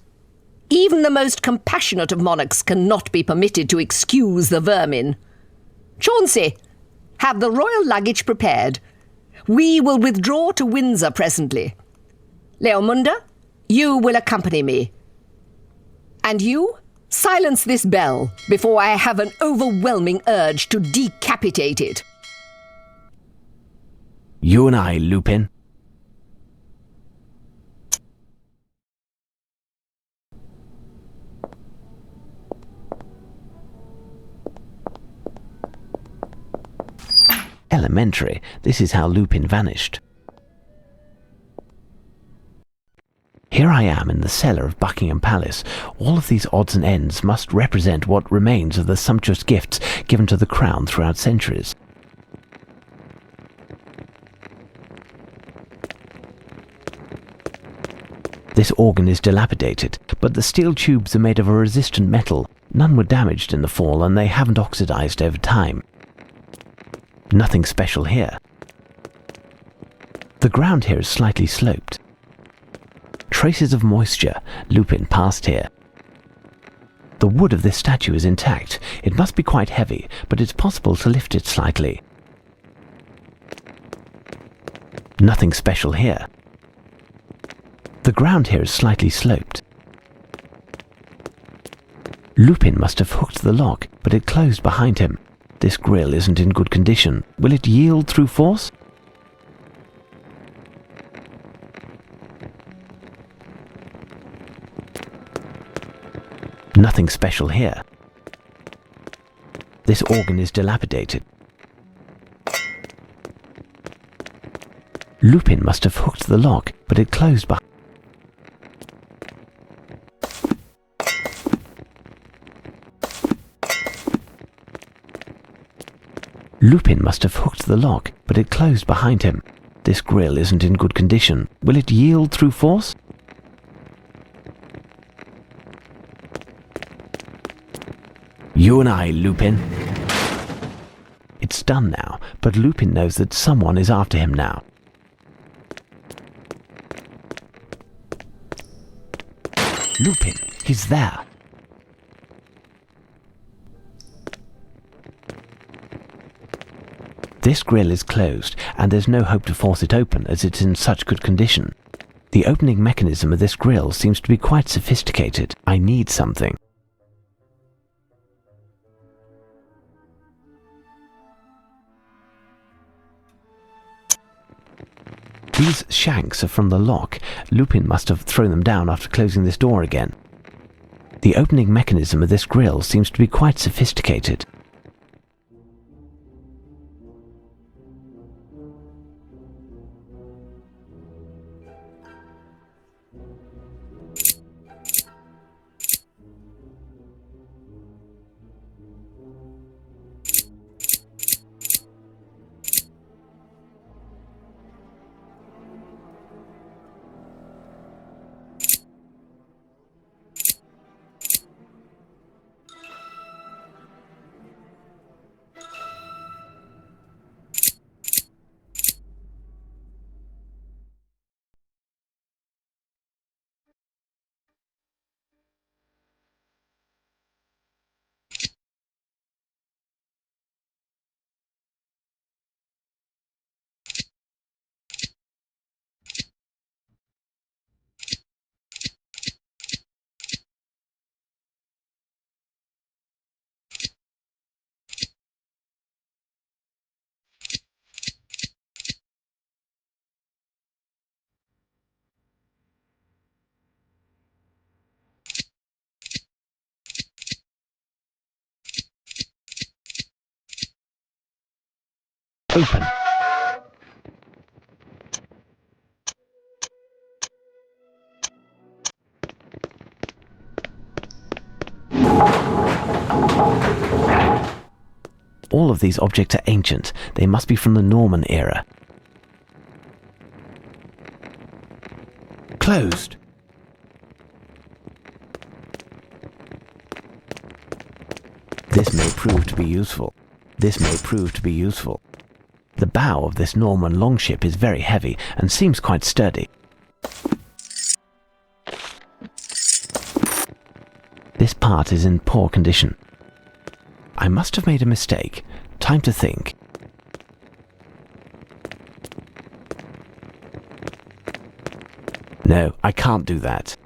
S18: Even the most compassionate of monarchs cannot be permitted to excuse the vermin. Chauncey, have the royal luggage prepared. We will withdraw to Windsor presently. Leomunda, you will accompany me. And you, silence this bell before I have an overwhelming urge to decapitate it.
S3: You and I, Lupin. Elementary. This is how Lupin vanished. Here I am in the cellar of Buckingham Palace. All of these odds and ends must represent what remains of the sumptuous gifts given to the crown throughout centuries. This organ is dilapidated, but the steel tubes are made of a resistant metal. None were damaged in the fall, and they haven't oxidized over time. Nothing special here. The ground here is slightly sloped. Traces of moisture. Lupin passed here. The wood of this statue is intact. It must be quite heavy, but it's possible to lift it slightly. Nothing special here. The ground here is slightly sloped. Lupin must have hooked the lock, but it closed behind him. This grill isn't in good condition. Will it yield through force? Nothing special here. This organ is dilapidated. Lupin must have hooked the lock, but it closed behind. Lupin must have hooked the lock, but it closed behind him. This grill isn't in good condition. Will it yield through force? You and I, Lupin. It's done now, but Lupin knows that someone is after him now. Lupin, he's there. This grill is closed, and there's no hope to force it open as it's in such good condition. The opening mechanism of this grill seems to be quite sophisticated. I need something. These shanks are from the lock. Lupin must have thrown them down after closing this door again. The opening mechanism of this grill seems to be quite sophisticated. Open. All of these objects are ancient. They must be from the Norman era. Closed. This may prove to be useful. This may prove to be useful. The bow of this Norman longship is very heavy and seems quite sturdy. This part is in poor condition. I must have made a mistake. Time to think. No, I can't do that.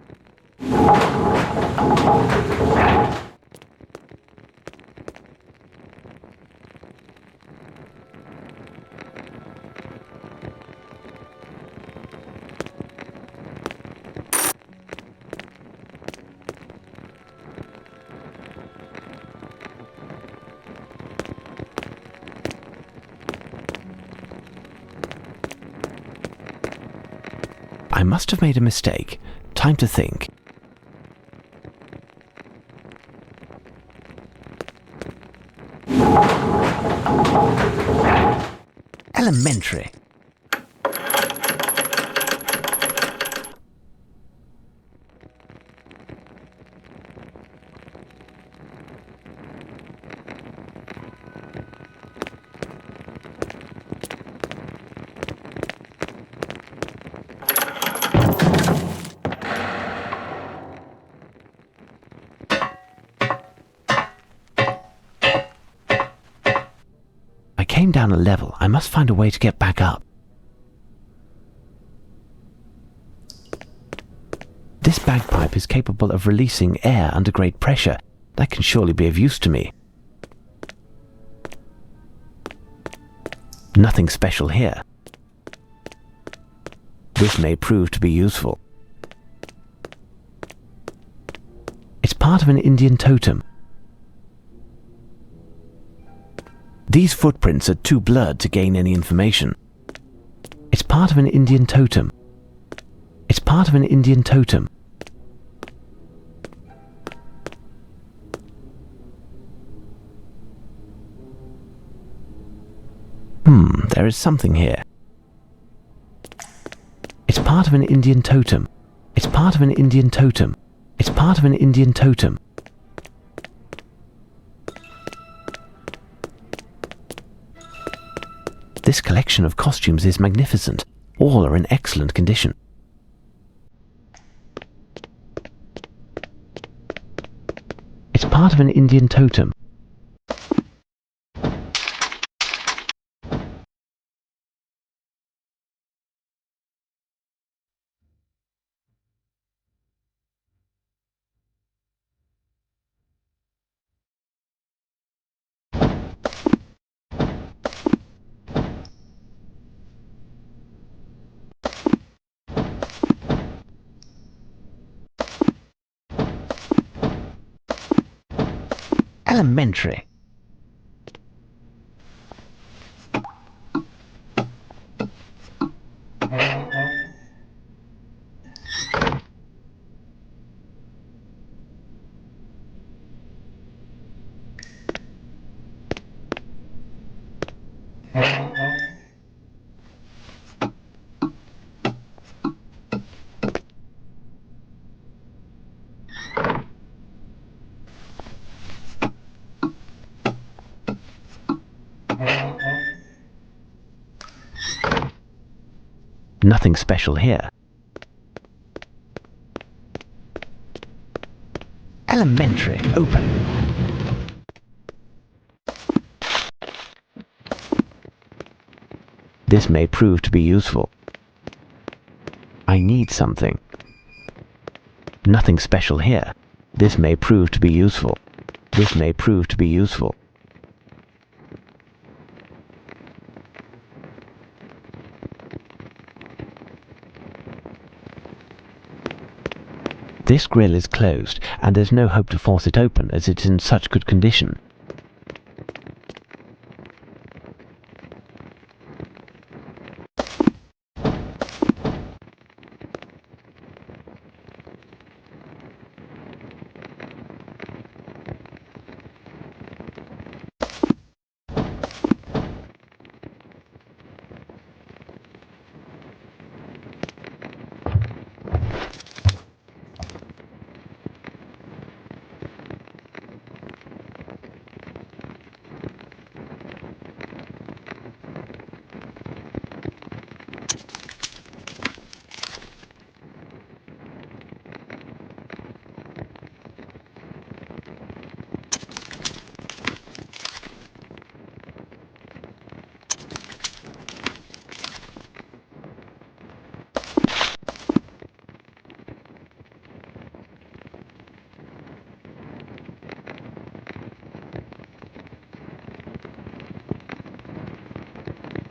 S3: I must have made a mistake. Time to think. Elementary. Came down a level. I must find a way to get back up. This bagpipe is capable of releasing air under great pressure. That can surely be of use to me. Nothing special here. This may prove to be useful. It's part of an Indian totem. These footprints are too blurred to gain any information. It's part of an Indian totem. It's part of an Indian totem. There is something here. It's part of an Indian totem. It's part of an Indian totem. It's part of an Indian totem. This collection of costumes is magnificent. All are in excellent condition. It's part of an Indian totem. Elementary. Nothing special here. Elementary. Open. This may prove to be useful. I need something. Nothing special here. This may prove to be useful. This may prove to be useful. This grill is closed, and there's no hope to force it open as it's in such good condition.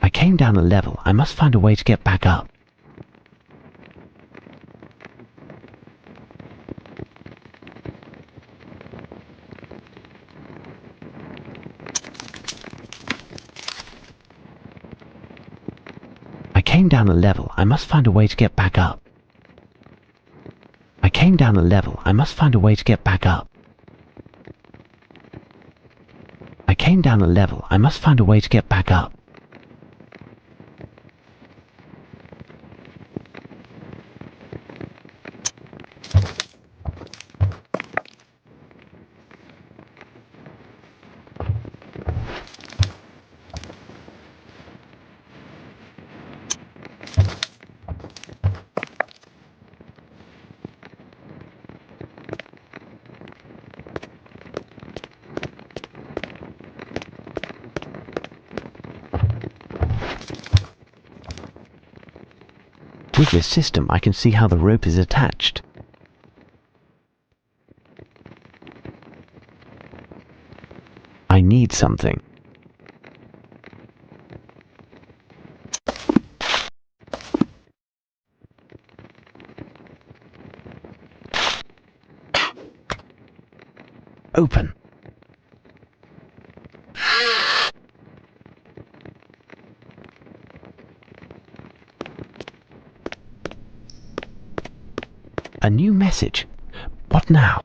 S3: I came down a level. I must find a way to get back up. I came down a level. I must find a way to get back up. I came down a level. I must find a way to get back up. I came down a level. I must find a way to get back up. With this system, I can see how the rope is attached. I need something. Open. A new message. What now?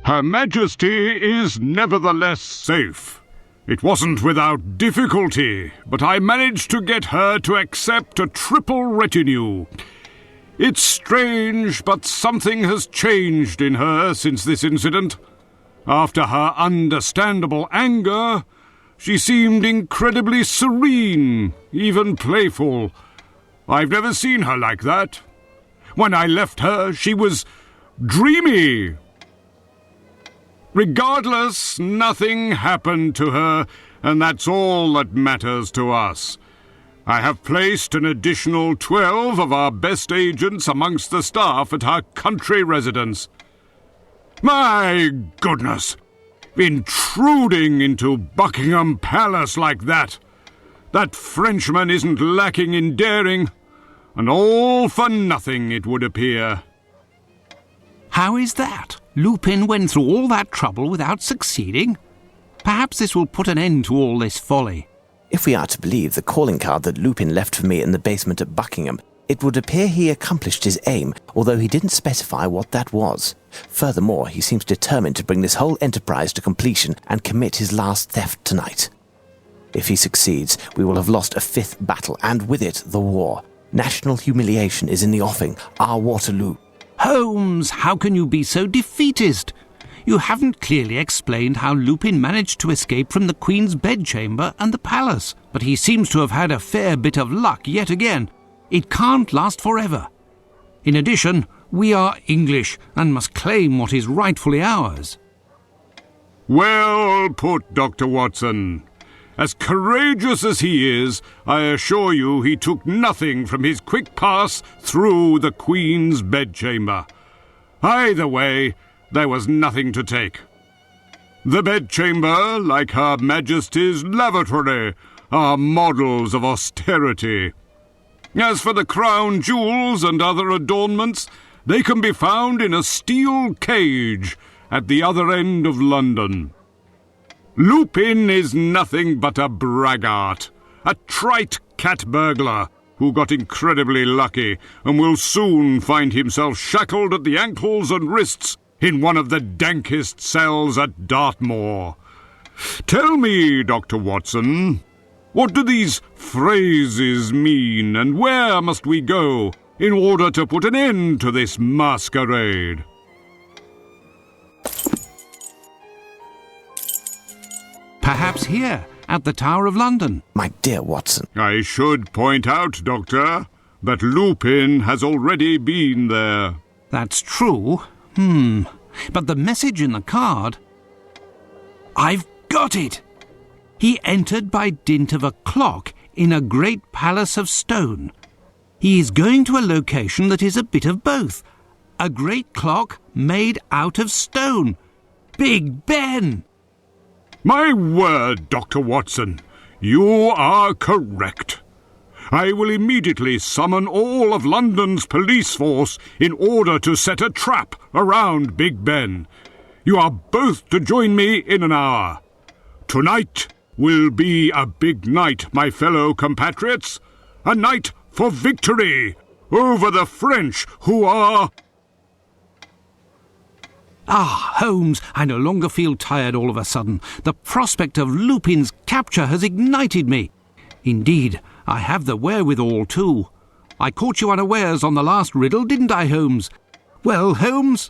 S9: Her Majesty is nevertheless safe. It wasn't without difficulty, but I managed to get her to accept a triple retinue. It's strange, but something has changed in her since this incident. After her understandable anger, she seemed incredibly serene, even playful. I've never seen her like that. When I left her, she was dreamy. Regardless, nothing happened to her, and that's all that matters to us. I have placed an additional 12 of our best agents amongst the staff at her country residence. My goodness! Intruding into Buckingham Palace like that! That Frenchman isn't lacking in daring, and all for nothing, it would appear.
S1: How is that? Lupin went through all that trouble without succeeding? Perhaps this will put an end to all this folly.
S2: If we are to believe the calling card that Lupin left for me in the basement at Buckingham, it would appear he accomplished his aim, although he didn't specify what that was. Furthermore, he seems determined to bring this whole enterprise to completion and commit his last theft tonight. If he succeeds, we will have lost a fifth battle, and with it, the war. National humiliation is in the offing, our Waterloo.
S1: Holmes, how can you be so defeatist? You haven't clearly explained how Lupin managed to escape from the Queen's bedchamber and the palace, but he seems to have had a fair bit of luck yet again. It can't last forever. In addition, we are English and must claim what is rightfully ours.
S9: Well put, Dr. Watson. As courageous as he is, I assure you he took nothing from his quick pass through the Queen's bedchamber. Either way, there was nothing to take. The bedchamber, like Her Majesty's lavatory, are models of austerity. As for the crown jewels and other adornments, they can be found in a steel cage at the other end of London. Lupin is nothing but a braggart, a trite cat burglar who got incredibly lucky and will soon find himself shackled at the ankles and wrists in one of the dankest cells at Dartmoor. Tell me, Dr. Watson, what do these phrases mean, and where must we go in order to put an end to this masquerade?
S1: Perhaps here, at the Tower of London.
S2: My dear Watson.
S9: I should point out, Doctor, that Lupin has already been there.
S1: That's true. But the message in the card... I've got it! He entered by dint of a clock in a great palace of stone. He is going to a location that is a bit of both. A great clock made out of stone. Big Ben!
S9: My word, Dr. Watson, you are correct. I will immediately summon all of London's police force in order to set a trap around Big Ben. You are both to join me in an hour. Tonight will be a big night, my fellow compatriots. A night for victory over the French, who are...
S1: Ah, Holmes, I no longer feel tired all of a sudden. The prospect of Lupin's capture has ignited me. Indeed, I have the wherewithal too. I caught you unawares on the last riddle, didn't I, Holmes? Well, Holmes?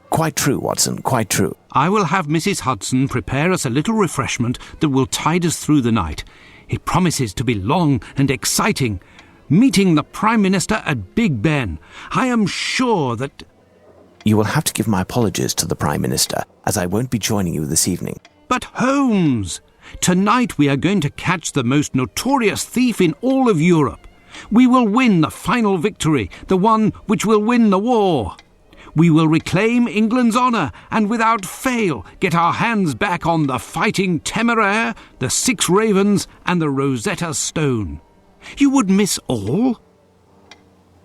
S2: Quite true, Watson, quite true.
S1: I will have Mrs. Hudson prepare us a little refreshment that will tide us through the night. It promises to be long and exciting. Meeting the Prime Minister at Big Ben. I am sure that...
S2: You will have to give my apologies to the Prime Minister, as I won't be joining you this evening.
S1: But Holmes, tonight we are going to catch the most notorious thief in all of Europe. We will win the final victory, the one which will win the war. We will reclaim England's honour and without fail get our hands back on the Fighting Temeraire, the Six Ravens and the Rosetta Stone. You would miss all?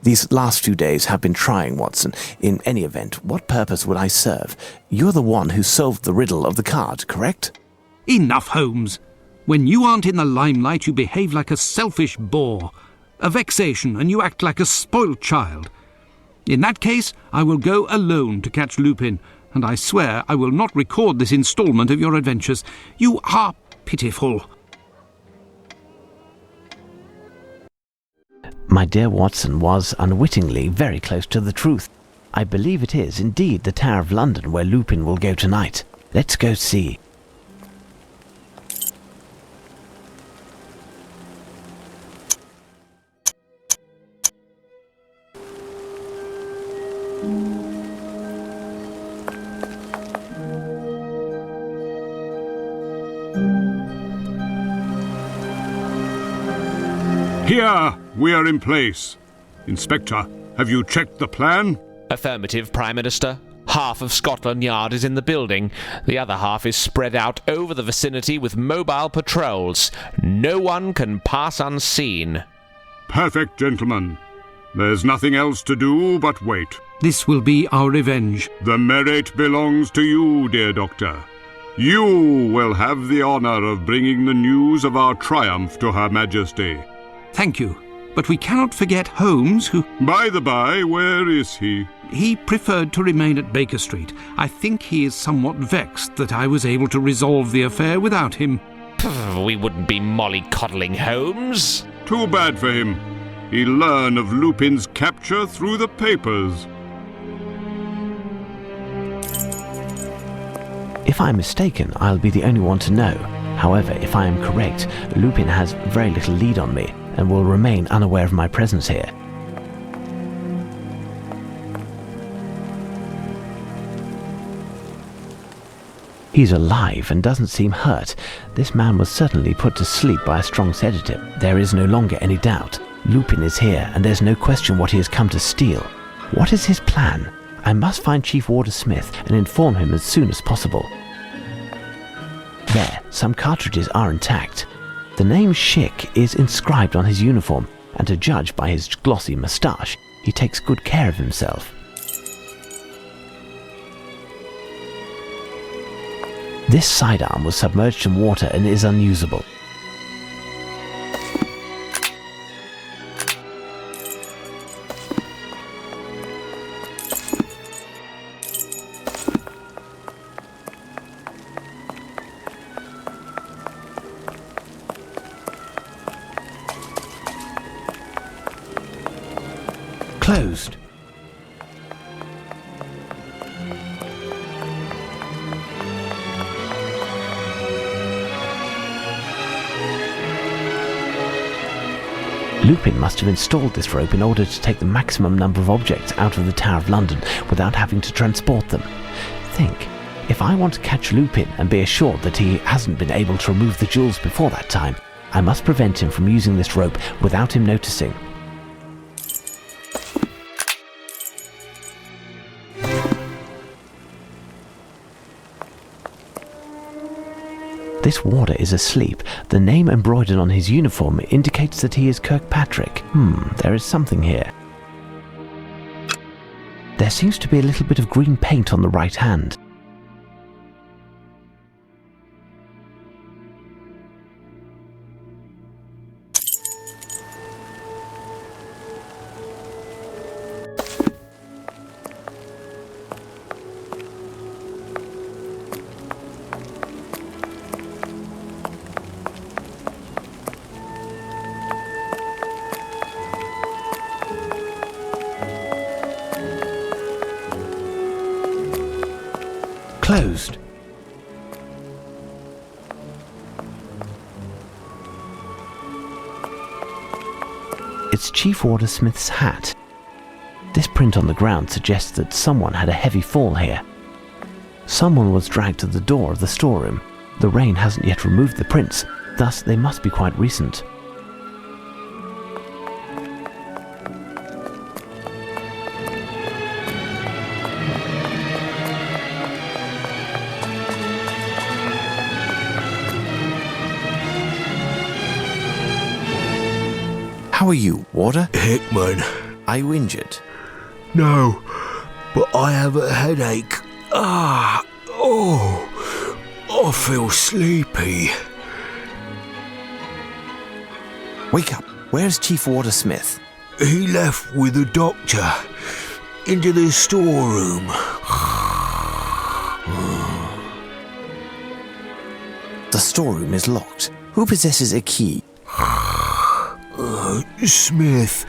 S2: These last few days have been trying, Watson. In any event, what purpose would I serve? You're the one who solved the riddle of the card, correct?
S1: Enough, Holmes. When you aren't in the limelight, you behave like a selfish boor. A vexation, and you act like a spoilt child. In that case, I will go alone to catch Lupin, and I swear I will not record this instalment of your adventures. You are pitiful.
S3: My dear Watson was, unwittingly, very close to the truth. I believe it is, indeed, the Tower of London where Lupin will go tonight. Let's go see.
S9: Here, we are in place. Inspector, have you checked the plan?
S8: Affirmative, Prime Minister. Half of Scotland Yard is in the building. The other half is spread out over the vicinity with mobile patrols. No one can pass unseen.
S9: Perfect, gentlemen. There's nothing else to do but wait.
S1: This will be our revenge.
S9: The merit belongs to you, dear Doctor. You will have the honour of bringing the news of our triumph to Her Majesty.
S1: Thank you. But we cannot forget Holmes, who...
S9: By the by, where is he?
S1: He preferred to remain at Baker Street. I think he is somewhat vexed that I was able to resolve the affair without him.
S8: We wouldn't be mollycoddling Holmes.
S9: Too bad for him. He'll learn of Lupin's capture through the papers.
S3: If I'm mistaken, I'll be the only one to know. However, if I am correct, Lupin has very little lead on me and will remain unaware of my presence here. He's alive and doesn't seem hurt. This man was certainly put to sleep by a strong sedative. There is no longer any doubt. Lupin is here, and there's no question what he has come to steal. What is his plan? I must find Chief Warder Smith and inform him as soon as possible. There, some cartridges are intact. The name Schick is inscribed on his uniform, and to judge by his glossy moustache, he takes good care of himself. This sidearm was submerged in water and is unusable. Closed. Lupin must have installed this rope in order to take the maximum number of objects out of the Tower of London without having to transport them. Think, if I want to catch Lupin and be assured that he hasn't been able to remove the jewels before that time, I must prevent him from using this rope without him noticing. This warder is asleep. The name embroidered on his uniform indicates that he is Kirkpatrick. There is something here. There seems to be a little bit of green paint on the right hand. Closed. It's Chief Warder Smith's hat. This print on the ground suggests that someone had a heavy fall here. Someone was dragged to the door of the storeroom. The rain hasn't yet removed the prints, thus they must be quite recent.
S2: How are you, Warder?
S10: Hickman.
S2: Are you injured?
S10: No, but I have a headache. I feel sleepy.
S2: Wake up. Where's Chief Warder Smith?
S10: He left with the doctor into the storeroom.
S2: The storeroom is locked. Who possesses a key?
S10: Smith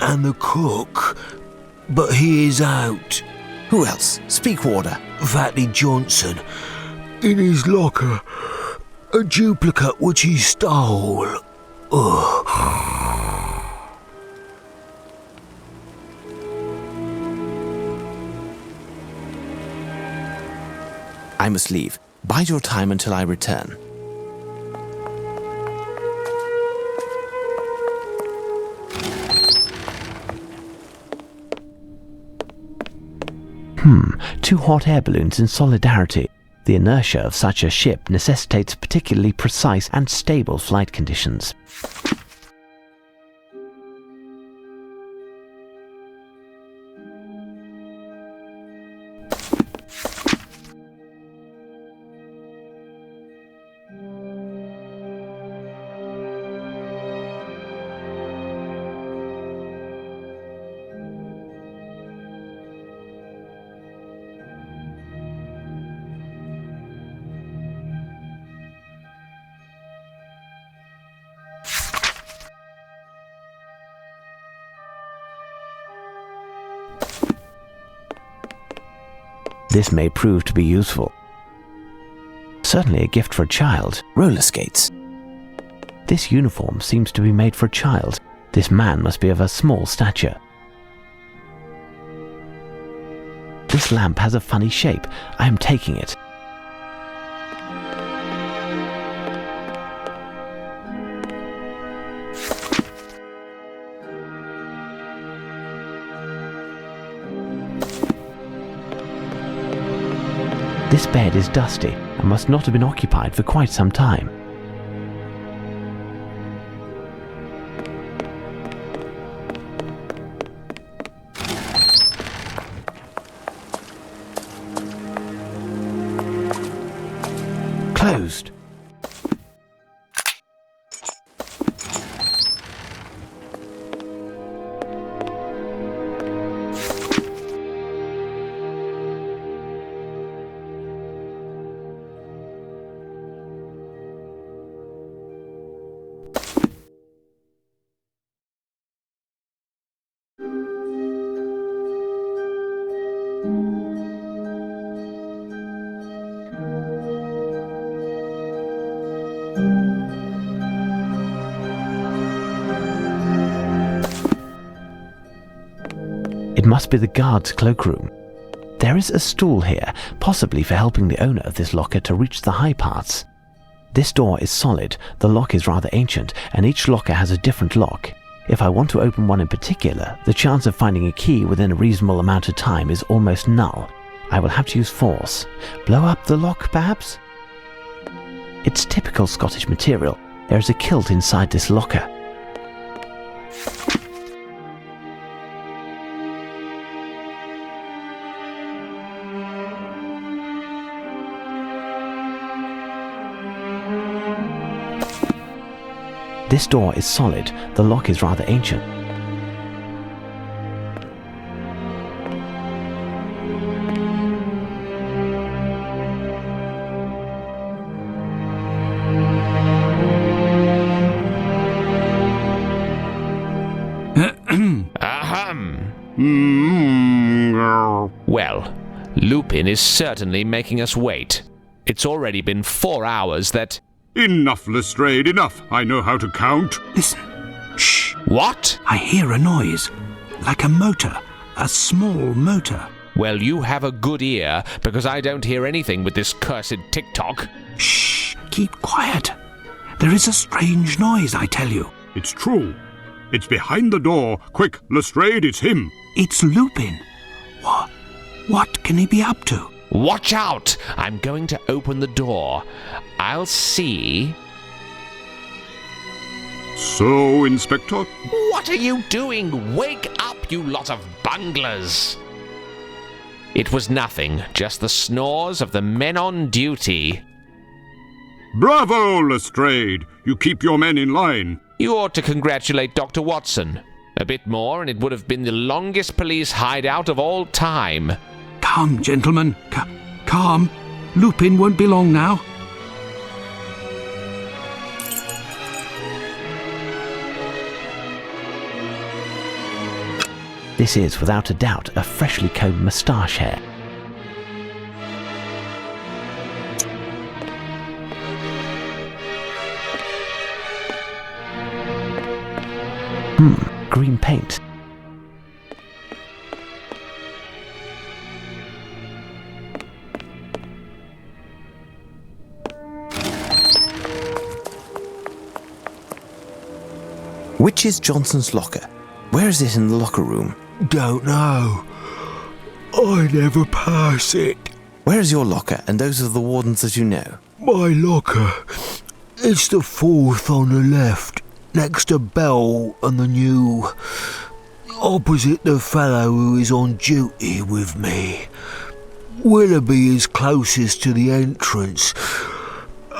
S10: and the cook, but he is out.
S2: Who else? Speak, Warder.
S10: Fatty Johnson, in his locker, a duplicate which he stole.
S2: I must leave. Bide your time until I return.
S3: Two hot air balloons in solidarity. The inertia of such a ship necessitates particularly precise and stable flight conditions. This may prove to be useful. Certainly a gift for a child.
S2: Roller skates.
S3: This uniform seems to be made for a child. This man must be of a small stature. This lamp has a funny shape. I am taking it. This bed is dusty and must not have been occupied for quite some time. Closed. It must be the guard's cloakroom. There is a stool here, possibly for helping the owner of this locker to reach the high parts. This door is solid, the lock is rather ancient, and each locker has a different lock. If I want to open one in particular, the chance of finding a key within a reasonable amount of time is almost null. I will have to use force. Blow up the lock, perhaps? It's typical Scottish material. There is a kilt inside this locker. This door is solid, the lock is rather ancient.
S19: Well, Lupin is certainly making us wait. It's already been 4 hours that...
S9: Enough, Lestrade, enough. I know how to count.
S1: Listen. Shh.
S19: What?
S1: I hear a noise. Like a motor. A small motor.
S19: Well, you have a good ear, because I don't hear anything with this cursed tick-tock.
S1: Shh. Keep quiet. There is a strange noise, I tell you.
S9: It's true. It's behind the door. Quick, Lestrade, it's him.
S1: It's Lupin. What can he be up to?
S19: Watch out! I'm going to open the door. I'll see...
S9: So, Inspector?
S19: What are you doing? Wake up, you lot of bunglers! It was nothing, just the snores of the men on duty.
S9: Bravo, Lestrade! You keep your men in line.
S19: You ought to congratulate Dr. Watson. A bit more and it would have been the longest police hideout of all time.
S1: Calm, gentlemen. Calm. Lupin won't be long now.
S3: This is, without a doubt, a freshly combed moustache hair. Green paint.
S2: Which is Johnson's locker? Where is it in the locker room?
S10: Don't know.
S4: I never pass it.
S2: Where is your locker and those of the wardens that you know?
S4: My locker. It's the fourth on the left, next to Bell and the new. Opposite the fellow who is on duty with me. Willoughby is closest to the entrance.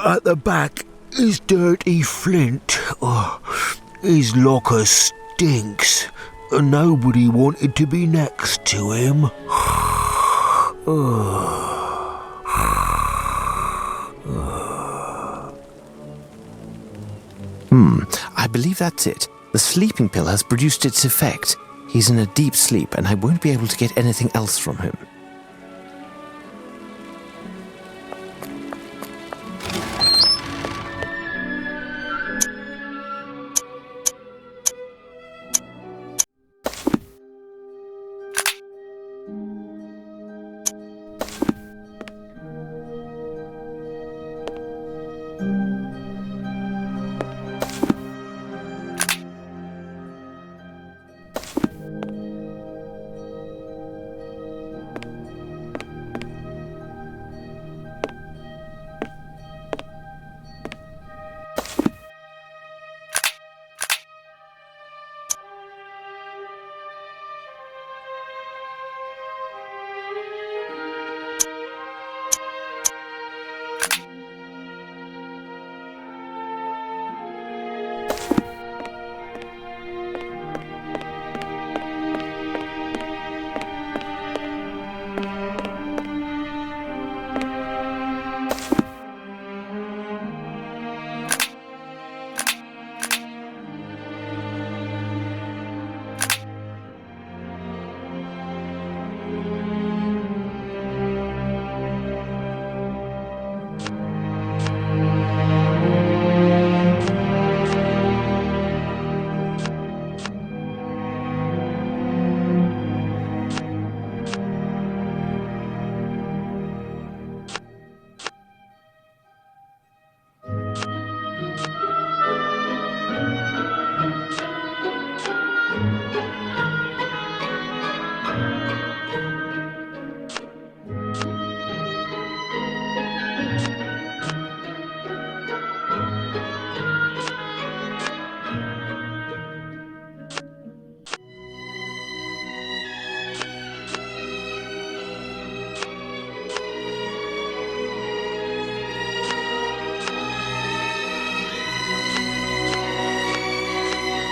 S4: At the back is Dirty Flint. Oh, his locker stinks, and nobody wanted to be next to him.
S2: I believe that's it. The sleeping pill has produced its effect. He's in a deep sleep, and I won't be able to get anything else from him.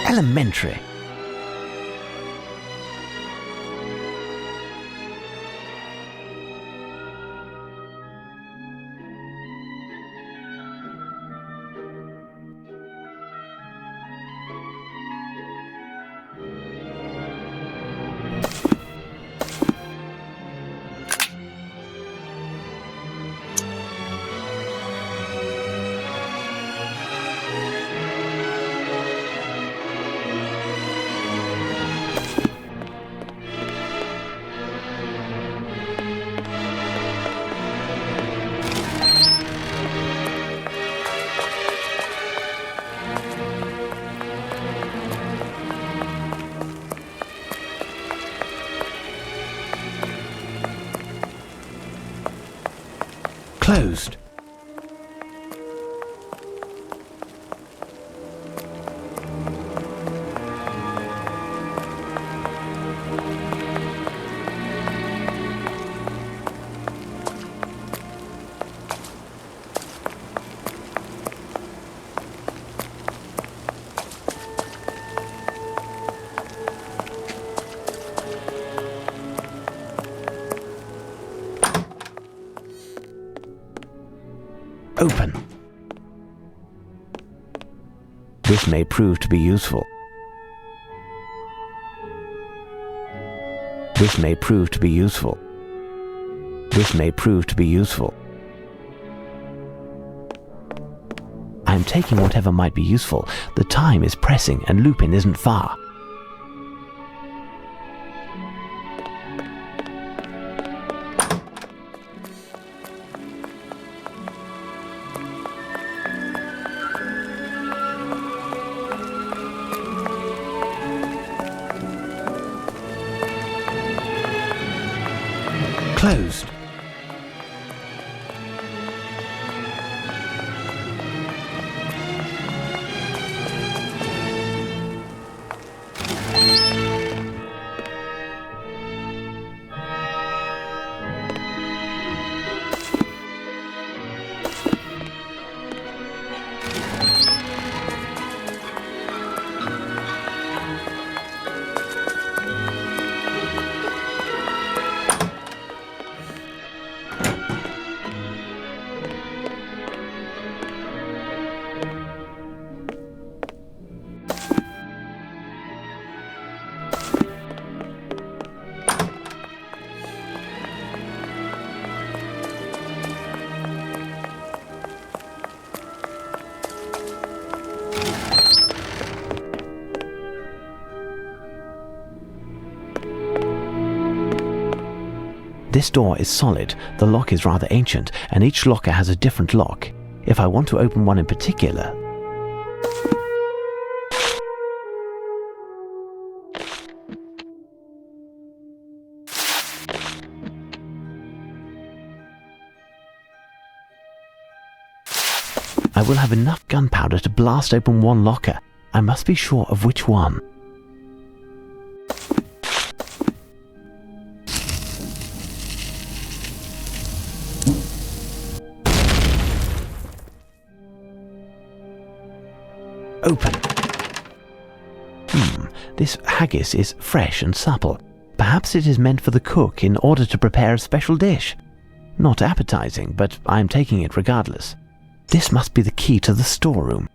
S3: Elementary. Closed. Open. This may prove to be useful. This may prove to be useful. This may prove to be useful. I am taking whatever might be useful. The time is pressing and Lupin isn't far. closed. This door is solid, the lock is rather ancient, and each locker has a different lock. If I want to open one in particular... I will have enough gunpowder to blast open one locker. I must be sure of which one. Open. This haggis is fresh and supple. Perhaps it is meant for the cook in order to prepare a special dish. Not appetizing, but I am taking it regardless. This must be the key to the storeroom.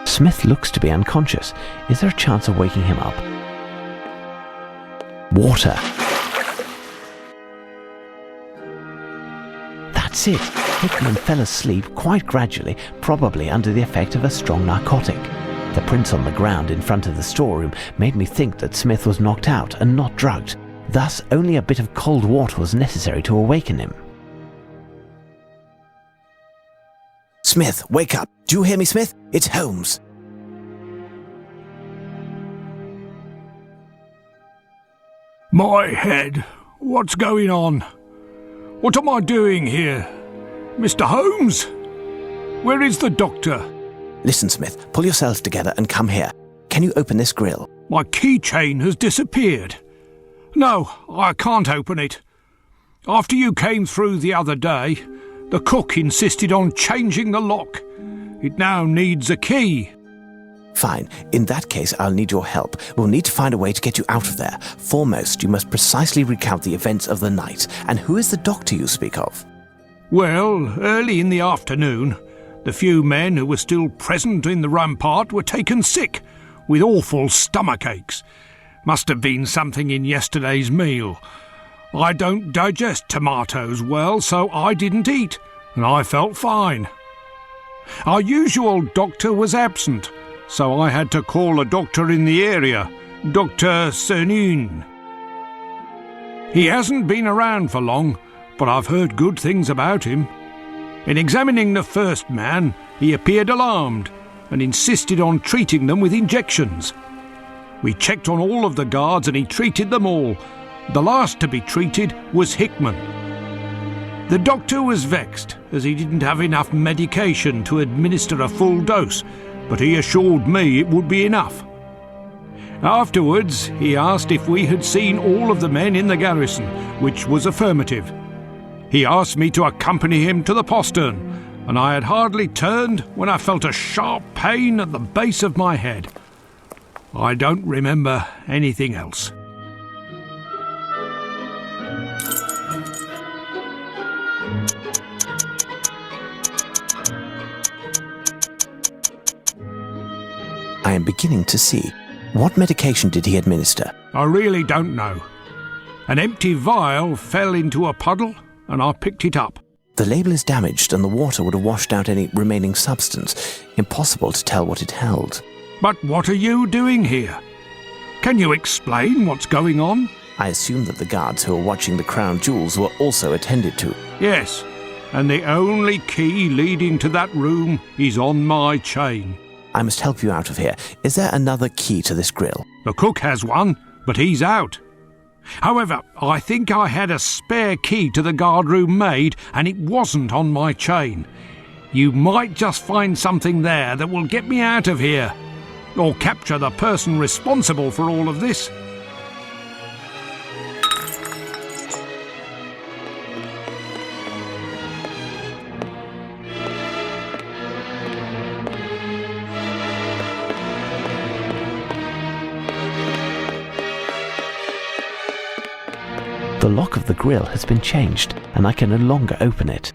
S3: Smith looks to be unconscious. Is there a chance of waking him up? Water. That's it. Hickman fell asleep quite gradually, probably under the effect of a strong narcotic. The prints on the ground in front of the storeroom made me think that Smith was knocked out and not drugged. Thus, only a bit of cold water was necessary to awaken him.
S2: Smith, wake up. Do you hear me, Smith? It's Holmes.
S9: My head. What's going on? What am I doing here? Mr. Holmes? Where is the doctor?
S2: Listen, Smith, pull yourself together and come here. Can you open this grill?
S9: My keychain has disappeared. No, I can't open it. After you came through the other day, the cook insisted on changing the lock. It now needs a key.
S2: Fine. In that case, I'll need your help. We'll need to find a way to get you out of there. Foremost, you must precisely recount the events of the night. And who is the doctor you speak of?
S9: Well, early in the afternoon, the few men who were still present in the rampart were taken sick, with awful stomach aches. Must have been something in yesterday's meal. I don't digest tomatoes well, so I didn't eat, and I felt fine. Our usual doctor was absent, so I had to call a doctor in the area, Dr. Cernin. He hasn't been around for long, but I've heard good things about him. In examining the first man, he appeared alarmed and insisted on treating them with injections. We checked on all of the guards and he treated them all. The last to be treated was Hickman. The doctor was vexed, as he didn't have enough medication to administer a full dose, but he assured me it would be enough. Afterwards, he asked if we had seen all of the men in the garrison, which was affirmative. He asked me to accompany him to the postern, and I had hardly turned when I felt a sharp pain at the base of my head. I don't remember anything else.
S2: I am beginning to see. What medication did he administer?
S9: I really don't know. An empty vial fell into a puddle, and I picked it up.
S2: The label is damaged and the water would have washed out any remaining substance. Impossible to tell what it held.
S9: But what are you doing here? Can you explain what's going on?
S2: I assume that the guards who are watching the crown jewels were also attended to.
S9: Yes, and the only key leading to that room is on my chain.
S2: I must help you out of here. Is there another key to this grill?
S9: The cook has one, but he's out. However, I think I had a spare key to the guardroom maid, and it wasn't on my chain. You might just find something there that will get me out of here, or capture the person responsible for all of this.
S3: The lock of the grill has been changed, and I can no longer open it.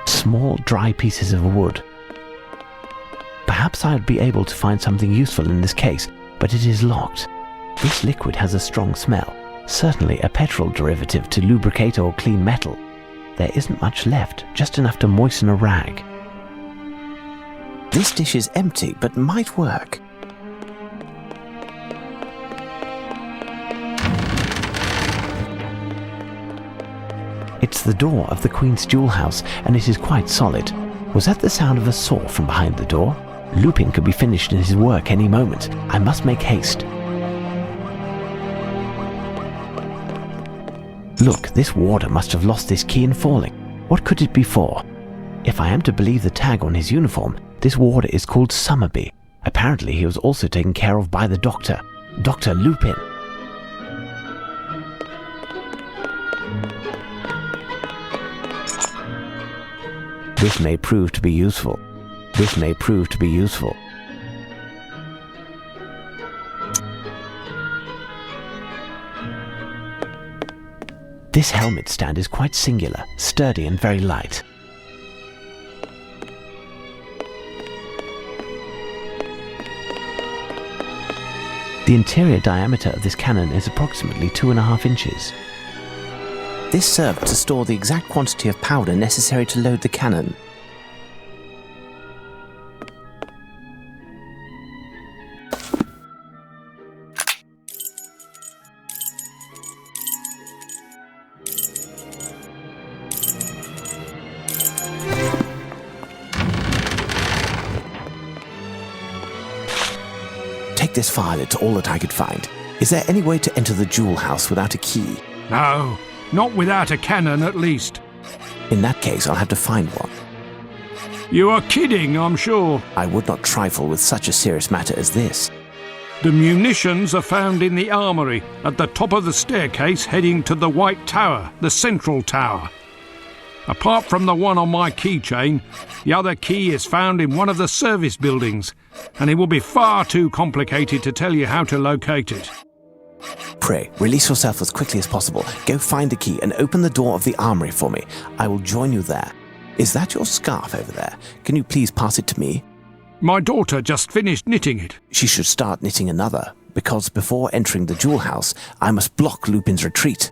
S3: Small, dry pieces of wood. Perhaps I would be able to find something useful in this case, but it is locked. This liquid has a strong smell, certainly a petrol derivative to lubricate or clean metal. There isn't much left, just enough to moisten a rag.
S2: This dish is empty, but might work.
S3: It's the door of the Queen's jewel house, and it is quite solid. Was that the sound of a saw from behind the door? Lupin could be finished in his work any moment. I must make haste. Look, this warder must have lost this key in falling. What could it be for? If I am to believe the tag on his uniform, this warder is called Summerby. Apparently he was also taken care of by the doctor, Dr. Lupin. This may prove to be useful. This may prove to be useful. This helmet stand is quite singular, sturdy and very light. The interior diameter of this cannon is approximately 2.5 inches.
S2: This served to store the exact quantity of powder necessary to load the cannon. Take this file, it's all that I could find. Is there any way to enter the jewel house without a key?
S9: No, not without a cannon at least.
S2: In that case, I'll have to find one.
S9: You are kidding, I'm sure.
S2: I would not trifle with such a serious matter as this.
S9: The munitions are found in the armory at the top of the staircase heading to the White Tower, the central tower. Apart from the one on my keychain, the other key is found in one of the service buildings, and it will be far too complicated to tell you how to locate it.
S2: Pray, release yourself as quickly as possible. Go find the key and open the door of the armory for me. I will join you there. Is that your scarf over there? Can you please pass it to me?
S9: My daughter just finished knitting it.
S2: She should start knitting another, because before entering the jewel house, I must block Lupin's retreat.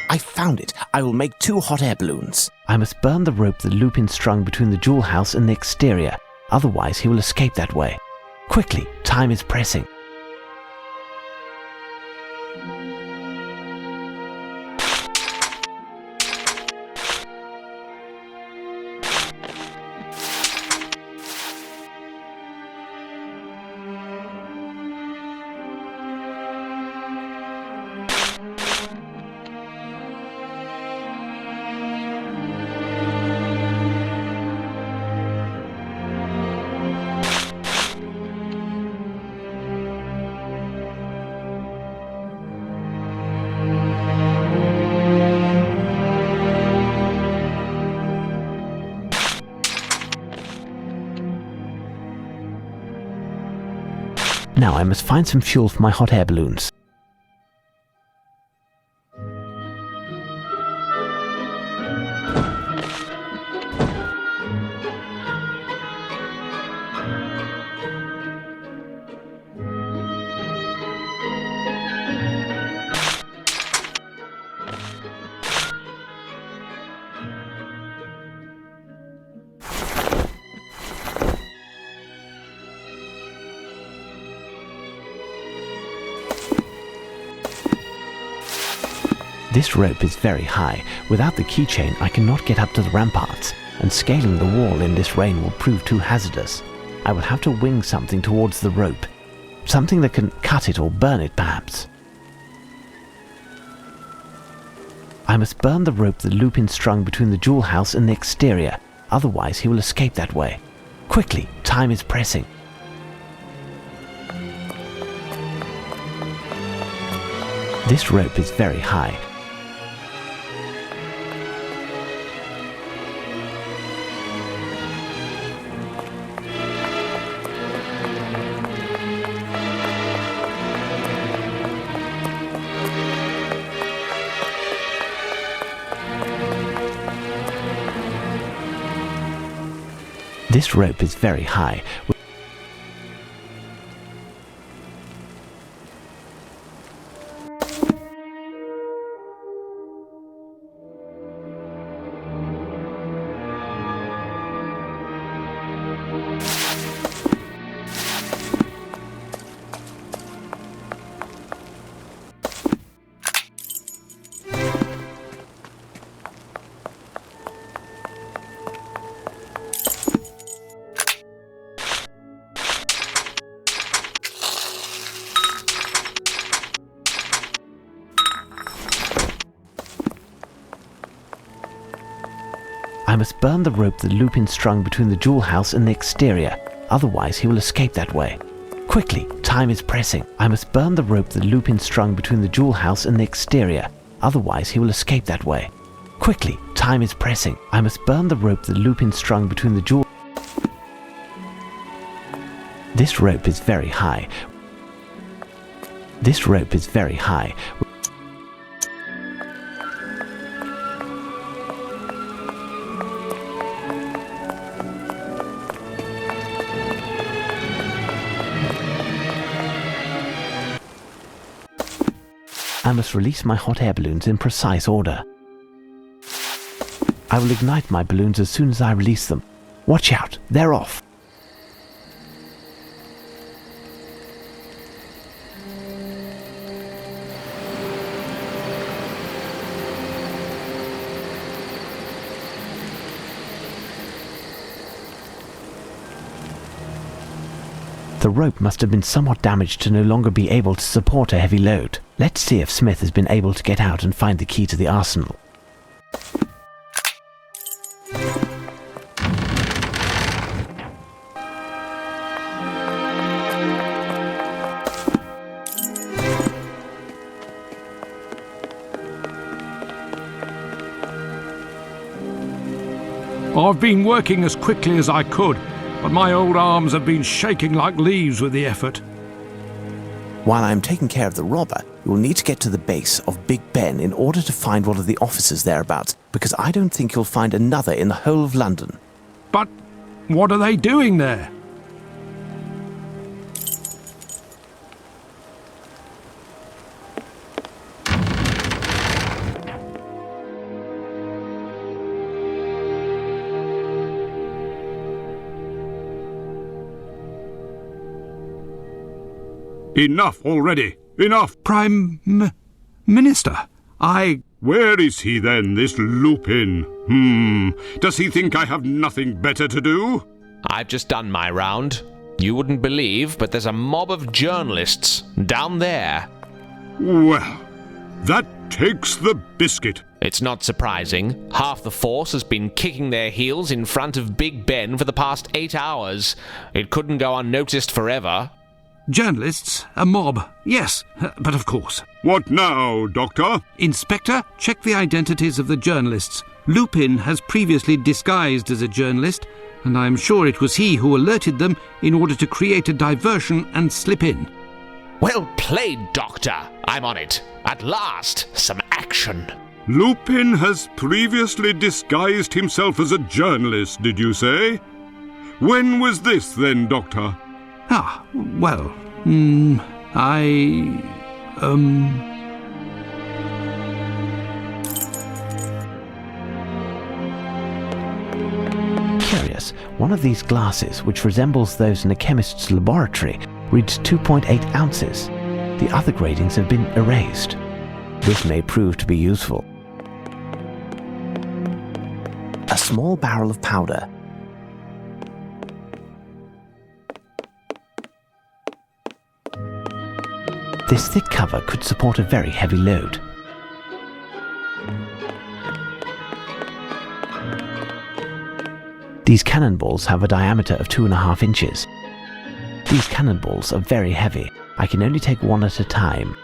S2: I found it. I will make 2 hot air balloons.
S3: I must burn the rope that Lupin strung between the jewel house and the exterior, otherwise he will escape that way. Quickly, time is pressing. Now I must find some fuel for my hot air balloons. This rope is very high. Without the keychain, I cannot get up to the ramparts, and scaling the wall in this rain will prove too hazardous. I will have to wing something towards the rope. Something that can cut it or burn it, perhaps. I must burn the rope that Lupin strung between the jewel house and the exterior, otherwise he will escape that way. Quickly, time is pressing. This rope is very high. This rope is very high. I must burn the rope that Lupin strung between the jewel house and the exterior, otherwise he will escape that way. Quickly, time is pressing. I must burn the rope that Lupin strung between the jewel house and the exterior, otherwise he will escape that way. Quickly, time is pressing. I must burn the rope that Lupin strung between the jewel... This rope is very high. This rope is very high. I must release my hot air balloons in precise order. I will ignite my balloons as soon as I release them. Watch out, they're off. The rope must have been somewhat damaged to no longer be able to support a heavy load. Let's see if Smith has been able to get out and find the key to the arsenal.
S9: I've been working as quickly as I could, but my old arms have been shaking like leaves with the effort.
S2: While I am taking care of the robber, you will need to get to the base of Big Ben in order to find one of the officers thereabouts, because I don't think you'll find another in the whole of London.
S9: But what are they doing there? Enough already! Enough!
S7: Prime Minister,
S9: Where is he then, this Lupin? Does he think I have nothing better to do?
S8: I've just done my round. You wouldn't believe, but there's a mob of journalists down there.
S9: Well, that takes the biscuit.
S8: It's not surprising. Half the force has been kicking their heels in front of Big Ben for the past 8 hours. It couldn't go unnoticed forever.
S7: Journalists, a mob, yes, but of course.
S9: What now, Doctor?
S7: Inspector, check the identities of the journalists. Lupin has previously disguised as a journalist, and I am sure it was he who alerted them in order to create a diversion and slip in.
S8: Well played, Doctor. I'm on it. At last, some action.
S9: Lupin has previously disguised himself as a journalist, did you say? When was this then, Doctor?
S7: Well,
S3: Curious, one of these glasses, which resembles those in a chemist's laboratory, reads 2.8 ounces. The other gradings have been erased. This may prove to be useful.
S2: A small barrel of powder.
S3: This thick cover could support a very heavy load. These cannonballs have a diameter of 2.5 inches. These cannonballs are very heavy. I can only take one at a time.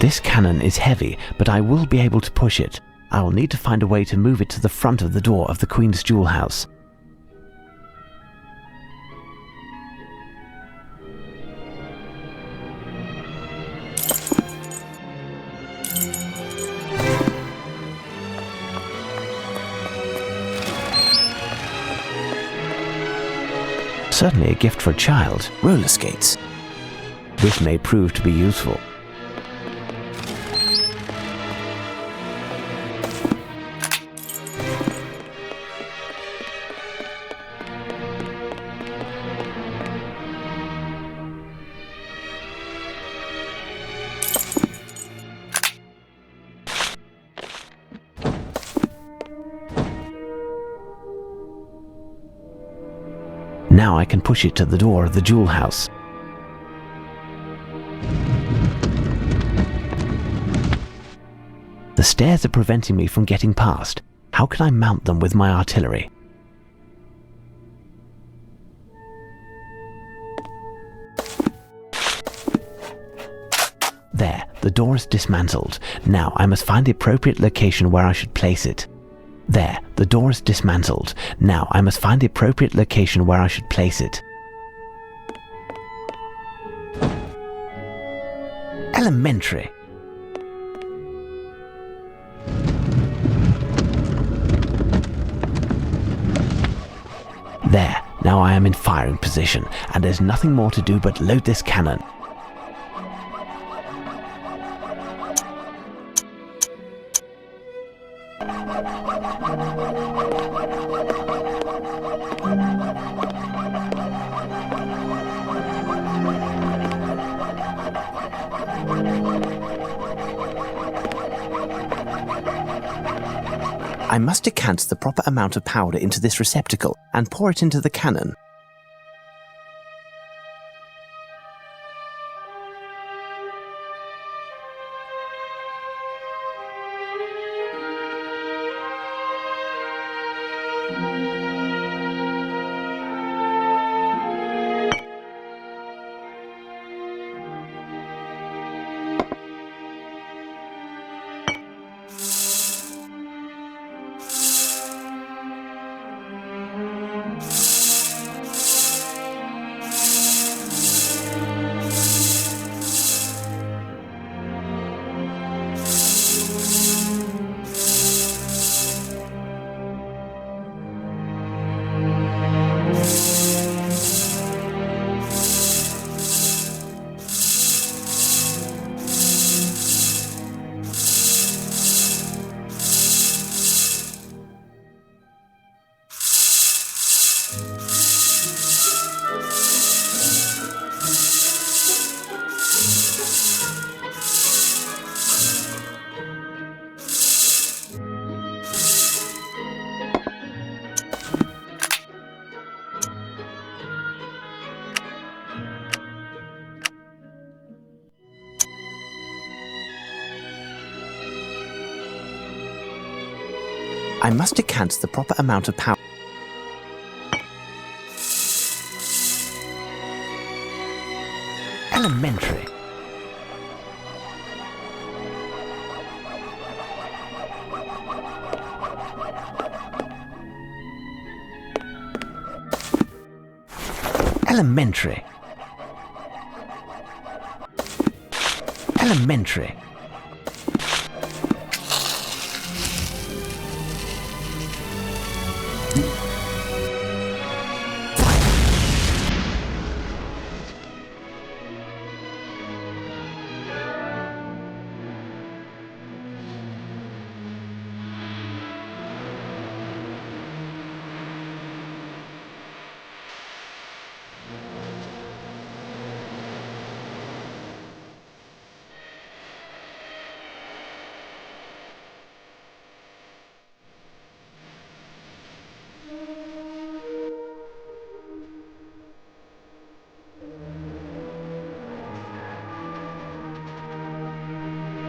S3: This cannon is heavy, but I will be able to push it. I will need to find a way to move it to the front of the door of the Queen's Jewel House. Certainly a gift for a child.
S2: Roller skates.
S3: This may prove to be useful. Now I can push it to the door of the jewel house. The stairs are preventing me from getting past. How can I mount them with my artillery? There, the door is dismantled. Now I must find the appropriate location where I should place it. There, the door is dismantled. Now I must find the appropriate location where I should place it. Elementary. There, now I am in firing position, and there's nothing more to do but load this cannon. I must decant the proper amount of powder into this receptacle and pour it into the cannon. I must decant the proper amount of powder. Elementary. Elementary. Elementary.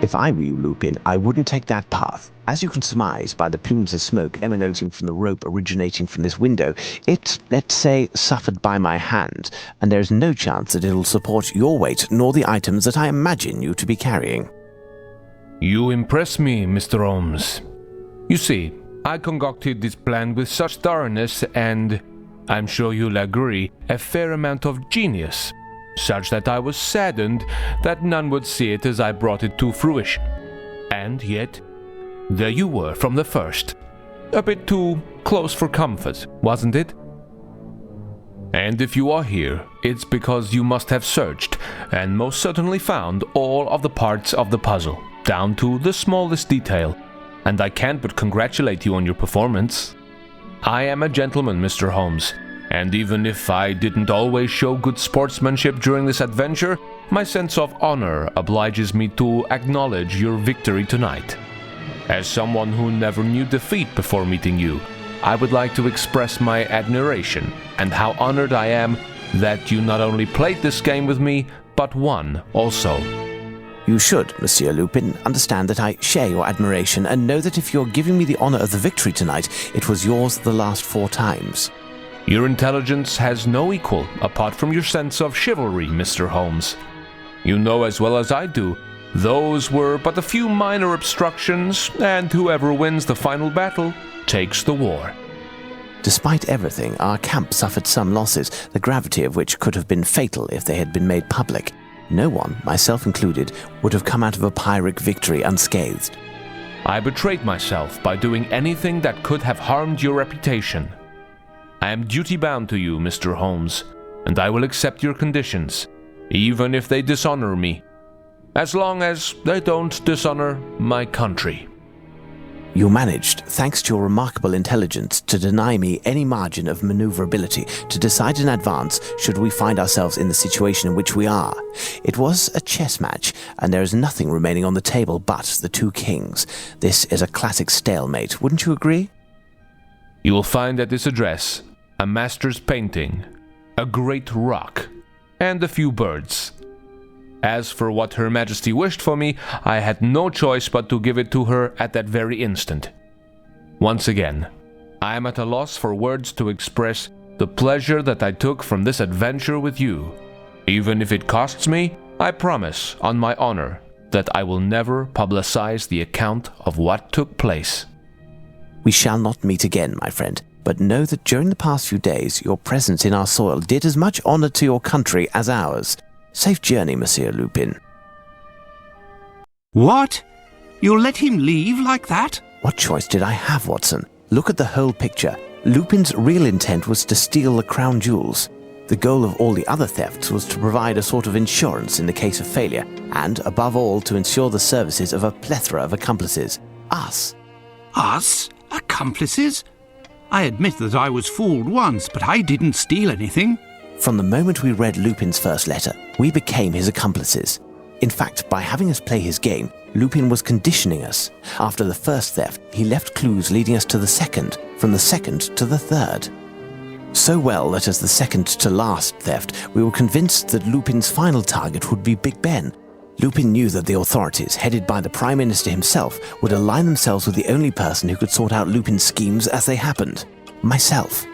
S3: If I were you, Lupin, I wouldn't take that path. As you can surmise by the plumes of smoke emanating from the rope originating from this window, it, let's say, suffered by my hand, and there's no chance that it'll support your weight nor the items that I imagine you to be carrying.
S19: You impress me, Mr. Holmes. You see, I concocted this plan with such thoroughness and, I'm sure you'll agree, a fair amount of genius, such that I was saddened that none would see it as I brought it to fruition. And yet, there you were from the first. A bit too close for comfort, wasn't it? And if you are here, it's because you must have searched, and most certainly found all of the parts of the puzzle, down to the smallest detail, and I can't but congratulate you on your performance. I am a gentleman, Mr. Holmes, and even if I didn't always show good sportsmanship during this adventure, my sense of honor obliges me to acknowledge your victory tonight. As someone who never knew defeat before meeting you, I would like to express my admiration and how honored I am that you not only played this game with me, but won also.
S2: You should, Monsieur Lupin, understand that I share your admiration and know that if you're giving me the honor of the victory tonight, it was yours the last 4 times.
S19: Your intelligence has no equal apart from your sense of chivalry, Mr. Holmes. You know as well as I do, those were but a few minor obstructions, and whoever wins the final battle takes the war.
S2: Despite everything, our camp suffered some losses, the gravity of which could have been fatal if they had been made public. No one, myself included, would have come out of a Pyrrhic victory unscathed.
S19: I betrayed myself by doing anything that could have harmed your reputation. I am duty-bound to you, Mr. Holmes, and I will accept your conditions, even if they dishonor me, as long as they don't dishonor my country.
S2: You managed, thanks to your remarkable intelligence, to deny me any margin of maneuverability to decide in advance should we find ourselves in the situation in which we are. It was a chess match, and there is nothing remaining on the table but the 2 kings. This is a classic stalemate, wouldn't you agree?
S19: You will find at this address a master's painting, a great rock, and a few birds. As for what Her Majesty wished for me, I had no choice but to give it to her at that very instant. Once again, I am at a loss for words to express the pleasure that I took from this adventure with you. Even if it costs me, I promise, on my honor, that I will never publicize the account of what took place.
S2: We shall not meet again, my friend, but know that during the past few days, your presence in our soil did as much honor to your country as ours. Safe journey, Monsieur Lupin.
S1: What? You'll let him leave like that?
S2: What choice did I have, Watson? Look at the whole picture. Lupin's real intent was to steal the crown jewels. The goal of all the other thefts was to provide a sort of insurance in the case of failure, and, above all, to ensure the services of a plethora of accomplices. Us.
S1: Us? Accomplices? I admit that I was fooled once, but I didn't steal anything.
S2: From the moment we read Lupin's first letter, we became his accomplices. In fact, by having us play his game, Lupin was conditioning us. After the first theft, he left clues leading us to the second, from the second to the third. So well that as the second to last theft, we were convinced that Lupin's final target would be Big Ben. Lupin knew that the authorities, headed by the Prime Minister himself, would align themselves with the only person who could sort out Lupin's schemes as they happened: myself.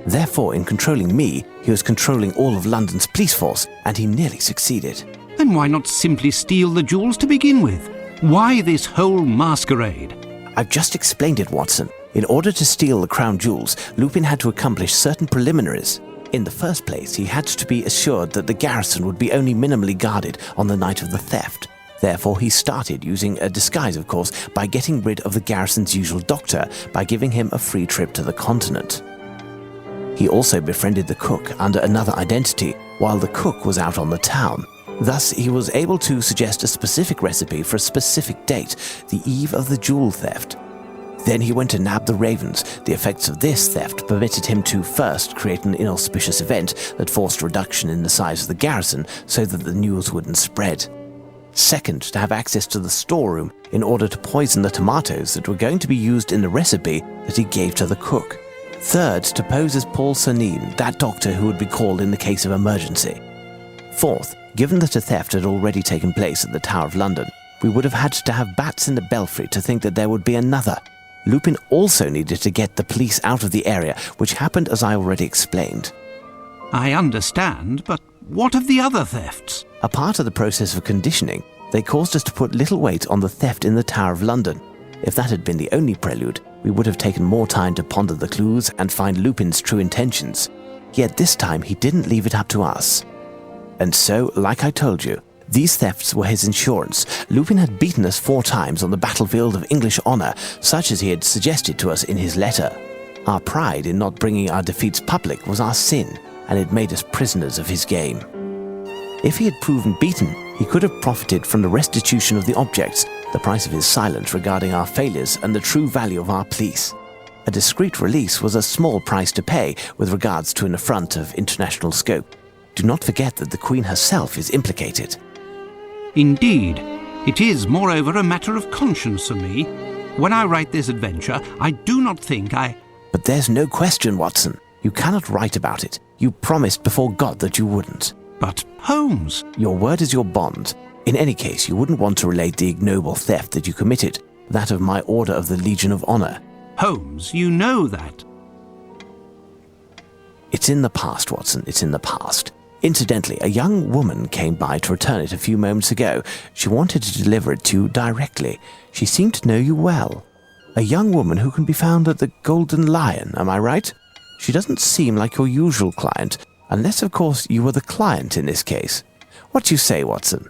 S2: Therefore, in controlling me, he was controlling all of London's police force, and he nearly succeeded.
S1: Then why not simply steal the jewels to begin with? Why this whole masquerade?
S2: I've just explained it, Watson. In order to steal the crown jewels, Lupin had to accomplish certain preliminaries. In the first place, he had to be assured that the garrison would be only minimally guarded on the night of the theft. Therefore, he started using a disguise, of course, by getting rid of the garrison's usual doctor, by giving him a free trip to the continent. He also befriended the cook under another identity, while the cook was out on the town. Thus, he was able to suggest a specific recipe for a specific date, the eve of the jewel theft. Then he went to nab the ravens. The effects of this theft permitted him to first create an inauspicious event that forced a reduction in the size of the garrison so that the news wouldn't spread. Second, to have access to the storeroom in order to poison the tomatoes that were going to be used in the recipe that he gave to the cook. Third, to pose as Paul Cernine, that doctor who would be called in the case of emergency. Fourth, given that a theft had already taken place at the Tower of London, we would have had to have bats in the belfry to think that there would be another. Lupin also needed to get the police out of the area, which happened as I already explained.
S1: I understand, but what of the other thefts?
S2: A part of the process of conditioning, they caused us to put little weight on the theft in the Tower of London. If that had been the only prelude, we would have taken more time to ponder the clues and find Lupin's true intentions. Yet this time he didn't leave it up to us. And so, like I told you, these thefts were his insurance. Lupin had beaten us 4 times on the battlefield of English honor, such as he had suggested to us in his letter. Our pride in not bringing our defeats public was our sin, and it made us prisoners of his game. If he had proven beaten, he could have profited from the restitution of the objects, the price of his silence regarding our failures and the true value of our police. A discreet release was a small price to pay with regards to an affront of international scope. Do not forget that the Queen herself is implicated.
S1: Indeed. It is, moreover, a matter of conscience for me. when I write this adventure, I do not think I...
S2: But there's no question, Watson. You cannot write about it. You promised before God that you wouldn't.
S1: But, Holmes...
S2: Your word is your bond. In any case, you wouldn't want to relate the ignoble theft that you committed, that of my Order of the Legion of Honor.
S1: Holmes, you know that.
S2: It's in the past, Watson. It's in the past. Incidentally, a young woman came by to return it a few moments ago. She wanted to deliver it to you directly. She seemed to know you well. A young woman who can be found at the Golden Lion, am I right? She doesn't seem like your usual client, unless, of course, you were the client in this case. What do you say, Watson?